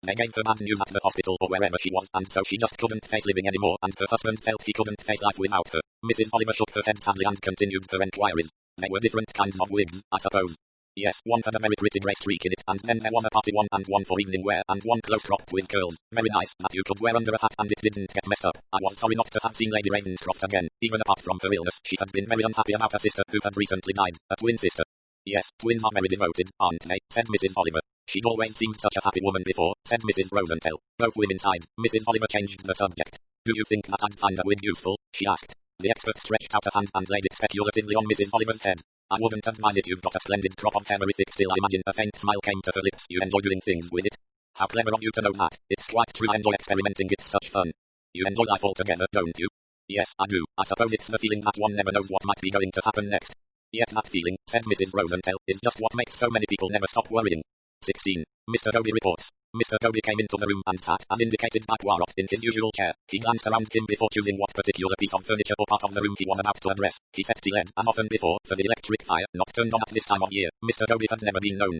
They gave her bad news at the hospital or wherever she was, and so she just couldn't face living anymore, and her husband felt he couldn't face life without her." Mrs. Oliver shook her head sadly and continued her enquiries. "They were different kinds of wigs, I suppose?" "Yes, one had a very pretty grey streak in it, and then there was a party one and one for evening wear, and one close cropped with curls, very nice, that you could wear under a hat and it didn't get messed up. I was sorry not to have seen Lady Ravenscroft again. Even apart from her illness, she had been very unhappy about a sister who had recently died, a twin sister." "Yes, twins are very devoted, aren't they?" said Mrs. Oliver. "She'd always seemed such a happy woman before," said Mrs. Rosenthal. Both women sighed. Mrs. Oliver changed the subject. "Do you think that I'd find a wig useful?" she asked. The expert stretched out a hand and laid it speculatively on Mrs. Oliver's head. "I wouldn't advise it. You've got a splendid crop of hair, very thick still. I imagine." A faint smile came to her lips. "You enjoy doing things with it?" How clever of you to know that. It's quite true, I enjoy experimenting, it's such fun. You enjoy life altogether, don't you? Yes, I do. I suppose it's the feeling that one never knows what might be going to happen next. Yet that feeling, said Mrs. Rosenthal, is just what makes so many people never stop worrying. 16. Mr. Dobie reports. Mr. Dobie came into the room and sat, as indicated by Poirot, in his usual chair. He glanced around him before choosing what particular piece of furniture or part of the room he was about to address. He set the lead, as often before, for the electric fire, not turned on at this time of year. Mr. Dobie had never been known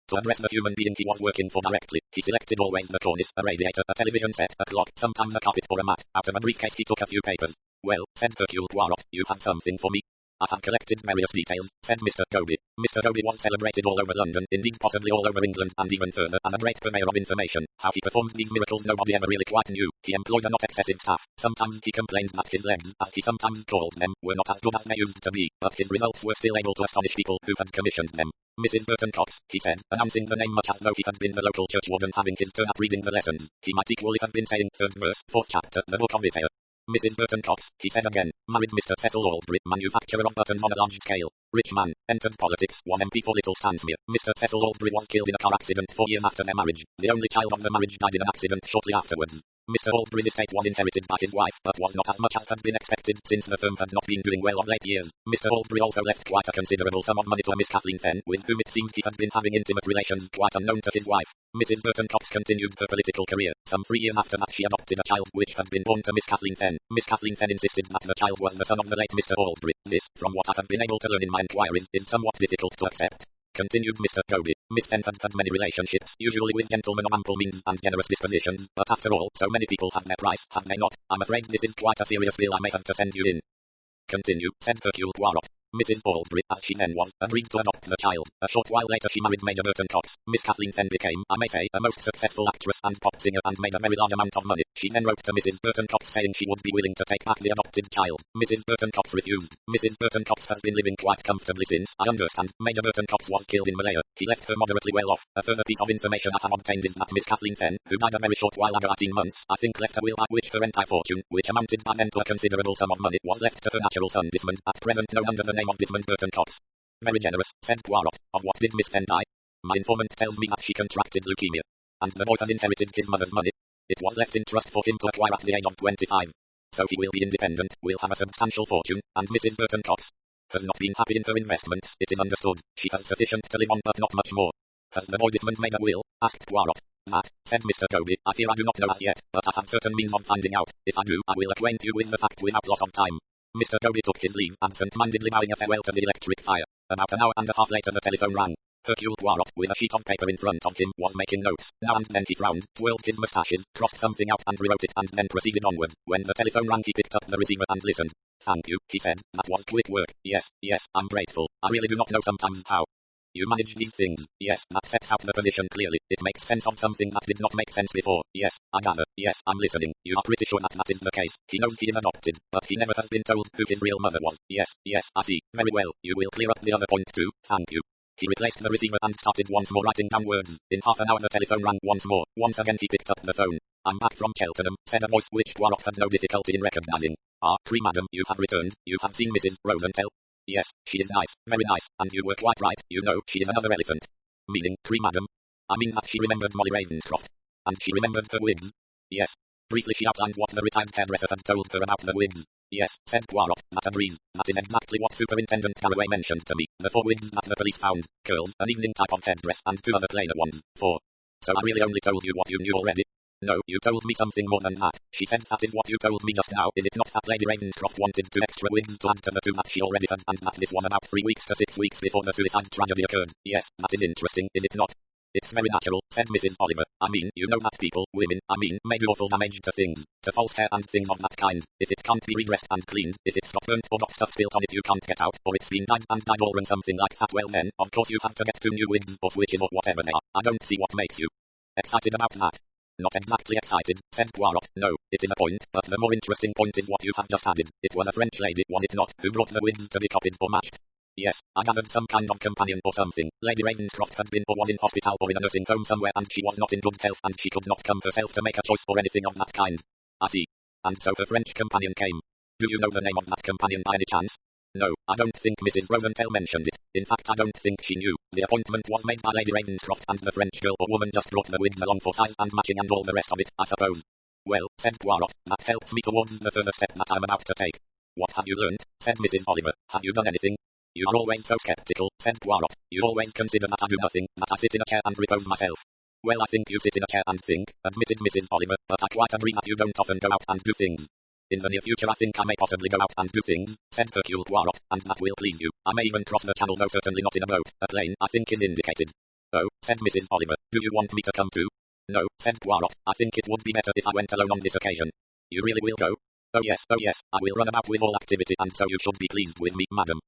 to address the human being he was working for directly. He selected always the cornice, a radiator, a television set, a clock, sometimes a carpet or a mat. Out of a briefcase he took a few papers. Well, said Hercule Poirot, you have something for me? I have collected various details, said Mr. Dobie. Mr. Dobie was celebrated all over London, indeed possibly all over England, and even further, as a great purveyor of information. How he performed these miracles nobody ever really quite knew. He employed a not excessive staff. Sometimes he complained that his legs, as he sometimes called them, were not as good as they used to be, but his results were still able to astonish people who had commissioned them. Mrs. Burton Cox, he said, announcing the name much as though he had been the local churchwarden having his turn at reading the lessons. He might equally have been saying third verse, fourth chapter, the book of Isaiah. Mrs. Burton Cox, he said again, married Mr. Cecil Aldbury, manufacturer of buttons on a large scale. Rich man, entered politics, was MP for Little Stansmere. Mr. Cecil Aldbury was killed in a car accident 4 years after their marriage. The only child of the marriage died in an accident shortly afterwards. Mr. Aldbury's estate was inherited by his wife, but was not as much as had been expected, since the firm had not been doing well of late years. Mr. Aldbury also left quite a considerable sum of money to a Miss Kathleen Fenn, with whom it seemed he had been having intimate relations quite unknown to his wife. Mrs. Burton Cox continued her political career. Some 3 years after that she adopted a child which had been born to Miss Kathleen Fenn. Miss Kathleen Fenn insisted that the child was the son of the late Mr. Aldbury. This, from what I have been able to learn in my inquiries, is somewhat difficult to accept. Continued Mr. Dobie. Miss Fenn had many relationships, usually with gentlemen of ample means and generous dispositions, but after all, so many people have their price, have they not? I'm afraid this is quite a serious bill I may have to send you in. Continue, said Hercule Poirot. Mrs. Aldbury, as she then was, agreed to adopt the child. A short while later she married Major Burton Cox. Miss Kathleen Fenn became, I may say, a most successful actress and pop singer and made a very large amount of money. She then wrote to Mrs. Burton Cox saying she would be willing to take back the adopted child. Mrs. Burton Cox refused. Mrs. Burton Cox has been living quite comfortably since, I understand. Major Burton Cox was killed in Malaya. He left her moderately well off. A further piece of information I have obtained is that Miss Kathleen Fenn, who died a very short while ago 18 months, I think left a will by which her entire fortune, which amounted by then to a considerable sum of money, was left to her natural son Desmond, at present known under the name of Desmond Burton Cox. Very generous, said Poirot. Of what did Miss Fenn die? My informant tells me that she contracted leukemia. And the boy has inherited his mother's money. It was left in trust for him to acquire at the age of 25. So he will be independent, will have a substantial fortune, and Mrs. Burton Cox has not been happy in her investments, it is understood. She has sufficient to live on but not much more. Has the boy Desmond made a will? Asked Poirot. That, said Mr. Dobie, I fear I do not know as yet, but I have certain means of finding out. If I do, I will acquaint you with the fact without loss of time. Mr. Dobie took his leave, absent-mindedly bowing a farewell to the electric fire. About an hour and a half later the telephone rang. Hercule Poirot, with a sheet of paper in front of him, was making notes. Now and then he frowned, twirled his moustaches, crossed something out and rewrote it, and then proceeded onward. When the telephone rang he picked up the receiver and listened. Thank you, he said. That was quick work. Yes, I'm grateful. I really do not know sometimes how you manage these things. Yes, that sets out the position clearly. It makes sense of something that did not make sense before. Yes, I gather. Yes, I'm listening. You are pretty sure that that is the case. He knows he is adopted, but he never has been told who his real mother was. Yes, I see. Very well. You will clear up the other point too. Thank you. He replaced the receiver and started once more writing down words. In half an hour the telephone rang once more. Once again he picked up the phone. I'm back from Cheltenham, said a voice which Poirot had no difficulty in recognizing. Ah, madam, you have returned. You have seen Mrs. Rosenthal? Yes, she is nice, very nice, and you were quite right, you know, she is another elephant. Meaning, madam? I mean that she remembered Molly Ravenscroft. And she remembered her wigs. Yes. Briefly she outlined what the retired hairdresser had told her about the wigs. Yes, said Poirot, that agrees. That is exactly what Superintendent Garraway mentioned to me. The 4 wigs that the police found, curls, an evening type of headdress, and 2 other plainer ones. 4. So I really only told you what you knew already. No, you told me something more than that. She said that is what you told me just now. Is it not that Lady Ravenscroft wanted 2 extra wigs to add to the 2 that she already had, and that this was about 3 weeks to 6 weeks before the suicide tragedy occurred? Yes, that is interesting, is it not? It's very natural, said Mrs. Oliver. I mean, you know that people, women, may do awful damage to things, to false hair and things of that kind. If it can't be redressed and cleaned, if it's got burnt or got stuff spilt on it you can't get out, or it's been dyed and dyed or and something like that, well then, of course you have to get 2 new wigs or switches or whatever they are. I don't see what makes you excited about that. Not exactly excited, said Poirot. No, it is a point, but the more interesting point is what you have just added. It was a French lady, was it not, who brought the wigs to be copied or matched? Yes, I gathered some kind of companion or something. Lady Ravenscroft had been or was in hospital or in a nursing home somewhere and she was not in good health and she could not come herself to make a choice or anything of that kind. I see. And so her French companion came. Do you know the name of that companion by any chance? No, I don't think Mrs. Rosenthal mentioned it. In fact, I don't think she knew. The appointment was made by Lady Ravenscroft, and the French girl or woman just brought the wigs along for size and matching and all the rest of it, I suppose. Well, said Poirot, that helps me towards the further step that I'm about to take. What have you learned? Said Mrs. Oliver. Have you done anything? You are always so skeptical, said Poirot. You always consider that I do nothing, that I sit in a chair and repose myself. Well, I think you sit in a chair and think, admitted Mrs. Oliver, but I quite agree that you don't often go out and do things. In the near future I think I may possibly go out and do things, said Hercule Poirot, and that will please you. I may even cross the channel, though certainly not in a boat. A plane, I think, is indicated. Oh, said Mrs. Oliver, do you want me to come too? No, said Poirot, I think it would be better if I went alone on this occasion. You really will go? Oh yes, I will run about with all activity, and so you should be pleased with me, madam.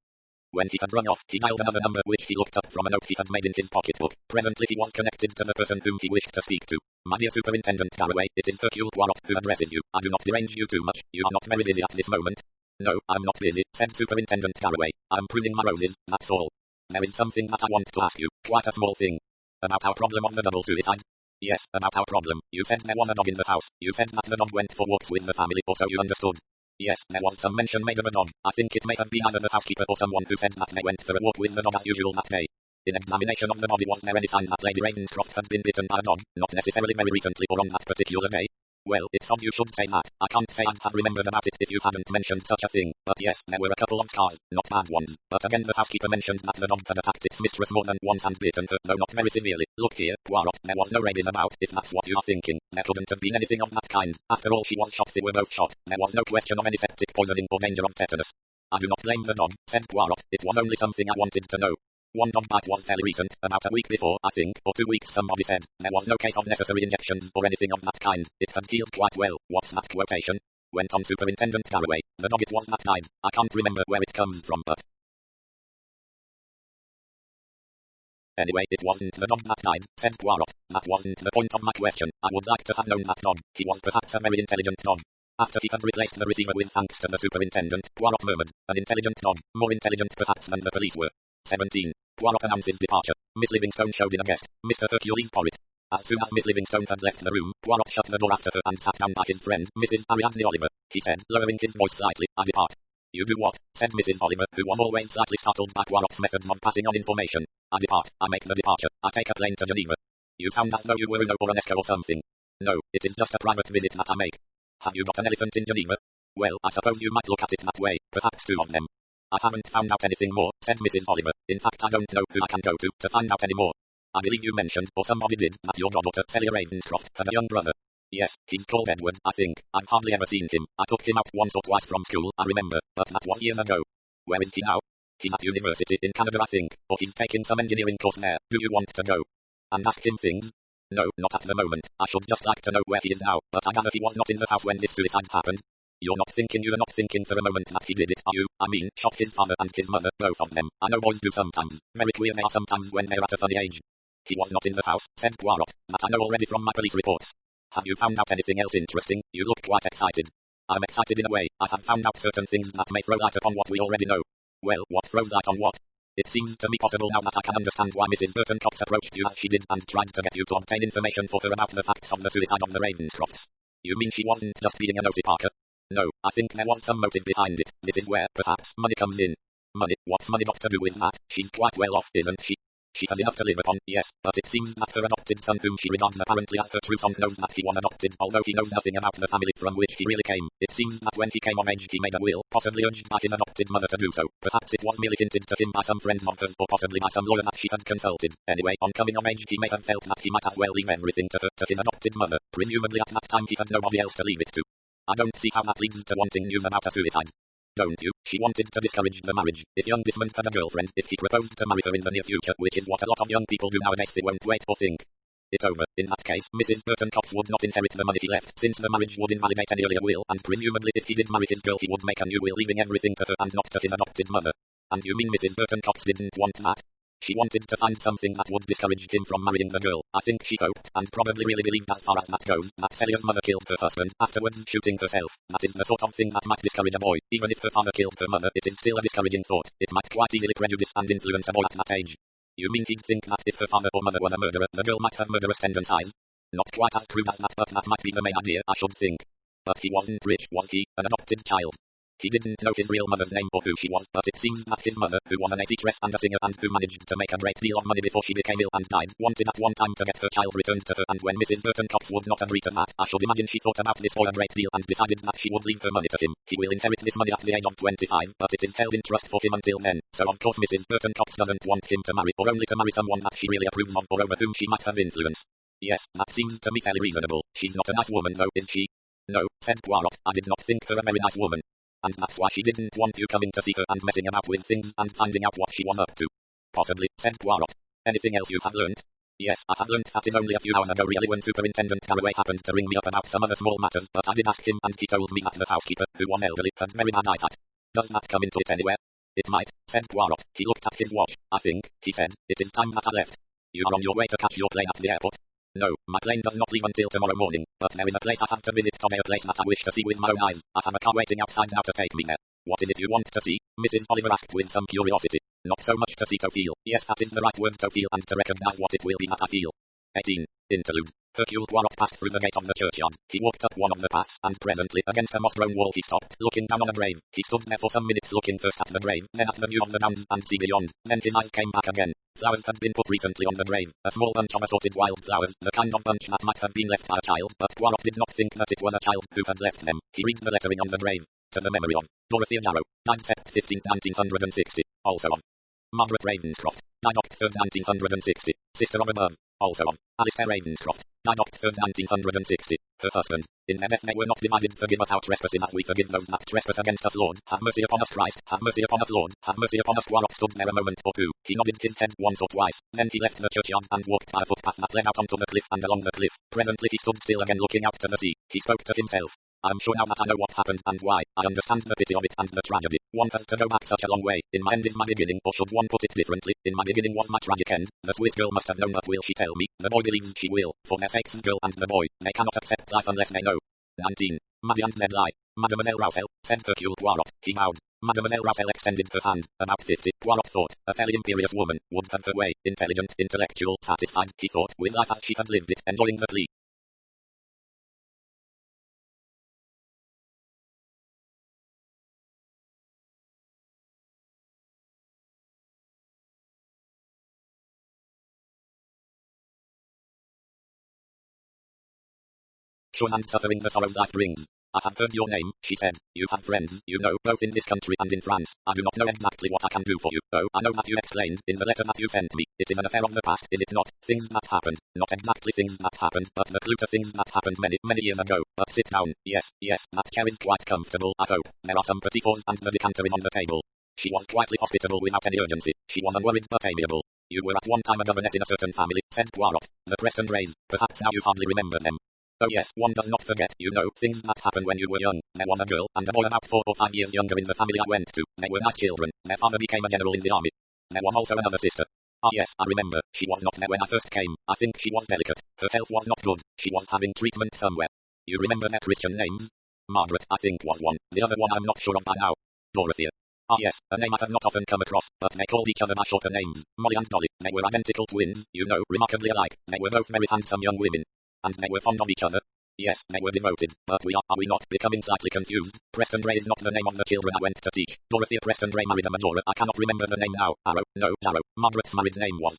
When he had run off, he dialed another number which he looked up from a note he had made in his pocketbook. Presently he was connected to the person whom he wished to speak to. My dear Superintendent Garraway, it is Hercule Poirot who addresses you. I do not derange you too much. You are not very busy at this moment. No, I'm not busy, said Superintendent Garraway. I'm pruning my roses, that's all. There is something that I want to ask you, quite a small thing. About our problem of the double suicide. Yes, about our problem. You said there was a dog in the house. You said that the dog went for walks with the family, or so you understood. Yes, there was some mention made of a dog. I think it may have been either the housekeeper or someone who said that they went for a walk with the dog as usual that day. In examination of the body, was there any sign that Lady Ravenscroft had been bitten by a dog, not necessarily very recently or on that particular day? Well, it's odd you should say that. I can't say I'd have remembered about it if you hadn't mentioned such a thing, but yes, there were a couple of scars, not bad ones, but again the housekeeper mentioned that the dog had attacked its mistress more than once and bitten her, though not very severely. Look here, Poirot, there was no rabies about, if that's what you are thinking. There couldn't have been anything of that kind. After all, she was shot, they were both shot. There was no question of any septic poisoning or danger of tetanus. I do not blame the dog, said Poirot, it was only something I wanted to know. One dog bite was fairly recent, about a week before, I think, or 2 weeks somebody said. There was no case of necessary injections or anything of that kind. It had healed quite well. What's that quotation? Went on Superintendent Garraway. The dog it was that died. I can't remember where it comes from, but... Anyway, it wasn't the dog that died, said Poirot. That wasn't the point of my question. I would like to have known that dog. He was perhaps a very intelligent dog. After he had replaced the receiver with thanks to the superintendent, Poirot murmured, an intelligent dog, more intelligent perhaps than the police were. 17. Poirot announces departure. Miss Livingstone showed in a guest, Mr. Hercules Porritt. As soon as Miss Livingstone had left the room, Poirot shut the door after her and sat down by his friend, Mrs. Ariadne Oliver. He said, lowering his voice slightly, I depart. You do what? Said Mrs. Oliver, who was always slightly startled by Poirot's methods of passing on information. I depart. I make the departure. I take a plane to Geneva. You sound as though you were an or an escort or something. No, it is just a private visit that I make. Have you got an elephant in Geneva? Well, I suppose you might look at it that way, perhaps 2 of them. I haven't found out anything more, said Mrs. Oliver. In fact, I don't know who I can go to find out any more. I believe you mentioned, or somebody did, that your goddaughter, Celia Ravenscroft, had a young brother. Yes, he's called Edward, I think. I've hardly ever seen him. I took him out once or twice from school, I remember, but that was years ago. Where is he now? He's at university in Canada, I think, or he's taking some engineering course there. Do you want to go and ask him things? No, not at the moment. I should just like to know where he is now, but I gather he was not in the house when this suicide happened. You're not thinking for a moment that he did it, are you? I mean, shot his father and his mother, both of them. I know boys do sometimes. Very queer they are sometimes when they're at a funny age. He was not in the house, said Poirot. That I know already from my police reports. Have you found out anything else interesting? You look quite excited. I'm excited in a way. I have found out certain things that may throw light upon what we already know. Well, what throws light on what? It seems to me possible now that I can understand why Mrs. Burton Cox approached you as she did and tried to get you to obtain information for her about the facts of the suicide of the Ravenscrofts. You mean she wasn't just being a nosy Parker? No, I think there was some motive behind it. This is where, perhaps, money comes in. Money? What's money got to do with that? She's quite well off, isn't she? She has enough to live upon, yes, but it seems that her adopted son, whom she regards apparently as her true son, knows that he was adopted, although he knows nothing about the family from which he really came. It seems that when he came of age he made a will, possibly urged by his adopted mother to do so. Perhaps it was merely hinted to him by some friend of hers, or possibly by some lawyer that she had consulted. Anyway, on coming of age he may have felt that he might as well leave everything to her, to his adopted mother. Presumably at that time he had nobody else to leave it to. I don't see how that leads to wanting news about a suicide. Don't you? She wanted to discourage the marriage. If young Desmond had a girlfriend, if he proposed to marry her in the near future, which is what a lot of young people do nowadays, they won't wait or think it over. In that case, Mrs. Burton Cox would not inherit the money he left, since the marriage would invalidate any earlier will, and presumably if he did marry his girl he would make a new will leaving everything to her and not to his adopted mother. And you mean Mrs. Burton Cox didn't want that? She wanted to find something that would discourage him from marrying the girl. I think she hoped, and probably really believed as far as that goes, that Celia's mother killed her husband, afterwards shooting herself. That is the sort of thing that might discourage a boy. Even if her father killed her mother, it is still a discouraging thought. It might quite easily prejudice and influence a boy at that age. You mean he'd think that if her father or mother was a murderer, the girl might have murderous tendencies? Not quite as crude as that, but that might be the main idea, I should think. But he wasn't rich, was he? An adopted child. He didn't know his real mother's name or who she was, but it seems that his mother, who was an actress and a singer and who managed to make a great deal of money before she became ill and died, wanted at one time to get her child returned to her, and when Mrs. Burton Cox would not agree to that, I should imagine she thought about this for a great deal and decided that she would leave her money to him. He will inherit this money at the age of 25, but it is held in trust for him until then, so of course Mrs. Burton Cox doesn't want him to marry, or only to marry someone that she really approves of or over whom she might have influence. Yes, that seems to me fairly reasonable. She's not a nice woman though, is she? No, said Poirot, I did not think her a very nice woman. And that's why she didn't want you coming to see her and messing about with things and finding out what she was up to. Possibly, said Poirot. Anything else you have learned? Yes, I have learned that is only a few hours ago really when Superintendent Garraway happened to ring me up about some other small matters, but I did ask him and he told me that the housekeeper, who was elderly, had very bad eyesight. Does that come into it anywhere? It might, said Poirot. He looked at his watch. I think, he said, it is time that I left. You are on your way to catch your plane at the airport? No, my plane does not leave until tomorrow morning, but there is a place I have to visit today, a place that I wish to see with my own eyes. I have a car waiting outside now to take me there. What is it you want to see? Mrs. Oliver asked with some curiosity. Not so much to see, to feel. Yes, that is the right word, to feel, and to recognize what it will be that I feel. 18. Interlude. Hercule Poirot passed through the gate of the churchyard. He walked up one of the paths, and presently, against a moss-grown wall he stopped, looking down on a grave. He stood there for some minutes looking first at the grave, then at the view of the downs and sea beyond. Then his eyes came back again. Flowers had been put recently on the grave, a small bunch of assorted wild flowers, the kind of bunch that might have been left by a child, but Poirot did not think that it was a child who had left them. He read the lettering on the grave. To the memory of Dorothea Darrow, died Sept 15, 1960. Also of Margaret Ravenscroft, died Oct 3, 1960. Sister of above. Also of Alistair Ravenscroft, died Oct 3, 1960. Her husband. In their death they were not divided. Forgive us our trespasses as we forgive those that trespass against us, Lord. Have mercy upon us, Christ. Have mercy upon us, Lord. Have mercy upon us. Poirot stood there a moment or two. He nodded his head once or twice. Then he left the churchyard and walked by a footpath that led out onto the cliff and along the cliff. Presently he stood still again looking out to the sea. He spoke to himself. I am sure now that I know what happened and why. I understand the pity of it and the tragedy. One has to go back such a long way. In my end is my beginning, or should one put it differently, in my beginning was my tragic end. The Swiss girl must have known, but will she tell me? The boy believes she will. For their sakes, the girl and the boy, they cannot accept life unless they know. 19. Maddie and Ned lie. Mademoiselle Rousseau, said Hercule Poirot. He bowed. Mademoiselle Rousseau extended her hand. About 50, Poirot thought. A fairly imperious woman, would have her way. Intelligent, intellectual, satisfied, he thought, with life as she had lived it, enjoying the plea. Chores and suffering the sorrows life brings. I have heard your name, she said. You have friends, you know, both in this country and in France. I do not know exactly what I can do for you. Oh, I know that you explained, in the letter that you sent me. It is an affair of the past, is it not? Things that happened. Not exactly things that happened, but the clue to things that happened many, many years ago. But sit down. Yes, that chair is quite comfortable, I hope. There are some petits fours and the decanter is on the table. She was quietly hospitable without any urgency. She was unworried but amiable. You were at one time a governess in a certain family, said Poirot. The Preston Rays. Perhaps now you hardly remember them. Oh yes, one does not forget, you know, things that happened when you were young. There was a girl and a boy about 4 or 5 years younger in the family I went to. They were nice children. Their father became a general in the army. There was also another sister. Ah yes, I remember. She was not there when I first came. I think she was delicate. Her health was not good. She was having treatment somewhere. You remember their Christian names? Margaret, I think, was one. The other one I'm not sure of by now. Dorothea. Ah yes, a name I have not often come across, but they called each other by shorter names. Molly and Dolly. They were identical twins, you know, remarkably alike. They were both very handsome young women. And they were fond of each other. Yes, they were devoted, but are we not, becoming slightly confused? Preston Ray is not the name of the children I went to teach. Dorothea Preston Ray married a majora. I cannot remember the name now. Arrow, no, Darrow. Margaret's married name was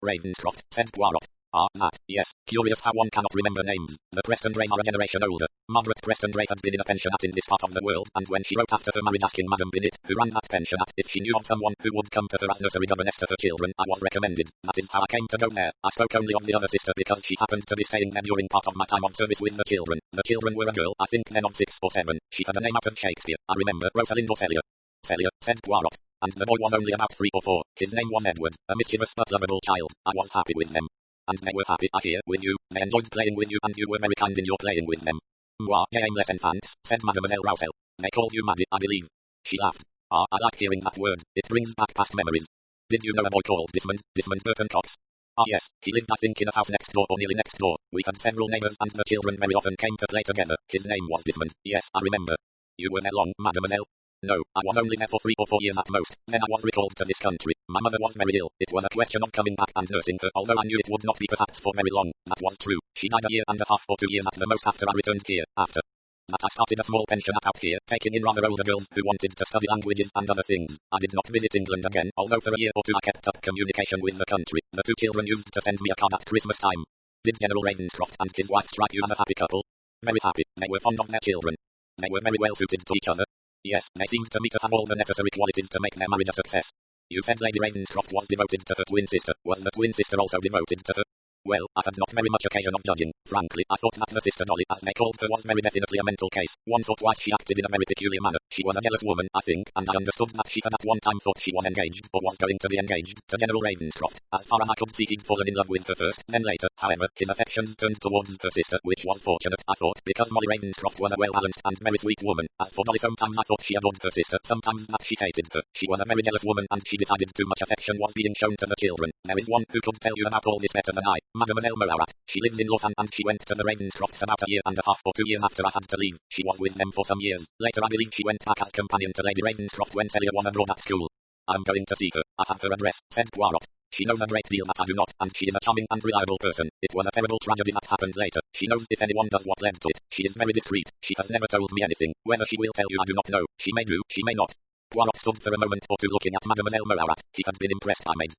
Ravenscroft, said Poirot. Ah, that, yes. Curious how one cannot remember names. The Preston Rays are a generation older. Margaret Preston Ray had been in a pensionat in this part of the world, and when she wrote after her marriage asking Madame Binnet, who ran that pensionat, if she knew of someone who would come to her as nursery governess to her children, I was recommended. That is how I came to go there. I spoke only of the other sister because she happened to be staying there during part of my time of service with the children. The children were a girl, I think then of 6 or 7. She had a name out of Shakespeare. I remember, Rosalind or Celia. Celia, said Poirot. And the boy was only about 3 or 4. His name was Edward, a mischievous but lovable child. I was happy with them. And they were happy, I hear, with you. They enjoyed playing with you and you were very kind in your playing with them. Moi, j'aime les enfants, said Mademoiselle Rousseau. They called you Maddie, I believe. She laughed. Ah, I like hearing that word. It brings back past memories. Did you know a boy called Desmond Burton Cox? Ah yes, he lived I think in a house next door or nearly next door. We had several neighbours and the children very often came to play together. His name was Desmond. Yes, I remember. You were there long, Mademoiselle? No, I was only there for 3 or 4 years at most. Then I was recalled to this country. My mother was very ill. It was a question of coming back and nursing her, although I knew it would not be perhaps for very long. That was true. She died a year and a half or 2 years at the most after I returned here. After That I started a small pensionat out here, taking in rather older girls who wanted to study languages and other things. I did not visit England again, although for a year or two I kept up communication with the country. The two children used to send me a card at Christmas time. Did General Ravenscroft and his wife strike you as a happy couple? Very happy. They were fond of their children. They were very well suited to each other. Yes, they seemed to me to have all the necessary qualities to make their marriage a success. You said Lady Ravenscroft was devoted to her twin sister. Was the twin sister also devoted to her? Well, I had not very much occasion of judging. Frankly, I thought that the sister Dolly, as they called her, was very definitely a mental case. Once or twice she acted in a very peculiar manner. She was a jealous woman, I think, and I understood that she had at one time thought she was engaged, or was going to be engaged, to General Ravenscroft. As far as I could see, he'd fallen in love with her first, then later, however, his affections turned towards her sister, which was fortunate, I thought, because Molly Ravenscroft was a well-balanced and very sweet woman. As for Dolly, sometimes I thought she adored her sister, sometimes that she hated her. She was a very jealous woman, and she decided too much affection was being shown to the children. There is one who could tell you about all this better than I, Mademoiselle Morat. She lives in Lausanne and she went to the Ravenscrofts about a year and a half or 2 years after I had to leave. She was with them for some years. Later I believe she went back as companion to Lady Ravenscroft when Celia was abroad at school. I'm going to see her. I have her address, said Poirot. She knows a great deal that I do not, and she is a charming and reliable person. It was a terrible tragedy that happened later. She knows if anyone does what led to it. She is very discreet. She has never told me anything. Whether she will tell you I do not know. She may do, she may not. Poirot stood for a moment or two looking at Mademoiselle Morat. He had been impressed, I made.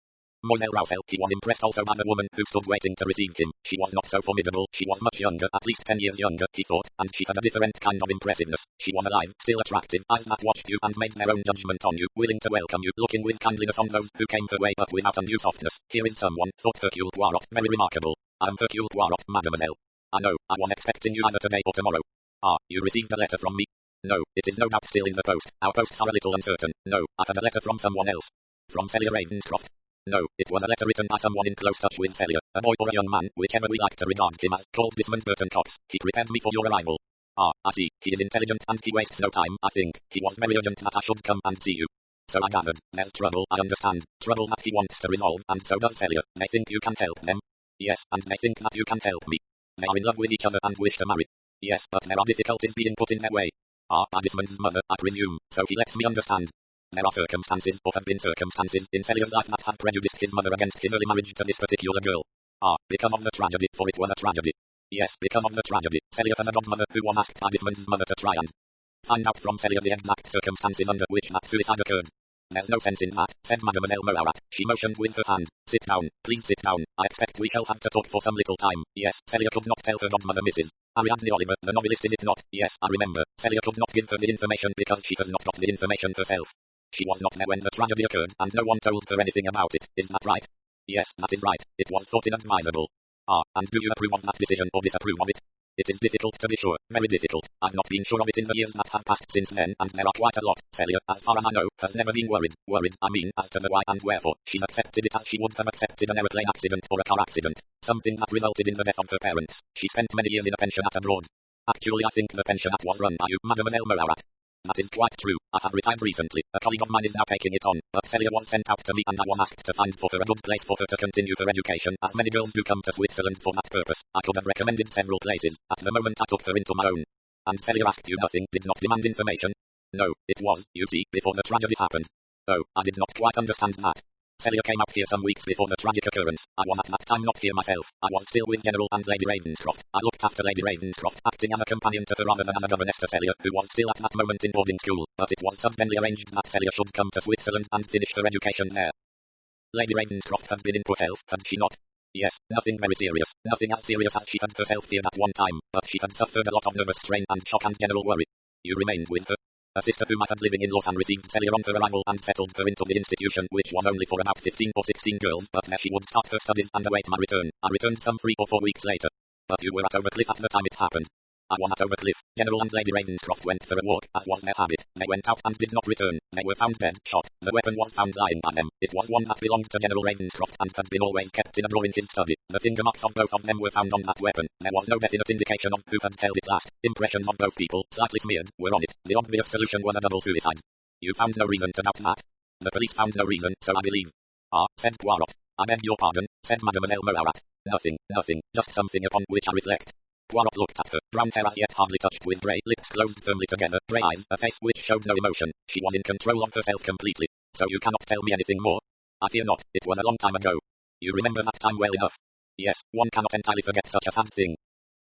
Mademoiselle Rousseau, he was impressed also by the woman who stood waiting to receive him. She was not so formidable, she was much younger, at least 10 years younger, he thought, and she had a different kind of impressiveness. She was alive, still attractive, eyes that watched you and made their own judgment on you, willing to welcome you, looking with kindliness on those who came her way but without undue softness. Here is someone, thought Hercule Poirot, very remarkable. I am Hercule Poirot, mademoiselle. I know, I was expecting you either today or tomorrow. Ah, you received a letter from me? No, it is no doubt still in the post. Our posts are a little uncertain. No, I had a letter from someone else. From Celia Ravenscroft. No, it was a letter written by someone in close touch with Celia, a boy or a young man, whichever we like to regard him as, called this man Burton Cox. He prepared me for your arrival. Ah, I see, he is intelligent and he wastes no time, I think. He was very urgent that I should come and see you. So I gathered, there's trouble, I understand, trouble that he wants to resolve, and so does Celia. They think you can help them. Yes, and they think that you can help me. They are in love with each other and wish to marry. Yes, but there are difficulties being put in their way. Ah, Addisman's mother, I presume, so he lets me understand. There are circumstances, or have been circumstances, in Celia's life that have prejudiced his mother against his early marriage to this particular girl. Ah, because of the tragedy, for it was a tragedy. Yes, because of the tragedy, Celia had a godmother who was asked Addisman's mother to try and find out from Celia the exact circumstances under which that suicide occurred. There's no sense in that, said Mademoiselle Morat. She motioned with her hand. Sit down, please sit down. I expect we shall have to talk for some little time. Yes, Celia could not tell her godmother Mrs. Ariadne Oliver, the novelist, is it not? Yes, I remember. Celia could not give her the information because she has not got the information herself. She was not there when the tragedy occurred, and no one told her anything about it. Is that right? Yes, that is right. It was thought inadvisable. Ah, and do you approve of that decision or disapprove of it? It is difficult to be sure, very difficult. I've not been sure of it in the years that have passed since then, and there are quite a lot. Celia, as far as I know, has never been worried. Worried, I mean, as to the why and wherefore. She's accepted it as she would have accepted an aeroplane accident or a car accident. Something that resulted in the death of her parents. She spent many years in a pensionat abroad. Actually, I think the pensionat was run by you, Mademoiselle Morat. That is quite true. I have retired recently. A colleague of mine is now taking it on, but Celia was sent out to me and I was asked to find for her a good place for her to continue her education, as many girls do come to Switzerland for that purpose. I could have recommended several places. At the moment I took her into my own. And Celia asked you nothing, did not demand information? No, it was, you see, before the tragedy happened. Oh, I did not quite understand that. Celia came out here some weeks before the tragic occurrence. I was at that time not here myself. I was still with General and Lady Ravenscroft. I looked after Lady Ravenscroft, acting as a companion to her rather than as a governess to Celia, who was still at that moment in boarding school. But it was suddenly arranged that Celia should come to Switzerland and finish her education there. Lady Ravenscroft had been in poor health, had she not? Yes, nothing very serious. Nothing as serious as she had herself feared at one time, but she had suffered a lot of nervous strain and shock and general worry. You remained with her? A sister whom I had living in Lausanne received Celia on her arrival and settled her into the institution, which was only for about 15 or 16 girls, but there she would start her studies and await my return. I returned some 3 or 4 weeks later. But you were at Overcliff at the time it happened. I was at Overcliff. General and Lady Ravenscroft went for a walk, as was their habit. They went out and did not return. They were found dead, shot. The weapon was found lying by them. It was one that belonged to General Ravenscroft and had been always kept in a drawer in his study. The finger marks of both of them were found on that weapon. There was no definite indication of who had held it last. Impressions of both people, slightly smeared, were on it. The obvious solution was a double suicide. You found no reason to doubt that? The police found no reason, so I believe. Ah, said Poirot. I beg your pardon, said Mademoiselle Morat. Nothing, just something upon which I reflect. Poirot looked at her, brown hair as yet hardly touched with grey, lips closed firmly together, grey eyes, a face which showed no emotion. She was in control of herself completely. So you cannot tell me anything more? I fear not, it was a long time ago. You remember that time well enough. Yes, one cannot entirely forget such a sad thing.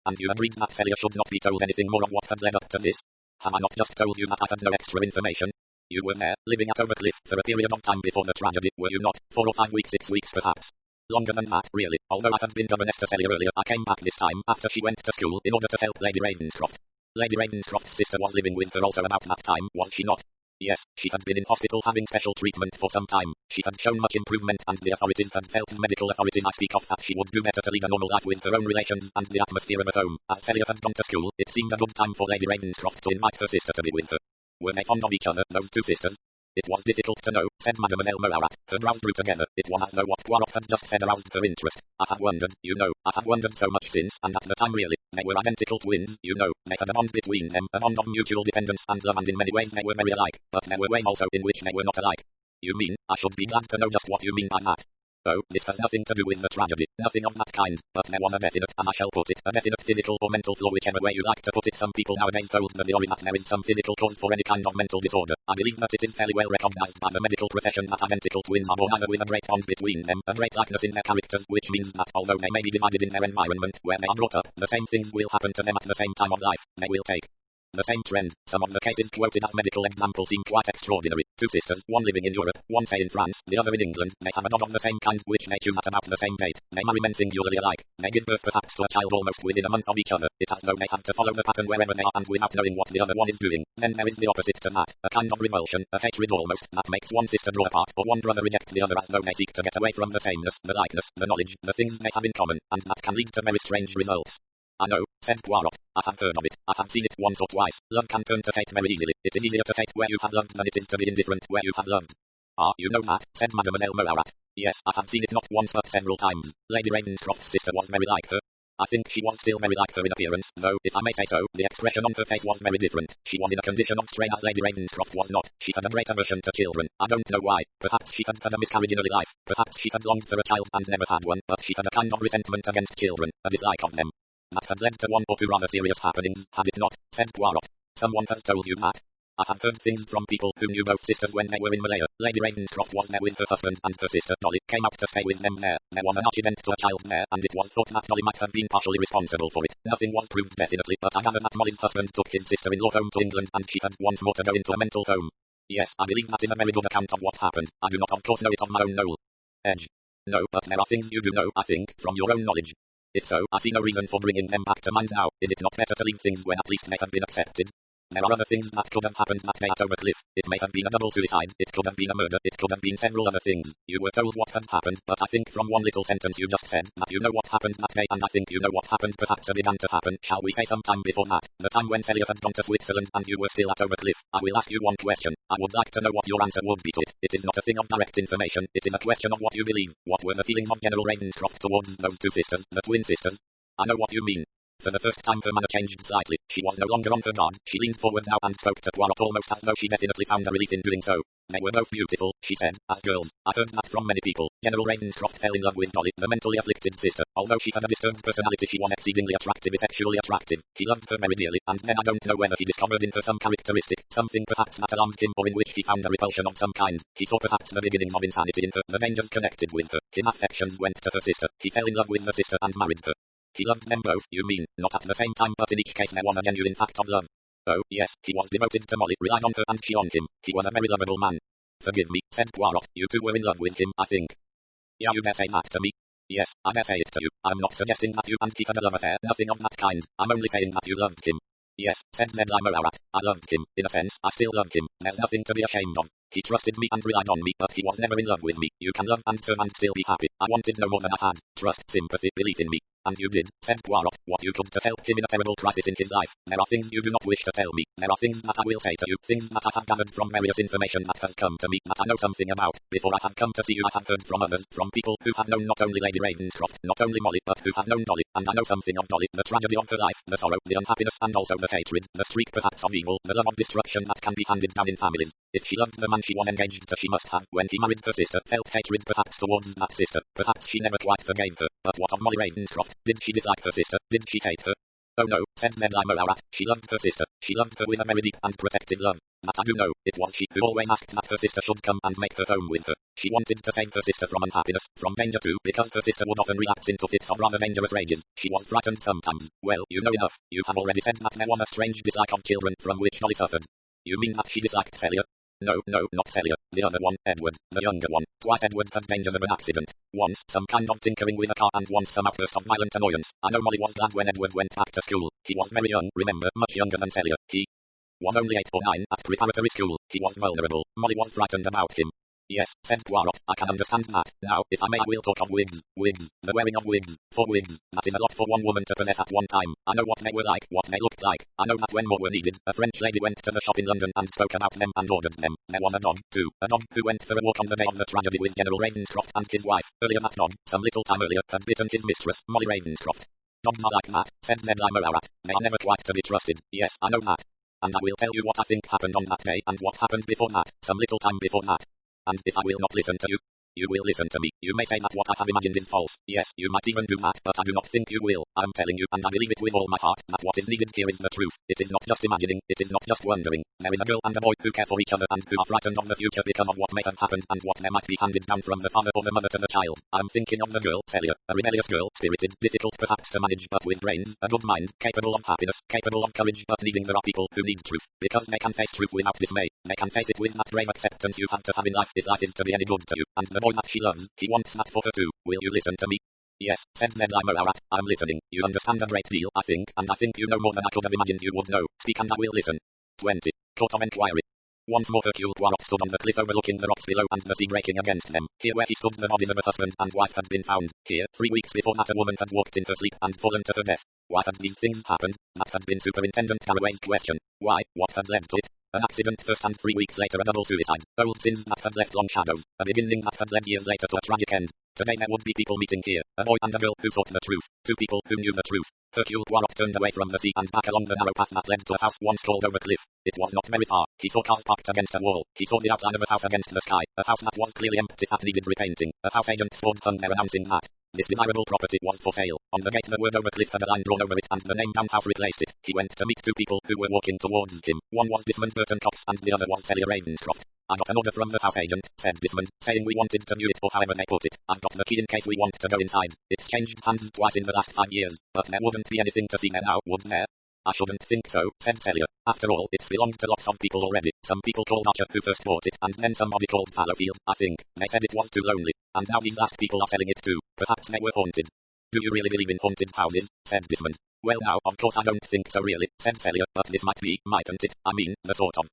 And you agreed that Celia should not be told anything more of what had led up to this? Have I not just told you that I had no extra information? You were there, living at Overcliff, for a period of time before the tragedy, were you not? 4 or 5 weeks, 6 weeks perhaps. Longer than that, really. Although I had been governess to Celia earlier, I came back this time, after she went to school, in order to help Lady Ravenscroft. Lady Ravenscroft's sister was living with her also about that time, was she not? Yes, she had been in hospital having special treatment for some time. She had shown much improvement and the authorities had felt, the medical authorities I speak of, that she would do better to lead a normal life with her own relations and the atmosphere of a home. As Celia had gone to school, it seemed a good time for Lady Ravenscroft to invite her sister to be with her. Were they fond of each other, those two sisters? It was difficult to know, said Mademoiselle Moarat. Her brows drew together. It was as though what Poirot had just said aroused her interest. I have wondered, you know, I have wondered so much since, and at the time really. They were identical twins, you know. They had a bond between them, a bond of mutual dependence and love, and in many ways they were very alike. But there were ways also in which they were not alike. You mean, I should be glad to know just what you mean by that. Oh, this has nothing to do with the tragedy, nothing of that kind, but there was a definite, as I shall put it, a definite physical or mental flaw, whichever way you like to put it. Some people nowadays hold the theory that there is some physical cause for any kind of mental disorder. I believe that it is fairly well recognized by the medical profession that identical twins are born either with a great bond between them, a great likeness in their characters, which means that although they may be divided in their environment, where they are brought up, the same things will happen to them at the same time of life. They will take the same trend. Some of the cases quoted as medical examples seem quite extraordinary. Two sisters, one living in Europe, one say in France, the other in England. They have a dog of the same kind which they choose at about the same date. They marry men singularly alike. They give birth perhaps to a child almost within a month of each other. It's as though they have to follow the pattern wherever they are and without knowing what the other one is doing. Then there is the opposite to that, a kind of revulsion, a hatred almost, that makes one sister draw apart or one brother reject the other as though they seek to get away from the sameness, the likeness, the knowledge, the things they have in common, and that can lead to very strange results. I know, said Poirot. I have heard of it. I have seen it once or twice. Love can turn to hate very easily. It is easier to hate where you have loved than it is to be indifferent where you have loved. Ah, you know that, said Mademoiselle Moarat. Yes, I have seen it not once but several times. Lady Ravenscroft's sister was very like her. I think she was still very like her in appearance, though, if I may say so, the expression on her face was very different. She was in a condition of strain as Lady Ravenscroft was not. She had a great aversion to children. I don't know why. Perhaps she had had a miscarriage in early life. Perhaps she had longed for a child and never had one, but she had a kind of resentment against children, a dislike of them. That had led to 1 or 2 rather serious happenings, had it not, said Poirot. Someone has told you that? I have heard things from people who knew both sisters when they were in Malaya. Lady Ravenscroft was there with her husband, and her sister, Dolly, came out to stay with them there. There was an accident to a child there, and it was thought that Dolly might have been partially responsible for it. Nothing was proved definitely, but I gather that Molly's husband took his sister-in-law home to England, and she had once more to go into a mental home. Yes, I believe that is a very good account of what happened. I do not of course know it of my own knowledge. No, but there are things you do know, I think, from your own knowledge. If so, I see no reason for bringing them back to mind now. Is it not better to leave things where at least they have been accepted? There are other things that could have happened that day at Overcliff. It may have been a double suicide, it could have been a murder, it could have been several other things. You were told what had happened, but I think from one little sentence you just said, that you know what happened that day, and I think you know what happened perhaps began to happen, shall we say some time before that, the time when Celia had gone to Switzerland and you were still at Overcliff. I will ask you one question. I would like to know what your answer would be to it. It is not a thing of direct information, it is a question of what you believe. What were the feelings of General Ravenscroft towards those two sisters, the twin sisters? I know what you mean. For the first time her manner changed slightly. She was no longer on her guard. She leaned forward now and spoke to Poirot almost as though she definitely found a relief in doing so. They were both beautiful, she said, as girls. I heard that from many people. General Ravenscroft fell in love with Dolly, the mentally afflicted sister. Although she had a disturbed personality, she was exceedingly attractive, sexually attractive. He loved her very dearly, and then I don't know whether he discovered in her some characteristic, something perhaps that alarmed him or in which he found a repulsion of some kind. He saw perhaps the beginnings of insanity in her, the dangers connected with her. His affections went to her sister. He fell in love with the sister and married her. He loved them both, you mean, not at the same time, but in each case there was a genuine fact of love. Oh, yes, he was devoted to Molly, relied on her and she on him. He was a very lovable man. Forgive me, said Poirot, you two were in love with him, I think. Yeah, you dare say that to me? Yes, I dare say it to you. I'm not suggesting that you and he had a love affair, nothing of that kind. I'm only saying that you loved him. Yes, said Ned Moarat, I loved him. In a sense, I still love him. There's nothing to be ashamed of. He trusted me and relied on me, but he was never in love with me. You can love and serve and still be happy. I wanted no more than I had. Trust, sympathy, belief in me. And you did, said Poirot, what you could to help him in a terrible crisis in his life. There are things you do not wish to tell me. There are things that I will say to you, things that I have gathered from various information that has come to me, that I know something about. Before I have come to see you I have heard from others, from people who have known not only Lady Ravenscroft, not only Molly, but who have known Dolly, and I know something of Dolly, the tragedy of her life, the sorrow, the unhappiness, and also the hatred, the streak perhaps of evil, the love of destruction that can be handed down in families. If she loved the man she was engaged to, she must have, when he married her sister, felt hatred perhaps towards that sister. Perhaps she never quite forgave her. But what of Molly Ravenscroft? Did she dislike her sister? Did she hate her? Oh no, said Ned Imorat, she loved her sister. She loved her with a very deep and protective love. That I do know. It was she who always asked that her sister should come and make her home with her. She wanted to save her sister from unhappiness, from danger too, because her sister would often relapse into fits of rather dangerous rages. She was frightened sometimes. Well, you know enough. You have already said that there was a strange dislike of children from which Dolly suffered. You mean that she disliked Celia? No, not Celia. The other one, Edward, the younger one. Twice Edward had dangers of an accident. Once, some kind of tinkering with a car, and once some outburst of violent annoyance. I know Molly was glad when Edward went back to school. He was very young, remember, much younger than Celia. He was only 8 or 9 at preparatory school. He was vulnerable. Molly was frightened about him. Yes, said Poirot, I can understand that. Now, if I may, I will talk of wigs. Wigs, the wearing of wigs. For wigs, that is a lot for one woman to possess at one time. I know what they were like, what they looked like. I know that when more were needed, a French lady went to the shop in London and spoke about them and ordered them. There was a dog, too. A dog who went for a walk on the day of the tragedy with General Ravenscroft and his wife. Earlier that dog, some little time earlier, had bitten his mistress, Molly Ravenscroft. Dogs are like that, said Ned Imorat. They are never quite to be trusted. Yes, I know that. And I will tell you what I think happened on that day and what happened before that, some little time before that. And if I will not listen to you, you will listen to me. You may say that what I have imagined is false. Yes, you might even do that, but I do not think you will. I am telling you, and I believe it with all my heart, that what is needed here is the truth. It is not just imagining, it is not just wondering. There is a girl and a boy who care for each other and who are frightened of the future because of what may have happened and what there might be handed down from the father or the mother to the child. I am thinking of the girl, Celia, a rebellious girl, spirited, difficult perhaps to manage, but with brains, a good mind, capable of happiness, capable of courage, but needing there are people who need truth, because they can face truth without dismay. They can face it with that brave acceptance you have to have in life if life is to be any good to you. And the boy that she loves, he wants that for her too. Will you listen to me? Yes, said Ned Imorat, I'm listening. You understand a great deal, I think, and I think you know more than I could have imagined you would know. Speak and I will listen. 20. Court of Enquiry. Once more Hercule Poirot stood on the cliff overlooking the rocks below and the sea breaking against them. Here where he stood the bodies of a husband and wife had been found. Here, 3 weeks before that a woman had walked in her sleep and fallen to her death. Why had these things happened? That had been Superintendent Carraway's question. Why? What had led to it? An accident first and 3 weeks later a double suicide. Old sins that had left long shadows. A beginning that had led years later to a tragic end. Today there would be people meeting here. A boy and a girl who sought the truth. 2 people who knew the truth. Hercule Poirot turned away from the sea and back along the narrow path that led to a house once called Overcliff. It was not very far. He saw cars parked against a wall. He saw the outline of a house against the sky. A house that was clearly empty that needed repainting. A house agent's board hung there announcing that this desirable property was for sale. On the gate the word Overcliff had a line drawn over it and the name Townhouse replaced it. He went to meet 2 people who were walking towards him. One was Desmond Burton Cox and the other was Celia Ravenscroft. I got an order from the house agent, said Desmond, saying we wanted to view it or however they put it. I've got the key in case we want to go inside. It's changed hands twice in the last 5 years, but there wouldn't be anything to see there now, would there? I shouldn't think so, said Celia. After all, it's belonged to lots of people already. Some people called Archer who first bought it, and then somebody called Fallowfield, I think. They said it was too lonely, and now these last people are selling it too. Perhaps they were haunted. Do you really believe in haunted houses? Said Desmond. Well now, of course I don't think so really, said Celia, but this might be, mightn't it? I mean, the sort of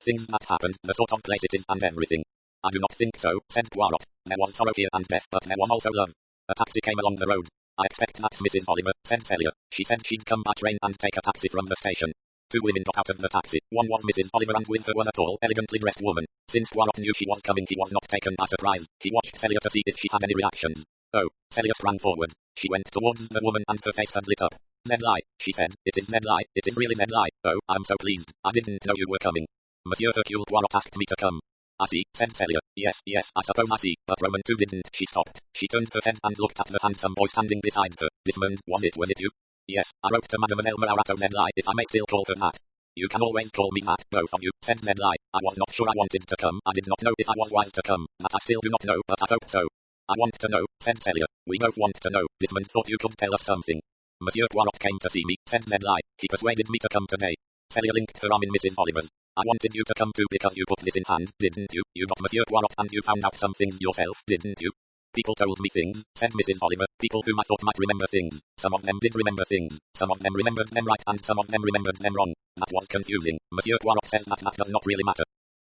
things that happened, the sort of place it is and everything. I do not think so, said Poirot. There was sorrow here and death, but there was also love. A taxi came along the road. I expect that's Mrs. Oliver, said Celia. She said she'd come by train and take a taxi from the station. 2 women got out of the taxi. One was Mrs. Oliver and with her was a tall, elegantly dressed woman. Since Poirot knew she was coming he was not taken by surprise. He watched Celia to see if she had any reactions. Oh, Celia sprang forward. She went towards the woman and her face had lit up. Ned Lie, she said. It is Ned Lie. It is really Ned Lie. Oh, I'm so pleased. I didn't know you were coming. Monsieur Hercule Poirot asked me to come. I see, said Celia. Yes, I suppose I see, but Roman too didn't. She stopped. She turned her head and looked at the handsome boy standing beside her. Desmond, was it you? Yes, I wrote to Mademoiselle Morato Ned Lie, if I may still call her that. You can always call me that, both of you, said Ned Lie. I was not sure I wanted to come. I did not know if I was wise to come. That I still do not know, but I hope so. I want to know, said Celia. We both want to know. Desmond thought you could tell us something. Monsieur Poirot came to see me, said Ned Lie. He persuaded me to come today. Celia linked her arm in Mrs. Oliver's. I wanted you to come too because you put this in hand, didn't you? You got Monsieur Poirot and you found out some things yourself, didn't you? People told me things, said Mrs. Oliver. People whom I thought might remember things. Some of them did remember things. Some of them remembered them right and some of them remembered them wrong. That was confusing. Monsieur Poirot says that does not really matter.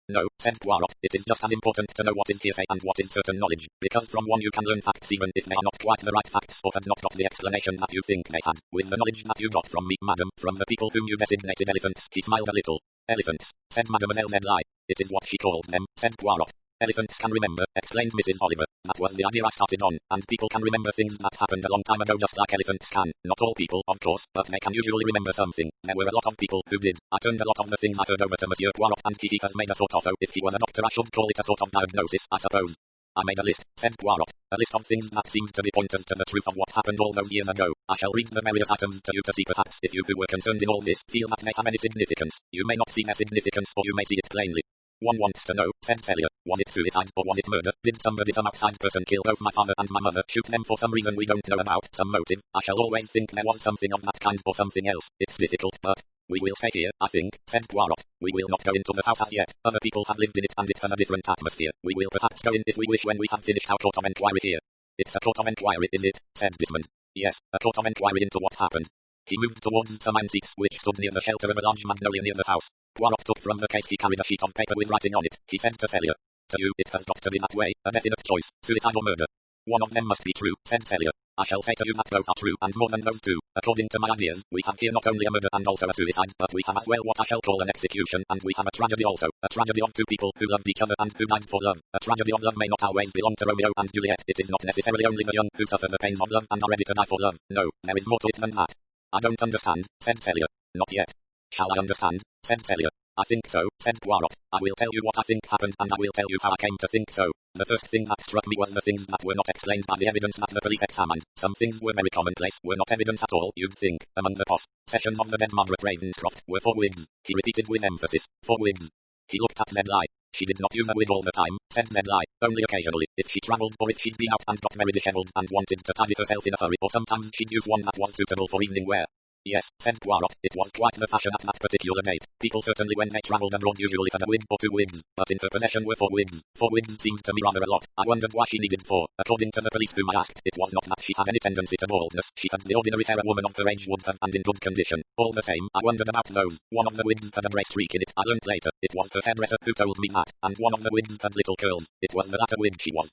No, said Poirot, it is just as important to know what is hearsay and what is certain knowledge, because from one you can learn facts even if they are not quite the right facts or have not got the explanation that you think they had. With the knowledge that you got from me, madam, from the people whom you designated elephants, he smiled a little. Elephants, said Mademoiselle Ned Lie. It is what she called them, said Poirot. Elephants can remember, explained Mrs. Oliver. That was the idea I started on, and people can remember things that happened a long time ago just like elephants can. Not all people, of course, but they can usually remember something. There were a lot of people who did. I turned a lot of the things I heard over to Monsieur Poirot and he has made a sort of, if he was a doctor I should call it a sort of diagnosis, I suppose. I made a list, said Poirot. A list of things that seemed to be pointers to the truth of what happened all those years ago. I shall read the various items to you to see perhaps if you who were concerned in all this feel that they have any significance. You may not see their significance or you may see it plainly. One wants to know, said Celia, was it suicide or was it murder? Did somebody, some outside person, kill both my father and my mother, shoot them for some reason we don't know about, some motive? I shall always think there was something of that kind or something else. It's difficult, but we will stay here, I think, said Poirot. We will not go into the house as yet. Other people have lived in it and it has a different atmosphere. We will perhaps go in if we wish when we have finished our court of enquiry here. It's a court of enquiry, is it? Said Desmond. Yes, a court of enquiry into what happened. He moved towards some iron seats which stood near the shelter of a large magnolia near the house. Poirot took from the case he carried a sheet of paper with writing on it. He said to Celia, to you, it has got to be that way, a definite choice, suicide or murder. One of them must be true, said Celia. I shall say to you that both are true, and more than those two. According to my ideas, we have here not only a murder and also a suicide, but we have as well what I shall call an execution, and we have a tragedy also. A tragedy of two people who loved each other and who died for love. A tragedy of love may not always belong to Romeo and Juliet. It is not necessarily only the young who suffer the pains of love and are ready to die for love. No, there is more to it than that. I don't understand, said Celia. Not yet. Shall I understand? Said Celia. I think so, said Poirot. I will tell you what I think happened and I will tell you how I came to think so. The first thing that struck me was the things that were not explained by the evidence that the police examined. Some things were very commonplace, were not evidence at all, you'd think. Among the possessions of the dead Margaret Ravenscroft were 4 wigs. He repeated with emphasis, 4 wigs. He looked at Zedlie. She did not use a wig all the time, said Zedlie, only occasionally, if she travelled or if she'd been out and got very dishevelled and wanted to tidy herself in a hurry, or sometimes she'd use one that was suitable for evening wear. Yes, said Poirot, it was quite the fashion at that particular date. People certainly when they travelled abroad usually had a wig or 2 wigs, but in her possession were 4 wigs. 4 wigs seemed to me rather a lot. I wondered why she needed 4. According to the police whom I asked, it was not that she had any tendency to baldness. She had the ordinary hair a woman of her age would have and in good condition. All the same, I wondered about those. One of the wigs had a grey streak in it. I learnt later. It was her hairdresser who told me that, and one of the wigs had little curls. It was the latter wig she was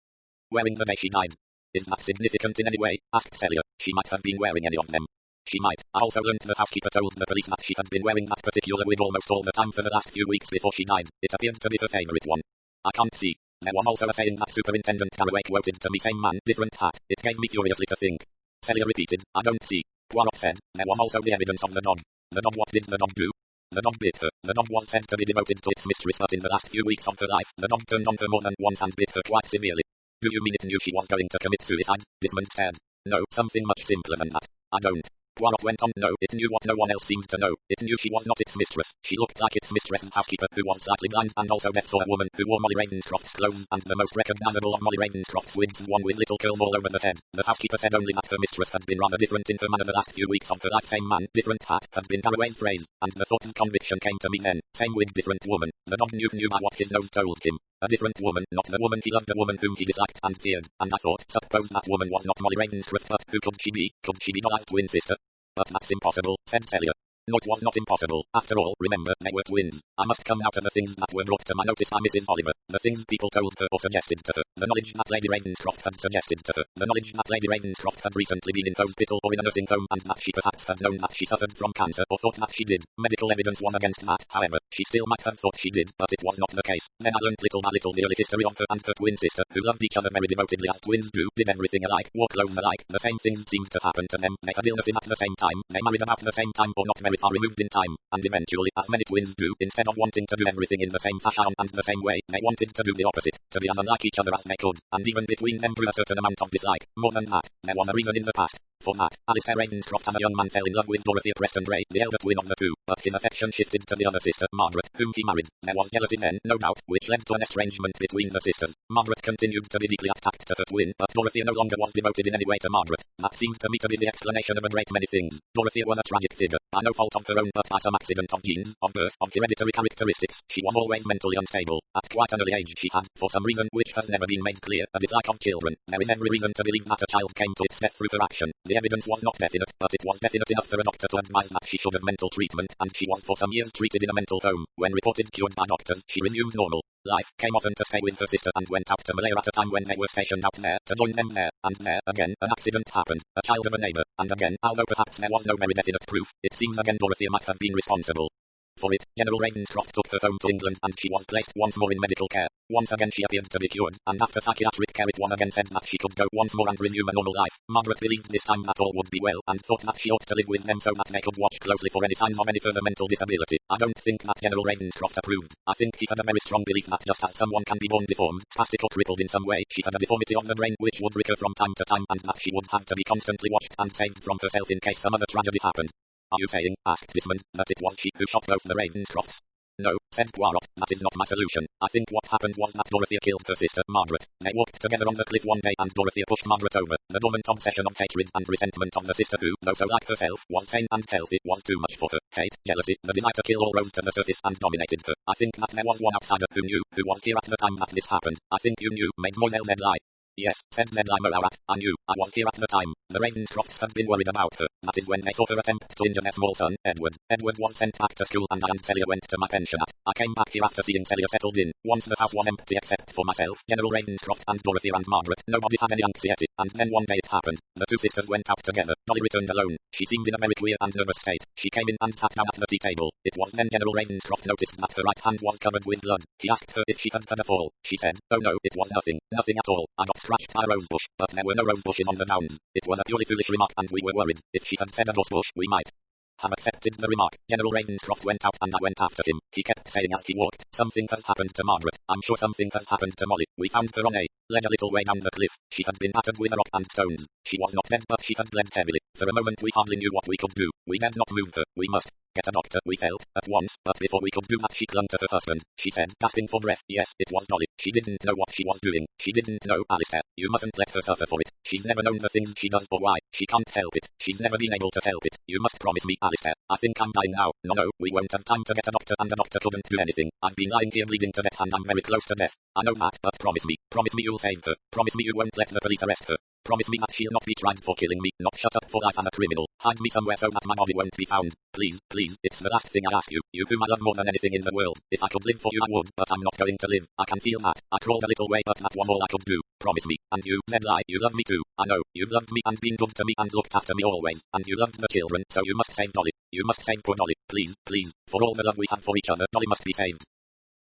wearing the day she died. Is that significant in any way? Asked Celia. She might have been wearing any of them. She might. I also learnt the housekeeper told the police that she had been wearing that particular wig almost all the time for the last few weeks before she died. It appeared to be her favourite one. I can't see. There was also a saying that Superintendent Carraway quoted to me, same man, different hat. It gave me curiously to think. Celia repeated, I don't see. Poirot said, there was also the evidence of the dog. The dog, what did the dog do? The dog bit her. The dog was said to be devoted to its mistress, but in the last few weeks of her life, the dog turned on her more than once and bit her quite severely. Do you mean it knew she was going to commit suicide? Desmond said. No, something much simpler than that. I don't. Poirot went on, no, it knew what no one else seemed to know. It knew she was not its mistress. She looked like its mistress and housekeeper, who was slightly blind and also deaf, saw a woman who wore Molly Ravenscroft's clothes, and the most recognizable of Molly Ravenscroft's wigs, one with little curls all over the head. The housekeeper said only that her mistress had been rather different in her manner the last few weeks of her life. Same man, different hat, had been Carraway's phrase, and the thought and conviction came to me then. Same wig, different woman. The dog knew by what his nose told him. A different woman, not the woman he loved, a woman whom he disliked and feared, and I thought, suppose that woman was not Molly Ravenscroft, but who could she be? Could she be Doll's twin sister? But that's impossible, said Celia. No, it was not impossible. After all, remember, they were twins. I must come now to the things that were brought to my notice by Mrs. Oliver. The things people told her or suggested to her. The knowledge that Lady Ravenscroft had suggested to her. The knowledge that Lady Ravenscroft had recently been in hospital or in a nursing home, and that she perhaps had known that she suffered from cancer or thought that she did. Medical evidence was against that, however. She still might have thought she did, but it was not the case. Then I learnt little by little the early history of her and her twin sister, who loved each other very devotedly as twins do, did everything alike, wore clothes alike. The same things seemed to happen to them. They had illnesses at the same time. They married about the same time or not very far removed in time. And eventually, as many twins do, instead of wanting to do everything in the same fashion and the same way, they wanted to do the opposite, to be as unlike each other as they could, and even between them grew a certain amount of dislike. More than that, there was a reason in the past. For that, Alistair Ravenscroft as a young man fell in love with Dorothea Preston Gray, the elder twin of the two, but his affection shifted to the other sister, Margaret, whom he married. There was jealousy then, no doubt, which led to an estrangement between the sisters. Margaret continued to be deeply attached to her twin, but Dorothea no longer was devoted in any way to Margaret. That seemed to me to be the explanation of a great many things. Dorothea was a tragic figure, by no fault of her own but by some accident of genes, of birth, of hereditary characteristics. She was always mentally unstable. At quite an early age she had, for some reason which has never been made clear, a dislike of children. There is every reason to believe that a child came to its death through her action. The evidence was not definite, but it was definite enough for a doctor to advise that she should have mental treatment, and she was for some years treated in a mental home. When reported cured by doctors, she resumed normal life, came often to stay with her sister, and went out to Malaya at a time when they were stationed out there, to join them there, and there, again, an accident happened, a child of a neighbour, and again, although perhaps there was no very definite proof, it seems again Dorothea might have been responsible. For it, General Ravenscroft took her home to England and she was placed once more in medical care. Once again she appeared to be cured, and after psychiatric care it was again said that she could go once more and resume a normal life. Margaret believed this time that all would be well, and thought that she ought to live with them so that they could watch closely for any signs of any further mental disability. I don't think that General Ravenscroft approved. I think he had a very strong belief that just as someone can be born deformed, spastic or crippled in some way, she had a deformity of the brain which would recur from time to time, and that she would have to be constantly watched and saved from herself in case some other tragedy happened. Are you saying, asked Desmond, that it was she who shot both the Ravenscrofts? No, said Poirot, that is not my solution. I think what happened was that Dorothea killed her sister, Margaret. They walked together on the cliff one day and Dorothea pushed Margaret over. The dormant obsession of hatred and resentment of the sister who, though so like herself, was sane and healthy, was too much for her. Hate, jealousy, the desire to kill all rose to the surface and dominated her. I think that there was one outsider who knew, who was here at the time that this happened. I think you knew, Mademoiselle Nedley. Yes, said Nedley Moawat, I knew, I was here at the time. The Ravenscrofts had been worried about her. That is when they saw her attempt to injure their small son, Edward. Edward was sent back to school and I and Celia went to my pensionat. I came back here after seeing Celia settled in. Once the house was empty except for myself, General Ravenscroft and Dorothea and Margaret. Nobody had any anxiety, and then one day it happened. The two sisters went out together. Dolly returned alone. She seemed in a very queer and nervous state. She came in and sat down at the tea table. It was then General Ravenscroft noticed that her right hand was covered with blood. He asked her if she had had a fall. She said, oh no, it was nothing, nothing at all. I got scratched by a rose bush, but there were no rose bushes on the downs. It was a purely foolish remark and we were worried. If she had said a rose bush, we might have accepted the remark. General Ravenscroft went out and I went after him. He kept saying as he walked, something has happened to Margaret. I'm sure something has happened to Molly. We found her on a ledge a little way down the cliff. She had been battered with a rock and stones. She was not dead but she had bled heavily. For a moment we hardly knew what we could do. We dared not move her. We must get a doctor, we felt, at once, but before we could do that she clung to her husband. She said, gasping for breath, yes, it was Dolly. She didn't know what she was doing. She didn't know, Alistair. You mustn't let her suffer for it. She's never known the things she does or why. She can't help it. She's never been able to help it. You must promise me, Alistair. I think I'm dying now. No, we won't have time to get a doctor and the doctor couldn't do anything. I've been lying here bleeding to death and I'm very close to death. I know that, but promise me you'll save her. Promise me you won't let the police arrest her. Promise me that she'll not be tried for killing me, not shut up for life as a criminal. Hide me somewhere so that my body won't be found. Please, please, it's the last thing I ask you. You whom I love more than anything in the world. If I could live for you I would, but I'm not going to live. I can feel that. I crawled a little way but that was all I could do. Promise me. And you, Nedley, you love me too. I know, you've loved me and been good to me and looked after me always. And you loved the children, so you must save Dolly. You must save poor Dolly. Please, please, for all the love we have for each other, Dolly must be saved.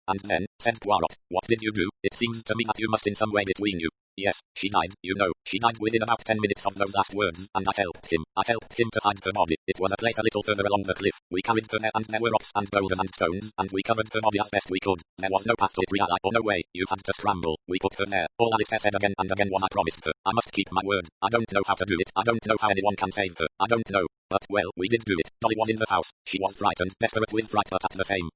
And then, said Poirot, what did you do? It seems to me that you must in some way between you. Yes, she died, you know. She died within about 10 minutes of those last words, and I helped him. I helped him to hide her body. It was a place a little further along the cliff. We carried her there and there were rocks and boulders and stones, and we covered her body as best we could. There was no path to it really, or no way. You had to scramble. We put her there. All Alistair said again and again was I promised her. I must keep my word. I don't know how to do it. I don't know how anyone can save her. I don't know. But, well, we did do it. Dolly was in the house. She was frightened, desperate with fright, but at the same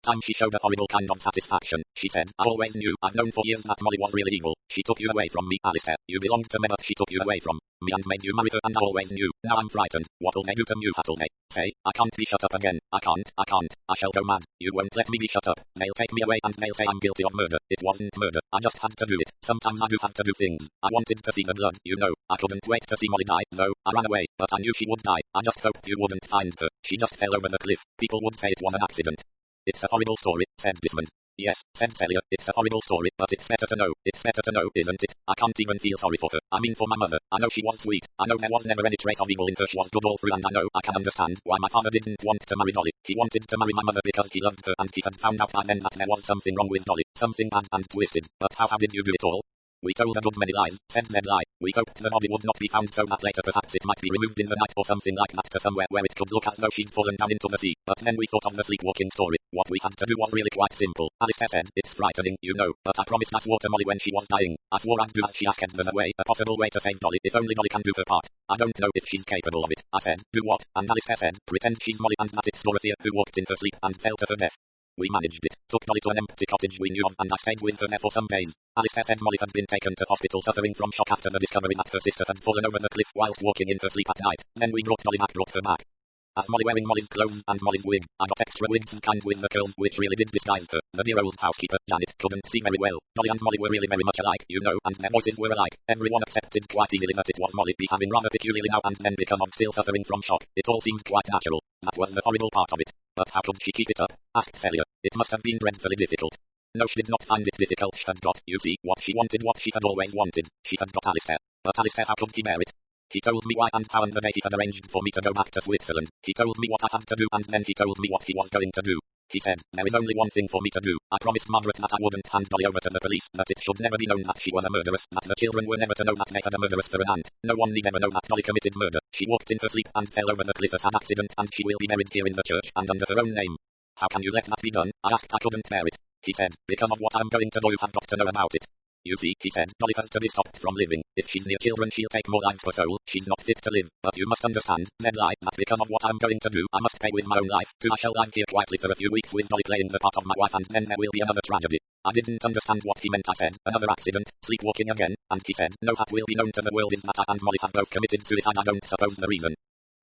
time she showed a horrible kind of satisfaction. She said, I always knew, I've known for years that Molly was really evil. She took you away from me, Alistair. You belonged to me but she took you away from me and made you marry her and I always knew. Now I'm frightened. What'll they do to you, Hat'll they say? I can't be shut up again. I can't. I shall go mad. You won't let me be shut up. They'll take me away and they'll say I'm guilty of murder. It wasn't murder. I just had to do it. Sometimes I do have to do things. I wanted to see the blood, you know. I couldn't wait to see Molly die, though. I ran away, but I knew she would die. I just hoped you wouldn't find her. She just fell over the cliff. People would say it was an accident. It's a horrible story, said Desmond. Yes, said Celia, it's a horrible story, but it's better to know. It's better to know, isn't it? I can't even feel sorry for her. I mean for my mother. I know she was sweet. I know there was never any trace of evil in her. She was good all through and I know I can understand why my father didn't want to marry Dolly. He wanted to marry my mother because he loved her and he had found out by then that there was something wrong with Dolly. Something bad and twisted. But how did you do it all? We told a good many lies, said Nedley. We hoped the body would not be found so that later perhaps it might be removed in the night or something like that to somewhere where it could look as though she'd fallen down into the sea. But then we thought of the sleepwalking story. What we had to do was really quite simple. Alistair said, it's frightening, you know, but I promised I swore to Molly when she was dying. I swore I'd do as she asked. There's a way, a possible way to save Dolly, if only Dolly can do her part. I don't know if she's capable of it. I said, do what? And Alistair said, pretend she's Molly and that it's Dorothea who walked in her sleep and fell to her death. We managed it, took Dolly to an empty cottage we knew of and I stayed with her there for some days. Alistair said Molly had been taken to hospital suffering from shock after the discovery that her sister had fallen over the cliff whilst walking in her sleep at night. Then we brought her back. As Molly wearing Molly's clothes and Molly's wig, I got extra wigs and kind with the curls which really did disguise her. The dear old housekeeper, Janet, couldn't see very well. Dolly and Molly were really very much alike, you know, and their voices were alike. Everyone accepted quite easily that it was Molly behaving rather peculiarly now and then because of still suffering from shock. It all seemed quite natural. That was the horrible part of it. But how could she keep it up? Asked Celia. It must have been dreadfully difficult. No, she did not find it difficult. She had got, you see, what she wanted, what she had always wanted. She had got Alistair. But Alistair, how could he bear it? He told me why and how and the day he had arranged for me to go back to Switzerland. He told me what I had to do and then he told me what he was going to do. He said, there is only one thing for me to do. I promised Margaret that I wouldn't hand Dolly over to the police, that it should never be known that she was a murderess, that the children were never to know that they had a murderess for an aunt. No one need ever know that Dolly committed murder. She walked in her sleep and fell over the cliff as an accident and she will be buried here in the church and under her own name. How can you let that be done? I asked. I couldn't bear it. He said, because of what I'm going to do you have got to know about it. You see, he said, Dolly has to be stopped from living. If she's near children she'll take more lives per soul. She's not fit to live. But you must understand, Ned Lie, that because of what I'm going to do, I must pay with my own life, too. I shall live here quietly for a few weeks with Dolly playing the part of my wife and then there will be another tragedy. I didn't understand what he meant. I said, another accident, sleepwalking again, and he said, no, that will be known to the world is that I and Molly have both committed suicide. I don't suppose the reason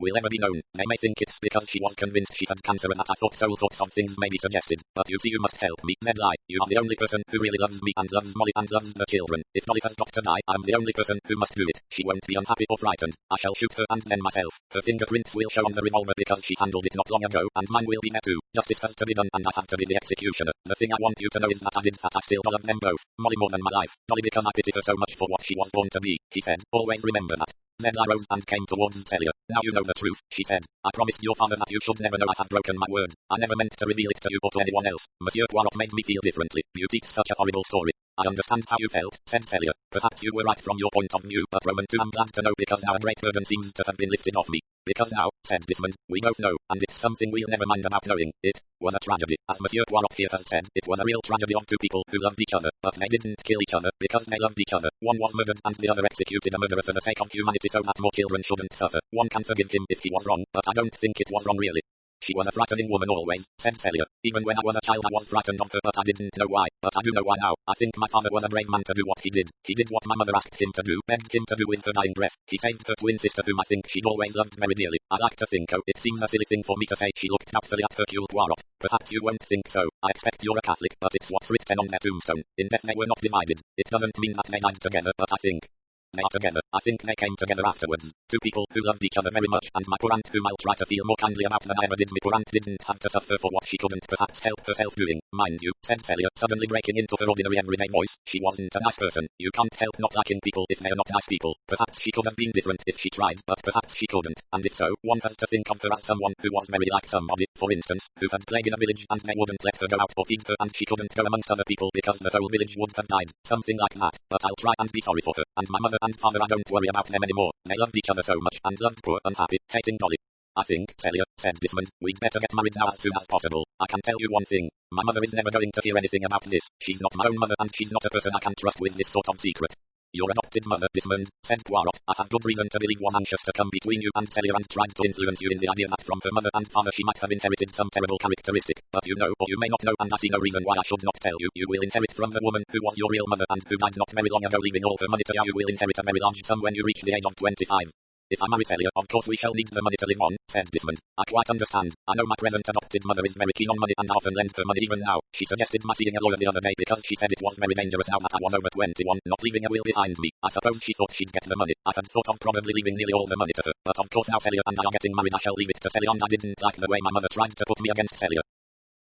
will ever be known. They may think it's because she was convinced she had cancer and that I thought so. All sorts of things may be suggested. But you see, you must help me, Ned Lie. You are the only person who really loves me and loves Molly and loves the children. If Molly has got to die, I'm the only person who must do it. She won't be unhappy or frightened. I shall shoot her and then myself. Her fingerprints will show on the revolver because she handled it not long ago, and mine will be there too. Justice has to be done and I have to be the executioner. The thing I want you to know is that I did that. I still love them both. Molly more than my life. Dolly because I pity her so much for what she was born to be. He said, always remember that. Ned Lie rose and came towards Celia. Now you know the truth, she said. I promised your father that you should never know. I have broken my word. I never meant to reveal it to you or to anyone else. Monsieur Poirot made me feel differently. You teach such a horrible story. I understand how you felt, said Celia. Perhaps you were right from your point of view, but Roman too, I'm glad to know because now a great burden seems to have been lifted off me. Because now, said Desmond, we both know, and it's something we'll never mind about knowing. It was a tragedy. As Monsieur Poirot here has said, it was a real tragedy of two people who loved each other, but they didn't kill each other because they loved each other. One was murdered and the other executed a murderer for the sake of humanity so that more children shouldn't suffer. One can forgive him if he was wrong, but I don't think it was wrong really. She was a frightening woman always, said Celia. Even when I was a child I was frightened of her but I didn't know why. But I do know why now. I think my father was a brave man to do what he did. He did what my mother asked him to do, begged him to do with her dying breath. He saved her twin sister whom I think she'd always loved very dearly. I like to think, oh, it seems a silly thing for me to say she looked doubtfully at Hercule Poirot. Perhaps you won't think so. I expect you're a Catholic, but it's what's written on their tombstone. In death they were not divided. It doesn't mean that they died together, but I think they are together. I think they came together afterwards. Two people who loved each other very much, and my poor aunt whom I'll try to feel more kindly about than I ever did. My poor aunt didn't have to suffer for what she couldn't perhaps help herself doing. Mind you, said Celia, suddenly breaking into her ordinary everyday voice, she wasn't a nice person. You can't help not liking people if they're not nice people. Perhaps she could have been different if she tried, but perhaps she couldn't. And if so, one has to think of her as someone who was very like somebody, for instance, who had plague in a village and they wouldn't let her go out or feed her and she couldn't go amongst other people because the whole village would have died. Something like that. But I'll try and be sorry for her. And my mother and father, I don't worry about them anymore. They loved each other so much and loved poor, unhappy, hating Dolly. I think, Celia, said Desmond, we'd better get married now as soon as possible. I can tell you one thing. My mother is never going to hear anything about this. She's not my own mother and she's not a person I can trust with this sort of secret. Your adopted mother, Desmond, said Poirot, I have good reason to believe was anxious to come between you and Celia and tried to influence you in the idea that from her mother and father she might have inherited some terrible characteristic. But you know, or you may not know, and I see no reason why I should not tell you, you will inherit from the woman who was your real mother and who died not very long ago leaving all her money to you. You will inherit a very large sum when you reach the age of 25. If I marry Celia, of course we shall need the money to live on, said Desmond. I quite understand. I know my present adopted mother is very keen on money and I often lend her money even now. She suggested my seeing a lawyer the other day because she said it was very dangerous now that I was over 21, not leaving a will behind me. I suppose she thought she'd get the money. I had thought of probably leaving nearly all the money to her, but of course now Celia and I are getting married I shall leave it to Celia and I didn't like the way my mother tried to put me against Celia.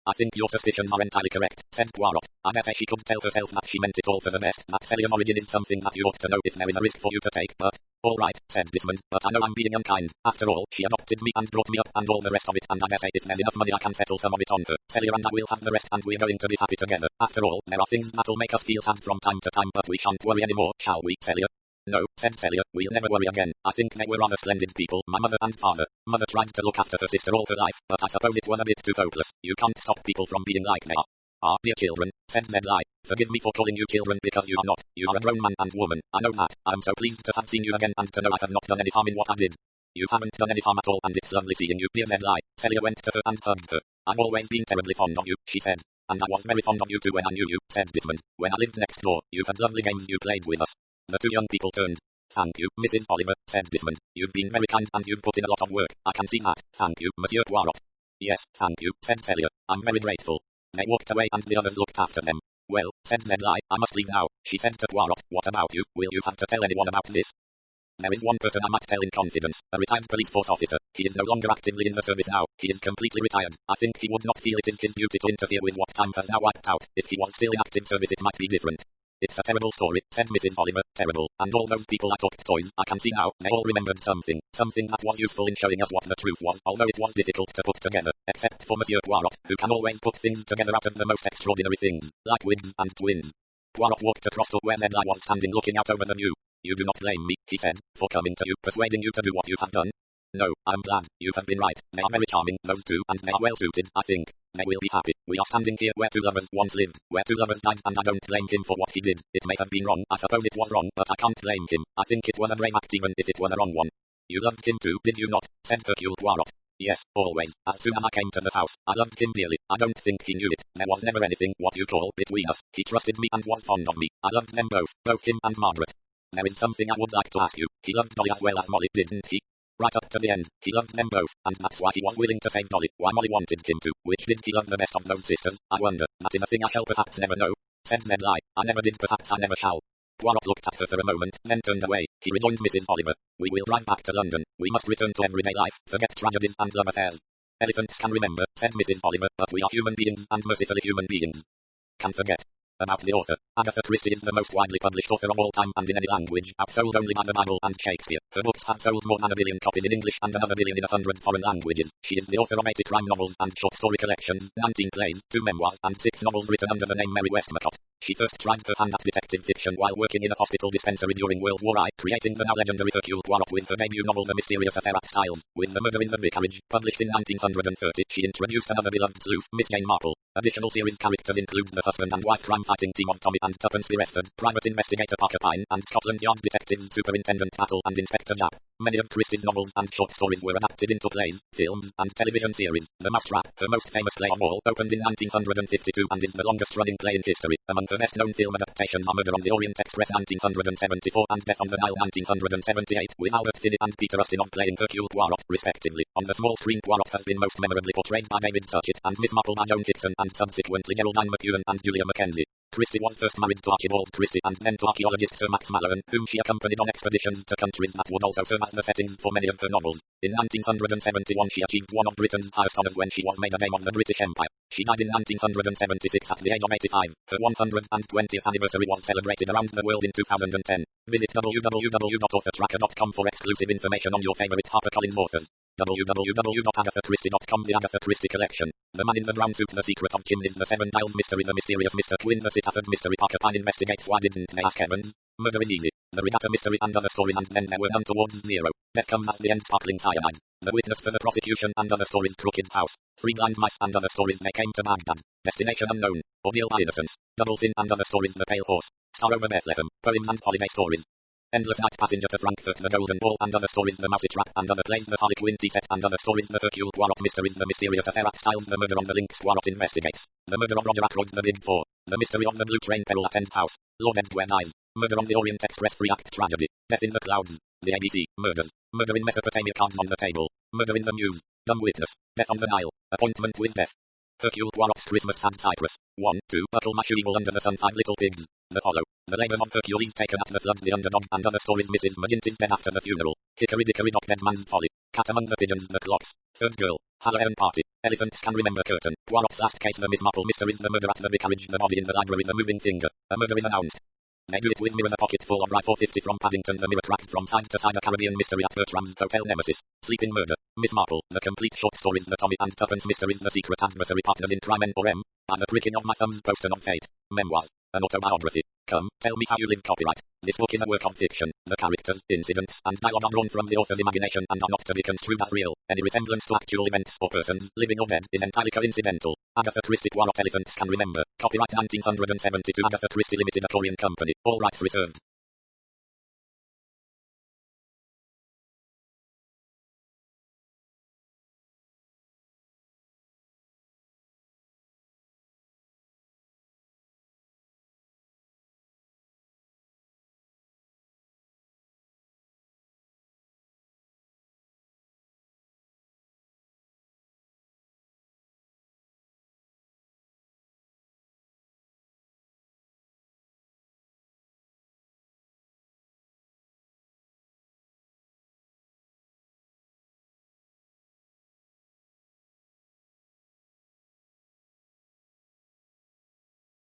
I think your suspicions are entirely correct, said Poirot. I dare say she could tell herself that she meant it all for the best, that Celia's origin is something that you ought to know if there is a risk for you to take, but all right, said Desmond, but I know I'm being unkind. After all, she adopted me and brought me up and all the rest of it, and I dare say if there's enough money I can settle some of it on her. Celia and I will have the rest and we're going to be happy together. After all, there are things that'll make us feel sad from time to time, but we shan't worry anymore, shall we, Celia? No, said Celia, we'll never worry again. I think they were rather splendid people, my mother and father. Mother tried to look after her sister all her life, but I suppose it was a bit too hopeless. You can't stop people from being like they are. Ah, dear children, said Ned Lie. Forgive me for calling you children because you are not. You are a grown man and woman. I know that. I'm so pleased to have seen you again and to know I have not done any harm in what I did. You haven't done any harm at all and it's lovely seeing you, dear Ned Lie. Celia went to her and hugged her. I've always been terribly fond of you, she said. And I was very fond of you too when I knew you, said Desmond. When I lived next door, you had lovely games you played with us. The two young people turned. Thank you, Mrs. Oliver, said Desmond. You've been very kind and you've put in a lot of work. I can see that. Thank you, Monsieur Poirot. Yes, thank you, said Celia. I'm very grateful. They walked away and the others looked after them. Well, said Ned Lie, I must leave now. She said to Poirot, what about you? Will you have to tell anyone about this? There is one person I might tell in confidence, a retired police force officer. He is no longer actively in the service now. He is completely retired. I think he would not feel it is his duty to interfere with what time has now wiped out. If he was still in active service it might be different. It's a terrible story, said Mrs. Oliver. Terrible. And all those people I took toys, I can see now, they all remembered something. Something that was useful in showing us what the truth was, although it was difficult to put together. Except for Monsieur Poirot, who can always put things together out of the most extraordinary things, like wigs and twins. Poirot walked across to where Ned I was standing looking out over the view. You do not blame me, he said, for coming to you, persuading you to do what you have done. No, I'm glad. You have been right. They are very charming, those two, and they are well suited, I think. They will be happy. We are standing here where two lovers once lived, where two lovers died, and I don't blame him for what he did. It may have been wrong, I suppose it was wrong, but I can't blame him. I think it was a brave act even if it was a wrong one. You loved him too, did you not? Said Hercule Poirot. Yes, always. As soon as I came to the house, I loved him dearly. I don't think he knew it. There was never anything, what you call, between us. He trusted me and was fond of me. I loved them both him and Margaret. There is something I would like to ask you. He loved Dolly as well as Molly, didn't he? Right up to the end, he loved them both, and that's why he was willing to save Dolly, why Molly wanted him to. Which did he love the best of those sisters, I wonder? That is a thing I shall perhaps never know. Said Ned I never did, perhaps I never shall. Poirot looked at her for a moment, then turned away. He rejoined Mrs. Oliver. We will drive back to London. We must return to everyday life, forget tragedies and love affairs. Elephants can remember, said Mrs. Oliver, but we are human beings, and mercifully human beings can forget. About the author, Agatha Christie is the most widely published author of all time and in any language, outsold only by the Bible and Shakespeare. Her books have sold more than 1 billion copies in English and another billion in 100 foreign languages. She is the author of 80 crime novels and short story collections, 19 plays, 2 memoirs, and 6 novels written under the name Mary Westmacott. She first tried her hand at detective fiction while working in a hospital dispensary during World War I, creating the now legendary Hercule Poirot with her debut novel The Mysterious Affair at Styles. With The Murder in the Vicarage, published in 1930, she introduced another beloved sleuth, Miss Jane Marple. Additional series characters include the husband and wife crime-fighting team of Tommy and Tuppence Beresford, Private Investigator Parker Pine, and Scotland Yard Detectives Superintendent Battle and Inspector Japp. Many of Christie's novels and short stories were adapted into plays, films, and television series. The Mousetrap, her most famous play of all, opened in 1952 and is the longest-running play in history. Among her best-known film adaptations are Murder on the Orient Express 1974 and Death on the Nile 1978, with Albert Finney and Peter Ustinov playing Hercule Poirot, respectively. On the small screen, Poirot has been most memorably portrayed by David Suchet, and Miss Marple by Joan Hickson, and subsequently Geraldine McEwen and Julia Mackenzie. Christie was first married to Archibald Christie and then to archaeologist Sir Max Mallowan, whom she accompanied on expeditions to countries that would also serve as the settings for many of her novels. In 1971 she achieved one of Britain's highest honours when she was made a Dame of the British Empire. She died in 1976 at the age of 85. Her 120th anniversary was celebrated around the world in 2010. Visit www.authortracker.com for exclusive information on your favourite HarperCollins authors. www.agathachristie.com. The Agatha Christie Collection. The Man in the Brown Suit, The Secret of Chimneys, The Seven Dials Mystery, The Mysterious Mr. Twin, The Sitafford Mystery, Parker Pine Investigates Why Didn't They Ask Evans, Murder is Easy, The Regatta Mystery and Other Stories, and Then There Were None Towards Zero. Death Comes at the End, Sparkling Cyanide, The Witness for the Prosecution and Other Stories, Crooked House, Three Blind Mice and Other Stories, They Came to Baghdad, Destination Unknown, Ordeal by Innocence, Double Sin and Other Stories, The Pale Horse, Star Over Bethlehem, Poems and Holiday Stories. Endless Night Passenger to Frankfurt, The Golden Ball and Other Stories, The Mousetrap and Other Plays, The Harlequin Set and Other Stories, The Hercule Poirot Mysteries, The Mysterious Affair at Styles, The Murder on the Links, Poirot Investigates, The Murder of Roger Ackroyd, The Big Four, The Mystery of the Blue Train, Peril at End House, Lord Edgware Dies, Murder on the Orient Express, 3-act tragedy, Death in the Clouds, The ABC, Murders, Murder in Mesopotamia, Cards on the Table, Murder in the Mews, Dumb Witness, Death on the Nile, Appointment with Death, Hercule Poirot's Christmas, Sad Cypress, 1, 2, Buckle My Shoe, Evil Under the Sun, 5 Little Pigs, The Hollow, The Labours of Hercules Taken at the Flood, The Underdog and Other Stories, Mrs. Maginty's Dead After the Funeral, Hickory Dickory Dock, Dead Man's Folly, Cat Among the Pigeons, The Clocks, Third Girl, Halloween Party, Elephants Can Remember Curtain, Poirot's Last Case, The Miss Marple Mysteries, The Murder at the Vicarage, The Body in the Library, The Moving Finger, A Murder is Announced. They do it with mirrors, a pocket full of rye, 450 from Paddington, The Mirror Cracked from Side to Side, A Caribbean Mystery at Bertram's Hotel, Nemesis, Sleeping Murder, Miss Marple, The Complete Short Stories, The Tommy and Tuppence Mysteries, The Secret Adversary, Partners in Crime, N4M, and The Pricking of My Thumbs, Postern of Fate, Memoirs, an autobiography. Come, tell me how you live. Copyright. This book is a work of fiction. The characters, incidents, and dialogue are drawn from the author's imagination and are not to be construed as real. Any resemblance to actual events or persons, living or dead, is entirely coincidental. Agatha Christie, Poirot, Elephants Can Remember. Copyright 1972. Agatha Christie Limited, a Korean company. All rights reserved.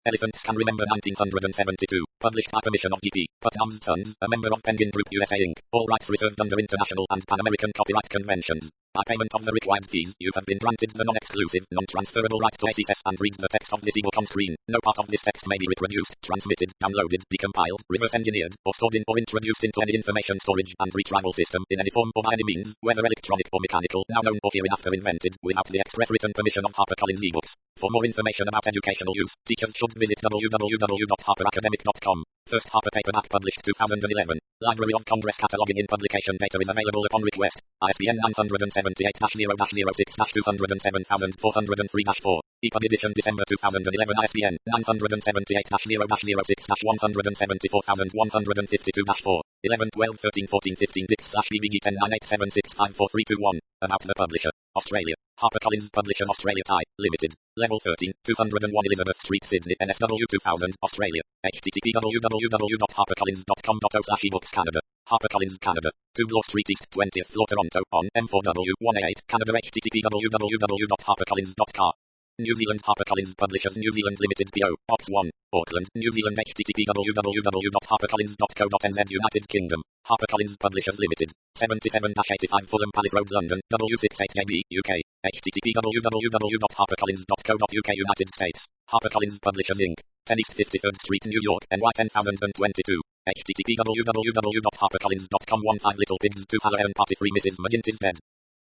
Elephants Can Remember 1972. Published by permission of G.P. Putnam's Sons, a member of Penguin Group USA Inc. All rights reserved under international and Pan-American copyright conventions. By payment of the required fees, you have been granted the non-exclusive, non-transferable right to access and read the text of this ebook on screen. No part of this text may be reproduced, transmitted, downloaded, decompiled, reverse engineered, or stored in or introduced into any information storage and retrieval system in any form or by any means, whether electronic or mechanical, now known or hereinafter invented, without the express written permission of HarperCollins eBooks. For more information about educational use, teachers should visit www.harperacademic.com. First Harper paperback published 2011. Library of Congress cataloging in publication data is available upon request. ISBN 978-0-06-2007-407403-4. EPUB edition December 2011. ISBN 978-0-06-174,152-4. 11, 12, 13, 14, 15, Dix/BVG 109876543321. About the publisher. Australia. HarperCollins Publishers Australia Thai, Limited. Level 13, 201 Elizabeth Street, Sydney, NSW 2000, Australia. http www.harpercollins.com.au/ebooks Canada. HarperCollins Canada. 2 Bloor Street East, 20th floor, Toronto, on M4W 188, Canada. http www.harpercollins.com. New Zealand HarperCollins Publishers New Zealand Limited PO, Box 1, Auckland, New Zealand. http www.harpercollins.co.nz United Kingdom. HarperCollins Publishers Limited. 77-85 Fulham Palace Road, London, W68JB, UK. http www.harpercollins.co.uk United States. HarperCollins Publishers Inc. 10 East 53rd Street, New York, NY 10022. http www.harpercollins.com 15 Little Pigs 2 Halloween Party 3 Mrs. Magint is dead.